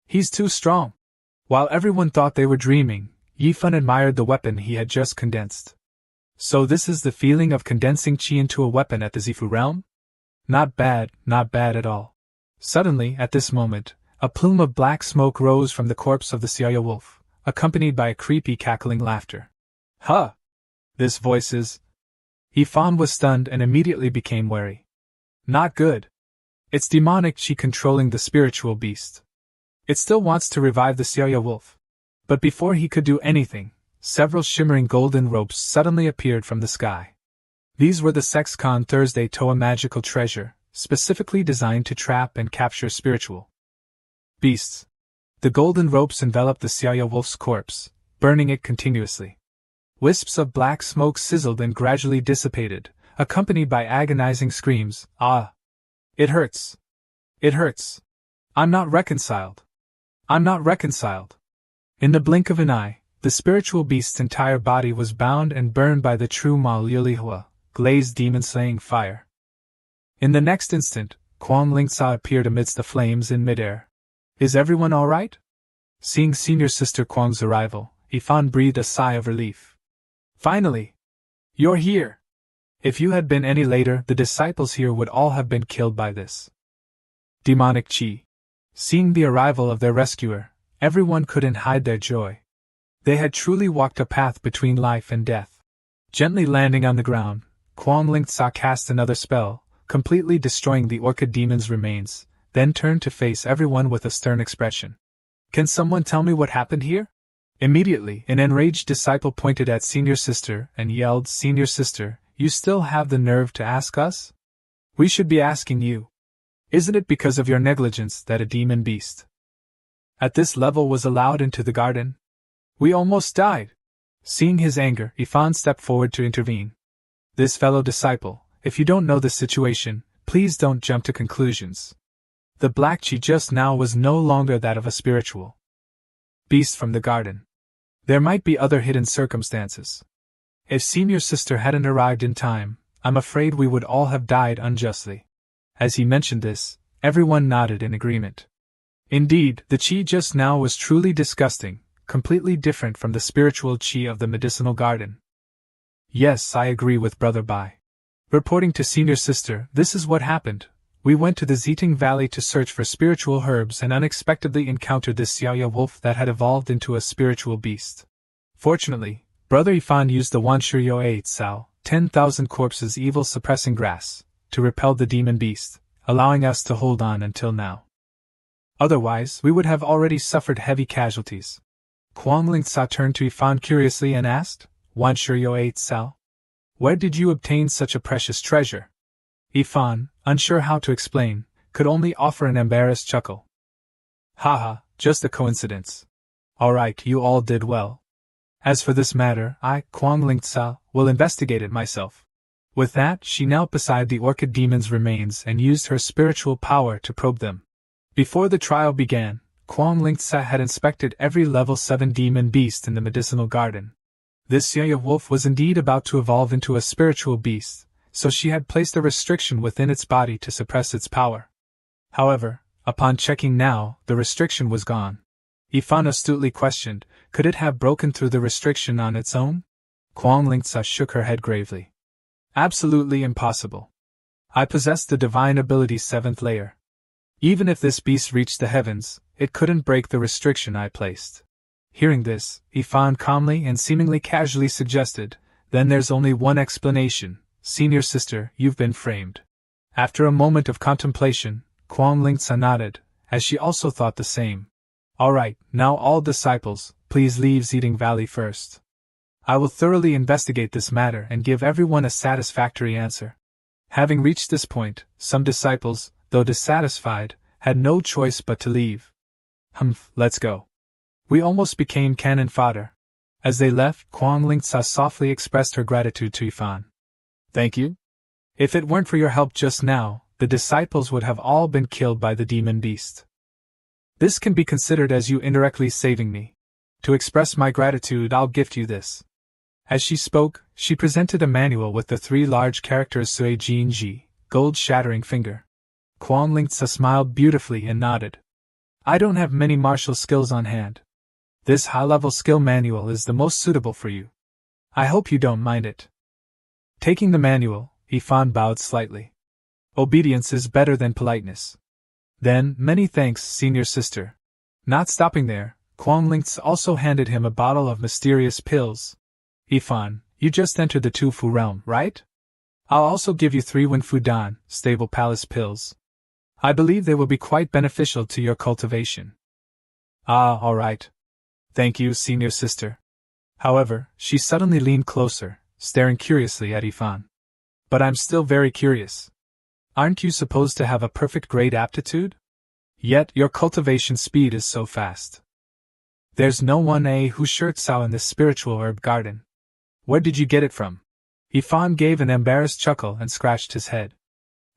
He's too strong. While everyone thought they were dreaming, Yifan admired the weapon he had just condensed. So this is the feeling of condensing chi into a weapon at the Zifu realm? Not bad at all. Suddenly, at this moment, a plume of black smoke rose from the corpse of the Xiaoya Wolf, accompanied by a creepy cackling laughter. Huh! This voice is... Yifan was stunned and immediately became wary. Not good. It's demonic chi controlling the spiritual beast. It still wants to revive the Xiaoya Wolf. But before he could do anything, several shimmering golden ropes suddenly appeared from the sky. These were the Sexcon Thursday Toa magical treasure, specifically designed to trap and capture spiritual beasts. The golden ropes enveloped the Xiaoya wolf's corpse, burning it continuously. Wisps of black smoke sizzled and gradually dissipated, accompanied by agonizing screams. Ah! It hurts! It hurts! I'm not reconciled! I'm not reconciled! In the blink of an eye, the spiritual beast's entire body was bound and burned by the true Ma Liulihua, glazed demon-slaying fire. In the next instant, Kuang Lingca appeared amidst the flames in midair. Is everyone all right? Seeing senior sister Kuang's arrival, Ifan breathed a sigh of relief. Finally! You're here! If you had been any later, the disciples here would all have been killed by this demonic chi. Seeing the arrival of their rescuer, everyone couldn't hide their joy. They had truly walked a path between life and death. Gently landing on the ground, Kuang Lingca cast another spell, completely destroying the orchid demon's remains, then turned to face everyone with a stern expression. Can someone tell me what happened here? Immediately, an enraged disciple pointed at senior sister and yelled, Senior sister, you still have the nerve to ask us? We should be asking you. Isn't it because of your negligence that a demon beast at this level was allowed into the garden? We almost died. Seeing his anger, Ifan stepped forward to intervene. This fellow disciple, if you don't know the situation, please don't jump to conclusions. The black chi just now was no longer that of a spiritual beast from the garden. There might be other hidden circumstances. If senior sister hadn't arrived in time, I'm afraid we would all have died unjustly. As he mentioned this, everyone nodded in agreement. Indeed, the chi just now was truly disgusting, completely different from the spiritual chi of the medicinal garden. Yes, I agree with Brother Bai. Reporting to senior sister, this is what happened. We went to the Ziting Valley to search for spiritual herbs and unexpectedly encountered this Xiaoya wolf that had evolved into a spiritual beast. Fortunately, Brother Ifan used the Wanshuryo 8 Sao, 10,000 corpses evil suppressing grass, to repel the demon beast, allowing us to hold on until now. Otherwise, we would have already suffered heavy casualties. Kuang Lingca turned to Ifan curiously and asked, Wanshuryo 8 Sao? Where did you obtain such a precious treasure? Ifan, unsure how to explain, could only offer an embarrassed chuckle. Haha, just a coincidence. Alright, you all did well. As for this matter, I, Kuang Lingca, will investigate it myself. With that, she knelt beside the orchid demon's remains and used her spiritual power to probe them. Before the trial began, Kuang Lingca had inspected every level 7 demon beast in the medicinal garden. This Xiaoya wolf was indeed about to evolve into a spiritual beast, so she had placed a restriction within its body to suppress its power. However, upon checking now, the restriction was gone. Ifan astutely questioned, could it have broken through the restriction on its own? Kuang Lingca shook her head gravely. Absolutely impossible. I possess the divine ability 7th layer. Even if this beast reached the heavens, it couldn't break the restriction I placed. Hearing this, Ifan calmly and seemingly casually suggested, then there's only one explanation. Senior sister, you've been framed. After a moment of contemplation, Kuang Lingca nodded, as she also thought the same. Alright, now all disciples, please leave Ziting Valley first. I will thoroughly investigate this matter and give everyone a satisfactory answer. Having reached this point, some disciples, though dissatisfied, had no choice but to leave. Let's go. We almost became cannon fodder. As they left, Kuang Lingca softly expressed her gratitude to Ifan. Thank you. If it weren't for your help just now, the disciples would have all been killed by the demon beast. This can be considered as you indirectly saving me. To express my gratitude, I'll gift you this. As she spoke, she presented a manual with the 3 large characters Sui Jin Ji, gold-shattering finger. Kuang Lingca smiled beautifully and nodded. I don't have many martial skills on hand. This high-level skill manual is the most suitable for you. I hope you don't mind it. Taking the manual, Ifan bowed slightly. Obedience is better than politeness. Then, many thanks, senior sister. Not stopping there, Kuang Lingca also handed him a bottle of mysterious pills. Ifan, you just entered the Tufu realm, right? I'll also give you 3 Wenfudan, stable palace pills. I believe they will be quite beneficial to your cultivation. Ah, all right. Thank you, senior sister. However, she suddenly leaned closer, staring curiously at Ifan. But I'm still very curious. Aren't you supposed to have a perfect grade aptitude? Yet your cultivation speed is so fast. There's no one who shirt sao in this spiritual herb garden. Where did you get it from? Ifan gave an embarrassed chuckle and scratched his head.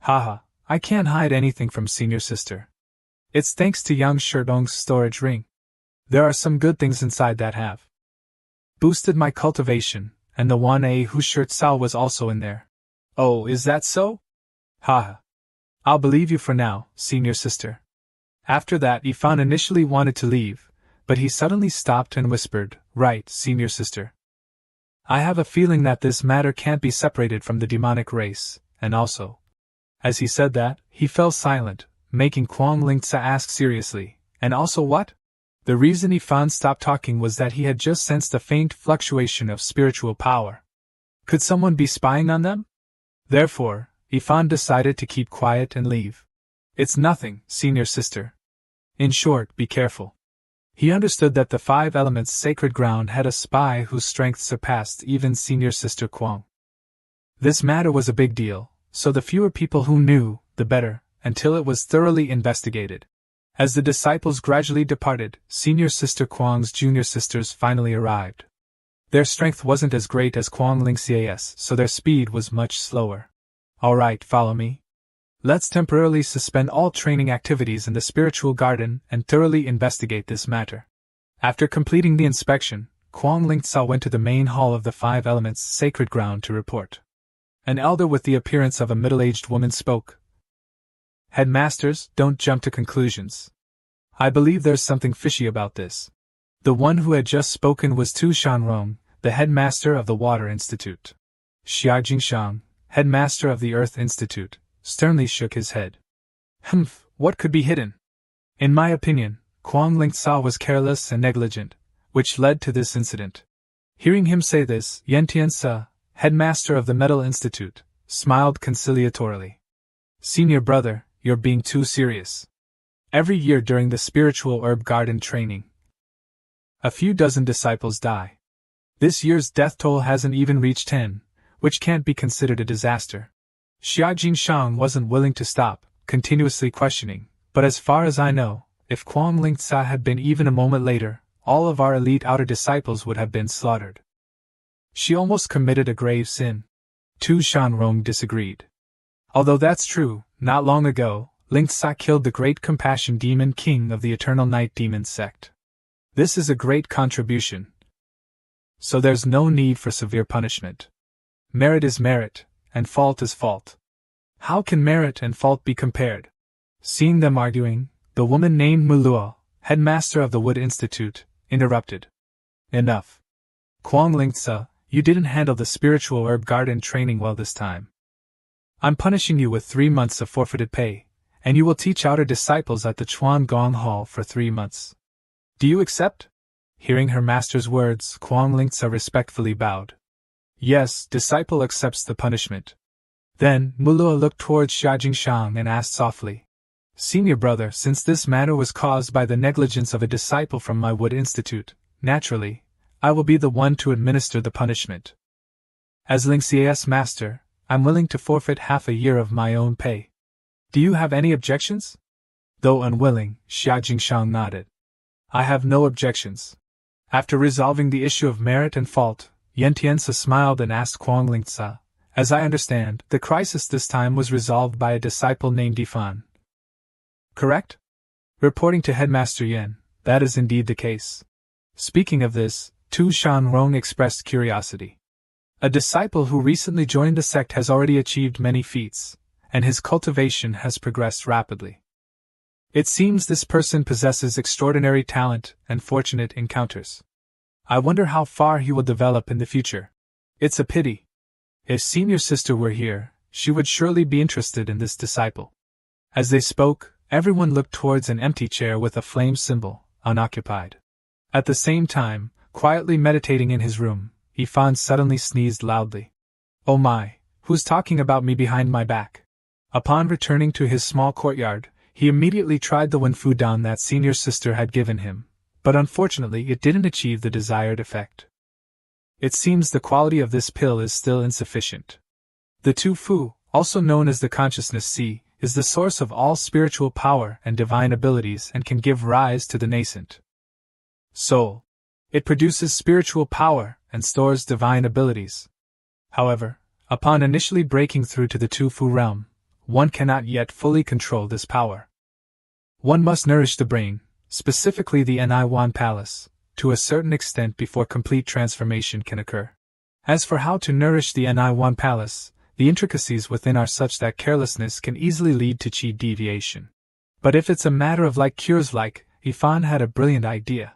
Haha, I can't hide anything from senior sister. It's thanks to young Sherdong's storage ring. There are some good things inside that have boosted my cultivation, and the one whose shirt sao was also in there. Oh, is that so? Haha. I'll believe you for now, senior sister. After that, Ifan initially wanted to leave, but he suddenly stopped and whispered, Right, senior sister. I have a feeling that this matter can't be separated from the demonic race, and also. As he said that, he fell silent, making Kwang Lingtsa ask seriously, and also what? The reason Ifan stopped talking was that he had just sensed a faint fluctuation of spiritual power. Could someone be spying on them? Therefore, Ifan decided to keep quiet and leave. It's nothing, senior sister. In short, be careful. He understood that the 5 elements sacred ground had a spy whose strength surpassed even senior sister Kwang. This matter was a big deal, so the fewer people who knew, the better, until it was thoroughly investigated. As the disciples gradually departed, senior sister Kwang's junior sisters finally arrived. Their strength wasn't as great as Kwang Lingxia's, so their speed was much slower. Alright, follow me. Let's temporarily suspend all training activities in the spiritual garden and thoroughly investigate this matter. After completing the inspection, Kwang Lingtsa went to the main hall of the 5 elements sacred ground to report. An elder with the appearance of a middle-aged woman spoke. Headmasters, don't jump to conclusions. I believe there's something fishy about this. The one who had just spoken was Tu Shanrong, the headmaster of the Water Institute. Xia Jingshang, headmaster of the Earth Institute, sternly shook his head. Humph, what could be hidden? In my opinion, Kwang Lingtsa was careless and negligent, which led to this incident. Hearing him say this, Yen Tiansa, headmaster of the Metal Institute, smiled conciliatorily. Senior brother, you're being too serious. Every year during the spiritual herb garden training, a few dozen disciples die. This year's death toll hasn't even reached 10, which can't be considered a disaster. Xia Jingshang wasn't willing to stop, continuously questioning, but as far as I know, if Kwang Lingtsa had been even a moment later, all of our elite outer disciples would have been slaughtered. She almost committed a grave sin. Tu Shanrong disagreed. Although that's true, not long ago, Lingtsa killed the great compassion demon king of the Eternal Night Demon sect. This is a great contribution. So there's no need for severe punishment. Merit is merit, and fault is fault. How can merit and fault be compared? Seeing them arguing, the woman named Mulua, headmaster of the Wood Institute, interrupted. Enough. Kwang Lingtsa, you didn't handle the spiritual herb garden training well this time. I'm punishing you with 3 months of forfeited pay, and you will teach outer disciples at the Chuan Gong Hall for 3 months. Do you accept? Hearing her master's words, Kwang Lingtsa respectfully bowed. Yes, disciple accepts the punishment. Then, Mulua looked towards Xia Jingshang and asked softly. Senior brother, since this matter was caused by the negligence of a disciple from my Wood Institute, naturally, I will be the one to administer the punishment. As Lingxia's master, I'm willing to forfeit half a year of my own pay. Do you have any objections? Though unwilling, Xia Jingshang nodded. I have no objections. After resolving the issue of merit and fault, Yen Tiansa smiled and asked Kwang Lingtsa, as I understand, the crisis this time was resolved by a disciple named Ifan. Correct? Reporting to Headmaster Yen, that is indeed the case. Speaking of this, Tu Shanrong expressed curiosity. A disciple who recently joined the sect has already achieved many feats, and his cultivation has progressed rapidly. It seems this person possesses extraordinary talent and fortunate encounters. I wonder how far he will develop in the future. It's a pity. If senior sister were here, she would surely be interested in this disciple. As they spoke, everyone looked towards an empty chair with a flame symbol, unoccupied. At the same time, quietly meditating in his room, Ifan suddenly sneezed loudly. Oh my, who's talking about me behind my back? Upon returning to his small courtyard, he immediately tried the Wenfu Dan that senior sister had given him, but unfortunately it didn't achieve the desired effect. It seems the quality of this pill is still insufficient. The Tu Fu, also known as the consciousness sea, is the source of all spiritual power and divine abilities and can give rise to the nascent soul. It produces spiritual power and stores divine abilities. However, upon initially breaking through to the Tu Fu realm, one cannot yet fully control this power. One must nourish the brain, specifically the Manhwa palace, to a certain extent before complete transformation can occur. As for how to nourish the Manhwa palace, the intricacies within are such that carelessness can easily lead to chi deviation. But if it's a matter of like cures like, Ifan had a brilliant idea.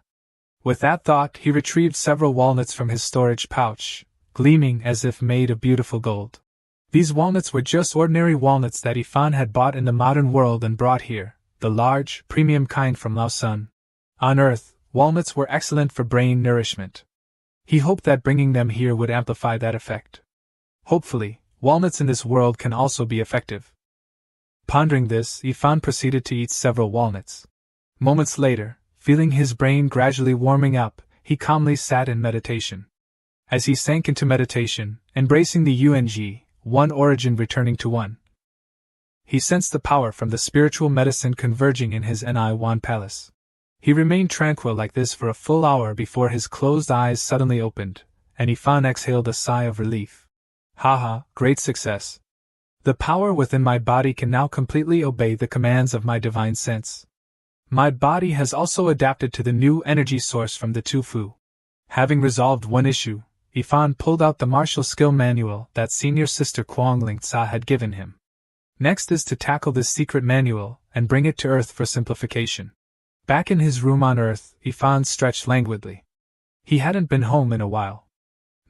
With that thought, he retrieved several walnuts from his storage pouch, gleaming as if made of beautiful gold. These walnuts were just ordinary walnuts that Ifan had bought in the modern world and brought here, the large, premium kind from Lausan. On Earth, walnuts were excellent for brain nourishment. He hoped that bringing them here would amplify that effect. Hopefully, walnuts in this world can also be effective. Pondering this, Ifan proceeded to eat several walnuts. Moments later, feeling his brain gradually warming up, he calmly sat in meditation. As he sank into meditation, embracing the one origin returning to one, he sensed the power from the spiritual medicine converging in his Manhwa palace. He remained tranquil like this for a full hour before his closed eyes suddenly opened, and Ifan exhaled a sigh of relief. Haha, great success. The power within my body can now completely obey the commands of my divine sense. My body has also adapted to the new energy source from the Tu Fu. Having resolved one issue, Ifan pulled out the martial skill manual that senior sister Kuang Lingca had given him. Next is to tackle this secret manual and bring it to Earth for simplification. Back in his room on Earth, Ifan stretched languidly. He hadn't been home in a while.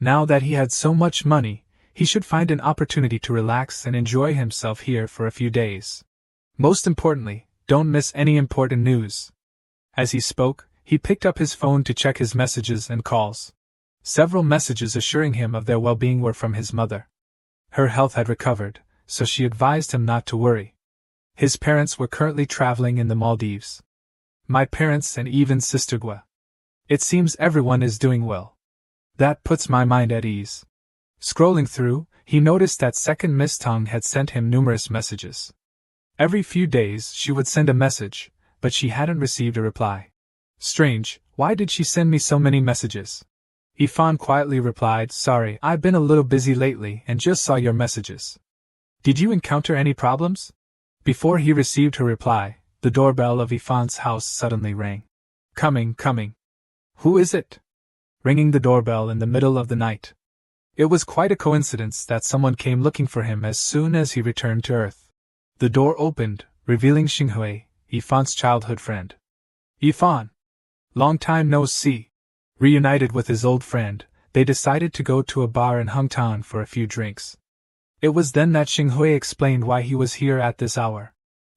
Now that he had so much money, he should find an opportunity to relax and enjoy himself here for a few days. Most importantly, don't miss any important news. As he spoke, he picked up his phone to check his messages and calls. Several messages assuring him of their well-being were from his mother. Her health had recovered, so she advised him not to worry. His parents were currently traveling in the Maldives. My parents and even Sister Gua. It seems everyone is doing well. That puts my mind at ease. Scrolling through, he noticed that second Miss Tong had sent him numerous messages. Every few days she would send a message, but she hadn't received a reply. Strange, why did she send me so many messages? Ifan quietly replied, Sorry, I've been a little busy lately and just saw your messages. Did you encounter any problems? Before he received her reply, the doorbell of Ifan's house suddenly rang. Coming. Who is it? Ringing the doorbell in the middle of the night. It was quite a coincidence that someone came looking for him as soon as he returned to Earth. The door opened, revealing Xinghui, Ifan's childhood friend. Ifan! Long time no see. Reunited with his old friend, they decided to go to a bar in Hengtan for a few drinks. It was then that Xinghui explained why he was here at this hour.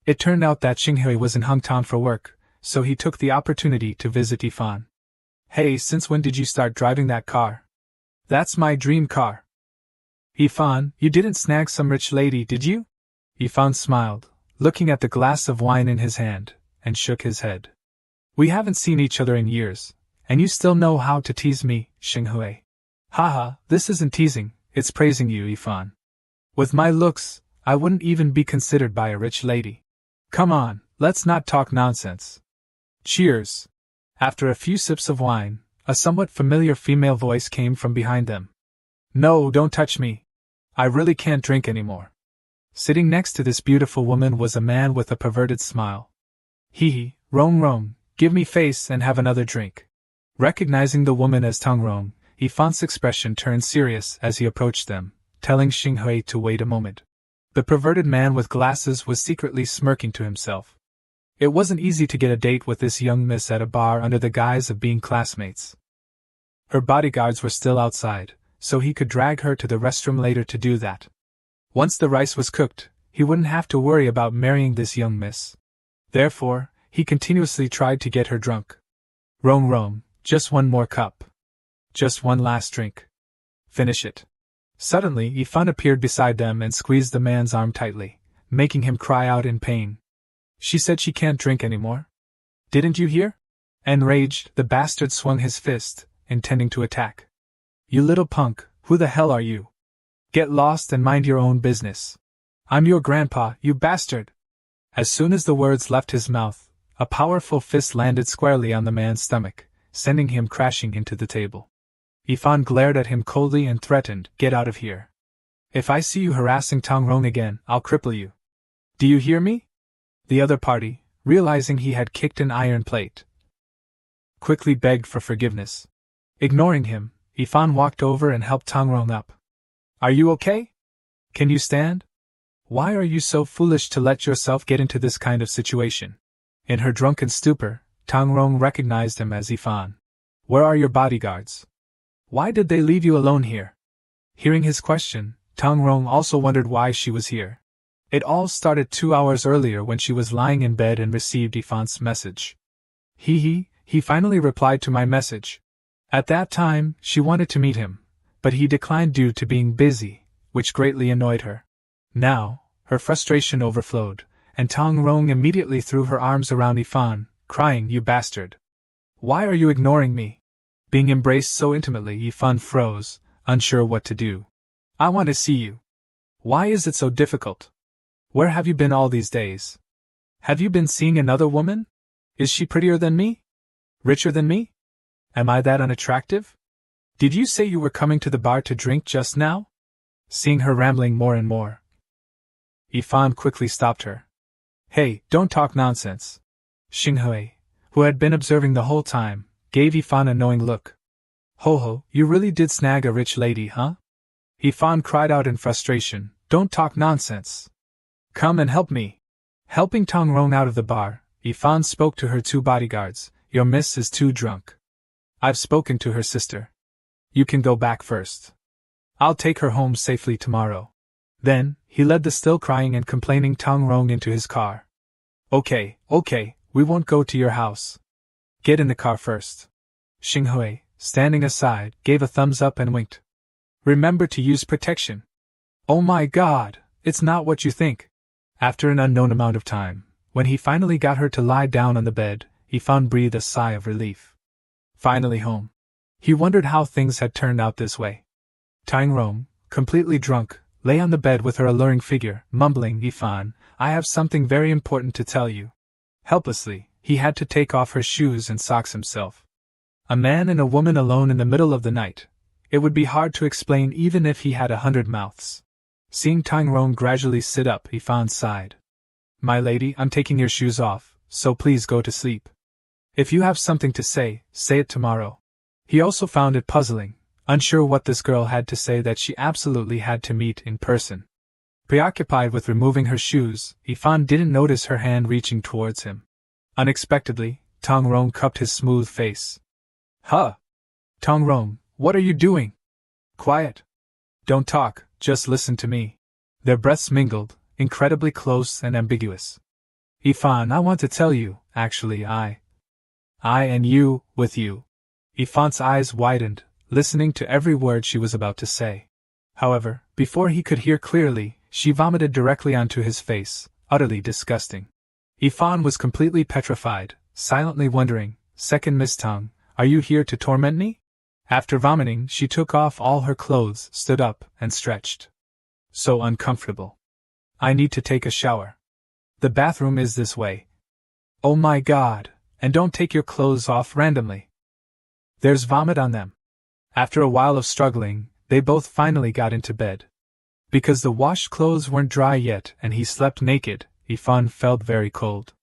It turned out that Xinghui was in Hengtan for work, so he took the opportunity to visit Ifan. Hey, since when did you start driving that car? That's my dream car. Ifan, you didn't snag some rich lady, did you? Ifan smiled, looking at the glass of wine in his hand, and shook his head. We haven't seen each other in years, and you still know how to tease me, Xinghui. Haha, this isn't teasing, it's praising you, Ifan. With my looks, I wouldn't even be considered by a rich lady. Come on, let's not talk nonsense. Cheers. After a few sips of wine, a somewhat familiar female voice came from behind them. No, don't touch me. I really can't drink anymore. Sitting next to this beautiful woman was a man with a perverted smile. Hee, Rong, give me face and have another drink. Recognizing the woman as Tong Rong, Ifan's expression turned serious as he approached them, telling Xinghui to wait a moment. The perverted man with glasses was secretly smirking to himself. It wasn't easy to get a date with this young miss at a bar under the guise of being classmates. Her bodyguards were still outside, so he could drag her to the restroom later to do that. Once the rice was cooked, he wouldn't have to worry about marrying this young miss. Therefore, he continuously tried to get her drunk. Rong, just one more cup. Just one last drink. Finish it. Suddenly, Ifan appeared beside them and squeezed the man's arm tightly, making him cry out in pain. She said she can't drink anymore. Didn't you hear? Enraged, the bastard swung his fist, intending to attack. You little punk, who the hell are you? Get lost and mind your own business. I'm your grandpa, you bastard! As soon as the words left his mouth, a powerful fist landed squarely on the man's stomach, sending him crashing into the table. Ifan glared at him coldly and threatened, "Get out of here. If I see you harassing Tongrong again, I'll cripple you. Do you hear me?" The other party, realizing he had kicked an iron plate, quickly begged for forgiveness. Ignoring him, Ifan walked over and helped Tongrong up. "Are you okay? Can you stand? Why are you so foolish to let yourself get into this kind of situation?" In her drunken stupor, Tongrong recognized him as Ifan. "Where are your bodyguards? Why did they leave you alone here?" Hearing his question, Tongrong also wondered why she was here. It all started 2 hours earlier when she was lying in bed and received Ifan's message. He finally replied to my message. At that time, she wanted to meet him, but he declined due to being busy, which greatly annoyed her. Now, her frustration overflowed, and Tongrong immediately threw her arms around Ifan, crying, "You bastard! Why are you ignoring me?" Being embraced so intimately, Ifan froze, unsure what to do. "I want to see you. Why is it so difficult? Where have you been all these days? Have you been seeing another woman? Is she prettier than me? Richer than me? Am I that unattractive? Did you say you were coming to the bar to drink just now?" Seeing her rambling more and more, Ifan quickly stopped her. "Hey, don't talk nonsense." Xinghui, who had been observing the whole time, gave Ifan a knowing look. "Ho, you really did snag a rich lady, huh?" Ifan cried out in frustration, "Don't talk nonsense. Come and help me." Helping Tongrong out of the bar, Ifan spoke to her 2 bodyguards. "Your miss is too drunk. I've spoken to her sister. You can go back first. I'll take her home safely tomorrow." Then, he led the still crying and complaining Tongrong into his car. Okay, we won't go to your house. Get in the car first." Xinghui, standing aside, gave a thumbs up and winked. "Remember to use protection." "Oh my God, it's not what you think." After an unknown amount of time, when he finally got her to lie down on the bed, Ifan breathed a sigh of relief. Finally home. He wondered how things had turned out this way. Tongrong, completely drunk, lay on the bed with her alluring figure, mumbling, "Ifan, I have something very important to tell you." Helplessly, he had to take off her shoes and socks himself. A man and a woman alone in the middle of the night. It would be hard to explain even if he had 100 mouths. Seeing Tongrong gradually sit up, Ifan sighed. "My lady, I'm taking your shoes off, so please go to sleep. If you have something to say it tomorrow." He also found it puzzling, unsure what this girl had to say that she absolutely had to meet in person. Preoccupied with removing her shoes, Ifan didn't notice her hand reaching towards him. Unexpectedly, Tongrong cupped his smooth face. "Huh! Tongrong, what are you doing? Quiet! Don't talk, just listen to me." Their breaths mingled, incredibly close and ambiguous. "Ifan, I want to tell you, actually I and you, with you." Ifan's eyes widened, listening to every word she was about to say. However, before he could hear clearly, she vomited directly onto his face, utterly disgusting. Ifan was completely petrified, silently wondering, "Second Miss Tong, are you here to torment me?" After vomiting, she took off all her clothes, stood up, and stretched. "So uncomfortable. I need to take a shower. The bathroom is this way." "Oh my God, and don't take your clothes off randomly. There's vomit on them." After a while of struggling, they both finally got into bed. Because the washed clothes weren't dry yet and he slept naked, Ifan felt very cold.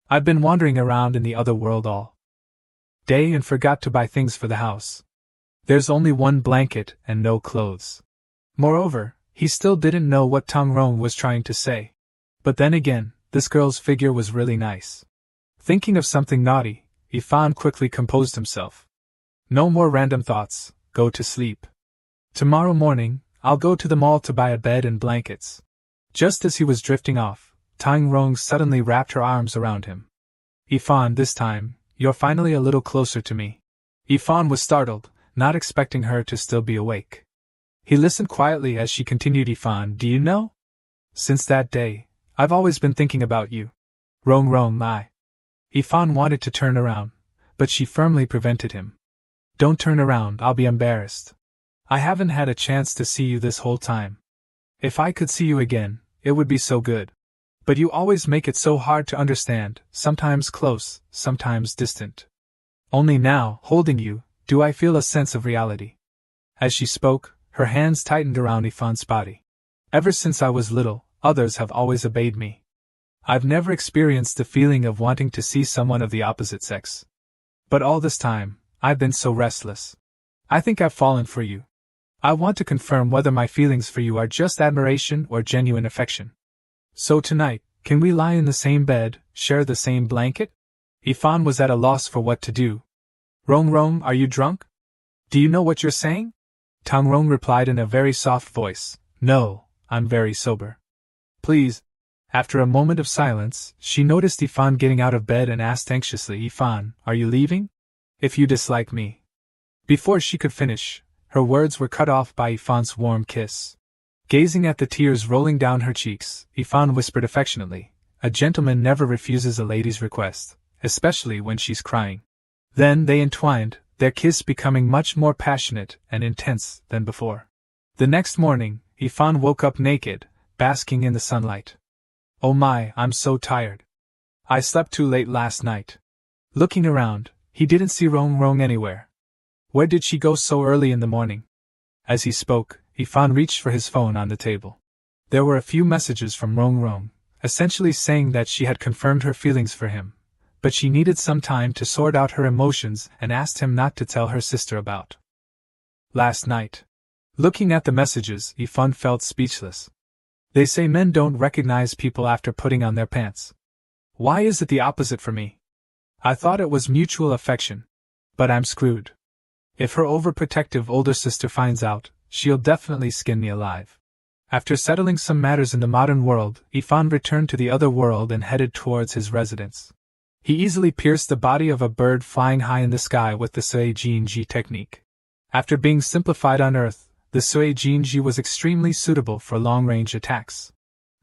"I've been wandering around in the other world all day and forgot to buy things for the house. There's only one blanket and no clothes." Moreover, he still didn't know what Tongrong was trying to say. But then again, this girl's figure was really nice. Thinking of something naughty, Ifan quickly composed himself. "No more random thoughts, go to sleep. Tomorrow morning, I'll go to the mall to buy a bed and blankets." Just as he was drifting off, Tongrong suddenly wrapped her arms around him. "Ifan, this time, you're finally a little closer to me." Ifan was startled, not expecting her to still be awake. He listened quietly as she continued, "Ifan, do you know? Since that day, I've always been thinking about you." Rong, my. Ifan wanted to turn around, but she firmly prevented him. "Don't turn around, I'll be embarrassed. I haven't had a chance to see you this whole time. If I could see you again, it would be so good. But you always make it so hard to understand, sometimes close, sometimes distant. Only now, holding you, do I feel a sense of reality." As she spoke, her hands tightened around Ifan's body. "Ever since I was little, others have always obeyed me. I've never experienced the feeling of wanting to see someone of the opposite sex. But all this time, I've been so restless. I think I've fallen for you. I want to confirm whether my feelings for you are just admiration or genuine affection. So tonight, can we lie in the same bed, share the same blanket?" Ifan was at a loss for what to do. "Rong Rong, are you drunk? Do you know what you're saying?" Tang Rong replied in a very soft voice, "No, I'm very sober." "Please." After a moment of silence, she noticed Ifan getting out of bed and asked anxiously, "Ifan, are you leaving? If you dislike me." Before she could finish, her words were cut off by Ifan's warm kiss. Gazing at the tears rolling down her cheeks, Ifan whispered affectionately, "A gentleman never refuses a lady's request, especially when she's crying." Then they entwined, their kiss becoming much more passionate and intense than before. The next morning, Ifan woke up naked, basking in the sunlight. "Oh my, I'm so tired. I slept too late last night." Looking around, he didn't see Rong Rong anywhere. Where did she go so early in the morning? As he spoke, Ifan reached for his phone on the table. There were a few messages from Rong Rong, essentially saying that she had confirmed her feelings for him, but she needed some time to sort out her emotions and asked him not to tell her sister about last night. Looking at the messages, Ifan felt speechless. They say men don't recognize people after putting on their pants. Why is it the opposite for me? I thought it was mutual affection. But I'm screwed. If her overprotective older sister finds out, she'll definitely skin me alive. After settling some matters in the modern world, Ifan returned to the other world and headed towards his residence. He easily pierced the body of a bird flying high in the sky with the Sui Jinji technique. After being simplified on Earth, the Sui Jinji was extremely suitable for long-range attacks.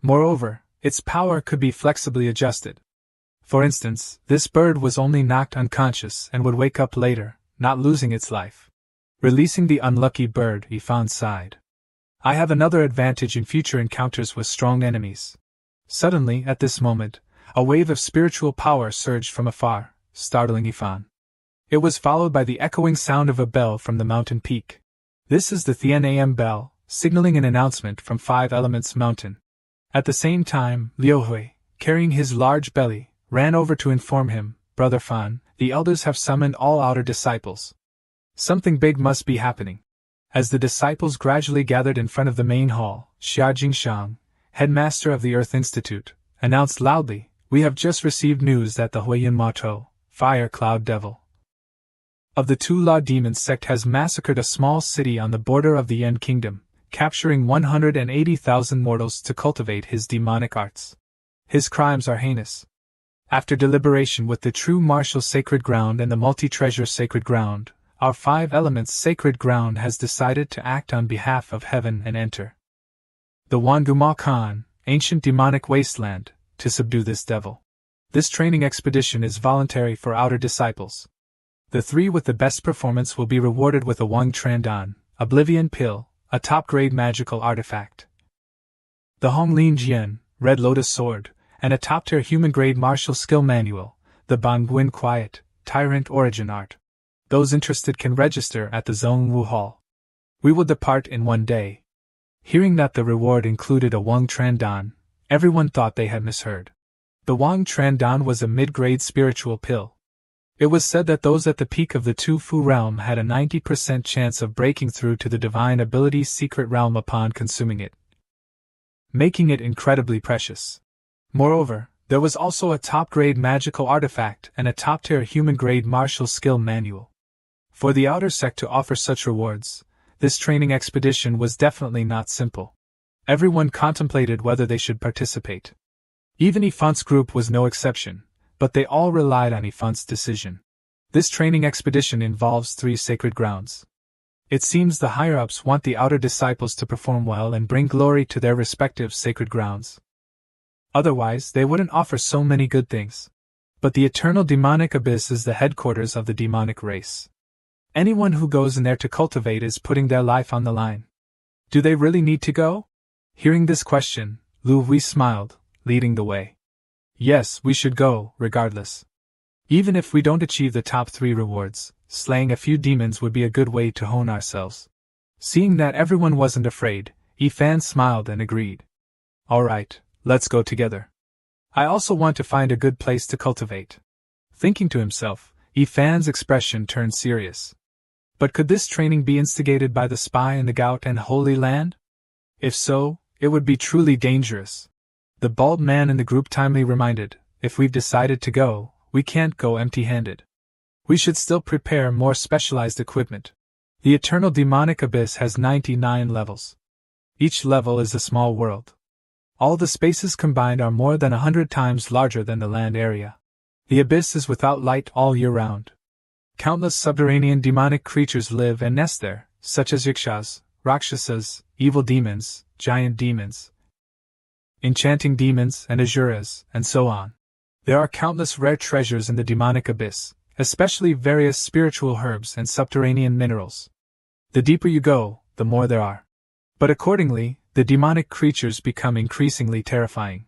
Moreover, its power could be flexibly adjusted. For instance, this bird was only knocked unconscious and would wake up later, not losing its life. Releasing the unlucky bird, Ifan sighed. I have another advantage in future encounters with strong enemies. Suddenly, at this moment, a wave of spiritual power surged from afar, startling Ifan. It was followed by the echoing sound of a bell from the mountain peak. This is the Thian bell, signaling an announcement from Five Elements Mountain. At the same time, Liu Hui, carrying his large belly, ran over to inform him, "Brother Fan, the elders have summoned all outer disciples. Something big must be happening." As the disciples gradually gathered in front of the main hall, Xia Jingshang, headmaster of the Earth Institute, announced loudly, "We have just received news that the Huiyan Mato, Fire Cloud Devil, of the Two Law Demons sect has massacred a small city on the border of the Yen Kingdom, capturing 180,000 mortals to cultivate his demonic arts. His crimes are heinous. After deliberation with the True Martial Sacred Ground and the Multi-Treasure Sacred Ground, our Five Elements Sacred Ground has decided to act on behalf of heaven and enter the Wanguma Khan, ancient demonic wasteland, to subdue this devil. This training expedition is voluntary for outer disciples. The three with the best performance will be rewarded with a Wang Trandan, Oblivion Pill, a top-grade magical artifact, the Honglin Jian, Red Lotus Sword, and a top-tier human-grade martial skill manual, the Banguin Quiet, Tyrant Origin Art. Those interested can register at the Zhongwu Hall. We will depart in 1 day. Hearing that the reward included a Wang Trandan, everyone thought they had misheard. The Wang Trandan was a mid-grade spiritual pill. It was said that those at the peak of the Tu Fu realm had a 90% chance of breaking through to the Divine Abilities Secret Realm upon consuming it, making it incredibly precious. Moreover, there was also a top-grade magical artifact and a top-tier human-grade martial skill manual. For the outer sect to offer such rewards, this training expedition was definitely not simple. Everyone contemplated whether they should participate. Even Ifan's group was no exception, but they all relied on Ifan's decision. This training expedition involves 3 sacred grounds. It seems the higher-ups want the outer disciples to perform well and bring glory to their respective sacred grounds. Otherwise, they wouldn't offer so many good things. But the eternal demonic abyss is the headquarters of the demonic race. Anyone who goes in there to cultivate is putting their life on the line. Do they really need to go? Hearing this question, Lu Hui smiled, leading the way. Yes, we should go, regardless. Even if we don't achieve the top 3 rewards, slaying a few demons would be a good way to hone ourselves. Seeing that everyone wasn't afraid, Fan smiled and agreed. Alright, let's go together. I also want to find a good place to cultivate. Thinking to himself, Fan's expression turned serious. But could this training be instigated by the spy in the Gout and Holy Land? If so, it would be truly dangerous. The bald man in the group timely reminded, if we've decided to go, we can't go empty-handed. We should still prepare more specialized equipment. The Eternal Demonic Abyss has 99 levels. Each level is a small world. All the spaces combined are more than 100 times larger than the land area. The abyss is without light all year round. Countless subterranean demonic creatures live and nest there, such as yakshas, rakshasas, evil demons, giant demons, enchanting demons, and asuras, and so on. There are countless rare treasures in the demonic abyss, especially various spiritual herbs and subterranean minerals. The deeper you go, the more there are. But accordingly, the demonic creatures become increasingly terrifying.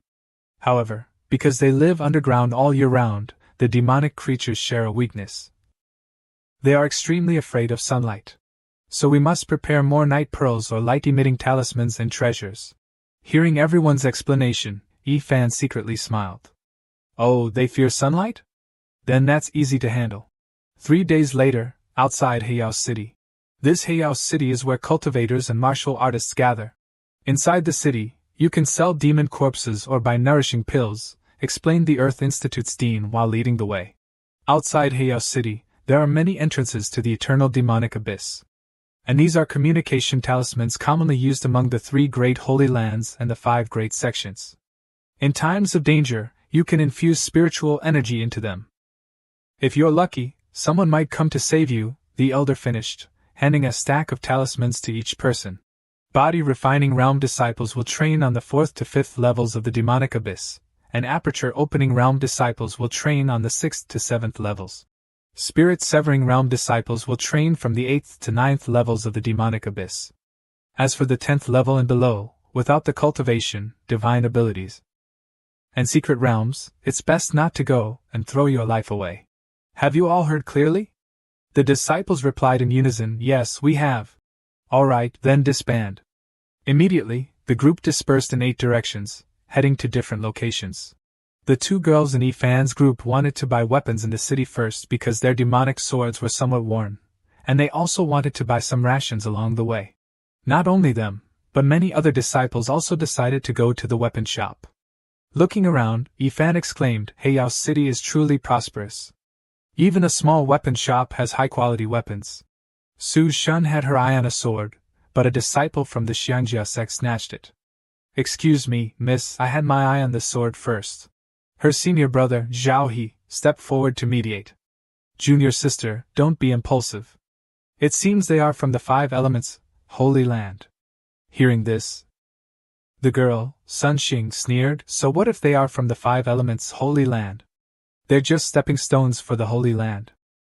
However, because they live underground all year round, the demonic creatures share a weakness. They are extremely afraid of sunlight. So we must prepare more night pearls or light-emitting talismans and treasures. Hearing everyone's explanation, Fan secretly smiled. Oh, they fear sunlight? Then that's easy to handle. 3 days later, outside Heiao City. This Heiao City is where cultivators and martial artists gather. Inside the city, you can sell demon corpses or buy nourishing pills, explained the Earth Institute's dean while leading the way. Outside Heiao City, there are many entrances to the Eternal Demonic Abyss. And these are communication talismans commonly used among the 3 great holy lands and the 5 great sections. In times of danger, you can infuse spiritual energy into them. If you're lucky, someone might come to save you, the elder finished, handing a stack of talismans to each person. Body refining realm disciples will train on the 4th to 5th levels of the demonic abyss, and aperture opening realm disciples will train on the 6th to 7th levels. Spirit severing realm disciples will train from the 8th to 9th levels of the demonic abyss. As for the 10th level and below, without the cultivation, divine abilities, and secret realms, it's best not to go and throw your life away. Have you all heard clearly? The disciples replied in unison, yes, we have. Alright, then disband. Immediately, the group dispersed in 8 directions, heading to different locations. The 2 girls in Fan's group wanted to buy weapons in the city first because their demonic swords were somewhat worn, and they also wanted to buy some rations along the way. Not only them, but many other disciples also decided to go to the weapon shop. Looking around, Fan exclaimed, Heiao City is truly prosperous. Even a small weapon shop has high-quality weapons. Su Shun had her eye on a sword, but a disciple from the Xiangjia sect snatched it. Excuse me, miss, I had my eye on the sword first. Her senior brother, Zhao He, stepped forward to mediate. Junior sister, don't be impulsive. It seems they are from the 5 elements, Holy Land. Hearing this, the girl, Sun Xing, sneered, so what if they are from the 5 elements, Holy Land? They're just stepping stones for the Holy Land.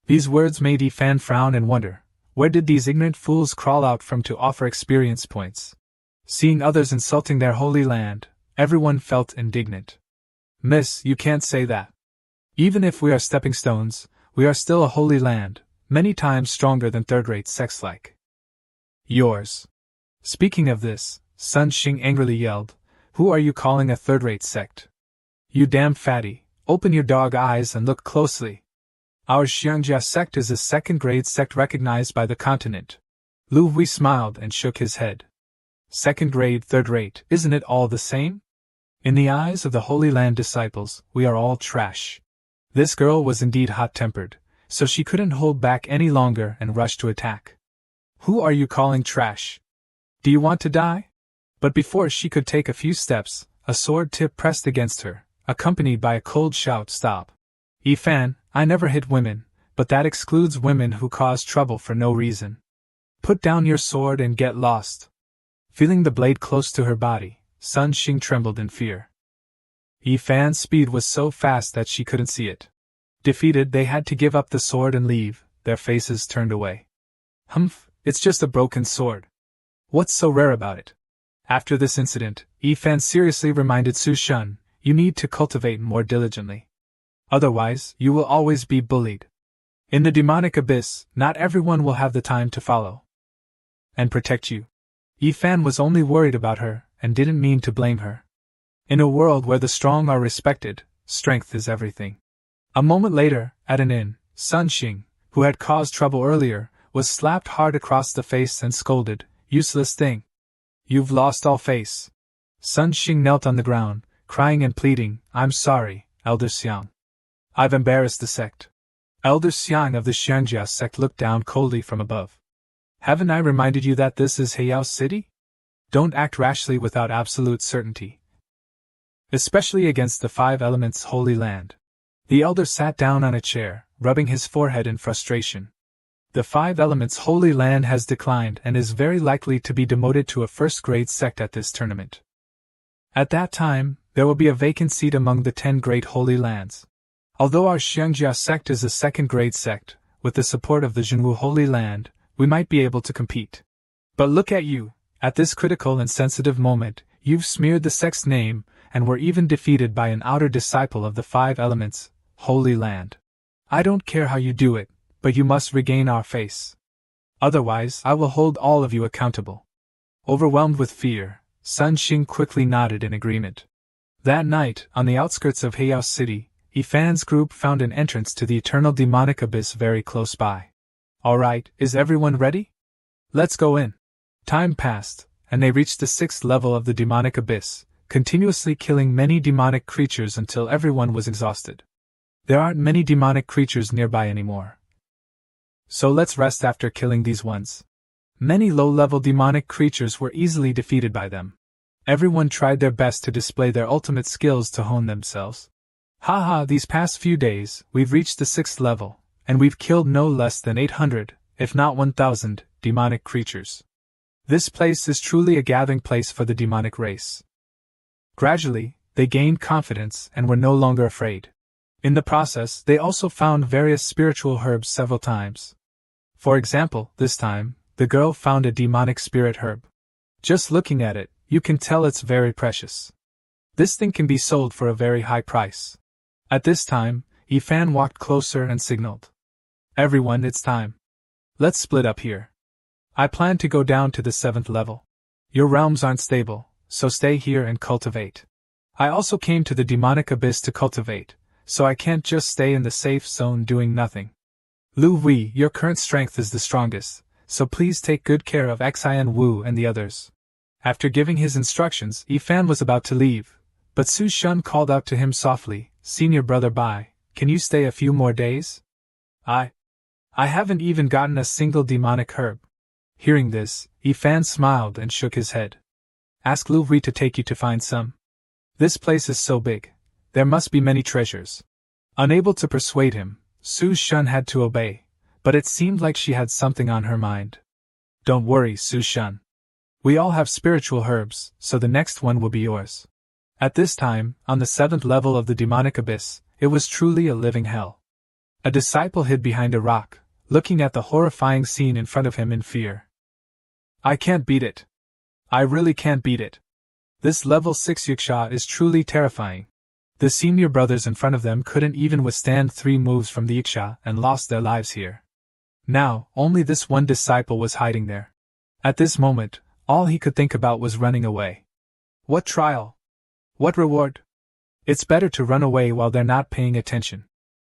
These words made Fan frown and wonder, where did these ignorant fools crawl out from to offer experience points? Seeing others insulting their Holy Land, everyone felt indignant. Miss, you can't say that. Even if we are stepping stones, we are still a Holy Land, many times stronger than third-rate sects like yours. Speaking of this, Sun Xing angrily yelled, who are you calling a third-rate sect? You damn fatty, open your dog eyes and look closely. Our Xiangjia sect is a second-grade sect recognized by the continent. Lu Hui smiled and shook his head. Second grade, third rate, isn't it all the same? In the eyes of the Holy Land disciples, we are all trash. This girl was indeed hot-tempered, so she couldn't hold back any longer and rushed to attack. Who are you calling trash? Do you want to die? But before she could take a few steps, a sword tip pressed against her, accompanied by a cold shout, stop. Fan, I never hit women, but that excludes women who cause trouble for no reason. Put down your sword and get lost. Feeling the blade close to her body, Sun Xing trembled in fear. Fan's speed was so fast that she couldn't see it. Defeated, they had to give up the sword and leave, their faces turned away. Humph, it's just a broken sword. What's so rare about it? After this incident, Yifan seriously reminded Su Shun, you need to cultivate more diligently. Otherwise, you will always be bullied. In the demonic abyss, not everyone will have the time to follow and protect you. Yifan was only worried about her, and didn't mean to blame her. In a world where the strong are respected, strength is everything. A moment later, at an inn, Sun Xing, who had caused trouble earlier, was slapped hard across the face and scolded, useless thing. You've lost all face. Sun Xing knelt on the ground, crying and pleading, I'm sorry, Elder Xiang. I've embarrassed the sect. Elder Xiang of the Xiangjia sect looked down coldly from above. Haven't I reminded you that this is Heiyao City? Don't act rashly without absolute certainty. Especially against the 5 elements holy land. The elder sat down on a chair, rubbing his forehead in frustration. The 5 elements holy land has declined and is very likely to be demoted to a first-grade sect at this tournament. At that time, there will be a vacant seat among the 10 great holy lands. Although our Xiangjia sect is a second-grade sect, with the support of the Zhenwu Holy Land, we might be able to compete. But look at you, at this critical and sensitive moment, you've smeared the sect's name, and were even defeated by an outer disciple of the 5 elements, Holy Land. I don't care how you do it, but you must regain our face. Otherwise, I will hold all of you accountable. Overwhelmed with fear, Sun Xing quickly nodded in agreement. That night, on the outskirts of Heiyao City, Yifan's group found an entrance to the eternal demonic abyss very close by. Alright, is everyone ready? Let's go in. Time passed, and they reached the 6th level of the demonic abyss, continuously killing many demonic creatures until everyone was exhausted. There aren't many demonic creatures nearby anymore. So let's rest after killing these ones. Many low-level demonic creatures were easily defeated by them. Everyone tried their best to display their ultimate skills to hone themselves. Haha, these past few days, we've reached the 6th level, and we've killed no less than 800, if not 1,000, demonic creatures. This place is truly a gathering place for the demonic race. Gradually, they gained confidence and were no longer afraid. In the process, they also found various spiritual herbs several times. For example, this time, the girl found a demonic spirit herb. Just looking at it, you can tell it's very precious. This thing can be sold for a very high price. At this time, Yifan walked closer and signaled. Everyone, it's time. Let's split up here. I plan to go down to the 7th level. Your realms aren't stable, so stay here and cultivate. I also came to the demonic abyss to cultivate, so I can't just stay in the safe zone doing nothing. Lu Wei, your current strength is the strongest, so please take good care of Xian Wu and the others. After giving his instructions, Yifan was about to leave, but Su Shun called out to him softly, Senior Brother Bai, can you stay a few more days? I haven't even gotten a single demonic herb. Hearing this, Yifan smiled and shook his head. Ask Lu Wei to take you to find some. This place is so big. There must be many treasures. Unable to persuade him, Su Shun had to obey, but it seemed like she had something on her mind. Don't worry, Su Shun. We all have spiritual herbs, so the next one will be yours. At this time, on the 7th level of the demonic abyss, it was truly a living hell. A disciple hid behind a rock, looking at the horrifying scene in front of him in fear. I can't beat it. I really can't beat it. This level 6 Yiksha is truly terrifying. The senior brothers in front of them couldn't even withstand 3 moves from the Yiksha and lost their lives here. Now, only this one disciple was hiding there. At this moment, all he could think about was running away. What trial? What reward? It's better to run away while they're not paying attention.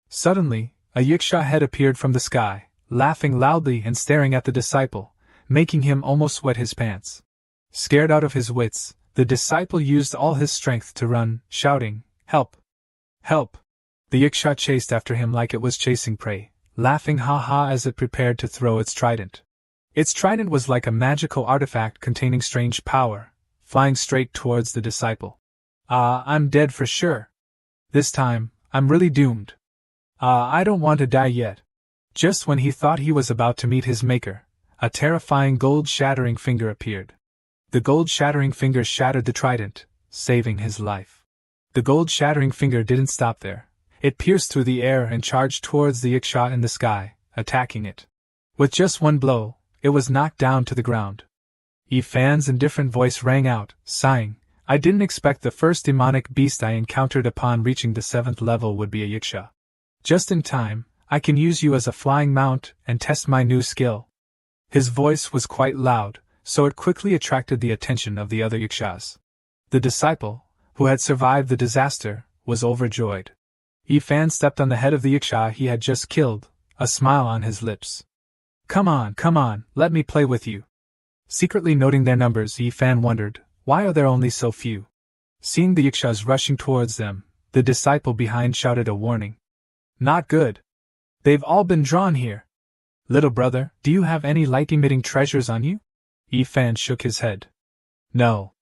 Suddenly, a Yiksha head appeared from the sky, laughing loudly and staring at the disciple, making him almost wet his pants. Scared out of his wits, the disciple used all his strength to run, shouting, Help! Help! The Yiksha chased after him like it was chasing prey, laughing ha-ha as it prepared to throw its trident. Its trident was like a magical artifact containing strange power, flying straight towards the disciple. I'm dead for sure. This time, I'm really doomed. I don't want to die yet. Just when he thought he was about to meet his maker, a terrifying gold-shattering finger appeared. The gold-shattering finger shattered the trident, saving his life. The gold-shattering finger didn't stop there. It pierced through the air and charged towards the Yiksha in the sky, attacking it. With just one blow, it was knocked down to the ground. Fan's indifferent voice rang out, sighing, "I didn't expect the first demonic beast I encountered upon reaching the 7th level would be a yiksha. Just in time, I can use you as a flying mount and test my new skill." His voice was quite loud, so it quickly attracted the attention of the other yikshas. The disciple, who had survived the disaster, was overjoyed. Fan stepped on the head of the yiksha he had just killed, a smile on his lips. Come on, let me play with you." Secretly noting their numbers, Fan wondered, why are there only so few? Seeing the yikshas rushing towards them, the disciple behind shouted a warning. "Not good. They've all been drawn here. Little brother, do you have any light-emitting treasures on you?" Fan shook his head. "No."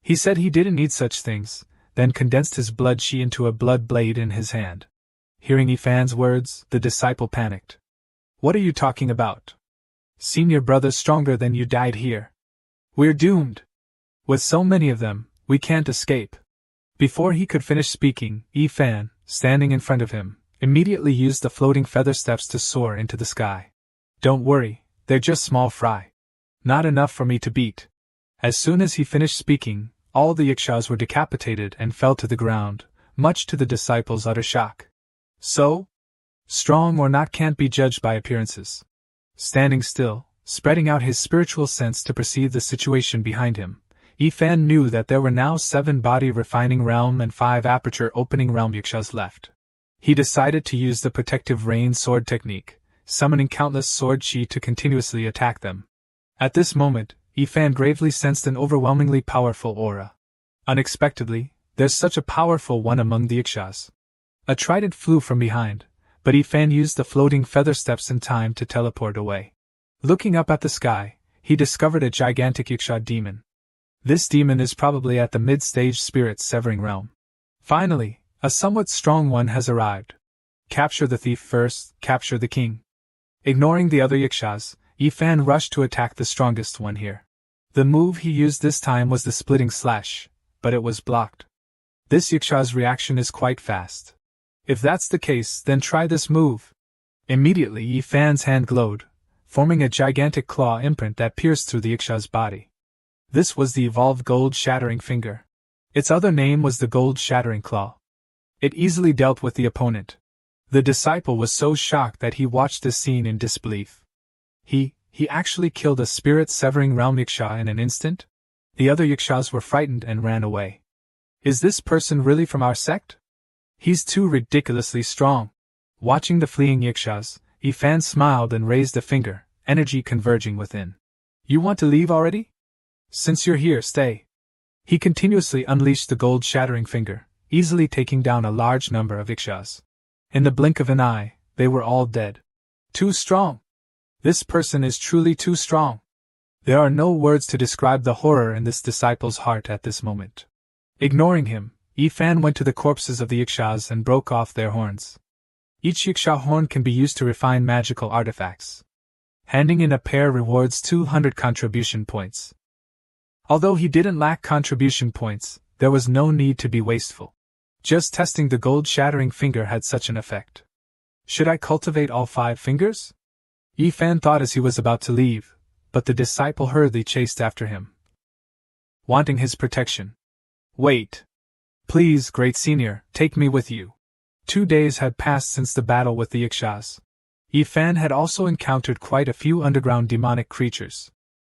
He said he didn't need such things, then condensed his blood chi into a blood blade in his hand. Hearing Fan's words, the disciple panicked. "What are you talking about? Senior brother's stronger than you, died here. We're doomed. With so many of them, we can't escape." Before he could finish speaking, Fan, standing in front of him, immediately used the floating feather steps to soar into the sky. "Don't worry, they're just small fry. Not enough for me to beat." As soon as he finished speaking, all the yikshas were decapitated and fell to the ground, much to the disciples' utter shock. So? Strong or not can't be judged by appearances. Standing still, spreading out his spiritual sense to perceive the situation behind him, Fan knew that there were now 7 body refining realm and 5 aperture opening realm yikshas left. He decided to use the protective rain sword technique, summoning countless sword chi to continuously attack them. At this moment, Fan gravely sensed an overwhelmingly powerful aura. Unexpectedly, there's such a powerful one among the yikshas. A trident flew from behind, but Fan used the floating feather steps in time to teleport away. Looking up at the sky, he discovered a gigantic yiksha demon. This demon is probably at the mid-stage spirit severing realm. Finally, a somewhat strong one has arrived. Capture the thief first, capture the king. Ignoring the other yikshas, Fan rushed to attack the strongest one here. The move he used this time was the splitting slash, but it was blocked. This yiksha's reaction is quite fast. If that's the case, then try this move. Immediately Fan's hand glowed, forming a gigantic claw imprint that pierced through the yiksha's body. This was the evolved Gold Shattering Finger. Its other name was the Gold Shattering Claw. It easily dealt with the opponent. The disciple was so shocked that he watched this scene in disbelief. He actually killed a spirit-severing realm yiksha in an instant? The other yikshas were frightened and ran away. Is this person really from our sect? He's too ridiculously strong. Watching the fleeing yikshas, Fan smiled and raised a finger, energy converging within. You want to leave already? Since you're here, stay. He continuously unleashed the Gold Shattering Finger, easily taking down a large number of yikshas. In the blink of an eye, they were all dead. Too strong. This person is truly too strong. There are no words to describe the horror in this disciple's heart at this moment. Ignoring him, Fan went to the corpses of the yikshas and broke off their horns. Each yiksha horn can be used to refine magical artifacts. Handing in a pair rewards 200 contribution points. Although he didn't lack contribution points, there was no need to be wasteful. Just testing the Gold Shattering Finger had such an effect. Should I cultivate all 5 fingers? Fan thought as he was about to leave, but the disciple hurriedly chased after him, wanting his protection. Wait. Please, great senior, take me with you. 2 days had passed since the battle with the yikshas. Fan had also encountered quite a few underground demonic creatures,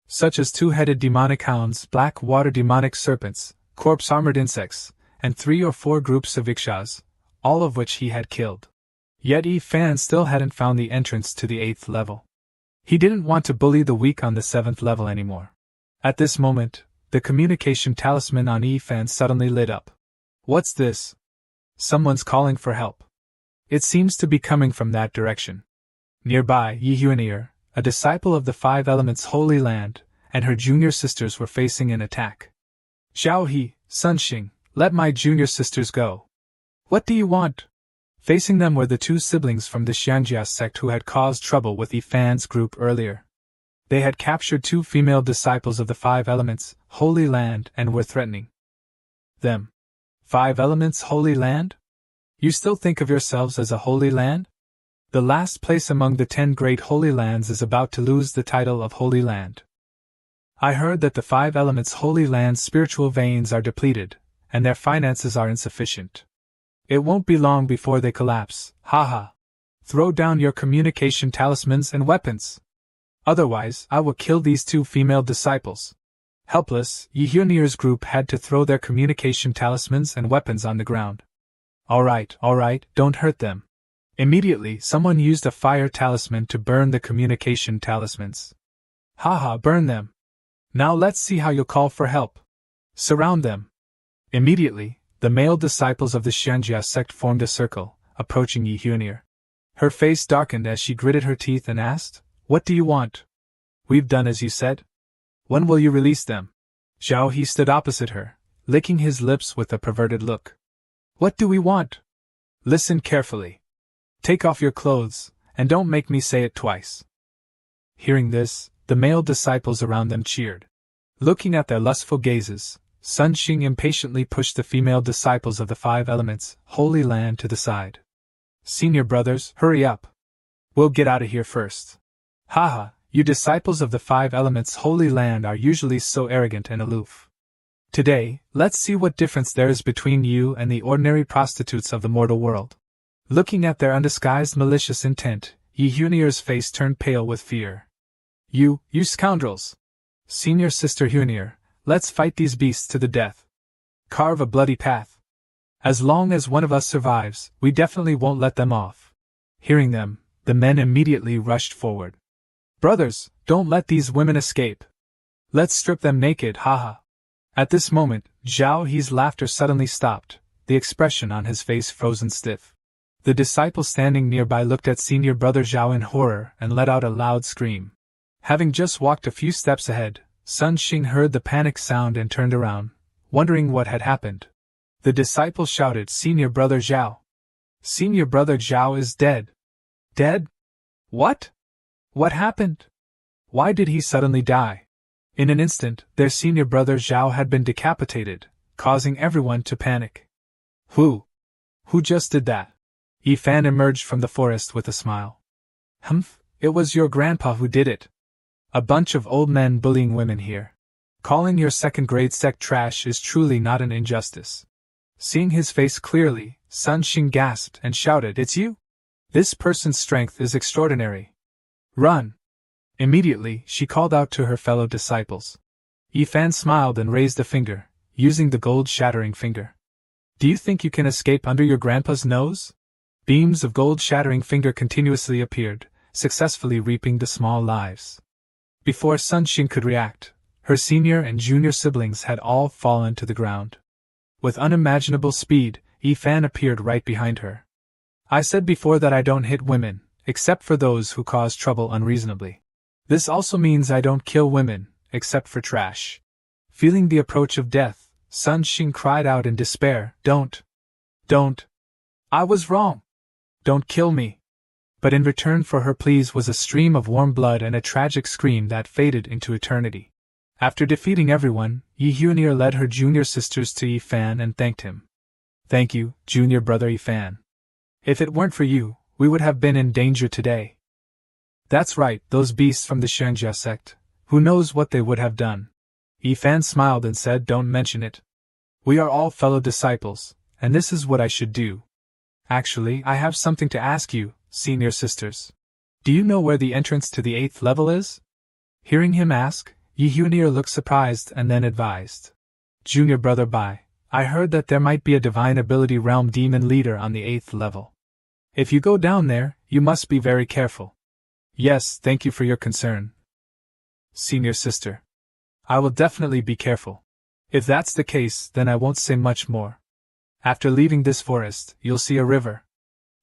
such as 2-headed demonic hounds, black water demonic serpents, corpse-armored insects, and 3 or 4 groups of yikshas, all of which he had killed. Yet Fan still hadn't found the entrance to the 8th level. He didn't want to bully the weak on the 7th level anymore. At this moment, the communication talisman on Fan suddenly lit up. What's this? Someone's calling for help. It seems to be coming from that direction. Nearby, Yuanir, a disciple of the 5 Elements Holy Land, and her junior sisters were facing an attack. Xiao He, Sunxing, let my junior sisters go. What do you want? Facing them were the 2 siblings from the Xiangjia sect who had caused trouble with Fan's group earlier. They had captured 2 female disciples of the 5 Elements, Holy Land, and were threatening them. 5 Elements Holy Land? You still think of yourselves as a Holy Land? The last place among the 10 great holy lands is about to lose the title of Holy Land. I heard that the 5 elements holy land's spiritual veins are depleted, and their finances are insufficient. It won't be long before they collapse, haha. Throw down your communication talismans and weapons. Otherwise, I will kill these 2 female disciples. Helpless, Yihunir's group had to throw their communication talismans and weapons on the ground. Alright, don't hurt them. Immediately, someone used a fire talisman to burn the communication talismans. Haha, burn them. Now let's see how you'll call for help. Surround them. Immediately, the male disciples of the Xianjia sect formed a circle, approaching Yihunir. Her face darkened as she gritted her teeth and asked, "What do you want?" "We've done as you said. When will you release them?" Zhao He stood opposite her, licking his lips with a perverted look. "What do we want?" "Listen carefully. Take off your clothes, and don't make me say it twice." Hearing this, the male disciples around them cheered. Looking at their lustful gazes, Sun Xing impatiently pushed the female disciples of the 5 elements, Holy Land, to the side. "Senior brothers, hurry up. We'll get out of here first." "Haha, you disciples of the 5 elements Holy Land are usually so arrogant and aloof. Today, let's see what difference there is between you and the ordinary prostitutes of the mortal world." Looking at their undisguised malicious intent, Yihunir's face turned pale with fear. You scoundrels! Senior Sister Hunir, let's fight these beasts to the death. Carve a bloody path. As long as one of us survives, we definitely won't let them off. Hearing them, the men immediately rushed forward. "Brothers, don't let these women escape. Let's strip them naked, haha." At this moment, Zhao He's laughter suddenly stopped, the expression on his face frozen stiff. The disciple standing nearby looked at senior brother Zhao in horror and let out a loud scream. Having just walked a few steps ahead, Sun Xing heard the panic sound and turned around, wondering what had happened. The disciple shouted, "Senior brother Zhao! Senior brother Zhao is dead!" "Dead? What? What happened? Why did he suddenly die?" In an instant, their senior brother Zhao had been decapitated, causing everyone to panic. Who just did that?" Yi Fan emerged from the forest with a smile. "Humph, it was your grandpa who did it. A bunch of old men bullying women here. Calling your second-grade sect trash is truly not an injustice." Seeing his face clearly, Sun Xing gasped and shouted, "It's you? This person's strength is extraordinary. Run!" Immediately, she called out to her fellow disciples. Yi Fan smiled and raised a finger, using the gold-shattering finger. "Do you think you can escape under your grandpa's nose?" Beams of gold-shattering finger continuously appeared, successfully reaping the small lives. Before Sun Xing could react, her senior and junior siblings had all fallen to the ground. With unimaginable speed, Yi Fan appeared right behind her. "I said before that I don't hit women, except for those who cause trouble unreasonably. This also means I don't kill women, except for trash." Feeling the approach of death, Sun Xing cried out in despair, Don't! I was wrong! Don't kill me!" But in return for her pleas was a stream of warm blood and a tragic scream that faded into eternity. After defeating everyone, Yihunir led her junior sisters to Yi Fan and thanked him. "Thank you, junior brother Yi Fan. If it weren't for you, we would have been in danger today." "That's right, those beasts from the Xianjia sect. Who knows what they would have done?" Yi Fan smiled and said, "Don't mention it. We are all fellow disciples, and this is what I should do. Actually, I have something to ask you, senior sisters. Do you know where the entrance to the 8th level is?" Hearing him ask, Yihunir looked surprised and then advised. "Junior brother Bai, I heard that there might be a divine ability realm demon leader on the 8th level. If you go down there, you must be very careful." "Yes, thank you for your concern, senior sister. I will definitely be careful. If that's the case, then I won't say much more. After leaving this forest, you'll see a river.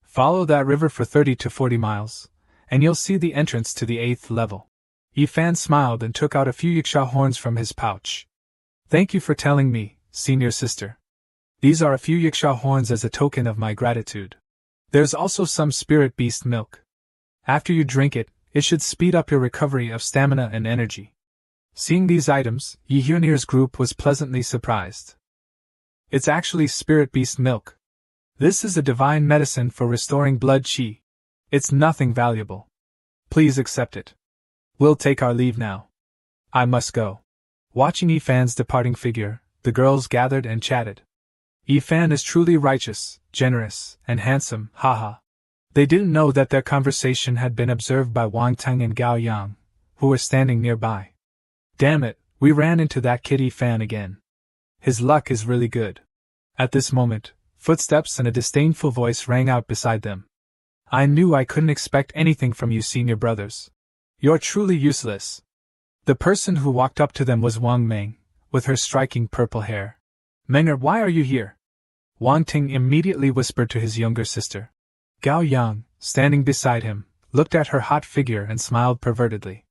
Follow that river for 30 to 40 miles, and you'll see the entrance to the 8th level." Yi Fan smiled and took out a few yiksha horns from his pouch. "Thank you for telling me, senior sister. These are a few yiksha horns as a token of my gratitude. There's also some spirit beast milk. After you drink it, it should speed up your recovery of stamina and energy." Seeing these items, Yihunir's group was pleasantly surprised. "It's actually spirit beast milk. This is a divine medicine for restoring blood qi. It's nothing valuable. Please accept it. We'll take our leave now. I must go. Watching Yifan's departing figure, the girls gathered and chatted. Yifan is truly righteous, generous, and handsome, haha. They didn't know that their conversation had been observed by Wang Teng and Gao Yang, who were standing nearby. Damn it, we ran into that kid Yifan again. His luck is really good. At this moment, footsteps and a disdainful voice rang out beside them. I knew I couldn't expect anything from you senior brothers. You're truly useless. The person who walked up to them was Wang Meng, with her striking purple hair. Menger, why are you here? Wang Ting immediately whispered to his younger sister. Gao Yang, standing beside him, looked at her hot figure and smiled pervertedly.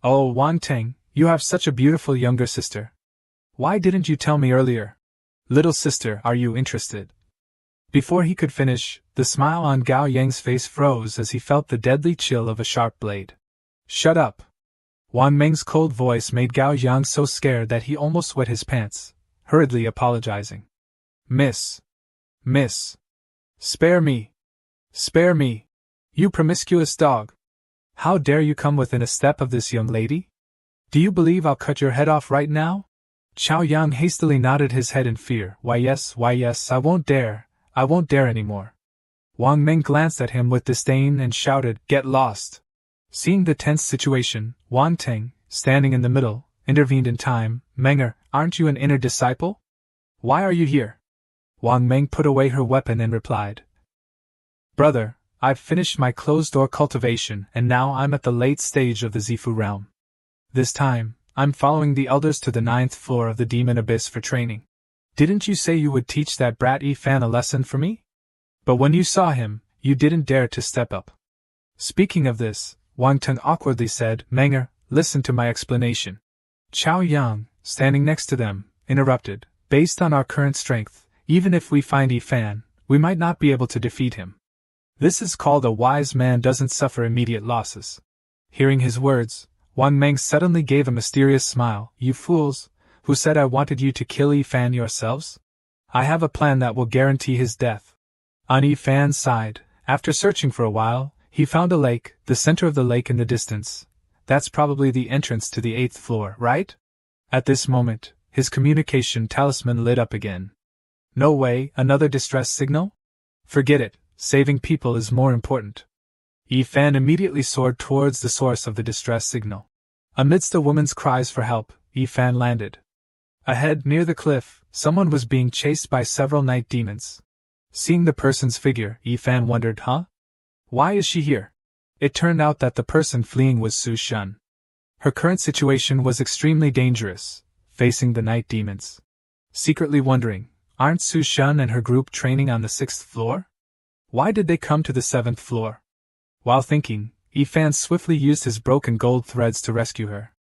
Oh, Wang Ting, you have such a beautiful younger sister. Why didn't you tell me earlier? Little sister, are you interested? Before he could finish, the smile on Gao Yang's face froze as he felt the deadly chill of a sharp blade. Shut up! Wang Meng's cold voice made Gao Yang so scared that he almost wet his pants, hurriedly apologizing. Miss! Spare me! Spare me! You promiscuous dog! How dare you come within a step of this young lady? Do you believe I'll cut your head off right now? Chao Yang hastily nodded his head in fear. Why yes, I won't dare anymore. Wang Meng glanced at him with disdain and shouted, Get lost! Seeing the tense situation, Wang Teng, standing in the middle, intervened in time. Menger, aren't you an inner disciple? Why are you here? Wang Meng put away her weapon and replied. Brother, I've finished my closed-door cultivation and now I'm at the late stage of the Zifu realm. This time, I'm following the elders to the 9th floor of the Demon Abyss for training. Didn't you say you would teach that brat Yifan a lesson for me? But when you saw him, you didn't dare to step up. Speaking of this, Wang Teng awkwardly said, Menger, listen to my explanation. Chao Yang, standing next to them, interrupted. Based on our current strength, even if we find Yifan, we might not be able to defeat him. This is called a wise man doesn't suffer immediate losses. Hearing his words, Wang Meng suddenly gave a mysterious smile. You fools, who said I wanted you to kill Yifan yourselves? I have a plan that will guarantee his death. On Yifan's side, after searching for a while, he found a lake, the center of the lake in the distance. That's probably the entrance to the 8th floor, right? At this moment, his communication talisman lit up again. No way, another distress signal? Forget it, saving people is more important. Yifan immediately soared towards the source of the distress signal. Amidst the woman's cries for help, Yifan landed. Ahead, near the cliff, someone was being chased by several night demons. Seeing the person's figure, Yifan wondered, Why is she here? It turned out that the person fleeing was Su Shun. Her current situation was extremely dangerous, facing the night demons. Secretly wondering, aren't Su Shun and her group training on the 6th floor? Why did they come to the 7th floor? While thinking, Yifan swiftly used his broken gold threads to rescue her.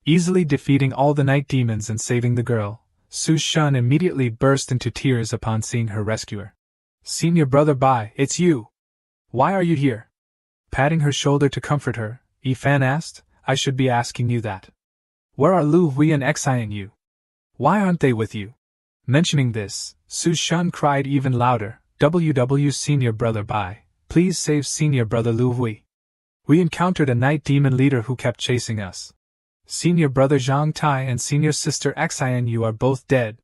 Easily defeating all the night demons and saving the girl, Su Shun immediately burst into tears upon seeing her rescuer. Senior brother Bai, it's you! Why are you here? Patting her shoulder to comfort her, Yifan asked, I should be asking you that. Where are Lu Hui and Xian Yu? Why aren't they with you? Mentioning this, Su Shun cried even louder, WW Senior brother Bai, please save Senior brother Lu Hui. We encountered a night demon leader who kept chasing us. Senior brother Zhang Tai and senior sister Xian Yu are both dead.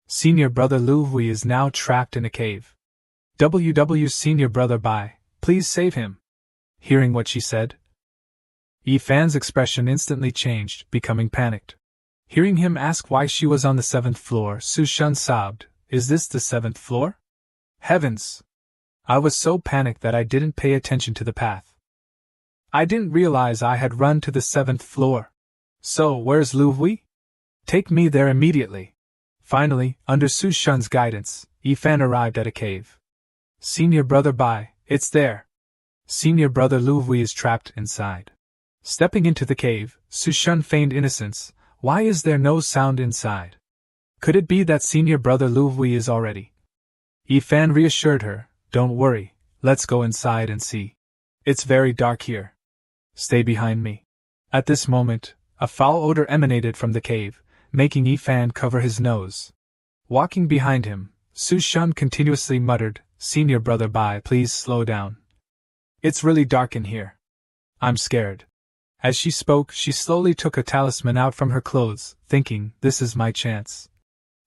Senior brother Lu Hui is now trapped in a cave. WW Senior brother Bai, please save him. Hearing what she said, Yifan's expression instantly changed, becoming panicked. Hearing him ask why she was on the 7th floor, Su Shun sobbed, Is this the 7th floor? Heavens! I was so panicked that I didn't pay attention to the path. I didn't realize I had run to the 7th floor. So, where's Lu Hui? Take me there immediately. Finally, under Su Shun's guidance, Yifan arrived at a cave. Senior brother Bai, it's there. Senior brother Lu Hui is trapped inside. Stepping into the cave, Su Shun feigned innocence. Why is there no sound inside? Could it be that senior brother Lu Hui is already? Yifan reassured her, Don't worry, let's go inside and see. It's very dark here. Stay behind me. At this moment, a foul odor emanated from the cave, making Yifan cover his nose. Walking behind him, Su Shun continuously muttered, Senior brother Bai, please slow down. It's really dark in here. I'm scared. As she spoke, she slowly took a talisman out from her clothes, thinking, this is my chance.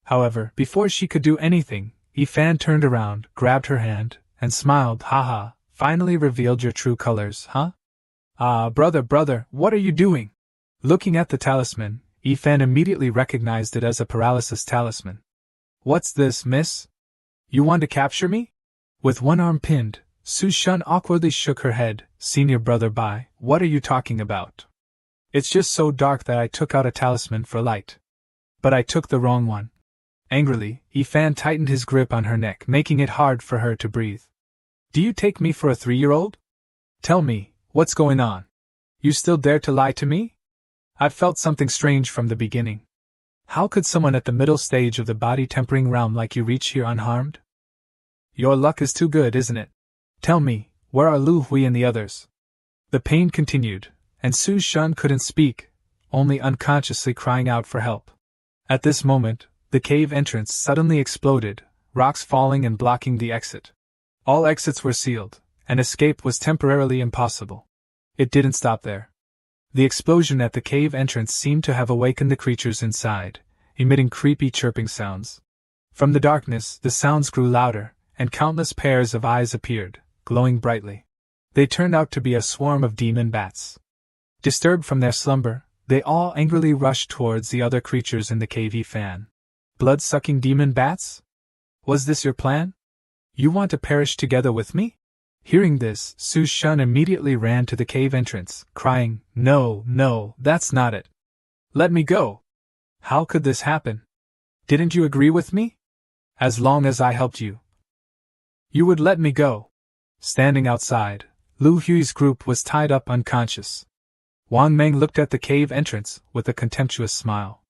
However, before she could do anything, Ifan turned around, grabbed her hand, and smiled, haha, finally revealed your true colors, huh? Ah, brother, what are you doing? Looking at the talisman, Ifan immediately recognized it as a paralysis talisman. What's this, miss? You want to capture me? With one arm pinned, Su Shun awkwardly shook her head. Senior brother Bai, what are you talking about? It's just so dark that I took out a talisman for light. But I took the wrong one. Angrily, Ifan tightened his grip on her neck, making it hard for her to breathe. Do you take me for a 3-year-old? Tell me, what's going on? You still dare to lie to me? I've felt something strange from the beginning. How could someone at the middle stage of the body-tempering realm like you reach here unharmed? Your luck is too good, isn't it? Tell me, where are Lu Hui and the others? The pain continued, and Su Shun couldn't speak, only unconsciously crying out for help. At this moment, the cave entrance suddenly exploded, rocks falling and blocking the exit. All exits were sealed, and escape was temporarily impossible. It didn't stop there. The explosion at the cave entrance seemed to have awakened the creatures inside, emitting creepy chirping sounds. From the darkness, the sounds grew louder, and countless pairs of eyes appeared, glowing brightly. They turned out to be a swarm of demon bats. Disturbed from their slumber, they all angrily rushed towards the other creatures in the cave. Fan. Blood-sucking demon bats? Was this your plan? You want to perish together with me? Hearing this, Su Shun immediately ran to the cave entrance, crying, No, that's not it. Let me go. How could this happen? Didn't you agree with me? As long as I helped you, you would let me go. Standing outside, Lu Hui's group was tied up unconscious. Wang Meng looked at the cave entrance with a contemptuous smile.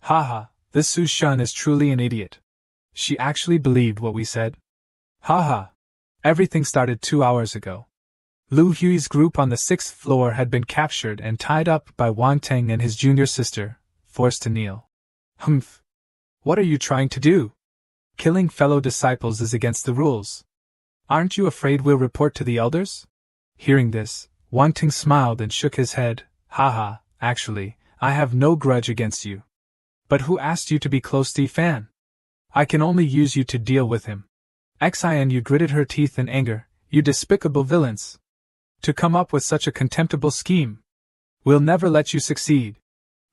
Haha, this Su Shun is truly an idiot. She actually believed what we said. Haha. Everything started 2 hours ago. Lu Hui's group on the 6th floor had been captured and tied up by Wang Teng and his junior sister, forced to kneel. Humph. What are you trying to do? Killing fellow disciples is against the rules. Aren't you afraid we'll report to the elders? Hearing this, Wang Teng smiled and shook his head. Haha, actually, I have no grudge against you. But who asked you to be close to Fan? I can only use you to deal with him. Xin Yu gritted her teeth in anger. You despicable villains. To come up with such a contemptible scheme. We'll never let you succeed.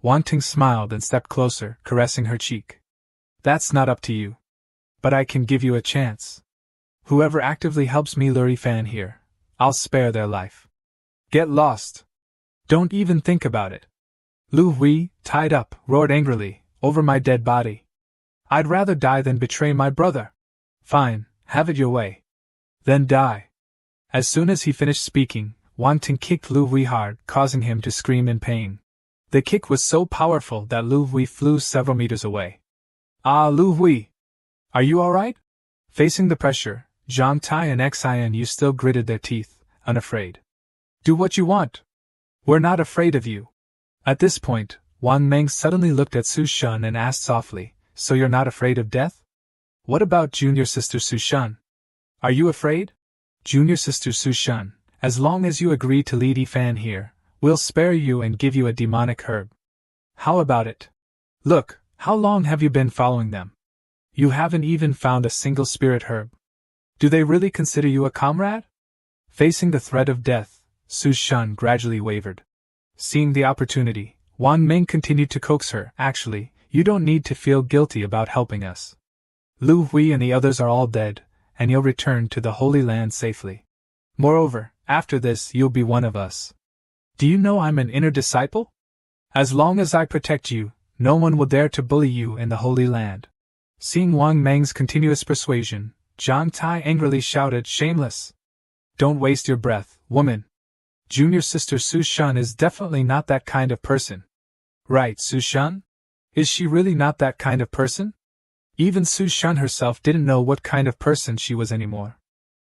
Wang Ting smiled and stepped closer, caressing her cheek. That's not up to you. But I can give you a chance. Whoever actively helps me lure Fan here, I'll spare their life. Get lost. Don't even think about it. Lu Hui, tied up, roared angrily, over my dead body. I'd rather die than betray my brother. Fine, have it your way. Then die. As soon as he finished speaking, Wang Ting kicked Lu Hui hard, causing him to scream in pain. The kick was so powerful that Lu Hui flew several meters away. Ah, Lu Hui! Are you alright? Facing the pressure, Zhang Tai and Xin Yu still gritted their teeth, unafraid. Do what you want. We're not afraid of you. At this point, Wang Meng suddenly looked at Su Shun and asked softly, So you're not afraid of death? What about junior sister Su Shun? Are you afraid? Junior sister Su Shun, as long as you agree to lead Fan here, we'll spare you and give you a demonic herb. How about it? Look, how long have you been following them? You haven't even found a single spirit herb. Do they really consider you a comrade? Facing the threat of death, Su Shun gradually wavered. Seeing the opportunity, Wang Ming continued to coax her. Actually, you don't need to feel guilty about helping us. Lu Hui and the others are all dead, and you'll return to the Holy Land safely. Moreover, after this you'll be one of us. Do you know I'm an inner disciple? As long as I protect you, no one will dare to bully you in the Holy Land. Seeing Wang Meng's continuous persuasion, Zhang Tai angrily shouted, Shameless! Don't waste your breath, woman. Junior sister Su Shun is definitely not that kind of person. Right, Su Shun? Is she really not that kind of person? Even Su Shun herself didn't know what kind of person she was anymore.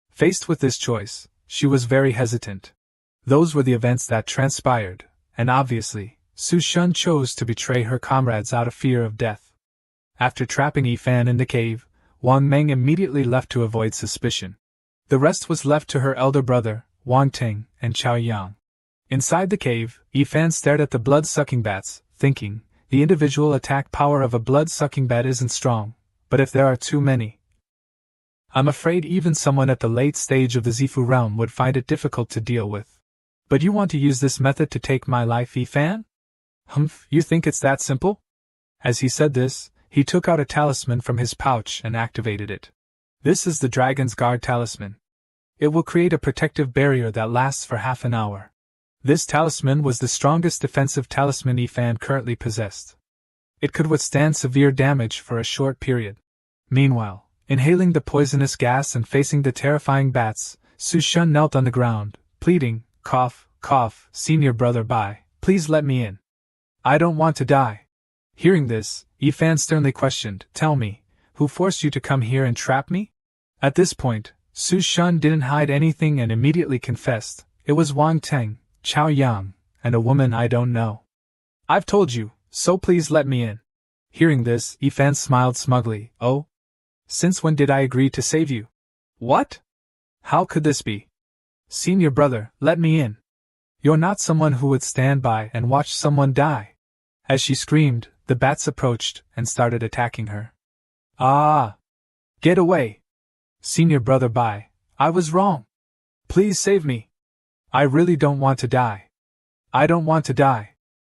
Faced with this choice, she was very hesitant. Those were the events that transpired, and obviously, Su Shun chose to betray her comrades out of fear of death. After trapping Fan in the cave, Wang Meng immediately left to avoid suspicion. The rest was left to her elder brother, Wang Ting, and Chao Yang. Inside the cave, Yifan stared at the blood-sucking bats, thinking, the individual attack power of a blood-sucking bat isn't strong, but if there are too many, I'm afraid even someone at the late stage of the Zifu realm would find it difficult to deal with. But you want to use this method to take my life, Yifan? Humph, you think it's that simple? As he said this, he took out a talisman from his pouch and activated it. This is the Dragon's Guard talisman. It will create a protective barrier that lasts for half an hour. This talisman was the strongest defensive talisman Yifan currently possessed. It could withstand severe damage for a short period. Meanwhile, inhaling the poisonous gas and facing the terrifying bats, Su Shun knelt on the ground, pleading, cough, cough, senior brother Bai, please let me in. I don't want to die. Hearing this, Yifan sternly questioned, tell me, who forced you to come here and trap me? At this point, Su Shun didn't hide anything and immediately confessed, it was Wang Teng, Chao Yang, and a woman I don't know. I've told you, so please let me in. Hearing this, Yifan smiled smugly, oh? Since when did I agree to save you? What? How could this be? Senior brother, let me in. You're not someone who would stand by and watch someone die. As she screamed, the bats approached and started attacking her. Ah! Get away! Senior brother Bai, I was wrong. Please save me. I really don't want to die. I don't want to die.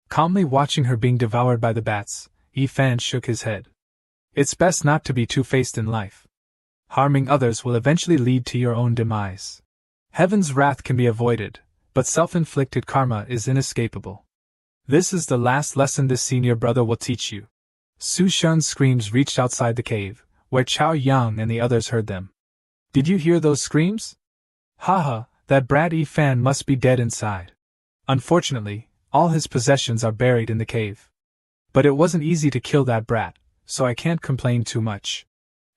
Calmly watching her being devoured by the bats, Yifan shook his head. It's best not to be two-faced in life. Harming others will eventually lead to your own demise. Heaven's wrath can be avoided, but self-inflicted karma is inescapable. This is the last lesson this senior brother will teach you. Su Shun's screams reached outside the cave, where Chao Yang and the others heard them. Did you hear those screams? Haha, that brat Yifan must be dead inside. Unfortunately, all his possessions are buried in the cave. But it wasn't easy to kill that brat, so I can't complain too much.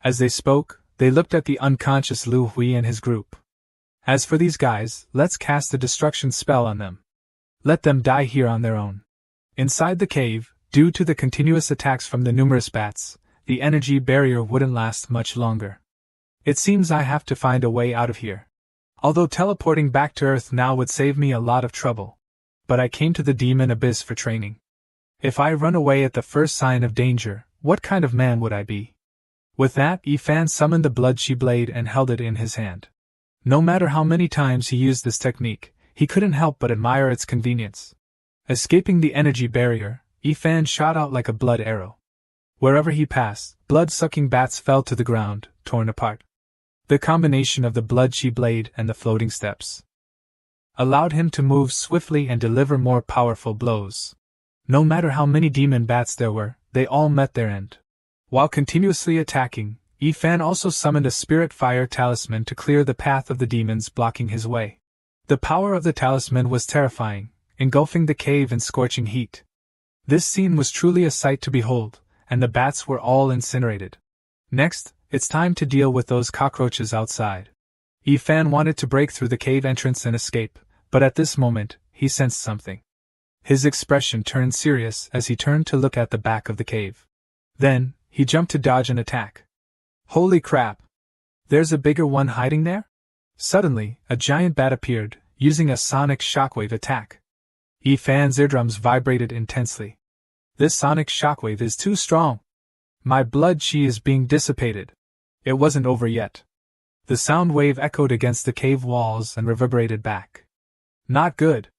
As they spoke, they looked at the unconscious Lu Hui and his group. As for these guys, let's cast a destruction spell on them. Let them die here on their own. Inside the cave, due to the continuous attacks from the numerous bats, the energy barrier wouldn't last much longer. It seems I have to find a way out of here. Although teleporting back to Earth now would save me a lot of trouble. But I came to the demon abyss for training. If I run away at the first sign of danger, what kind of man would I be? With that, Yifan summoned the blood-chi blade and held it in his hand. No matter how many times he used this technique, he couldn't help but admire its convenience. Escaping the energy barrier, Yifan shot out like a blood arrow. Wherever he passed, blood-sucking bats fell to the ground, torn apart. The combination of the blood-chi blade and the floating steps allowed him to move swiftly and deliver more powerful blows. No matter how many demon bats there were, they all met their end. While continuously attacking, Yifan also summoned a spirit fire talisman to clear the path of the demons blocking his way. The power of the talisman was terrifying, engulfing the cave in scorching heat. This scene was truly a sight to behold, and the bats were all incinerated. Next, it's time to deal with those cockroaches outside. Yifan wanted to break through the cave entrance and escape, but at this moment, he sensed something. His expression turned serious as he turned to look at the back of the cave. Then, he jumped to dodge an attack. Holy crap! There's a bigger one hiding there? Suddenly, a giant bat appeared, using a sonic shockwave attack. Yifan's eardrums vibrated intensely. This sonic shockwave is too strong. My blood chi is being dissipated. It wasn't over yet. The sound wave echoed against the cave walls and reverberated back. Not good.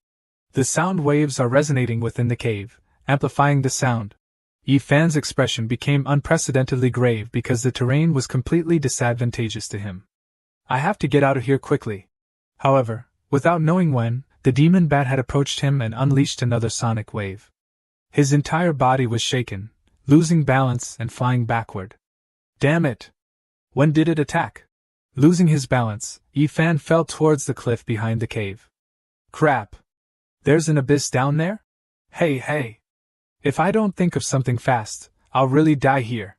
The sound waves are resonating within the cave, amplifying the sound. Yifan's expression became unprecedentedly grave because the terrain was completely disadvantageous to him. I have to get out of here quickly. However, without knowing when, the demon bat had approached him and unleashed another sonic wave. His entire body was shaken, losing balance and flying backward. Damn it! When did it attack? Losing his balance, Yifan fell towards the cliff behind the cave. Crap! There's an abyss down there? Hey! If I don't think of something fast, I'll really die here.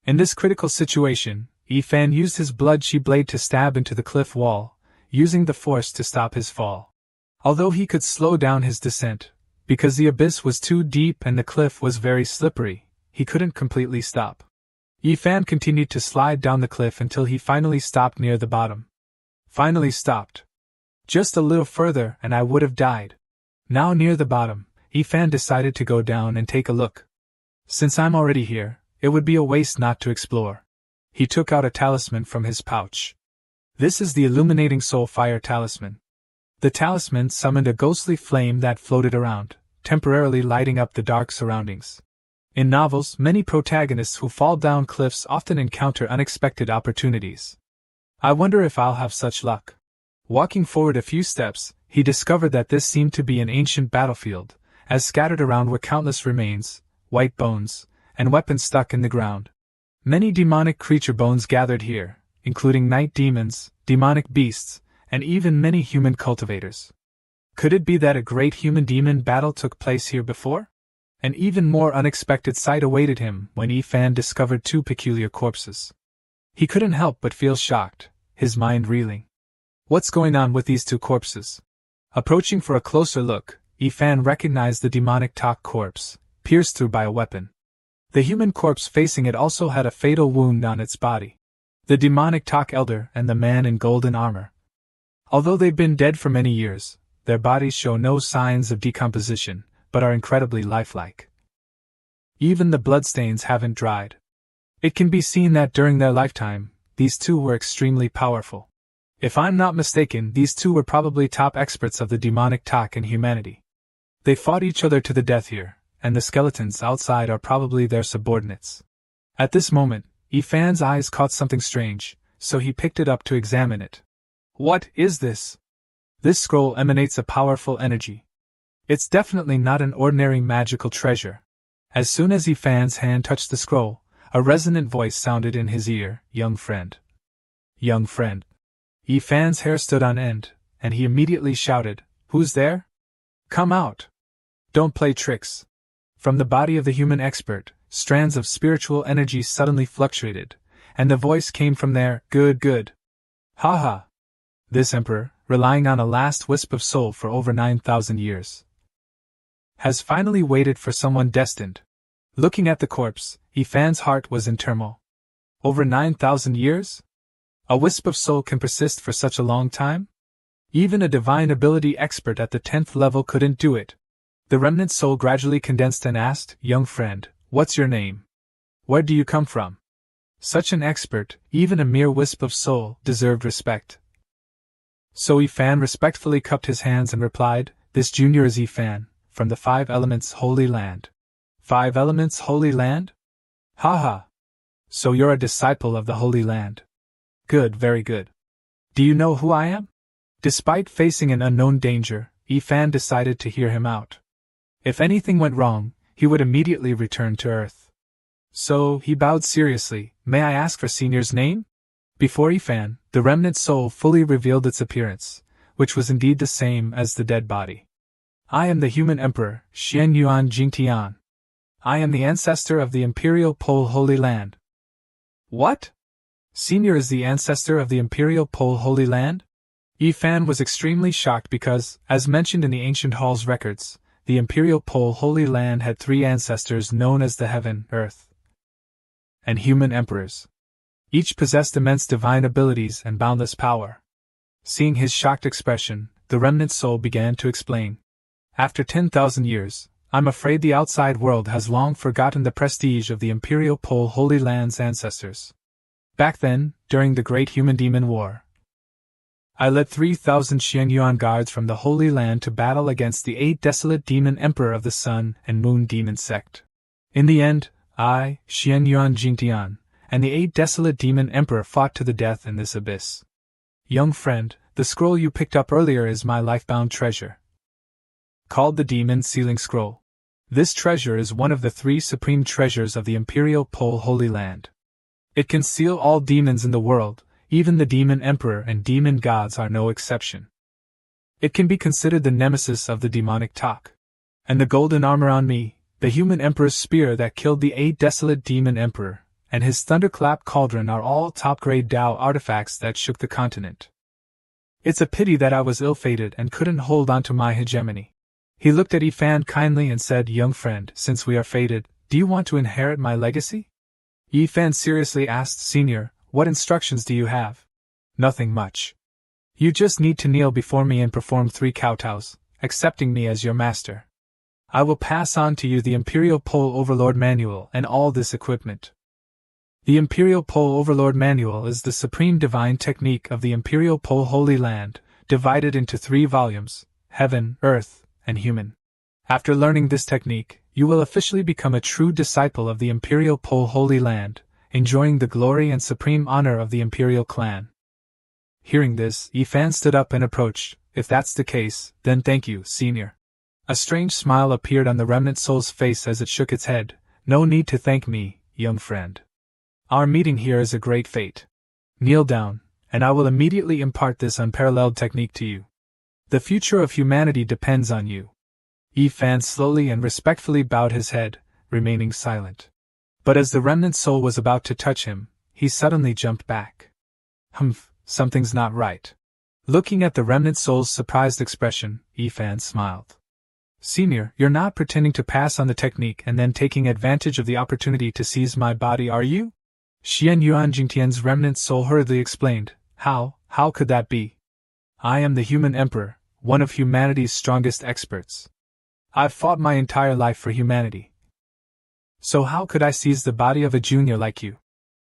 In this critical situation, Yifan used his blood-chi blade to stab into the cliff wall, using the force to stop his fall. Although he could slow down his descent, because the abyss was too deep and the cliff was very slippery, he couldn't completely stop. Yifan continued to slide down the cliff until he finally stopped near the bottom. Finally stopped. Just a little further and I would have died. Now near the bottom, Ifan decided to go down and take a look. Since I'm already here, it would be a waste not to explore. He took out a talisman from his pouch. This is the Illuminating Soul Fire Talisman. The talisman summoned a ghostly flame that floated around, temporarily lighting up the dark surroundings. In novels, many protagonists who fall down cliffs often encounter unexpected opportunities. I wonder if I'll have such luck. Walking forward a few steps, he discovered that this seemed to be an ancient battlefield, as scattered around were countless remains, white bones, and weapons stuck in the ground. Many demonic creature bones gathered here, including night demons, demonic beasts, and even many human cultivators. Could it be that a great human-demon battle took place here before? An even more unexpected sight awaited him when Ifan discovered two peculiar corpses. He couldn't help but feel shocked, his mind reeling. What's going on with these two corpses? Approaching for a closer look, Ifan recognized the demonic Tak corpse, pierced through by a weapon. The human corpse facing it also had a fatal wound on its body. The demonic Tak elder and the man in golden armor. Although they've been dead for many years, their bodies show no signs of decomposition, but are incredibly lifelike. Even the bloodstains haven't dried. It can be seen that during their lifetime, these two were extremely powerful. If I'm not mistaken, these two were probably top experts of the demonic Tak in humanity. They fought each other to the death here, and the skeletons outside are probably their subordinates. At this moment, Ifan's eyes caught something strange, so he picked it up to examine it. What is this? This scroll emanates a powerful energy. It's definitely not an ordinary magical treasure. As soon as Ifan's hand touched the scroll, a resonant voice sounded in his ear, "Young friend." Young friend. Ifan's hair stood on end, and he immediately shouted, "Who's there? Come out! Don't play tricks." From the body of the human expert, strands of spiritual energy suddenly fluctuated, and the voice came from there, "Good, good. Ha ha. This emperor, relying on a last wisp of soul for over 9,000 years, has finally waited for someone destined." Looking at the corpse, Ifan's heart was in turmoil. Over 9,000 years? A wisp of soul can persist for such a long time? Even a divine ability expert at the 10th level couldn't do it. The remnant soul gradually condensed and asked, "Young friend, what's your name? Where do you come from?" Such an expert, even a mere wisp of soul, deserved respect. So Ifan respectfully cupped his hands and replied, "This junior is Ifan, from the 5 Elements Holy Land." 5 Elements Holy Land? Ha ha. So you're a disciple of the Holy Land. Good, very good. Do you know who I am? Despite facing an unknown danger, Ifan decided to hear him out. If anything went wrong, he would immediately return to Earth. So, he bowed seriously, "May I ask for Senior's name?" Before Ifan, the remnant soul fully revealed its appearance, which was indeed the same as the dead body. "I am the human emperor, Xian Yuan Jingtian. I am the ancestor of the Imperial Pole Holy Land." What? Senior is the ancestor of the Imperial Pole Holy Land? Ifan was extremely shocked because, as mentioned in the ancient hall's records, the Imperial Pole Holy Land had 3 ancestors known as the Heaven, Earth, and Human Emperors. Each possessed immense divine abilities and boundless power. Seeing his shocked expression, the remnant soul began to explain. "After 10,000 years, I'm afraid the outside world has long forgotten the prestige of the Imperial Pole Holy Land's ancestors. Back then, during the Great Human-Demon War, I led 3,000 Xianyuan guards from the Holy Land to battle against the 8 desolate demon emperor of the Sun and Moon demon sect. In the end, I, Xianyuan Jingtian, and the 8 desolate demon emperor fought to the death in this abyss. Young friend, the scroll you picked up earlier is my lifebound treasure, called the Demon Sealing Scroll. This treasure is one of the 3 supreme treasures of the Imperial Pole Holy Land. It can seal all demons in the world, even the demon emperor and demon gods are no exception. It can be considered the nemesis of the demonic Tak. And the golden armor on me, the human emperor's spear that killed the 8 desolate demon emperor, and his thunderclap cauldron are all top-grade Dao artifacts that shook the continent. It's a pity that I was ill-fated and couldn't hold on to my hegemony." He looked at Ifan kindly and said, "Young friend, since we are fated, do you want to inherit my legacy?" Ifan seriously asked, "Senior, what instructions do you have?" "Nothing much. You just need to kneel before me and perform 3 kowtows, accepting me as your master. I will pass on to you the Imperial Pole Overlord Manual and all this equipment. The Imperial Pole Overlord Manual is the supreme divine technique of the Imperial Pole Holy Land, divided into 3 volumes, Heaven, Earth, and Human. After learning this technique, you will officially become a true disciple of the Imperial Pole Holy Land, enjoying the glory and supreme honor of the Imperial clan. Hearing this, Yifan stood up and approached. If that's the case, then thank you, Senior. A strange smile appeared on the remnant soul's face as it shook its head. No need to thank me, young friend. Our meeting here is a great fate. Kneel down, and I will immediately impart this unparalleled technique to you. The future of humanity depends on you. Yifan slowly and respectfully bowed his head, remaining silent. But as the remnant soul was about to touch him, he suddenly jumped back. Humph, something's not right. Looking at the remnant soul's surprised expression, Yifan smiled. Senior, you're not pretending to pass on the technique and then taking advantage of the opportunity to seize my body, are you? Xian Yuanjingtian's remnant soul hurriedly explained. How could that be? I am the human emperor, one of humanity's strongest experts. I've fought my entire life for humanity. So how could I seize the body of a junior like you?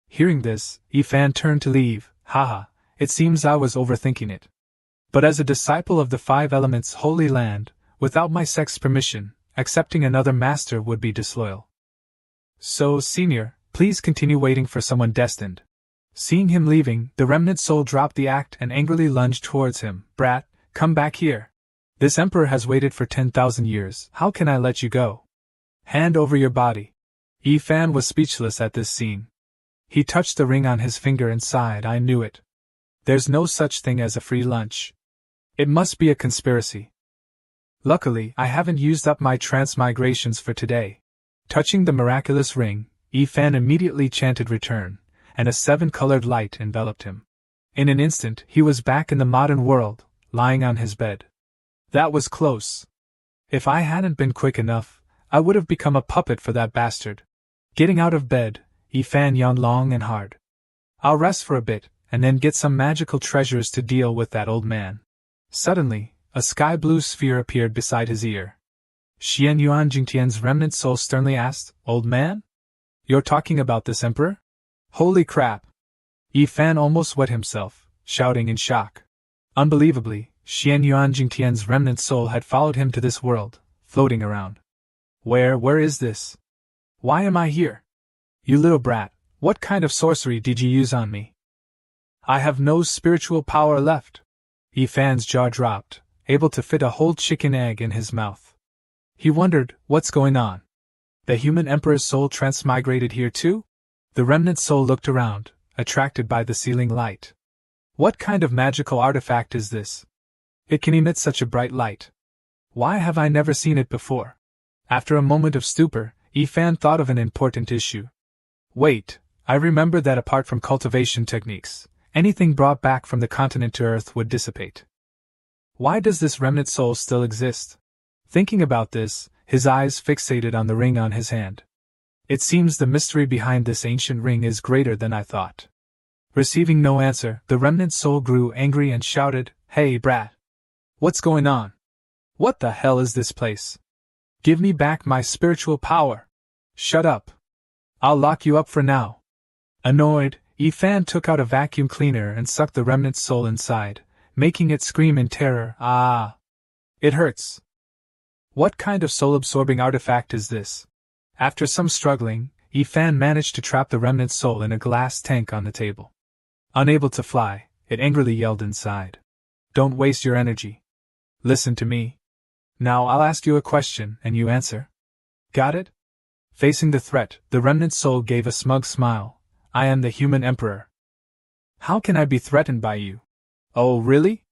Hearing this, Yifan turned to leave. Haha, it seems I was overthinking it. But as a disciple of the 5 Elements Holy Land, without my sect's permission, accepting another master would be disloyal. So, Senior, please continue waiting for someone destined. Seeing him leaving, the remnant soul dropped the act and angrily lunged towards him. Brat, come back here. This emperor has waited for 10,000 years. How can I let you go? Hand over your body. Yifan was speechless at this scene. He touched the ring on his finger and sighed. I knew it. There's no such thing as a free lunch. It must be a conspiracy. Luckily, I haven't used up my transmigrations for today. Touching the miraculous ring, Yifan immediately chanted return, and a 7-colored light enveloped him. In an instant, he was back in the modern world, lying on his bed. That was close. If I hadn't been quick enough, I would have become a puppet for that bastard. Getting out of bed, Yifan yawned long and hard. I'll rest for a bit, and then get some magical treasures to deal with that old man. Suddenly, a sky-blue sphere appeared beside his ear. Xian Yuanjingtian's remnant soul sternly asked, Old man? You're talking about this emperor? Holy crap! Yifan almost wet himself, shouting in shock. Unbelievably, Xian Yuanjingtian's remnant soul had followed him to this world, floating around. Where is this? Why am I here? You little brat, what kind of sorcery did you use on me? I have no spiritual power left. Yifan's jaw dropped, able to fit a whole chicken egg in his mouth. He wondered, what's going on? The human emperor's soul transmigrated here too? The remnant soul looked around, attracted by the ceiling light. What kind of magical artifact is this? It can emit such a bright light. Why have I never seen it before? After a moment of stupor, Yifan thought of an important issue. Wait, I remember that apart from cultivation techniques, anything brought back from the continent to Earth would dissipate. Why does this remnant soul still exist? Thinking about this, his eyes fixated on the ring on his hand. It seems the mystery behind this ancient ring is greater than I thought. Receiving no answer, the remnant soul grew angry and shouted, Hey, brat! What's going on? What the hell is this place? Give me back my spiritual power! Shut up! I'll lock you up for now. Annoyed, Yifan took out a vacuum cleaner and sucked the remnant soul inside, making it scream in terror. Ah! It hurts! What kind of soul-absorbing artifact is this? After some struggling, Yifan managed to trap the remnant soul in a glass tank on the table. Unable to fly, it angrily yelled inside. Don't waste your energy. Listen to me. Now I'll ask you a question and you answer. Got it? Facing the threat, the remnant soul gave a smug smile. I am the human emperor. How can I be threatened by you? Oh, really?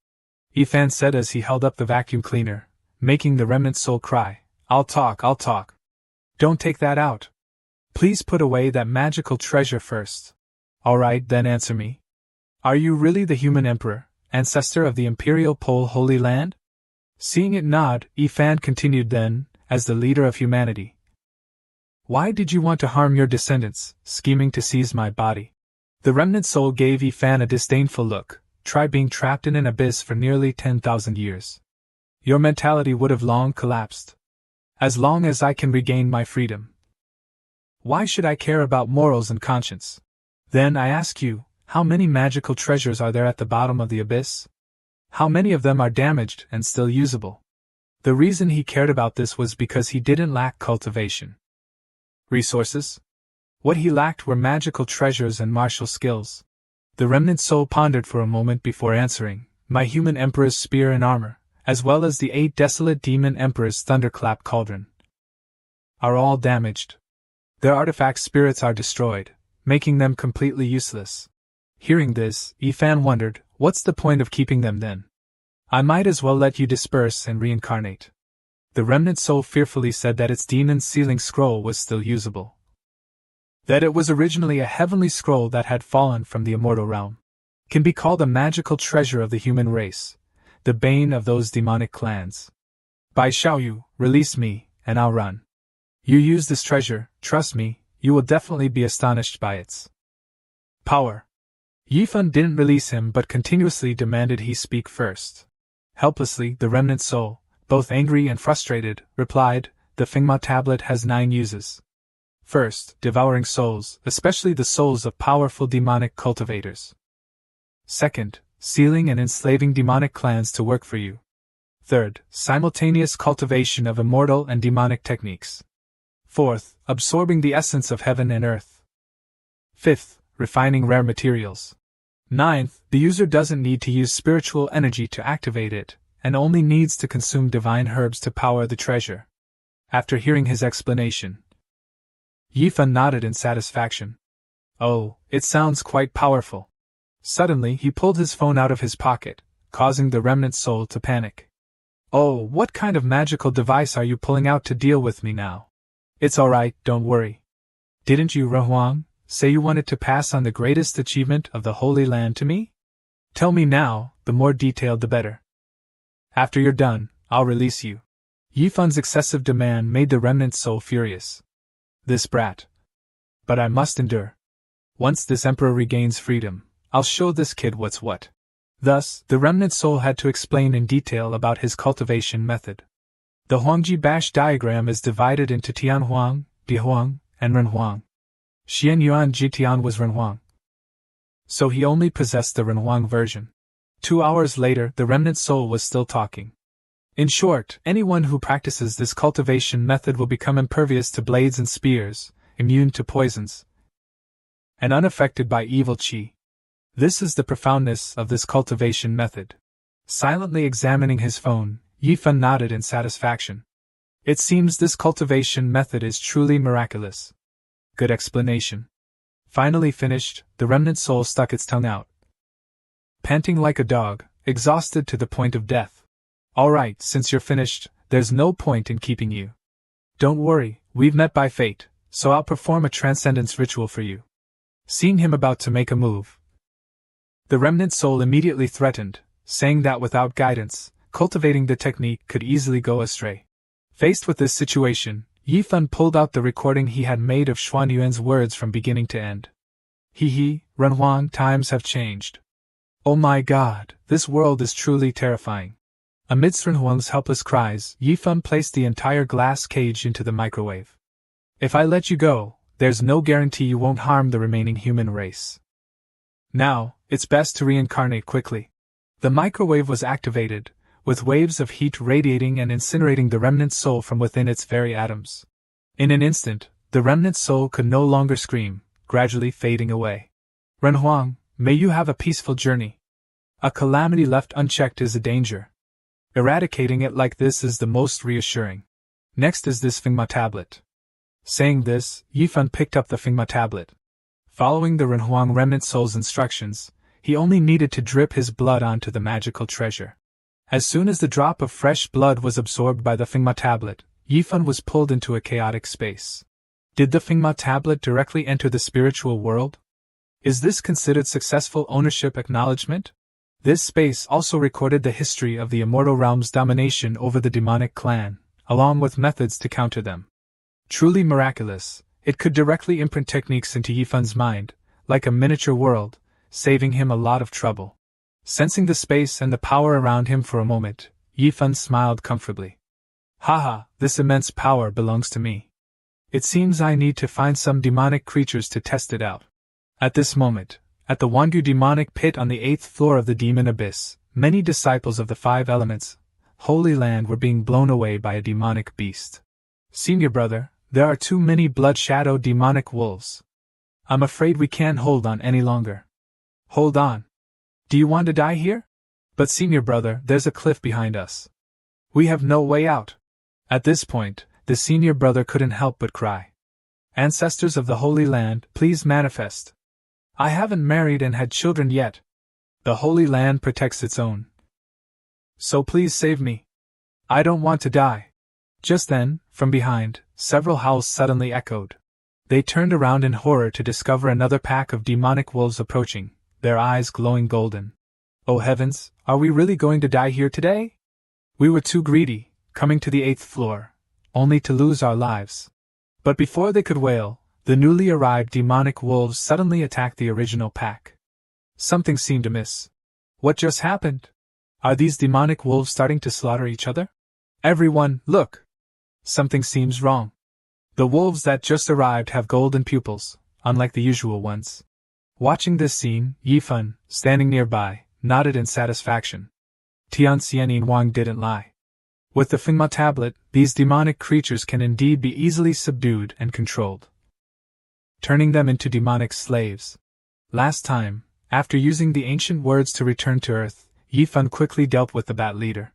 Yifan said as he held up the vacuum cleaner, making the remnant soul cry. I'll talk. Don't take that out. Please put away that magical treasure first. Alright, then answer me. Are you really the human emperor, ancestor of the Imperial Pole Holy Land? Seeing it nod, Yifan continued then, as the leader of humanity. Why did you want to harm your descendants, scheming to seize my body? The remnant soul gave Yifan a disdainful look, try being trapped in an abyss for nearly 10,000 years. Your mentality would have long collapsed. As long as I can regain my freedom, why should I care about morals and conscience? Then I ask you, how many magical treasures are there at the bottom of the abyss? How many of them are damaged and still usable? The reason he cared about this was because he didn't lack cultivation. Resources? What he lacked were magical treasures and martial skills. The remnant soul pondered for a moment before answering, my human emperor's spear and armor, as well as the 8 desolate demon emperor's thunderclap cauldron, are all damaged. Their artifact spirits are destroyed, making them completely useless. Hearing this, Yifan wondered, what's the point of keeping them then? I might as well let you disperse and reincarnate. The remnant soul fearfully said that its demon sealing scroll was still usable. That it was originally a heavenly scroll that had fallen from the immortal realm. Can be called a magical treasure of the human race, the bane of those demonic clans. Bai Xiaoyu, release me, and I'll run. You use this treasure, trust me, you will definitely be astonished by its power. Yifan didn't release him but continuously demanded he speak first. Helplessly, the remnant soul, both angry and frustrated, replied, the Fingma tablet has 9 uses. First, devouring souls, especially the souls of powerful demonic cultivators. Second, sealing and enslaving demonic clans to work for you. Third, simultaneous cultivation of immortal and demonic techniques. Fourth, absorbing the essence of heaven and earth. Fifth, refining rare materials. Ninth, the user doesn't need to use spiritual energy to activate it, and only needs to consume divine herbs to power the treasure. After hearing his explanation, Yifan nodded in satisfaction. Oh, it sounds quite powerful. Suddenly he pulled his phone out of his pocket, causing the remnant soul to panic. Oh, what kind of magical device are you pulling out to deal with me now? It's alright, don't worry. Didn't you, Renhuang, say you wanted to pass on the greatest achievement of the Holy Land to me? Tell me now, the more detailed the better. After you're done, I'll release you. Yifan's excessive demand made the remnant soul furious. This brat. But I must endure. Once this emperor regains freedom, I'll show this kid what's what. Thus, the remnant soul had to explain in detail about his cultivation method. The Huangji Bash diagram is divided into Tianhuang, Dihuang, and Renhuang. Xian Yuan Jitian was Renhuang. So he only possessed the Renhuang version. 2 hours later, the remnant soul was still talking. In short, anyone who practices this cultivation method will become impervious to blades and spears, immune to poisons, and unaffected by evil qi. This is the profoundness of this cultivation method. Silently examining his phone, Yifan nodded in satisfaction. It seems this cultivation method is truly miraculous. Good explanation. Finally finished, the remnant soul stuck its tongue out, panting like a dog, exhausted to the point of death. All right, since you're finished, there's no point in keeping you. Don't worry, we've met by fate, so I'll perform a transcendence ritual for you. Seeing him about to make a move, the remnant soul immediately threatened, saying that without guidance, cultivating the technique could easily go astray. Faced with this situation, Yifan pulled out the recording he had made of Xuan Yuan's words from beginning to end. Renhuang, times have changed. Oh my god, this world is truly terrifying. Amidst Renhuang's helpless cries, Yifan placed the entire glass cage into the microwave. If I let you go, there's no guarantee you won't harm the remaining human race. Now, it's best to reincarnate quickly. The microwave was activated, with waves of heat radiating and incinerating the remnant soul from within its very atoms. In an instant, the remnant soul could no longer scream, gradually fading away. Renhuang, may you have a peaceful journey. A calamity left unchecked is a danger. Eradicating it like this is the most reassuring. Next is this Fingma tablet. Saying this, Yifan picked up the Fingma tablet. Following the Renhuang remnant soul's instructions, he only needed to drip his blood onto the magical treasure. As soon as the drop of fresh blood was absorbed by the Fingma tablet, Yifan was pulled into a chaotic space. Did the Fingma tablet directly enter the spiritual world? Is this considered successful ownership acknowledgement? This space also recorded the history of the immortal realm's domination over the demonic clan, along with methods to counter them. Truly miraculous, it could directly imprint techniques into Yifan's mind, like a miniature world, saving him a lot of trouble. Sensing the space and the power around him for a moment, Yifan smiled comfortably. Haha, this immense power belongs to me. It seems I need to find some demonic creatures to test it out. At this moment, at the Wangu demonic pit on the 8th floor of the demon abyss, many disciples of the 5 elements, Holy Land, were being blown away by a demonic beast. Senior brother, there are too many blood shadow demonic wolves. I'm afraid we can't hold on any longer. Hold on. Do you want to die here? But senior brother, there's a cliff behind us. We have no way out. At this point, the senior brother couldn't help but cry. Ancestors of the Holy Land, please manifest. I haven't married and had children yet. The Holy Land protects its own. So please save me. I don't want to die. Just then, from behind, several howls suddenly echoed. They turned around in horror to discover another pack of demonic wolves approaching, their eyes glowing golden. Oh heavens, are we really going to die here today? We were too greedy, coming to the 8th floor, only to lose our lives. But before they could wail, the newly arrived demonic wolves suddenly attacked the original pack. Something seemed amiss. What just happened? Are these demonic wolves starting to slaughter each other? Everyone, look! Something seems wrong. The wolves that just arrived have golden pupils, unlike the usual ones. Watching this scene, Yifan, standing nearby, nodded in satisfaction. Tianxianin Wang didn't lie. With the Manhwa tablet, these demonic creatures can indeed be easily subdued and controlled, turning them into demonic slaves. Last time, after using the ancient words to return to Earth, Yifan quickly dealt with the Bat Leader.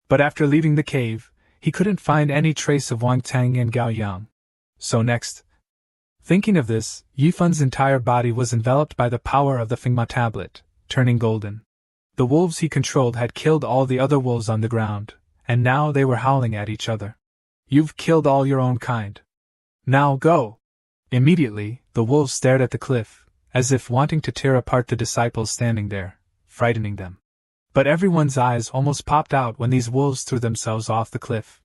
But after leaving the cave, he couldn't find any trace of Wang Tang and Gao Yang. So next. Thinking of this, Yifan's entire body was enveloped by the power of the Manhwa tablet, turning golden. The wolves he controlled had killed all the other wolves on the ground, and now they were howling at each other. You've killed all your own kind. Now go! Immediately, the wolves stared at the cliff, as if wanting to tear apart the disciples standing there, frightening them. But everyone's eyes almost popped out when these wolves threw themselves off the cliff.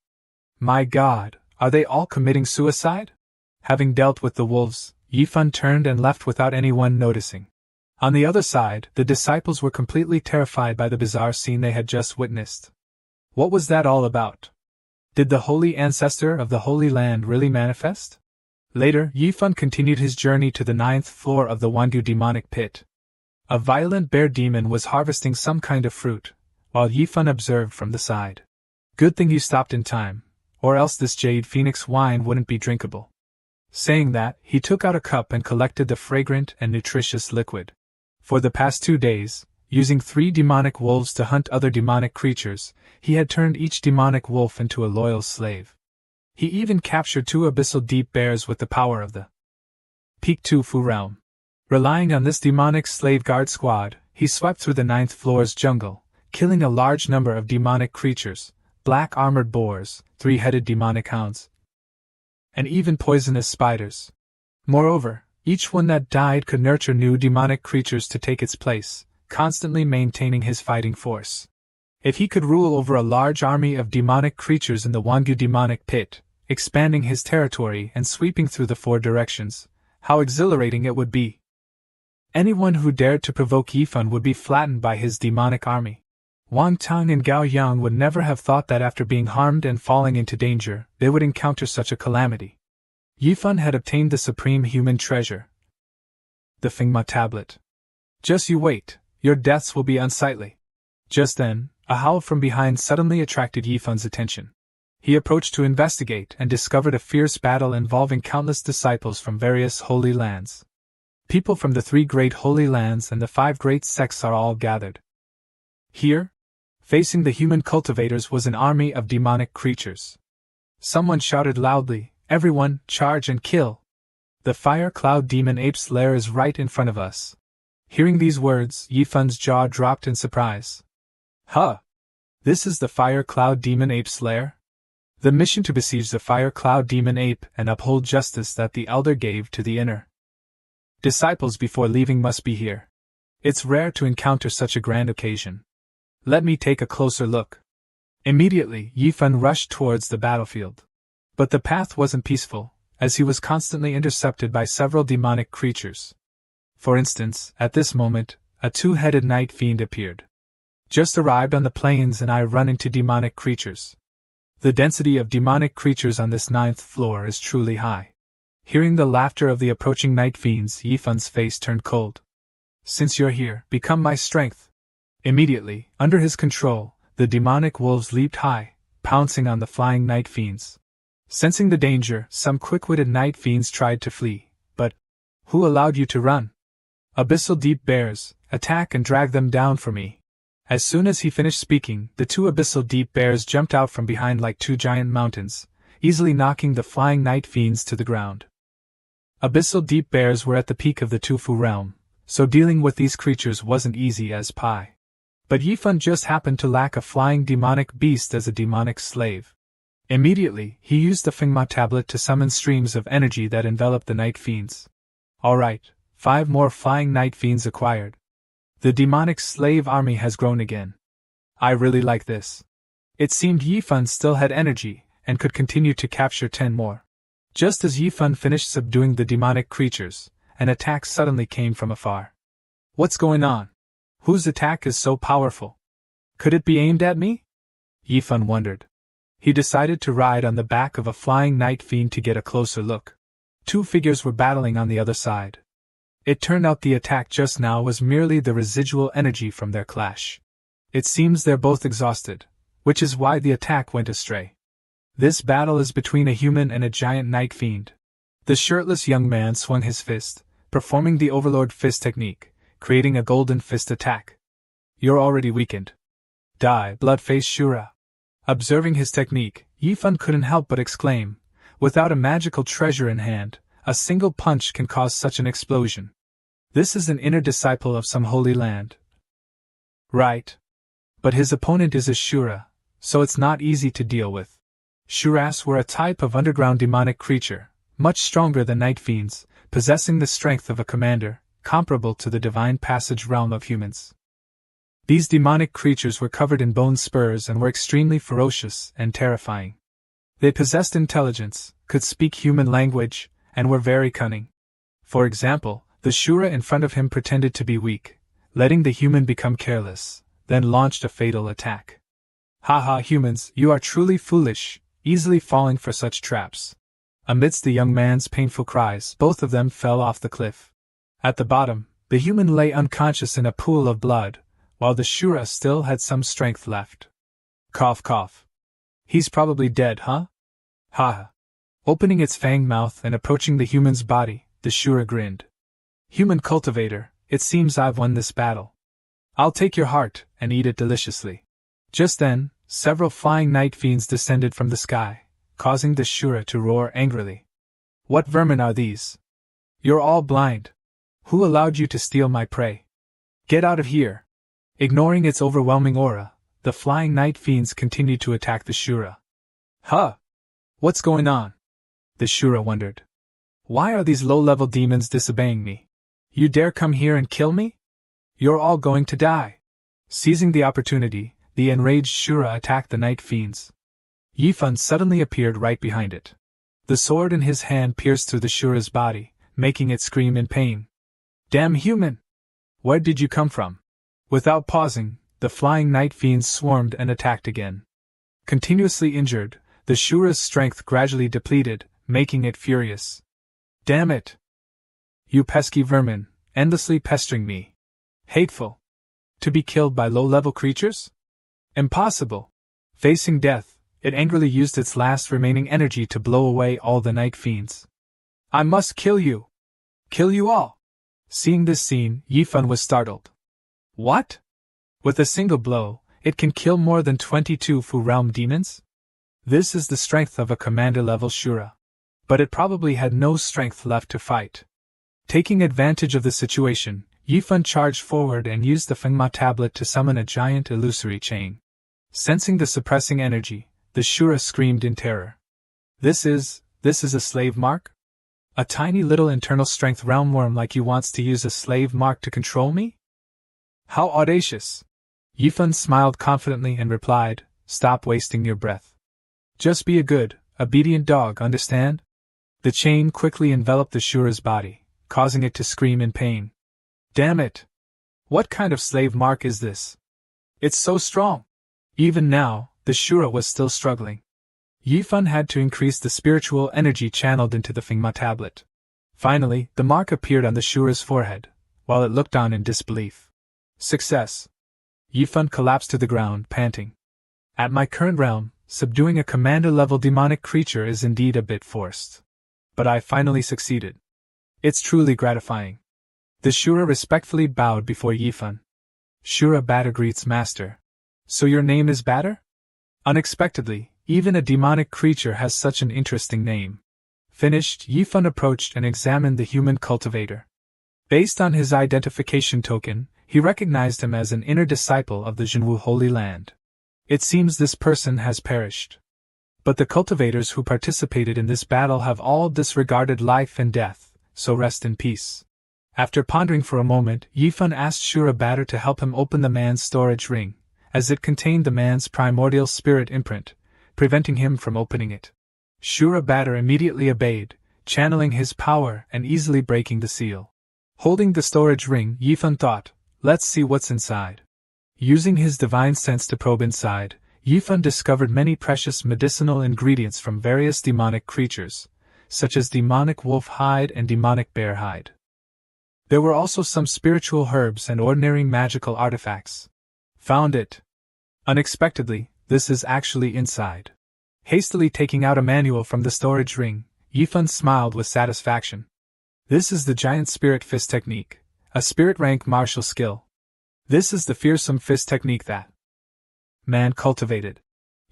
My God, are they all committing suicide? Having dealt with the wolves, Yifan turned and left without anyone noticing. On the other side, the disciples were completely terrified by the bizarre scene they had just witnessed. What was that all about? Did the holy ancestor of the Holy Land really manifest? Later, Yifan continued his journey to the 9th floor of the Wangu demonic pit. A violent bear demon was harvesting some kind of fruit, while Yifan observed from the side. Good thing you stopped in time, or else this Jade Phoenix wine wouldn't be drinkable. Saying that, he took out a cup and collected the fragrant and nutritious liquid. For the past 2 days, using 3 demonic wolves to hunt other demonic creatures, he had turned each demonic wolf into a loyal slave. He even captured 2 abyssal deep bears with the power of the Peak Tufu realm. Relying on this demonic slave guard squad, he swept through the 9th floor's jungle, killing a large number of demonic creatures, black armored boars, 3-headed demonic hounds, and even poisonous spiders. Moreover, each one that died could nurture new demonic creatures to take its place, constantly maintaining his fighting force. If he could rule over a large army of demonic creatures in the Wangu demonic pit, expanding his territory and sweeping through the 4 directions, how exhilarating it would be. Anyone who dared to provoke Yifan would be flattened by his demonic army. Wang Tang and Gao Yang would never have thought that after being harmed and falling into danger, they would encounter such a calamity. Yifan had obtained the supreme human treasure, the Manhwa tablet. Just you wait, your deaths will be unsightly. Just then, a howl from behind suddenly attracted Yifan's attention. He approached to investigate and discovered a fierce battle involving countless disciples from various holy lands. People from the 3 great holy lands and the 5 great sects are all gathered. Here, facing the human cultivators, was an army of demonic creatures. Someone shouted loudly, "Everyone, charge and kill! The fire cloud demon ape's lair is right in front of us." Hearing these words, Yifan's jaw dropped in surprise. Huh! This is the fire cloud demon ape's lair? The mission to besiege the fire cloud demon ape and uphold justice that the elder gave to the inner disciples before leaving must be here. It's rare to encounter such a grand occasion. Let me take a closer look. Immediately, Yifan rushed towards the battlefield. But the path wasn't peaceful, as he was constantly intercepted by several demonic creatures. For instance, at this moment, a two-headed night fiend appeared. Just arrived on the plains and I run into demonic creatures. The density of demonic creatures on this 9th floor is truly high. Hearing the laughter of the approaching night fiends, Yifun's face turned cold. Since you're here, become my strength. Immediately, under his control, the demonic wolves leaped high, pouncing on the flying night fiends. Sensing the danger, some quick-witted night fiends tried to flee, but who allowed you to run? Abyssal deep bears, attack and drag them down for me. As soon as he finished speaking, the two abyssal deep bears jumped out from behind like two giant mountains, easily knocking the flying night fiends to the ground. Abyssal deep bears were at the peak of the Tufu realm, so dealing with these creatures wasn't easy as pie. But Yifun just happened to lack a flying demonic beast as a demonic slave. Immediately, he used the Fengma tablet to summon streams of energy that enveloped the night fiends. Alright, 5 more flying night fiends acquired. The demonic slave army has grown again. I really like this. It seemed Yifun still had energy, and could continue to capture 10 more. Just as Yifun finished subduing the demonic creatures, an attack suddenly came from afar. What's going on? Whose attack is so powerful? Could it be aimed at me? Yifun wondered. He decided to ride on the back of a flying night fiend to get a closer look. 2 figures were battling on the other side. It turned out the attack just now was merely the residual energy from their clash. It seems they're both exhausted, which is why the attack went astray. This battle is between a human and a giant night fiend. The shirtless young man swung his fist, performing the Overlord Fist technique, creating a golden fist attack. You're already weakened. Die, blood-faced Shura. Observing his technique, Yifun couldn't help but exclaim, without a magical treasure in hand, a single punch can cause such an explosion. This is an inner disciple of some holy land. Right. But his opponent is a Shura, so it's not easy to deal with. Shuras were a type of underground demonic creature, much stronger than night fiends, possessing the strength of a commander, comparable to the divine passage realm of humans. These demonic creatures were covered in bone spurs and were extremely ferocious and terrifying. They possessed intelligence, could speak human language, and were very cunning. For example, the Shura in front of him pretended to be weak, letting the human become careless, then launched a fatal attack. Haha, humans, you are truly foolish, easily falling for such traps. Amidst the young man's painful cries, both of them fell off the cliff. At the bottom, the human lay unconscious in a pool of blood, while the Shura still had some strength left. Cough cough. He's probably dead, huh? Haha. Opening its fanged mouth and approaching the human's body, the Shura grinned. Human cultivator, it seems I've won this battle. I'll take your heart and eat it deliciously. Just then, several flying night fiends descended from the sky, causing the Shura to roar angrily. What vermin are these? You're all blind. Who allowed you to steal my prey? Get out of here! Ignoring its overwhelming aura, the flying night fiends continued to attack the Shura. Huh! What's going on? The Shura wondered. Why are these low-level demons disobeying me? You dare come here and kill me? You're all going to die. Seizing the opportunity, the enraged Shura attacked the night fiends. Yifun suddenly appeared right behind it. The sword in his hand pierced through the Shura's body, making it scream in pain. Damn human! Where did you come from? Without pausing, the flying night fiends swarmed and attacked again. Continuously injured, the Shura's strength gradually depleted, making it furious. Damn it! You pesky vermin, endlessly pestering me. Hateful. To be killed by low-level creatures? Impossible. Facing death, it angrily used its last remaining energy to blow away all the night fiends. I must kill you! Kill you all! Seeing this scene, Yifun was startled. What? With a single blow, it can kill more than 22 Fu realm demons? This is the strength of a commander-level Shura. But it probably had no strength left to fight. Taking advantage of the situation, Yifun charged forward and used the Fengma tablet to summon a giant illusory chain. Sensing the suppressing energy, the Shura screamed in terror. This is a slave mark? A tiny little internal strength realm worm like you wants to use a slave mark to control me? How audacious! Yifun smiled confidently and replied, Stop wasting your breath. Just be a good, obedient dog, understand? The chain quickly enveloped the Shura's body, causing it to scream in pain. Damn it! What kind of slave mark is this? It's so strong. Even now, the Shura was still struggling. Yifan had to increase the spiritual energy channeled into the Fingma tablet. Finally, the mark appeared on the Shura's forehead, while it looked on in disbelief. Success. Yifan collapsed to the ground, panting. At my current realm, subduing a commander-level demonic creature is indeed a bit forced. But I finally succeeded. It's truly gratifying. The Shura respectfully bowed before Yifan. Shura Batter greets Master. So your name is Batter? Unexpectedly, even a demonic creature has such an interesting name. Finished, Yifan approached and examined the human cultivator. Based on his identification token, he recognized him as an inner disciple of the Jinwu Holy Land. It seems this person has perished. But the cultivators who participated in this battle have all disregarded life and death, so rest in peace. After pondering for a moment, Yifan asked Shura Batter to help him open the man's storage ring, as it contained the man's primordial spirit imprint, preventing him from opening it. Shura Batter immediately obeyed, channeling his power and easily breaking the seal. Holding the storage ring, Yifan thought, let's see what's inside. Using his divine sense to probe inside, Yifan discovered many precious medicinal ingredients from various demonic creatures, such as demonic wolf hide and demonic bear hide. There were also some spiritual herbs and ordinary magical artifacts. Found it. Unexpectedly, this is actually inside. Hastily taking out a manual from the storage ring, Yifan smiled with satisfaction. This is the giant spirit fist technique, a spirit rank martial skill. This is the fearsome fist technique that man cultivated.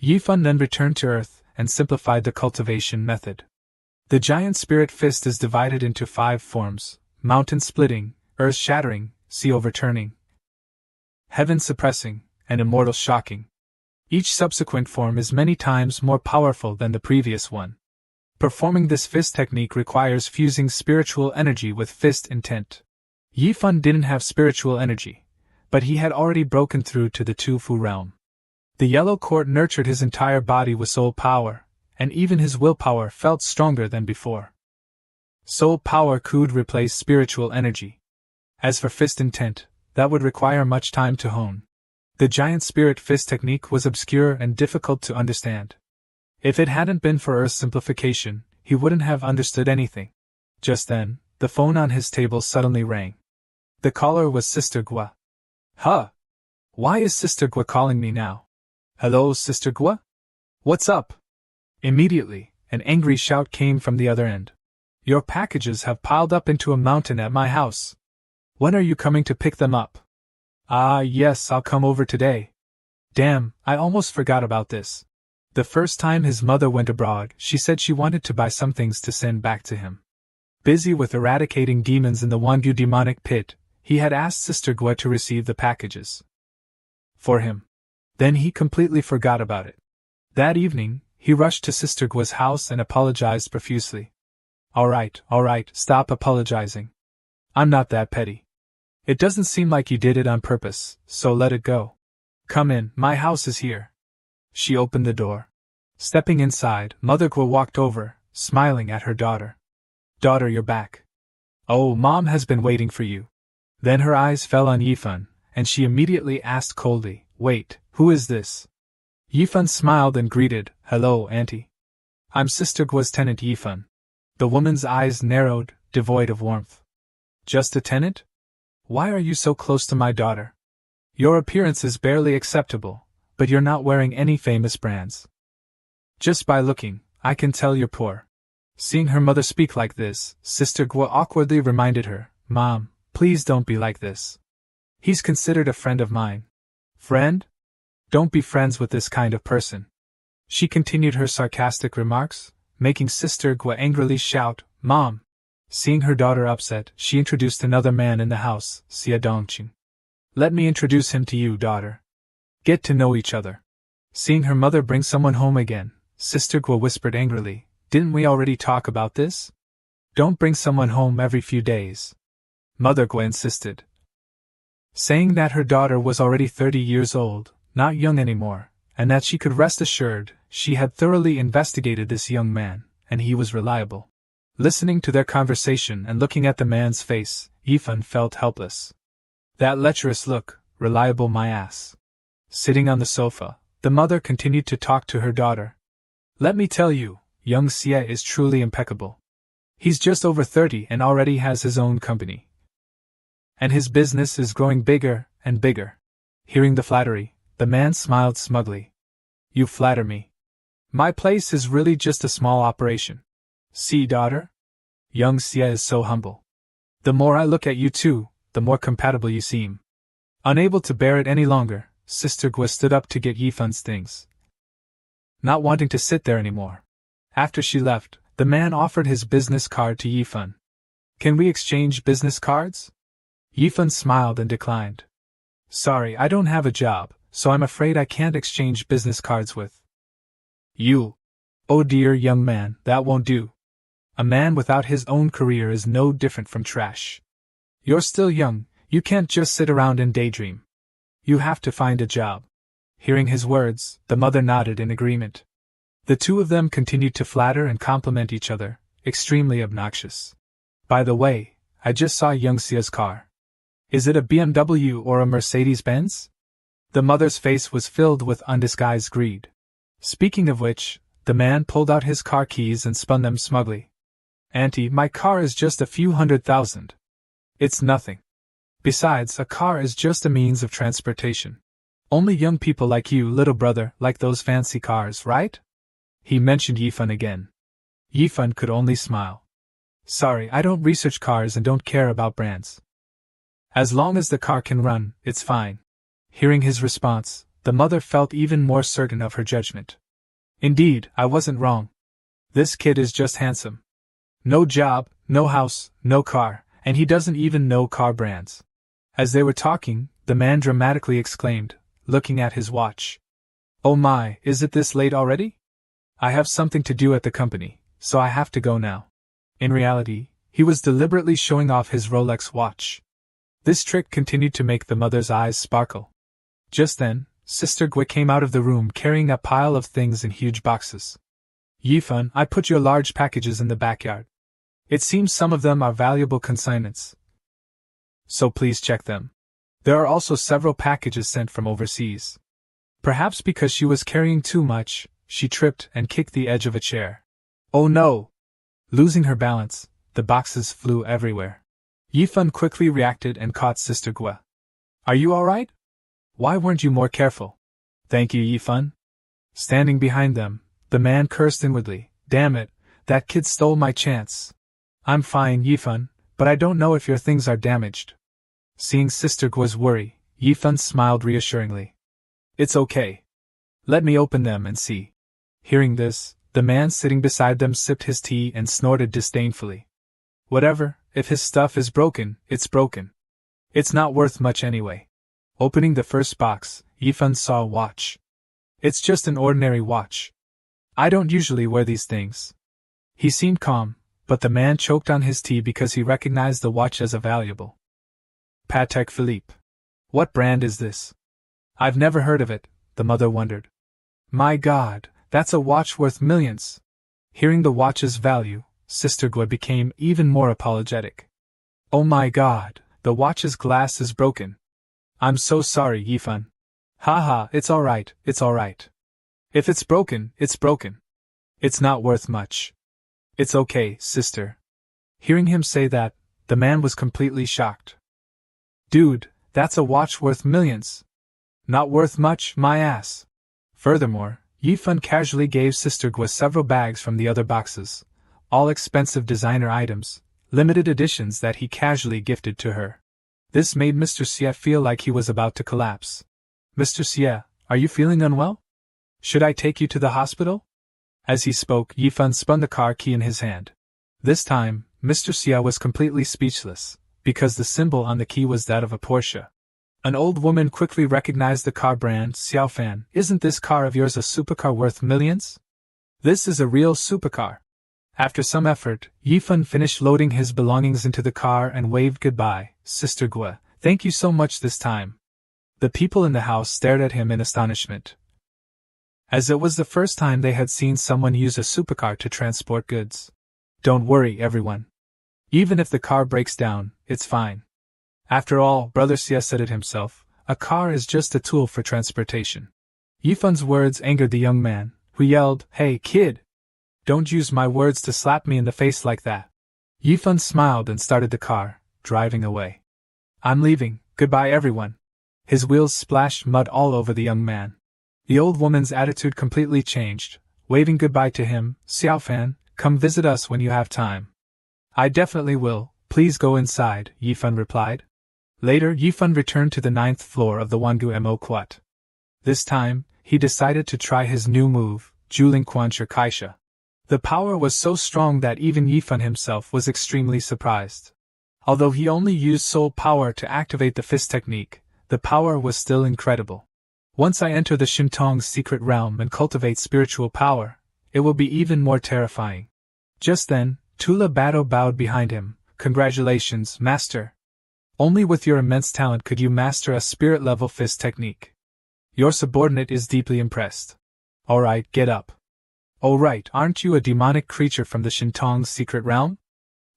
Yifan then returned to Earth and simplified the cultivation method. The giant spirit fist is divided into 5 forms: mountain splitting, earth shattering, sea overturning, heaven suppressing, and immortal shocking. Each subsequent form is many times more powerful than the previous one. Performing this fist technique requires fusing spiritual energy with fist intent. Yifan didn't have spiritual energy, but he had already broken through to the Tufu realm. The yellow court nurtured his entire body with soul power, and even his willpower felt stronger than before. Soul power could replace spiritual energy. As for fist intent, that would require much time to hone. The giant spirit fist technique was obscure and difficult to understand. If it hadn't been for Earth's simplification, he wouldn't have understood anything. Just then, the phone on his table suddenly rang. The caller was Sister Gua. Huh? Why is Sister Gua calling me now? Hello, Sister Gua? What's up? Immediately, an angry shout came from the other end. Your packages have piled up into a mountain at my house. When are you coming to pick them up? Ah, yes, I'll come over today. Damn, I almost forgot about this. The first time his mother went abroad, she said she wanted to buy some things to send back to him. Busy with eradicating demons in the Wangyu demonic pit, he had asked Sister Gua to receive the packages for him. Then he completely forgot about it. That evening, he rushed to Sister Gua's house and apologized profusely. All right, stop apologizing. I'm not that petty. It doesn't seem like you did it on purpose, so let it go. Come in, my house is here. She opened the door. Stepping inside, Mother Gua walked over, smiling at her daughter. Daughter, you're back. Oh, Mom has been waiting for you. Then her eyes fell on Yifan, and she immediately asked coldly, Wait, who is this? Yifan smiled and greeted, Hello, Auntie. I'm Sister Gua's tenant Yifan. The woman's eyes narrowed, devoid of warmth. Just a tenant? Why are you so close to my daughter? Your appearance is barely acceptable, but you're not wearing any famous brands. Just by looking, I can tell you're poor. Seeing her mother speak like this, Sister Gua awkwardly reminded her, Mom, please don't be like this. He's considered a friend of mine. Friend? Don't be friends with this kind of person. She continued her sarcastic remarks, making Sister Gua angrily shout, Mom! Seeing her daughter upset, she introduced another man in the house, Xia Dongqing. Let me introduce him to you, daughter. Get to know each other. Seeing her mother bring someone home again, Sister Gua whispered angrily, Didn't we already talk about this? Don't bring someone home every few days. Mother Gua insisted, saying that her daughter was already 30 years old, not young anymore, and that she could rest assured she had thoroughly investigated this young man, and he was reliable. Listening to their conversation and looking at the man's face, Yifan felt helpless. That lecherous look, reliable my ass. Sitting on the sofa, the mother continued to talk to her daughter. Let me tell you, young Xie is truly impeccable. He's just over 30 and already has his own company. And his business is growing bigger and bigger. Hearing the flattery, the man smiled smugly. You flatter me. My place is really just a small operation. See, daughter? Young Xie is so humble. The more I look at you two, the more compatible you seem. Unable to bear it any longer, Sister Gui stood up to get Yifun's things. Not wanting to sit there anymore. After she left, the man offered his business card to Yifun. Can we exchange business cards? Yifun smiled and declined. Sorry, I don't have a job, so I'm afraid I can't exchange business cards with you. Oh dear young man, that won't do. A man without his own career is no different from trash. You're still young, you can't just sit around and daydream. You have to find a job. Hearing his words, the mother nodded in agreement. The two of them continued to flatter and compliment each other, extremely obnoxious. By the way, I just saw young Xie's car. Is it a BMW or a Mercedes-Benz? The mother's face was filled with undisguised greed. Speaking of which, the man pulled out his car keys and spun them smugly. Auntie, my car is just a few $100,000. It's nothing. Besides, a car is just a means of transportation. Only young people like you, little brother, like those fancy cars, right? He mentioned Yifun again. Yifun could only smile. Sorry, I don't research cars and don't care about brands. As long as the car can run, it's fine. Hearing his response, the mother felt even more certain of her judgment. Indeed, I wasn't wrong. This kid is just handsome. No job, no house, no car, and he doesn't even know car brands. As they were talking, the man dramatically exclaimed, looking at his watch. Oh my, is it this late already? I have something to do at the company, so I have to go now. In reality, he was deliberately showing off his Rolex watch. This trick continued to make the mother's eyes sparkle. Just then, Sister Gui came out of the room carrying a pile of things in huge boxes. Yifun, I put your large packages in the backyard. It seems some of them are valuable consignments. So please check them. There are also several packages sent from overseas. Perhaps because she was carrying too much, she tripped and kicked the edge of a chair. Oh no! Losing her balance, the boxes flew everywhere. Yifun quickly reacted and caught Sister Gui. Are you alright? Why weren't you more careful? Thank you, Yifun. Standing behind them, the man cursed inwardly. Damn it, that kid stole my chance. I'm fine, Yifun, but I don't know if your things are damaged. Seeing Sister Gui's worry, Yifun smiled reassuringly. It's okay. Let me open them and see. Hearing this, the man sitting beside them sipped his tea and snorted disdainfully. Whatever, if his stuff is broken, it's broken. It's not worth much anyway. Opening the first box, Yifun saw a watch. It's just an ordinary watch. I don't usually wear these things. He seemed calm, but the man choked on his tea because he recognized the watch as a valuable Patek Philippe. What brand is this? I've never heard of it, the mother wondered. My God, that's a watch worth millions. Hearing the watch's value, Sister Gui became even more apologetic. Oh my God, the watch's glass is broken. I'm so sorry, Yifun. Haha, it's alright, it's alright. If it's broken, it's broken. It's not worth much. It's okay, sister. Hearing him say that, the man was completely shocked. Dude, that's a watch worth millions. Not worth much, my ass. Furthermore, Yifun casually gave Sister Gui several bags from the other boxes, all expensive designer items, limited editions that he casually gifted to her. This made Mr. Xie feel like he was about to collapse. Mr. Xie, are you feeling unwell? Should I take you to the hospital? As he spoke, Yifun spun the car key in his hand. This time, Mr. Xie was completely speechless, because the symbol on the key was that of a Porsche. An old woman quickly recognized the car brand. Xiaofan, isn't this car of yours a supercar worth millions? This is a real supercar. After some effort, Yifun finished loading his belongings into the car and waved goodbye. Sister Gui, thank you so much this time. The people in the house stared at him in astonishment, as it was the first time they had seen someone use a supercar to transport goods. Don't worry, everyone. Even if the car breaks down, it's fine. After all, Brother Xie said it himself, a car is just a tool for transportation. Yifun's words angered the young man, who yelled, "Hey, kid! Don't use my words to slap me in the face like that." Yifun smiled and started the car, driving away. "I'm leaving, goodbye everyone." His wheels splashed mud all over the young man. The old woman's attitude completely changed, waving goodbye to him. "Xiaofan, come visit us when you have time." "I definitely will, please go inside," Yifun replied. Later, Yifun returned to the 9th floor of the Wangu Mo Quat. This time, he decided to try his new move, Juling Quancher Kaisha. The power was so strong that even Yifun himself was extremely surprised. Although he only used soul power to activate the fist technique, the power was still incredible. Once I enter the Shintong's secret realm and cultivate spiritual power, it will be even more terrifying. Just then, Tula Bado bowed behind him. "Congratulations, Master. Only with your immense talent could you master a spirit-level fist technique. Your subordinate is deeply impressed. Alright, get up." "Oh right, aren't you a demonic creature from the Shintong's secret realm?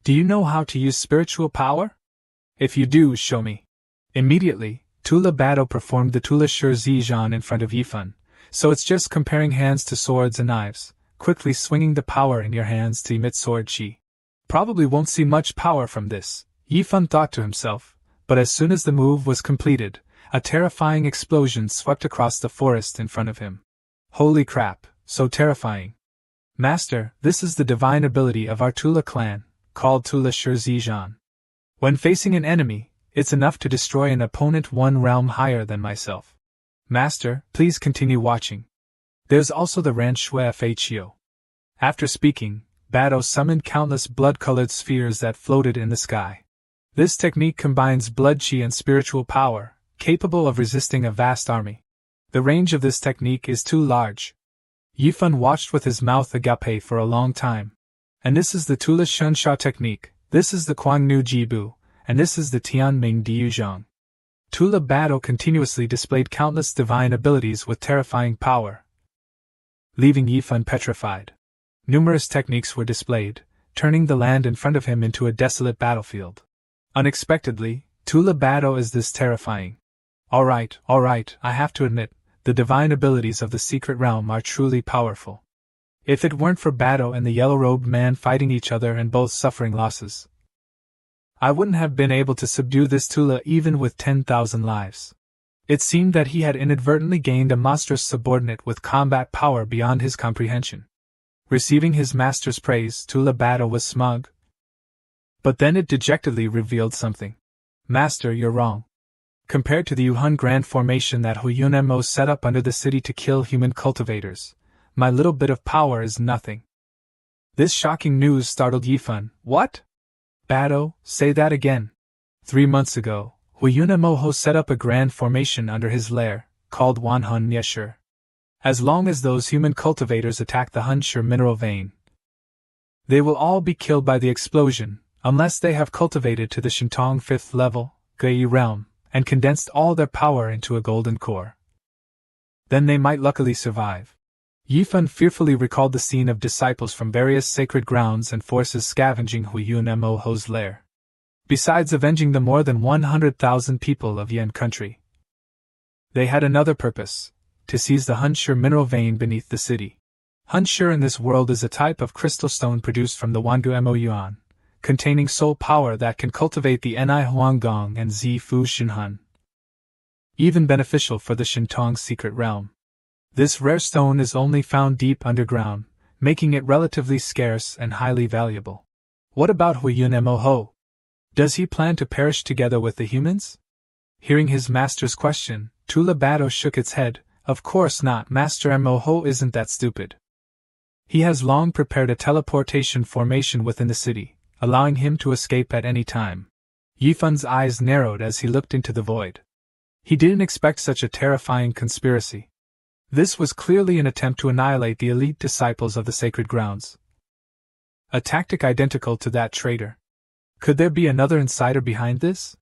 Do you know how to use spiritual power? If you do, show me." Immediately, Tula Bado performed the Tula Shur Zijan in front of Yifun, so it's just comparing hands to swords and knives, quickly swinging the power in your hands to emit sword chi. Probably won't see much power from this, Yifun thought to himself, but as soon as the move was completed, a terrifying explosion swept across the forest in front of him. Holy crap, so terrifying. "Master, this is the divine ability of our Tula clan, called Tula Shur Zijan. When facing an enemy, it's enough to destroy an opponent one realm higher than myself. Master, please continue watching. There's also the Ran Shui Fhio." After speaking, Bado summoned countless blood-colored spheres that floated in the sky. This technique combines blood chi and spiritual power, capable of resisting a vast army. The range of this technique is too large. Yifun watched with his mouth agape for a long time. "And this is the Tula Shunsha technique, this is the Kuangnu Jibu, and this is the Tianming Diuzhang." Tula Bado continuously displayed countless divine abilities with terrifying power, leaving Yifun petrified. Numerous techniques were displayed, turning the land in front of him into a desolate battlefield. Unexpectedly, Tula Bado is this terrifying. Alright, I have to admit, the divine abilities of the secret realm are truly powerful. If it weren't for Bado and the yellow-robed man fighting each other and both suffering losses, I wouldn't have been able to subdue this Tula even with 10,000 lives. It seemed that he had inadvertently gained a monstrous subordinate with combat power beyond his comprehension. Receiving his master's praise, Tula Bado was smug. But then it dejectedly revealed something. "Master, you're wrong. Compared to the Yuhun Grand Formation that Huyun Mo set up under the city to kill human cultivators, my little bit of power is nothing." This shocking news startled Yifun. "What? Bado, say that again." 3 months ago, Huyun Mo set up a grand formation under his lair, called Wanhun Nyeshur. As long as those human cultivators attack the Hunshur mineral vein, they will all be killed by the explosion, unless they have cultivated to the Shintong 5th level, Gui realm, and condensed all their power into a golden core. Then they might luckily survive. Yifun fearfully recalled the scene of disciples from various sacred grounds and forces scavenging Huyun Mo's lair. Besides avenging the more than 100,000 people of Yan country, they had another purpose: to seize the Hunshur mineral vein beneath the city. Hunshur in this world is a type of crystal stone produced from the Wangu Mo Yuan, containing soul power that can cultivate the Ni Huanggong and Zi Fu Shinhun. Even beneficial for the Shintong secret realm. This rare stone is only found deep underground, making it relatively scarce and highly valuable. What about Huyun Mo? Does he plan to perish together with the humans? Hearing his master's question, Tula Bado shook its head. Of course not, Master Mo isn't that stupid. He has long prepared a teleportation formation within the city, allowing him to escape at any time. Yifun's eyes narrowed as he looked into the void. He didn't expect such a terrifying conspiracy. This was clearly an attempt to annihilate the elite disciples of the sacred grounds. A tactic identical to that traitor. Could there be another insider behind this?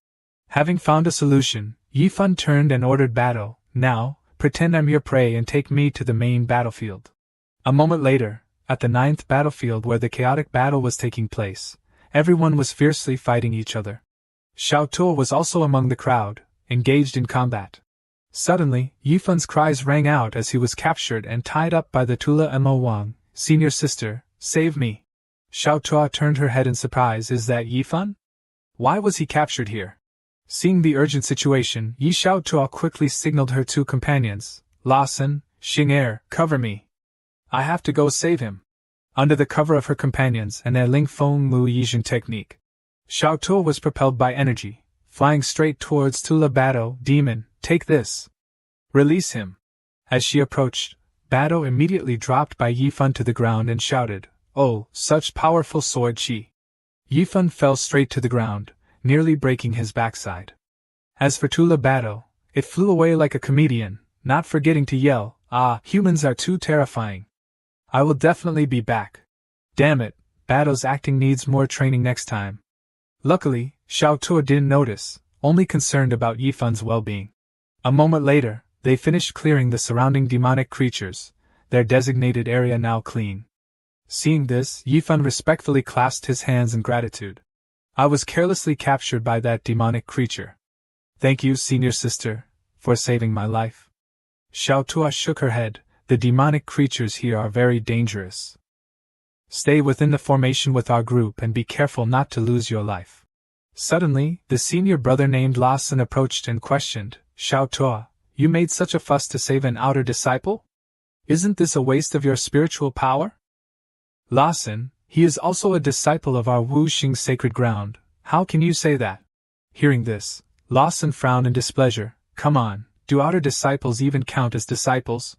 Having found a solution, Yifun turned and ordered Bado, "Now, pretend I'm your prey and take me to the main battlefield." A moment later, at the 9th battlefield where the chaotic battle was taking place, everyone was fiercely fighting each other. Xiao Tuo was also among the crowd, engaged in combat. Suddenly, Yifun's cries rang out as he was captured and tied up by the Tula Mo Wang. Senior sister, save me. Xiao Tuo turned her head in surprise. Is that Yifun? Why was he captured here? Seeing the urgent situation, Yi Xiao Tuo quickly signaled her two companions, Lawson, Xing cover me. I have to go save him. Under the cover of her companions and their Ling Feng Mu Yijin technique, Xiao Tuo was propelled by energy, flying straight towards Tula Bado. Demon, take this. Release him. As she approached, Bado immediately dropped by Yifun to the ground and shouted, Oh, such powerful sword chi. Yifun fell straight to the ground, nearly breaking his backside. As for Tula Bado, it flew away like a comedian, not forgetting to yell, Ah, humans are too terrifying. I will definitely be back. Damn it, Bado's acting needs more training next time. Luckily, Xiao Tuo didn't notice, only concerned about Yifun's well-being. A moment later, they finished clearing the surrounding demonic creatures, their designated area now clean. Seeing this, Yifun respectfully clasped his hands in gratitude. I was carelessly captured by that demonic creature. Thank you, senior sister, for saving my life. Xiao Tuo shook her head. The demonic creatures here are very dangerous. Stay within the formation with our group and be careful not to lose your life. Suddenly, the senior brother named Lawson approached and questioned, Xiao Tuo, you made such a fuss to save an outer disciple? Isn't this a waste of your spiritual power? Lawson, he is also a disciple of our Wuxing sacred ground. How can you say that? Hearing this, Lawson frowned in displeasure. Come on, do outer disciples even count as disciples?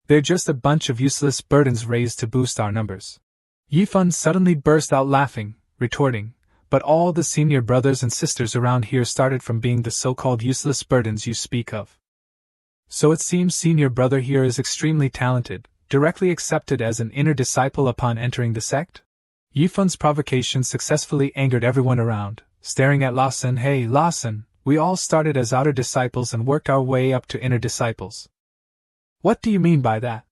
They're just a bunch of useless burdens raised to boost our numbers. Yifun suddenly burst out laughing, retorting, but all the senior brothers and sisters around here started from being the so-called useless burdens you speak of. So it seems senior brother here is extremely talented, directly accepted as an inner disciple upon entering the sect? Yifun's provocation successfully angered everyone around, staring at Lawson. Hey Lawson, we all started as outer disciples and worked our way up to inner disciples. What do you mean by that?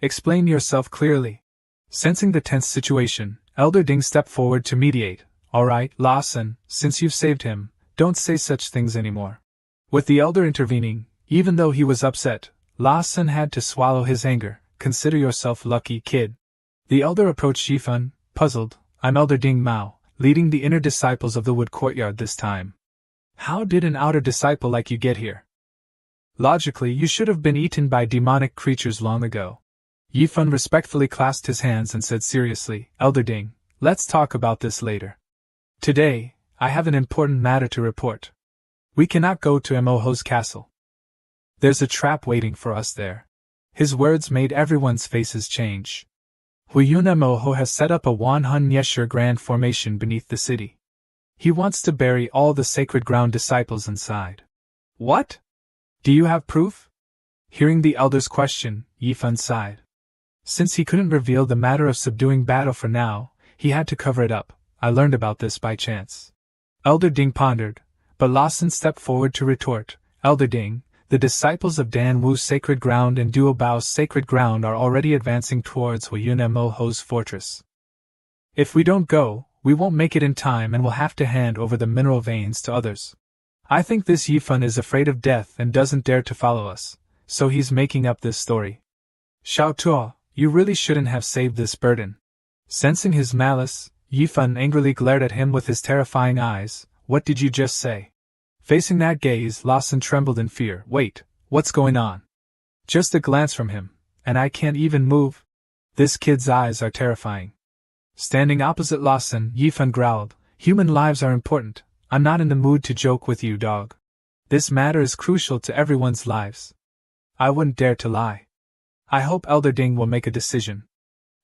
Explain yourself clearly. Sensing the tense situation, Elder Ding stepped forward to mediate. Alright, Lawson, since you've saved him, don't say such things anymore. With the elder intervening, even though he was upset, Lawson had to swallow his anger. Consider yourself lucky, kid. The elder approached Yifun, puzzled. I'm Elder Ding Mao, leading the inner disciples of the wood courtyard this time. How did an outer disciple like you get here? Logically, you should have been eaten by demonic creatures long ago. Yifun respectfully clasped his hands and said seriously, Elder Ding, let's talk about this later. Today, I have an important matter to report. We cannot go to Moho's castle. There's a trap waiting for us there. His words made everyone's faces change. Huyuna Moho has set up a Wanhun Yeshur grand formation beneath the city. He wants to bury all the sacred ground disciples inside. What? Do you have proof? Hearing the elder's question, Yifun sighed. Since he couldn't reveal the matter of subduing battle for now, he had to cover it up. I learned about this by chance. Elder Ding pondered, but Lawson stepped forward to retort. Elder Ding, the disciples of Dan Wu's sacred ground and Duo Bao's sacred ground are already advancing towards Huyuna Moho's fortress. If we don't go, we won't make it in time and will have to hand over the mineral veins to others. I think this Yifun is afraid of death and doesn't dare to follow us, so he's making up this story. Xiao Tuo, you really shouldn't have saved this burden. Sensing his malice, Yifun angrily glared at him with his terrifying eyes. What did you just say? Facing that gaze, Lawson trembled in fear. Wait, what's going on? Just a glance from him, and I can't even move? This kid's eyes are terrifying. Standing opposite Lawson, Yifun growled, Human lives are important. I'm not in the mood to joke with you, dog. This matter is crucial to everyone's lives. I wouldn't dare to lie. I hope Elder Ding will make a decision.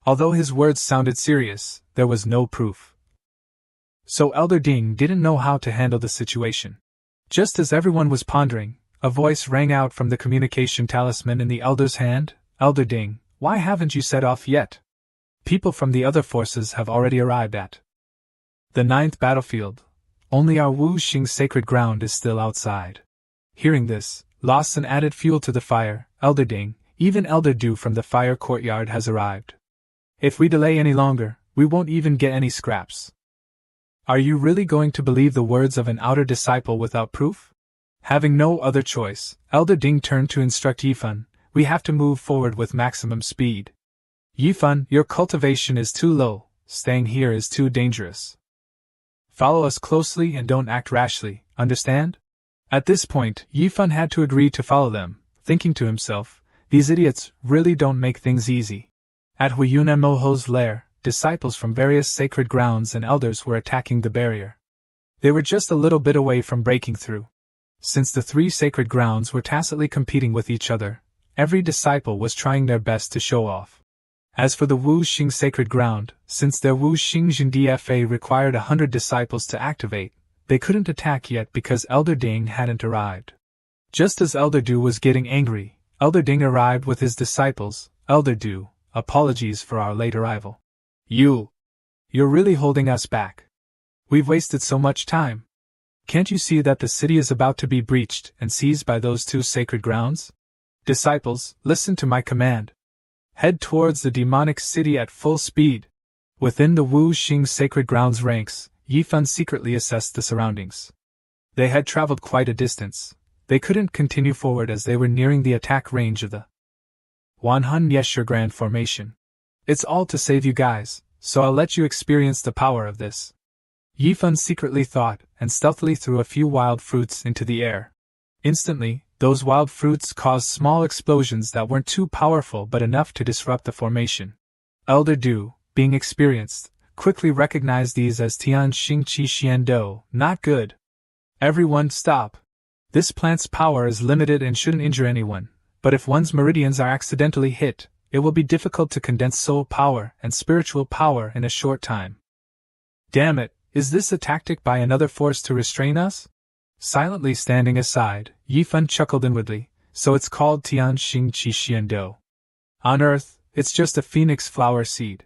Although his words sounded serious, there was no proof. So Elder Ding didn't know how to handle the situation. Just as everyone was pondering, a voice rang out from the communication talisman in the elder's hand. Elder Ding, why haven't you set off yet? People from the other forces have already arrived at the 9th battlefield. Only our Wuxing sacred ground is still outside. Hearing this, Lawson added fuel to the fire. Elder Ding, even Elder Du from the fire courtyard has arrived. If we delay any longer, we won't even get any scraps. Are you really going to believe the words of an outer disciple without proof? Having no other choice, Elder Ding turned to instruct Yifan, we have to move forward with maximum speed. Yifan, your cultivation is too low, staying here is too dangerous. Follow us closely and don't act rashly, understand? At this point, Yifan had to agree to follow them, thinking to himself, these idiots really don't make things easy. At Huyunemoho's lair, disciples from various sacred grounds and elders were attacking the barrier. They were just a little bit away from breaking through. Since the three sacred grounds were tacitly competing with each other, every disciple was trying their best to show off. As for the Wu Xing sacred ground, since their Wu Xing DFA required 100 disciples to activate, they couldn't attack yet because Elder Ding hadn't arrived. Just as Elder Du was getting angry, Elder Ding arrived with his disciples. Elder Du, apologies for our late arrival. You're really holding us back. We've wasted so much time. Can't you see that the city is about to be breached and seized by those two sacred grounds? Disciples, listen to my command. Head towards the demonic city at full speed. Within the Wu Xing sacred grounds ranks, Yifan secretly assessed the surroundings. They had traveled quite a distance. They couldn't continue forward as they were nearing the attack range of the Wanhun Yeshur Grand Formation. It's all to save you guys, so I'll let you experience the power of this. Yifan secretly thought, and stealthily threw a few wild fruits into the air. Instantly, those wild fruits caused small explosions that weren't too powerful but enough to disrupt the formation. Elder Du, being experienced, quickly recognized these as Tian Xing Qi Xian Do, not good. Everyone stop. This plant's power is limited and shouldn't injure anyone, but if one's meridians are accidentally hit, it will be difficult to condense soul power and spiritual power in a short time. Damn it, is this a tactic by another force to restrain us? Silently standing aside, Yifan chuckled inwardly, so it's called Tian Xing Qi Xian Do. On Earth, it's just a phoenix flower seed.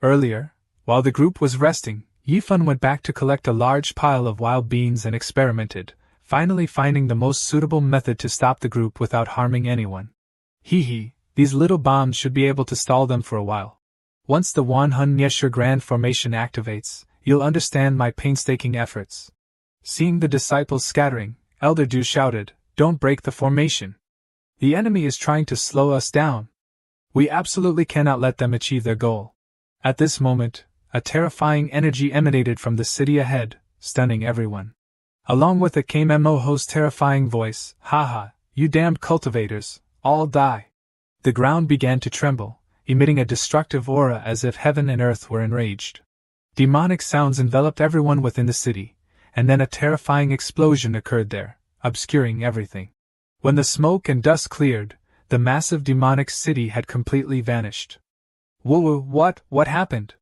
Earlier, while the group was resting, Yifan went back to collect a large pile of wild beans and experimented, finally finding the most suitable method to stop the group without harming anyone. Hee, these little bombs should be able to stall them for a while. Once the Wanhun Yeshur Grand Formation activates, you'll understand my painstaking efforts. Seeing the disciples scattering, Elder Du shouted, don't break the formation. The enemy is trying to slow us down. We absolutely cannot let them achieve their goal. At this moment, a terrifying energy emanated from the city ahead, stunning everyone. Along with it came Moho's terrifying voice, haha, you damned cultivators, all die. The ground began to tremble, emitting a destructive aura as if heaven and earth were enraged. Demonic sounds enveloped everyone within the city, and then a terrifying explosion occurred there, obscuring everything. When the smoke and dust cleared, the massive demonic city had completely vanished. Whoa, what happened?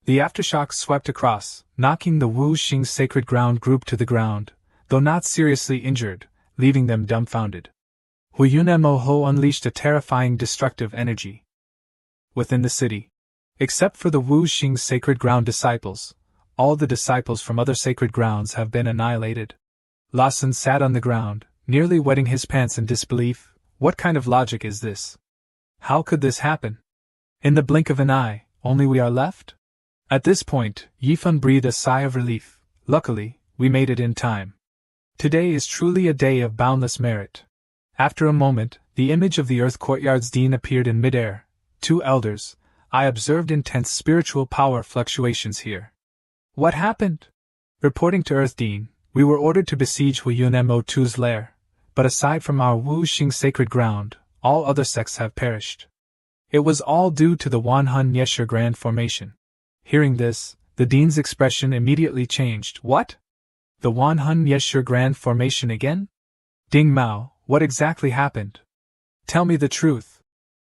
The aftershock swept across, knocking the Wu Xing sacred ground group to the ground, though not seriously injured, leaving them dumbfounded. Huyunemoho unleashed a terrifying destructive energy within the city. Except for the Wu Xing sacred ground disciples, all the disciples from other sacred grounds have been annihilated. Lawson sat on the ground, nearly wetting his pants in disbelief. What kind of logic is this? How could this happen? In the blink of an eye, only we are left? At this point, Yifan breathed a sigh of relief. Luckily, we made it in time. Today is truly a day of boundless merit. After a moment, the image of the Earth Courtyard's Dean appeared in midair. Two elders. I observed intense spiritual power fluctuations here. What happened? Reporting to Earth Dean, we were ordered to besiege Huyunemoto's lair, but aside from our Wu Xing sacred ground, all other sects have perished. It was all due to the Wanhun Yeshur Grand Formation. Hearing this, the Dean's expression immediately changed. What? The Wanhun Yeshur Grand Formation again? Ding Mao, what exactly happened? Tell me the truth.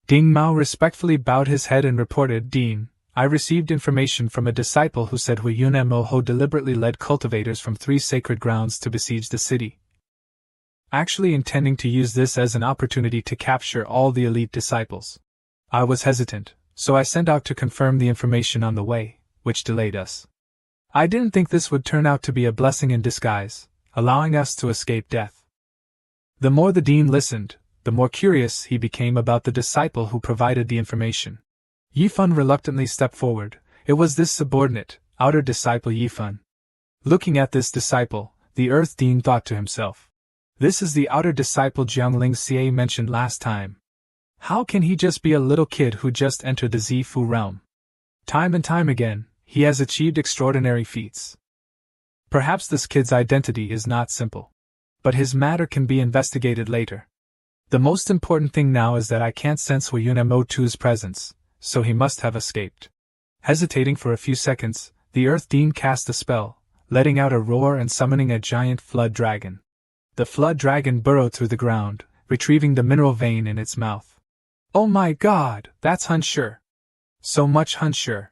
Ding Mao respectfully bowed his head and reported, Dean, I received information from a disciple who said Huyunemoho deliberately led cultivators from 3 sacred grounds to besiege the city, actually intending to use this as an opportunity to capture all the elite disciples. I was hesitant, so I sent out to confirm the information on the way, which delayed us. I didn't think this would turn out to be a blessing in disguise, allowing us to escape death. The more the Dean listened, the more curious he became about the disciple who provided the information. Yifan reluctantly stepped forward. It was this subordinate, outer disciple Yifan. Looking at this disciple, the Earth Dean thought to himself. This is the outer disciple Jiangling Xie mentioned last time. How can he just be a little kid who just entered the Zifu realm? Time and time again, he has achieved extraordinary feats. Perhaps this kid's identity is not simple. But his matter can be investigated later. The most important thing now is that I can't sense Huiyun Mo2's presence, so he must have escaped. Hesitating for a few seconds, the Earth Dean cast a spell, letting out a roar and summoning a giant flood dragon. The flood dragon burrowed through the ground, retrieving the mineral vein in its mouth. Oh my god, that's Hunsher! So much Hunsher!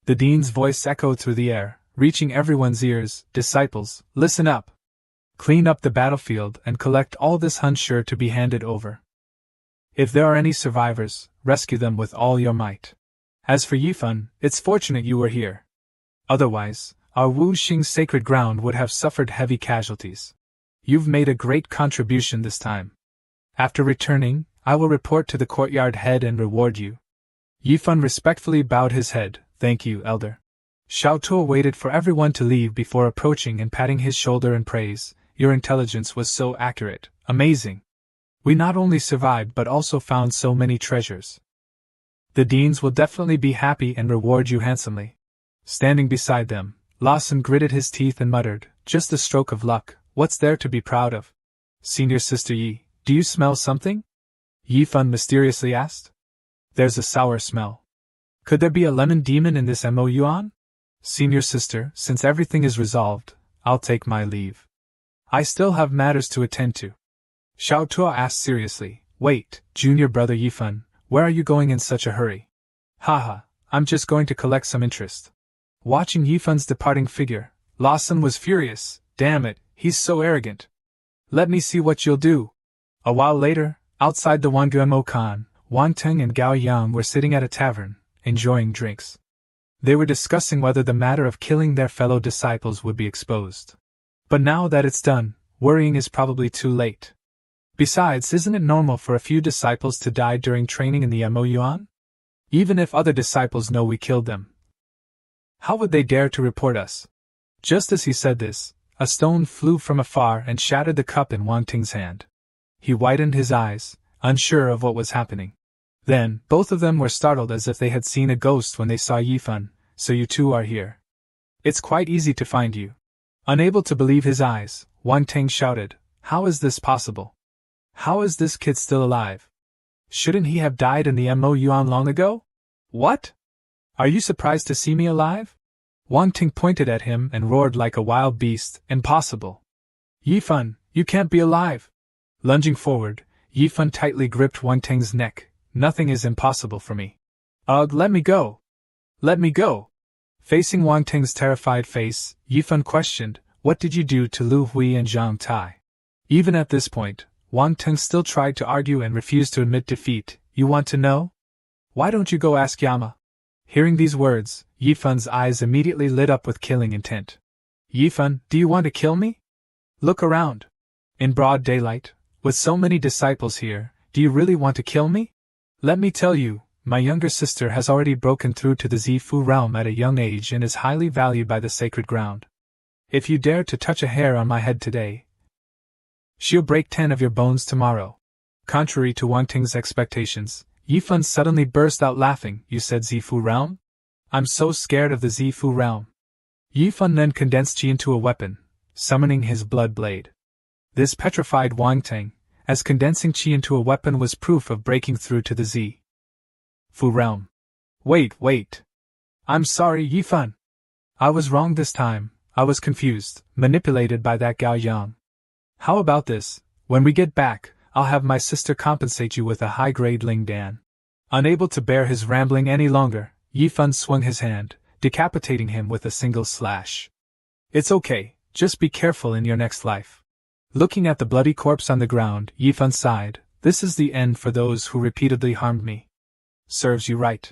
The Dean's voice echoed through the air, reaching everyone's ears. Disciples, listen up! Clean up the battlefield and collect all this Hunsher to be handed over. If there are any survivors, rescue them with all your might. As for Yifan, it's fortunate you were here. Otherwise, our Wuxing sacred ground would have suffered heavy casualties. You've made a great contribution this time. After returning, I will report to the courtyard head and reward you. Yifan respectfully bowed his head. Thank you, Elder. Xiao Tuo waited for everyone to leave before approaching and patting his shoulder in praise. Your intelligence was so accurate, amazing. We not only survived but also found so many treasures. The Deans will definitely be happy and reward you handsomely. Standing beside them, Lawson gritted his teeth and muttered, just a stroke of luck, what's there to be proud of? Senior Sister Yi, do you smell something? Yifan mysteriously asked. There's a sour smell. Could there be a lemon demon in this Mo Yuan? Senior Sister, since everything is resolved, I'll take my leave. I still have matters to attend to. Xiao Tuo asked seriously, wait, junior brother Yifan, where are you going in such a hurry? Haha, I'm just going to collect some interest. Watching Yifan's departing figure, Lawson was furious. Damn it, he's so arrogant. Let me see what you'll do. A while later, outside the Wanguemo Khan, Wang Teng and Gao Yang were sitting at a tavern, enjoying drinks. They were discussing whether the matter of killing their fellow disciples would be exposed. But now that it's done, worrying is probably too late. Besides, isn't it normal for a few disciples to die during training in the Mo Yuan? Even if other disciples know we killed them, how would they dare to report us? Just as he said this, a stone flew from afar and shattered the cup in Wang Ting's hand. He widened his eyes, unsure of what was happening. Then, both of them were startled as if they had seen a ghost when they saw Yifan. So you two are here. It's quite easy to find you. Unable to believe his eyes, Wang Ting shouted, how is this possible? How is this kid still alive? Shouldn't he have died in the Mo Yuan long ago? What? Are you surprised to see me alive? Wang Ting pointed at him and roared like a wild beast, impossible. Yifan, you can't be alive. Lunging forward, Yifan tightly gripped Wang Ting's neck. Nothing is impossible for me. Ugh, let me go. Let me go. Facing Wang Ting's terrified face, Yifan questioned, what did you do to Lu Hui and Zhang Tai? Even at this point, Wang Ting still tried to argue and refused to admit defeat. You want to know? Why don't you go ask Yama? Hearing these words, Yifan's eyes immediately lit up with killing intent. Yifan, do you want to kill me? Look around. In broad daylight, with so many disciples here, do you really want to kill me? Let me tell you, my younger sister has already broken through to the Zifu realm at a young age and is highly valued by the sacred ground. If you dare to touch a hair on my head today, she'll break 10 of your bones tomorrow. Contrary to Wang Ting's expectations, Yifan suddenly burst out laughing. You said Zifu realm? I'm so scared of the Zifu realm. Yifan then condensed Qi into a weapon, summoning his blood blade. This petrified Wang Ting, as condensing Qi into a weapon was proof of breaking through to the Zifu realm. Wait. I'm sorry, Yifan. I was wrong this time. I was confused, manipulated by that Gao Yang. How about this? When we get back, I'll have my sister compensate you with a high-grade Ling Dan. Unable to bear his rambling any longer, Yifan swung his hand, decapitating him with a single slash. It's okay, just be careful in your next life. Looking at the bloody corpse on the ground, Yifan sighed, this is the end for those who repeatedly harmed me. Serves you right.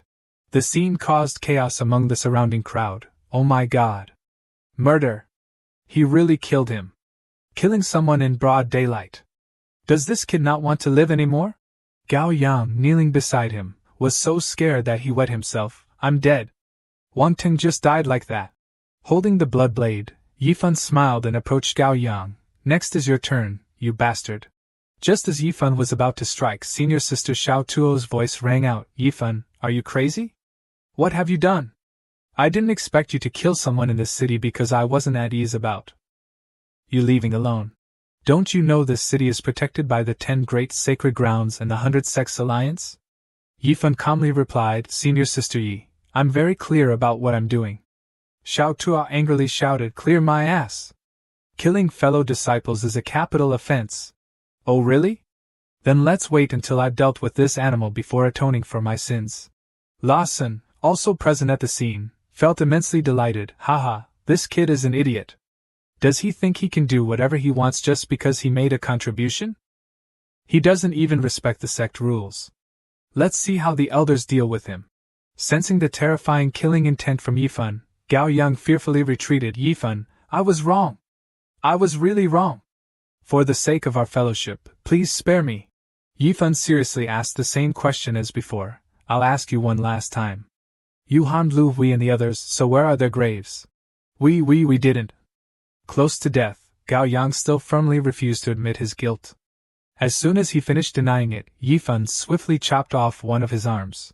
The scene caused chaos among the surrounding crowd. Oh my god. Murder. He really killed him. Killing someone in broad daylight. Does this kid not want to live anymore? Gao Yang, kneeling beside him, was so scared that he wet himself. I'm dead. Wang Ting just died like that. Holding the blood blade, Yifan smiled and approached Gao Yang. Next is your turn, you bastard. Just as Yifan was about to strike, senior sister Xiao Tuo's voice rang out. Yifan, are you crazy? What have you done? I didn't expect you to kill someone in this city because I wasn't at ease about you leaving alone. Don't you know this city is protected by the 10 great sacred grounds and the 100 sects alliance? Yifan calmly replied, Senior sister Yi, I'm very clear about what I'm doing. Xiao Tuo angrily shouted, Clear my ass! Killing fellow disciples is a capital offense. Oh really? Then let's wait until I've dealt with this animal before atoning for my sins. Lawson, also present at the scene, felt immensely delighted. Haha, this kid is an idiot. Does he think he can do whatever he wants just because he made a contribution? He doesn't even respect the sect rules. Let's see how the elders deal with him. Sensing the terrifying killing intent from Yifan, Gao Yang fearfully retreated. Yifan, I was wrong. I was really wrong. For the sake of our fellowship, please spare me. Yifan seriously asked the same question as before. I'll ask you one last time. You harmed Lu Hui and the others, so where are their graves? We didn't. Close to death, Gao Yang still firmly refused to admit his guilt. As soon as he finished denying it, Yifan swiftly chopped off one of his arms.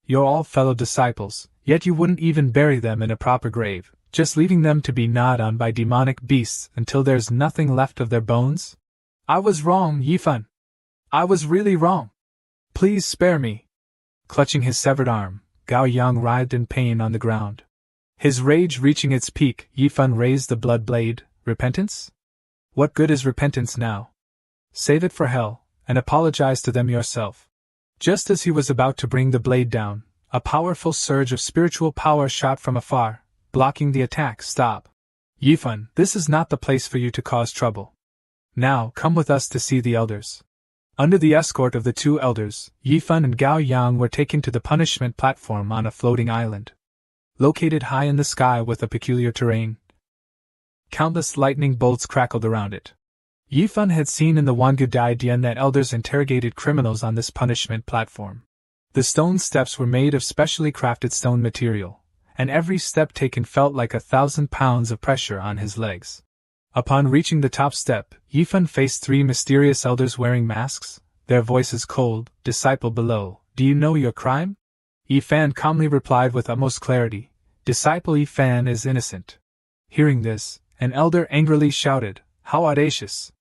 You're all fellow disciples, yet you wouldn't even bury them in a proper grave, just leaving them to be gnawed on by demonic beasts until there's nothing left of their bones? I was wrong, Yifan. I was really wrong. Please spare me. Clutching his severed arm, Gao Yang writhed in pain on the ground. His rage reaching its peak, Yifan raised the blood blade. Repentance? What good is repentance now? Save it for hell, and apologize to them yourself. Just as he was about to bring the blade down, a powerful surge of spiritual power shot from afar, blocking the attack. Stop. Yifan, this is not the place for you to cause trouble. Now, come with us to see the elders. Under the escort of the two elders, Yifan and Gao Yang were taken to the punishment platform on a floating island. Located high in the sky with a peculiar terrain. Countless lightning bolts crackled around it. Yifan had seen in the Wangu Dai Dian that elders interrogated criminals on this punishment platform. The stone steps were made of specially crafted stone material, and every step taken felt like 1,000 pounds of pressure on his legs. Upon reaching the top step, Yifan faced 3 mysterious elders wearing masks, their voices cold. Disciple below, do you know your crime? Yifan calmly replied with utmost clarity, Disciple Yifan is innocent. Hearing this, an elder angrily shouted, How audacious!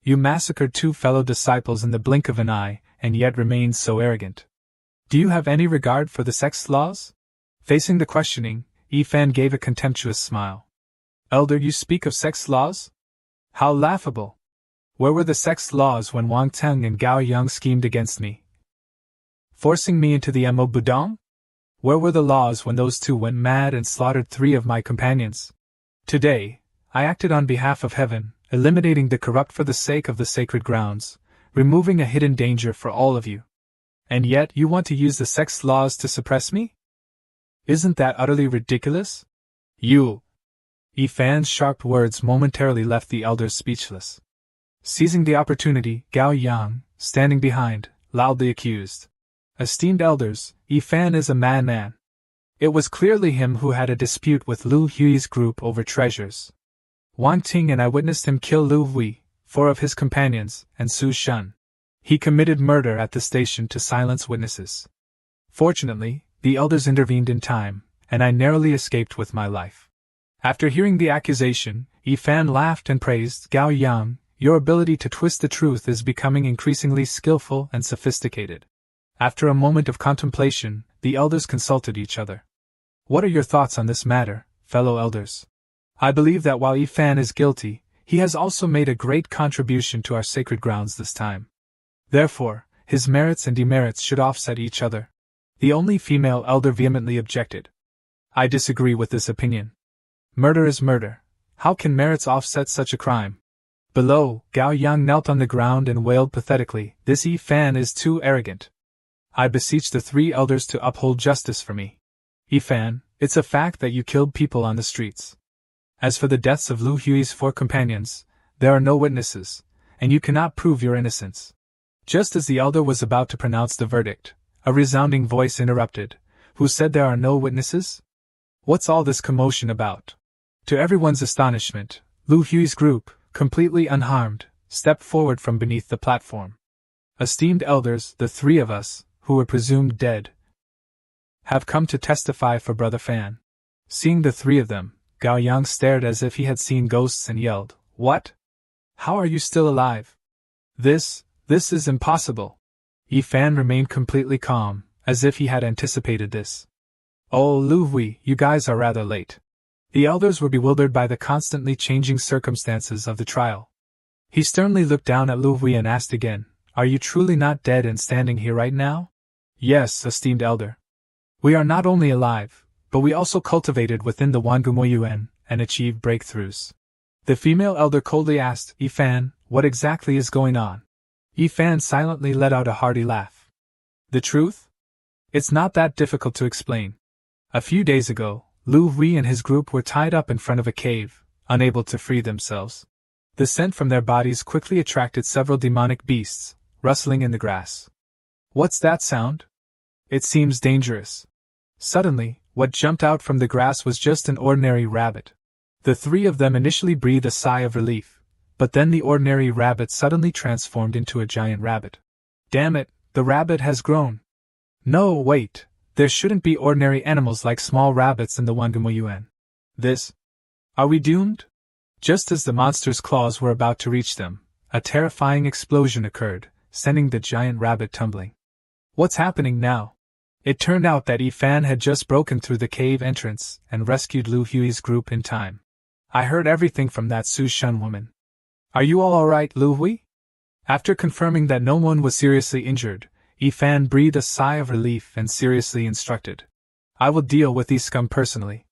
You massacred 2 fellow disciples in the blink of an eye, and yet remained so arrogant. Do you have any regard for the sect's laws? Facing the questioning, Yifan gave a contemptuous smile. Elder, you speak of sect's laws? How laughable! Where were the sect's laws when Wang Teng and Gao Yang schemed against me? Forcing me into the Mo Budong? Where were the laws when those 2 went mad and slaughtered 3 of my companions? Today, I acted on behalf of heaven, eliminating the corrupt for the sake of the sacred grounds, removing a hidden danger for all of you. And yet you want to use the sect's laws to suppress me? Isn't that utterly ridiculous? You! Yifan's sharp words momentarily left the elders speechless. Seizing the opportunity, Gao Yang, standing behind, loudly accused. Esteemed elders, Yifan is a madman. It was clearly him who had a dispute with Lu Hui's group over treasures. Wang Ting and I witnessed him kill Lu Hui, 4 of his companions, and Su Shun. He committed murder at the station to silence witnesses. Fortunately, the elders intervened in time, and I narrowly escaped with my life. After hearing the accusation, Yifan laughed and praised Gao Yang. Your ability to twist the truth is becoming increasingly skillful and sophisticated. After a moment of contemplation, the elders consulted each other. What are your thoughts on this matter, fellow elders? I believe that while Yifan is guilty, he has also made a great contribution to our sacred grounds this time. Therefore, his merits and demerits should offset each other. The only female elder vehemently objected. I disagree with this opinion. Murder is murder. How can merits offset such a crime? Below, Gao Yang knelt on the ground and wailed pathetically, This Yifan is too arrogant. I beseech the 3 elders to uphold justice for me. Yifan, it's a fact that you killed people on the streets. As for the deaths of Lu Hui's 4 companions, there are no witnesses, and you cannot prove your innocence. Just as the elder was about to pronounce the verdict, a resounding voice interrupted, Who said there are no witnesses? What's all this commotion about? To everyone's astonishment, Lu Hui's group, completely unharmed, stepped forward from beneath the platform. Esteemed elders, the three of us, who were presumed dead, have come to testify for Brother Fan. Seeing the three of them, Gao Yang stared as if he had seen ghosts and yelled, "What? How are you still alive? This is impossible." Yi Fan remained completely calm, as if he had anticipated this. "Oh, Lu Hui, you guys are rather late." The elders were bewildered by the constantly changing circumstances of the trial. He sternly looked down at Lu Hui and asked again, "Are you truly not dead and standing here right now?" "Yes, esteemed elder. We are not only alive, but we also cultivated within the Wangumoyuan and achieved breakthroughs." The female elder coldly asked, "Yi Fan, what exactly is going on?" Yi Fan silently let out a hearty laugh. "The truth? It's not that difficult to explain. A few days ago, Lu Hui and his group were tied up in front of a cave, unable to free themselves. The scent from their bodies quickly attracted several demonic beasts, rustling in the grass. What's that sound? It seems dangerous." Suddenly, what jumped out from the grass was just an ordinary rabbit. The three of them initially breathed a sigh of relief, but then the ordinary rabbit suddenly transformed into a giant rabbit. "Damn it, the rabbit has grown." "No, wait. There shouldn't be ordinary animals like small rabbits in the Wangumoyuan. Are we doomed?" Just as the monster's claws were about to reach them, a terrifying explosion occurred, sending the giant rabbit tumbling. What's happening now? It turned out that Yi Fan had just broken through the cave entrance and rescued Lu Hui's group in time. "I heard everything from that Su Shun woman. Are you all alright, Lu Hui?" After confirming that no one was seriously injured, Yi Fan breathed a sigh of relief and seriously instructed, "I will deal with these scum personally.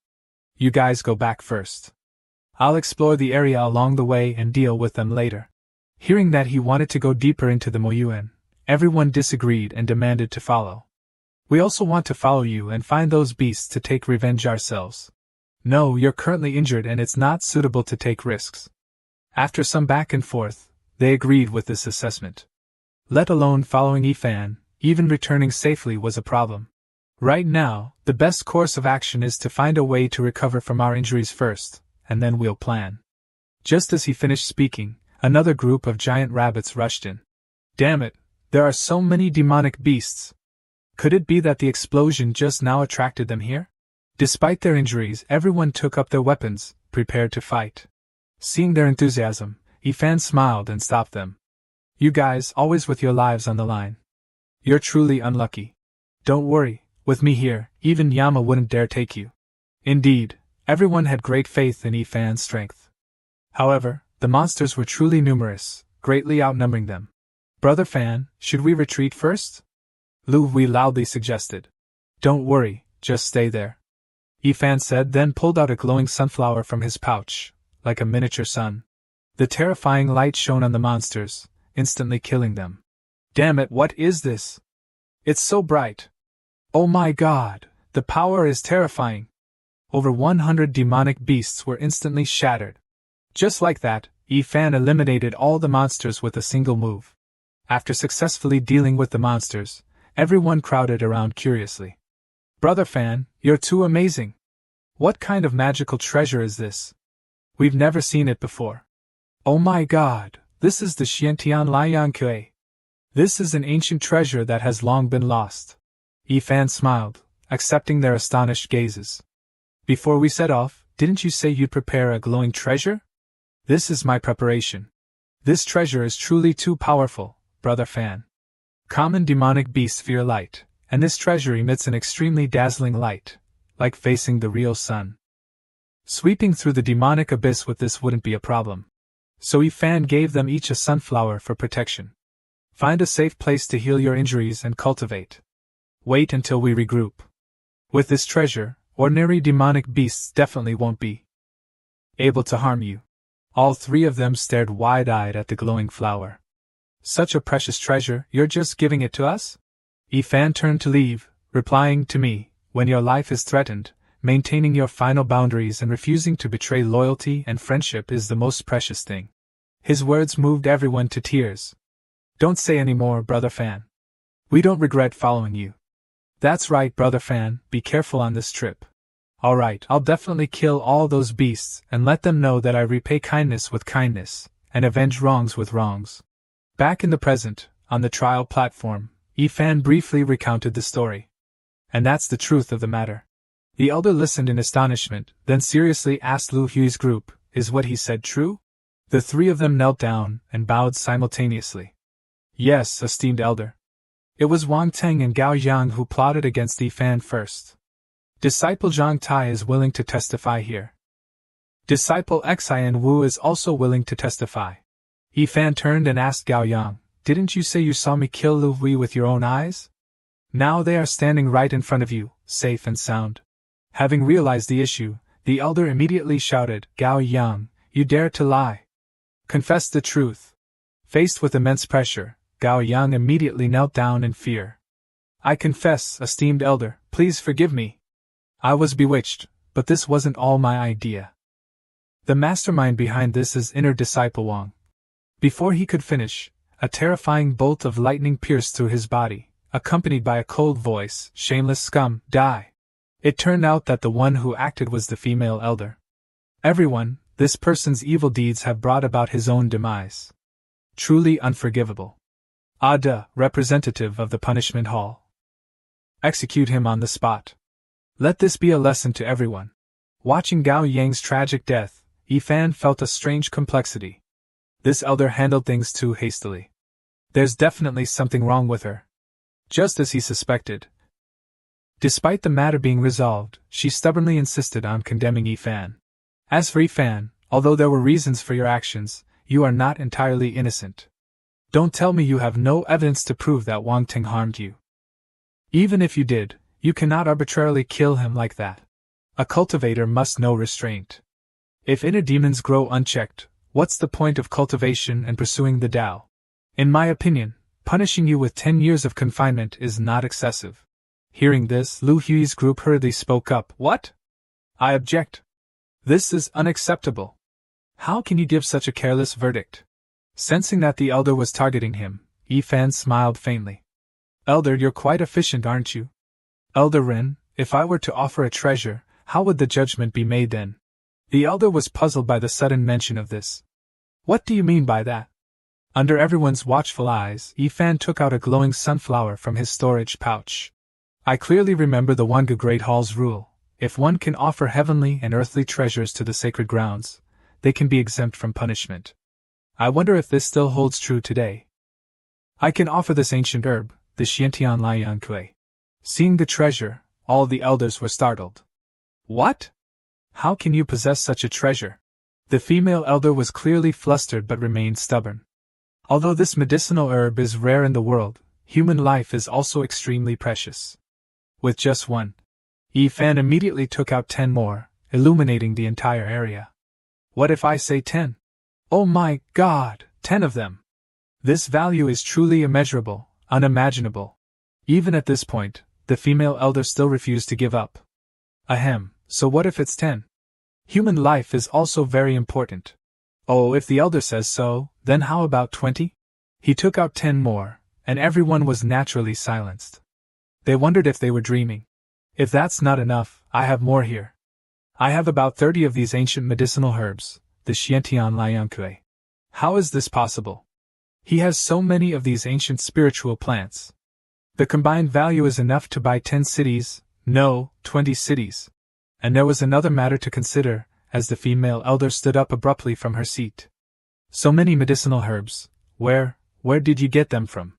You guys go back first. I'll explore the area along the way and deal with them later." Hearing that he wanted to go deeper into the Moyuan, everyone disagreed and demanded to follow. "We also want to follow you and find those beasts to take revenge ourselves." "No, you're currently injured and it's not suitable to take risks." After some back and forth, they agreed with this assessment. Let alone following Yi Fan, even returning safely was a problem. Right now, the best course of action is to find a way to recover from our injuries first, and then we'll plan. Just as he finished speaking, another group of giant rabbits rushed in. "Damn it, there are so many demonic beasts. Could it be that the explosion just now attracted them here?" Despite their injuries, everyone took up their weapons, prepared to fight. Seeing their enthusiasm, Yi Fan smiled and stopped them. "You guys, always with your lives on the line. You're truly unlucky. Don't worry, with me here, even Yama wouldn't dare take you." Indeed, everyone had great faith in Yi Fan's strength. However, the monsters were truly numerous, greatly outnumbering them. "Brother Fan, should we retreat first?" Lu Hui loudly suggested. "Don't worry, just stay there," Yi Fan said, then pulled out a glowing sunflower from his pouch, like a miniature sun. The terrifying light shone on the monsters, instantly killing them. "Damn it, what is this? It's so bright. Oh my god, the power is terrifying." Over 100 demonic beasts were instantly shattered. Just like that, Yi Fan eliminated all the monsters with a single move. After successfully dealing with the monsters, everyone crowded around curiously. "Brother Fan, you're too amazing. What kind of magical treasure is this? We've never seen it before." "Oh my god, this is the Xiantian Liang Kue. This is an ancient treasure that has long been lost." Yi Fan smiled, accepting their astonished gazes. "Before we set off, didn't you say you'd prepare a glowing treasure? This is my preparation. This treasure is truly too powerful, Brother Fan. Common demonic beasts fear light, and this treasure emits an extremely dazzling light, like facing the real sun. Sweeping through the demonic abyss with this wouldn't be a problem. So Yi Fan gave them each a sunflower for protection. Find a safe place to heal your injuries and cultivate. Wait until we regroup. With this treasure, ordinary demonic beasts definitely won't be able to harm you." All three of them stared wide-eyed at the glowing flower. "Such a precious treasure, you're just giving it to us?" Yi Fan turned to leave, replying, "To me, when your life is threatened, maintaining your final boundaries and refusing to betray loyalty and friendship is the most precious thing." His words moved everyone to tears. "Don't say any more, Brother Fan. We don't regret following you." "That's right, Brother Fan, be careful on this trip. Alright, I'll definitely kill all those beasts and let them know that I repay kindness with kindness, and avenge wrongs with wrongs. Back in the present, on the trial platform, Ifan briefly recounted the story. And that's the truth of the matter. The elder listened in astonishment, then seriously asked Lu Hui's group, is what he said true? The three of them knelt down and bowed simultaneously. Yes, esteemed elder. It was Wang Teng and Gao Yang who plotted against Ifan first. Disciple Zhang Tai is willing to testify here. Disciple Xian Wu is also willing to testify. Ifan turned and asked Gao Yang, didn't you say you saw me kill Lu Hui with your own eyes? Now they are standing right in front of you, safe and sound. Having realized the issue, the elder immediately shouted, Gao Yang, you dare to lie. Confess the truth. Faced with immense pressure, Gao Yang immediately knelt down in fear. I confess, esteemed elder, please forgive me. I was bewitched, but this wasn't all my idea. The mastermind behind this is inner disciple Wang. Before he could finish, a terrifying bolt of lightning pierced through his body, accompanied by a cold voice, shameless scum, die. It turned out that the one who acted was the female elder. Everyone, this person's evil deeds have brought about his own demise. Truly unforgivable. Ada, representative of the punishment hall. Execute him on the spot. Let this be a lesson to everyone. Watching Gao Yang's tragic death, Ifan felt a strange complexity. This elder handled things too hastily. There's definitely something wrong with her. Just as he suspected. Despite the matter being resolved, she stubbornly insisted on condemning Ifan. As for Ifan, although there were reasons for your actions, you are not entirely innocent. Don't tell me you have no evidence to prove that Wang Ting harmed you. Even if you did, you cannot arbitrarily kill him like that. A cultivator must know restraint. If inner demons grow unchecked, what's the point of cultivation and pursuing the Tao? In my opinion, punishing you with 10 years of confinement is not excessive. Hearing this, Lu Hui's group hurriedly spoke up. What? I object. This is unacceptable. How can you give such a careless verdict? Sensing that the elder was targeting him, Ifan smiled faintly. Elder, you're quite efficient, aren't you? Elder Ren, if I were to offer a treasure, how would the judgment be made then? The elder was puzzled by the sudden mention of this. What do you mean by that? Under everyone's watchful eyes, Ifan took out a glowing sunflower from his storage pouch. I clearly remember the Wanga Great Hall's rule. If one can offer heavenly and earthly treasures to the sacred grounds, they can be exempt from punishment. I wonder if this still holds true today. I can offer this ancient herb, the Xiantian Liang Kui. Seeing the treasure, all the elders were startled. What? How can you possess such a treasure? The female elder was clearly flustered but remained stubborn. Although this medicinal herb is rare in the world, human life is also extremely precious. With just one, Ifan immediately took out 10 more, illuminating the entire area. What if I say 10? Oh my God, 10 of them! This value is truly immeasurable, unimaginable. Even at this point, the female elder still refused to give up. Ahem, so what if it's 10? Human life is also very important. Oh, if the elder says so, then how about 20? He took out 10 more, and everyone was naturally silenced. They wondered if they were dreaming. If that's not enough, I have more here. I have about 30 of these ancient medicinal herbs, the Xiantian Liang Kui. How is this possible? He has so many of these ancient spiritual plants. The combined value is enough to buy 10 cities, no, 20 cities. And there was another matter to consider, as the female elder stood up abruptly from her seat. So many medicinal herbs, where did you get them from?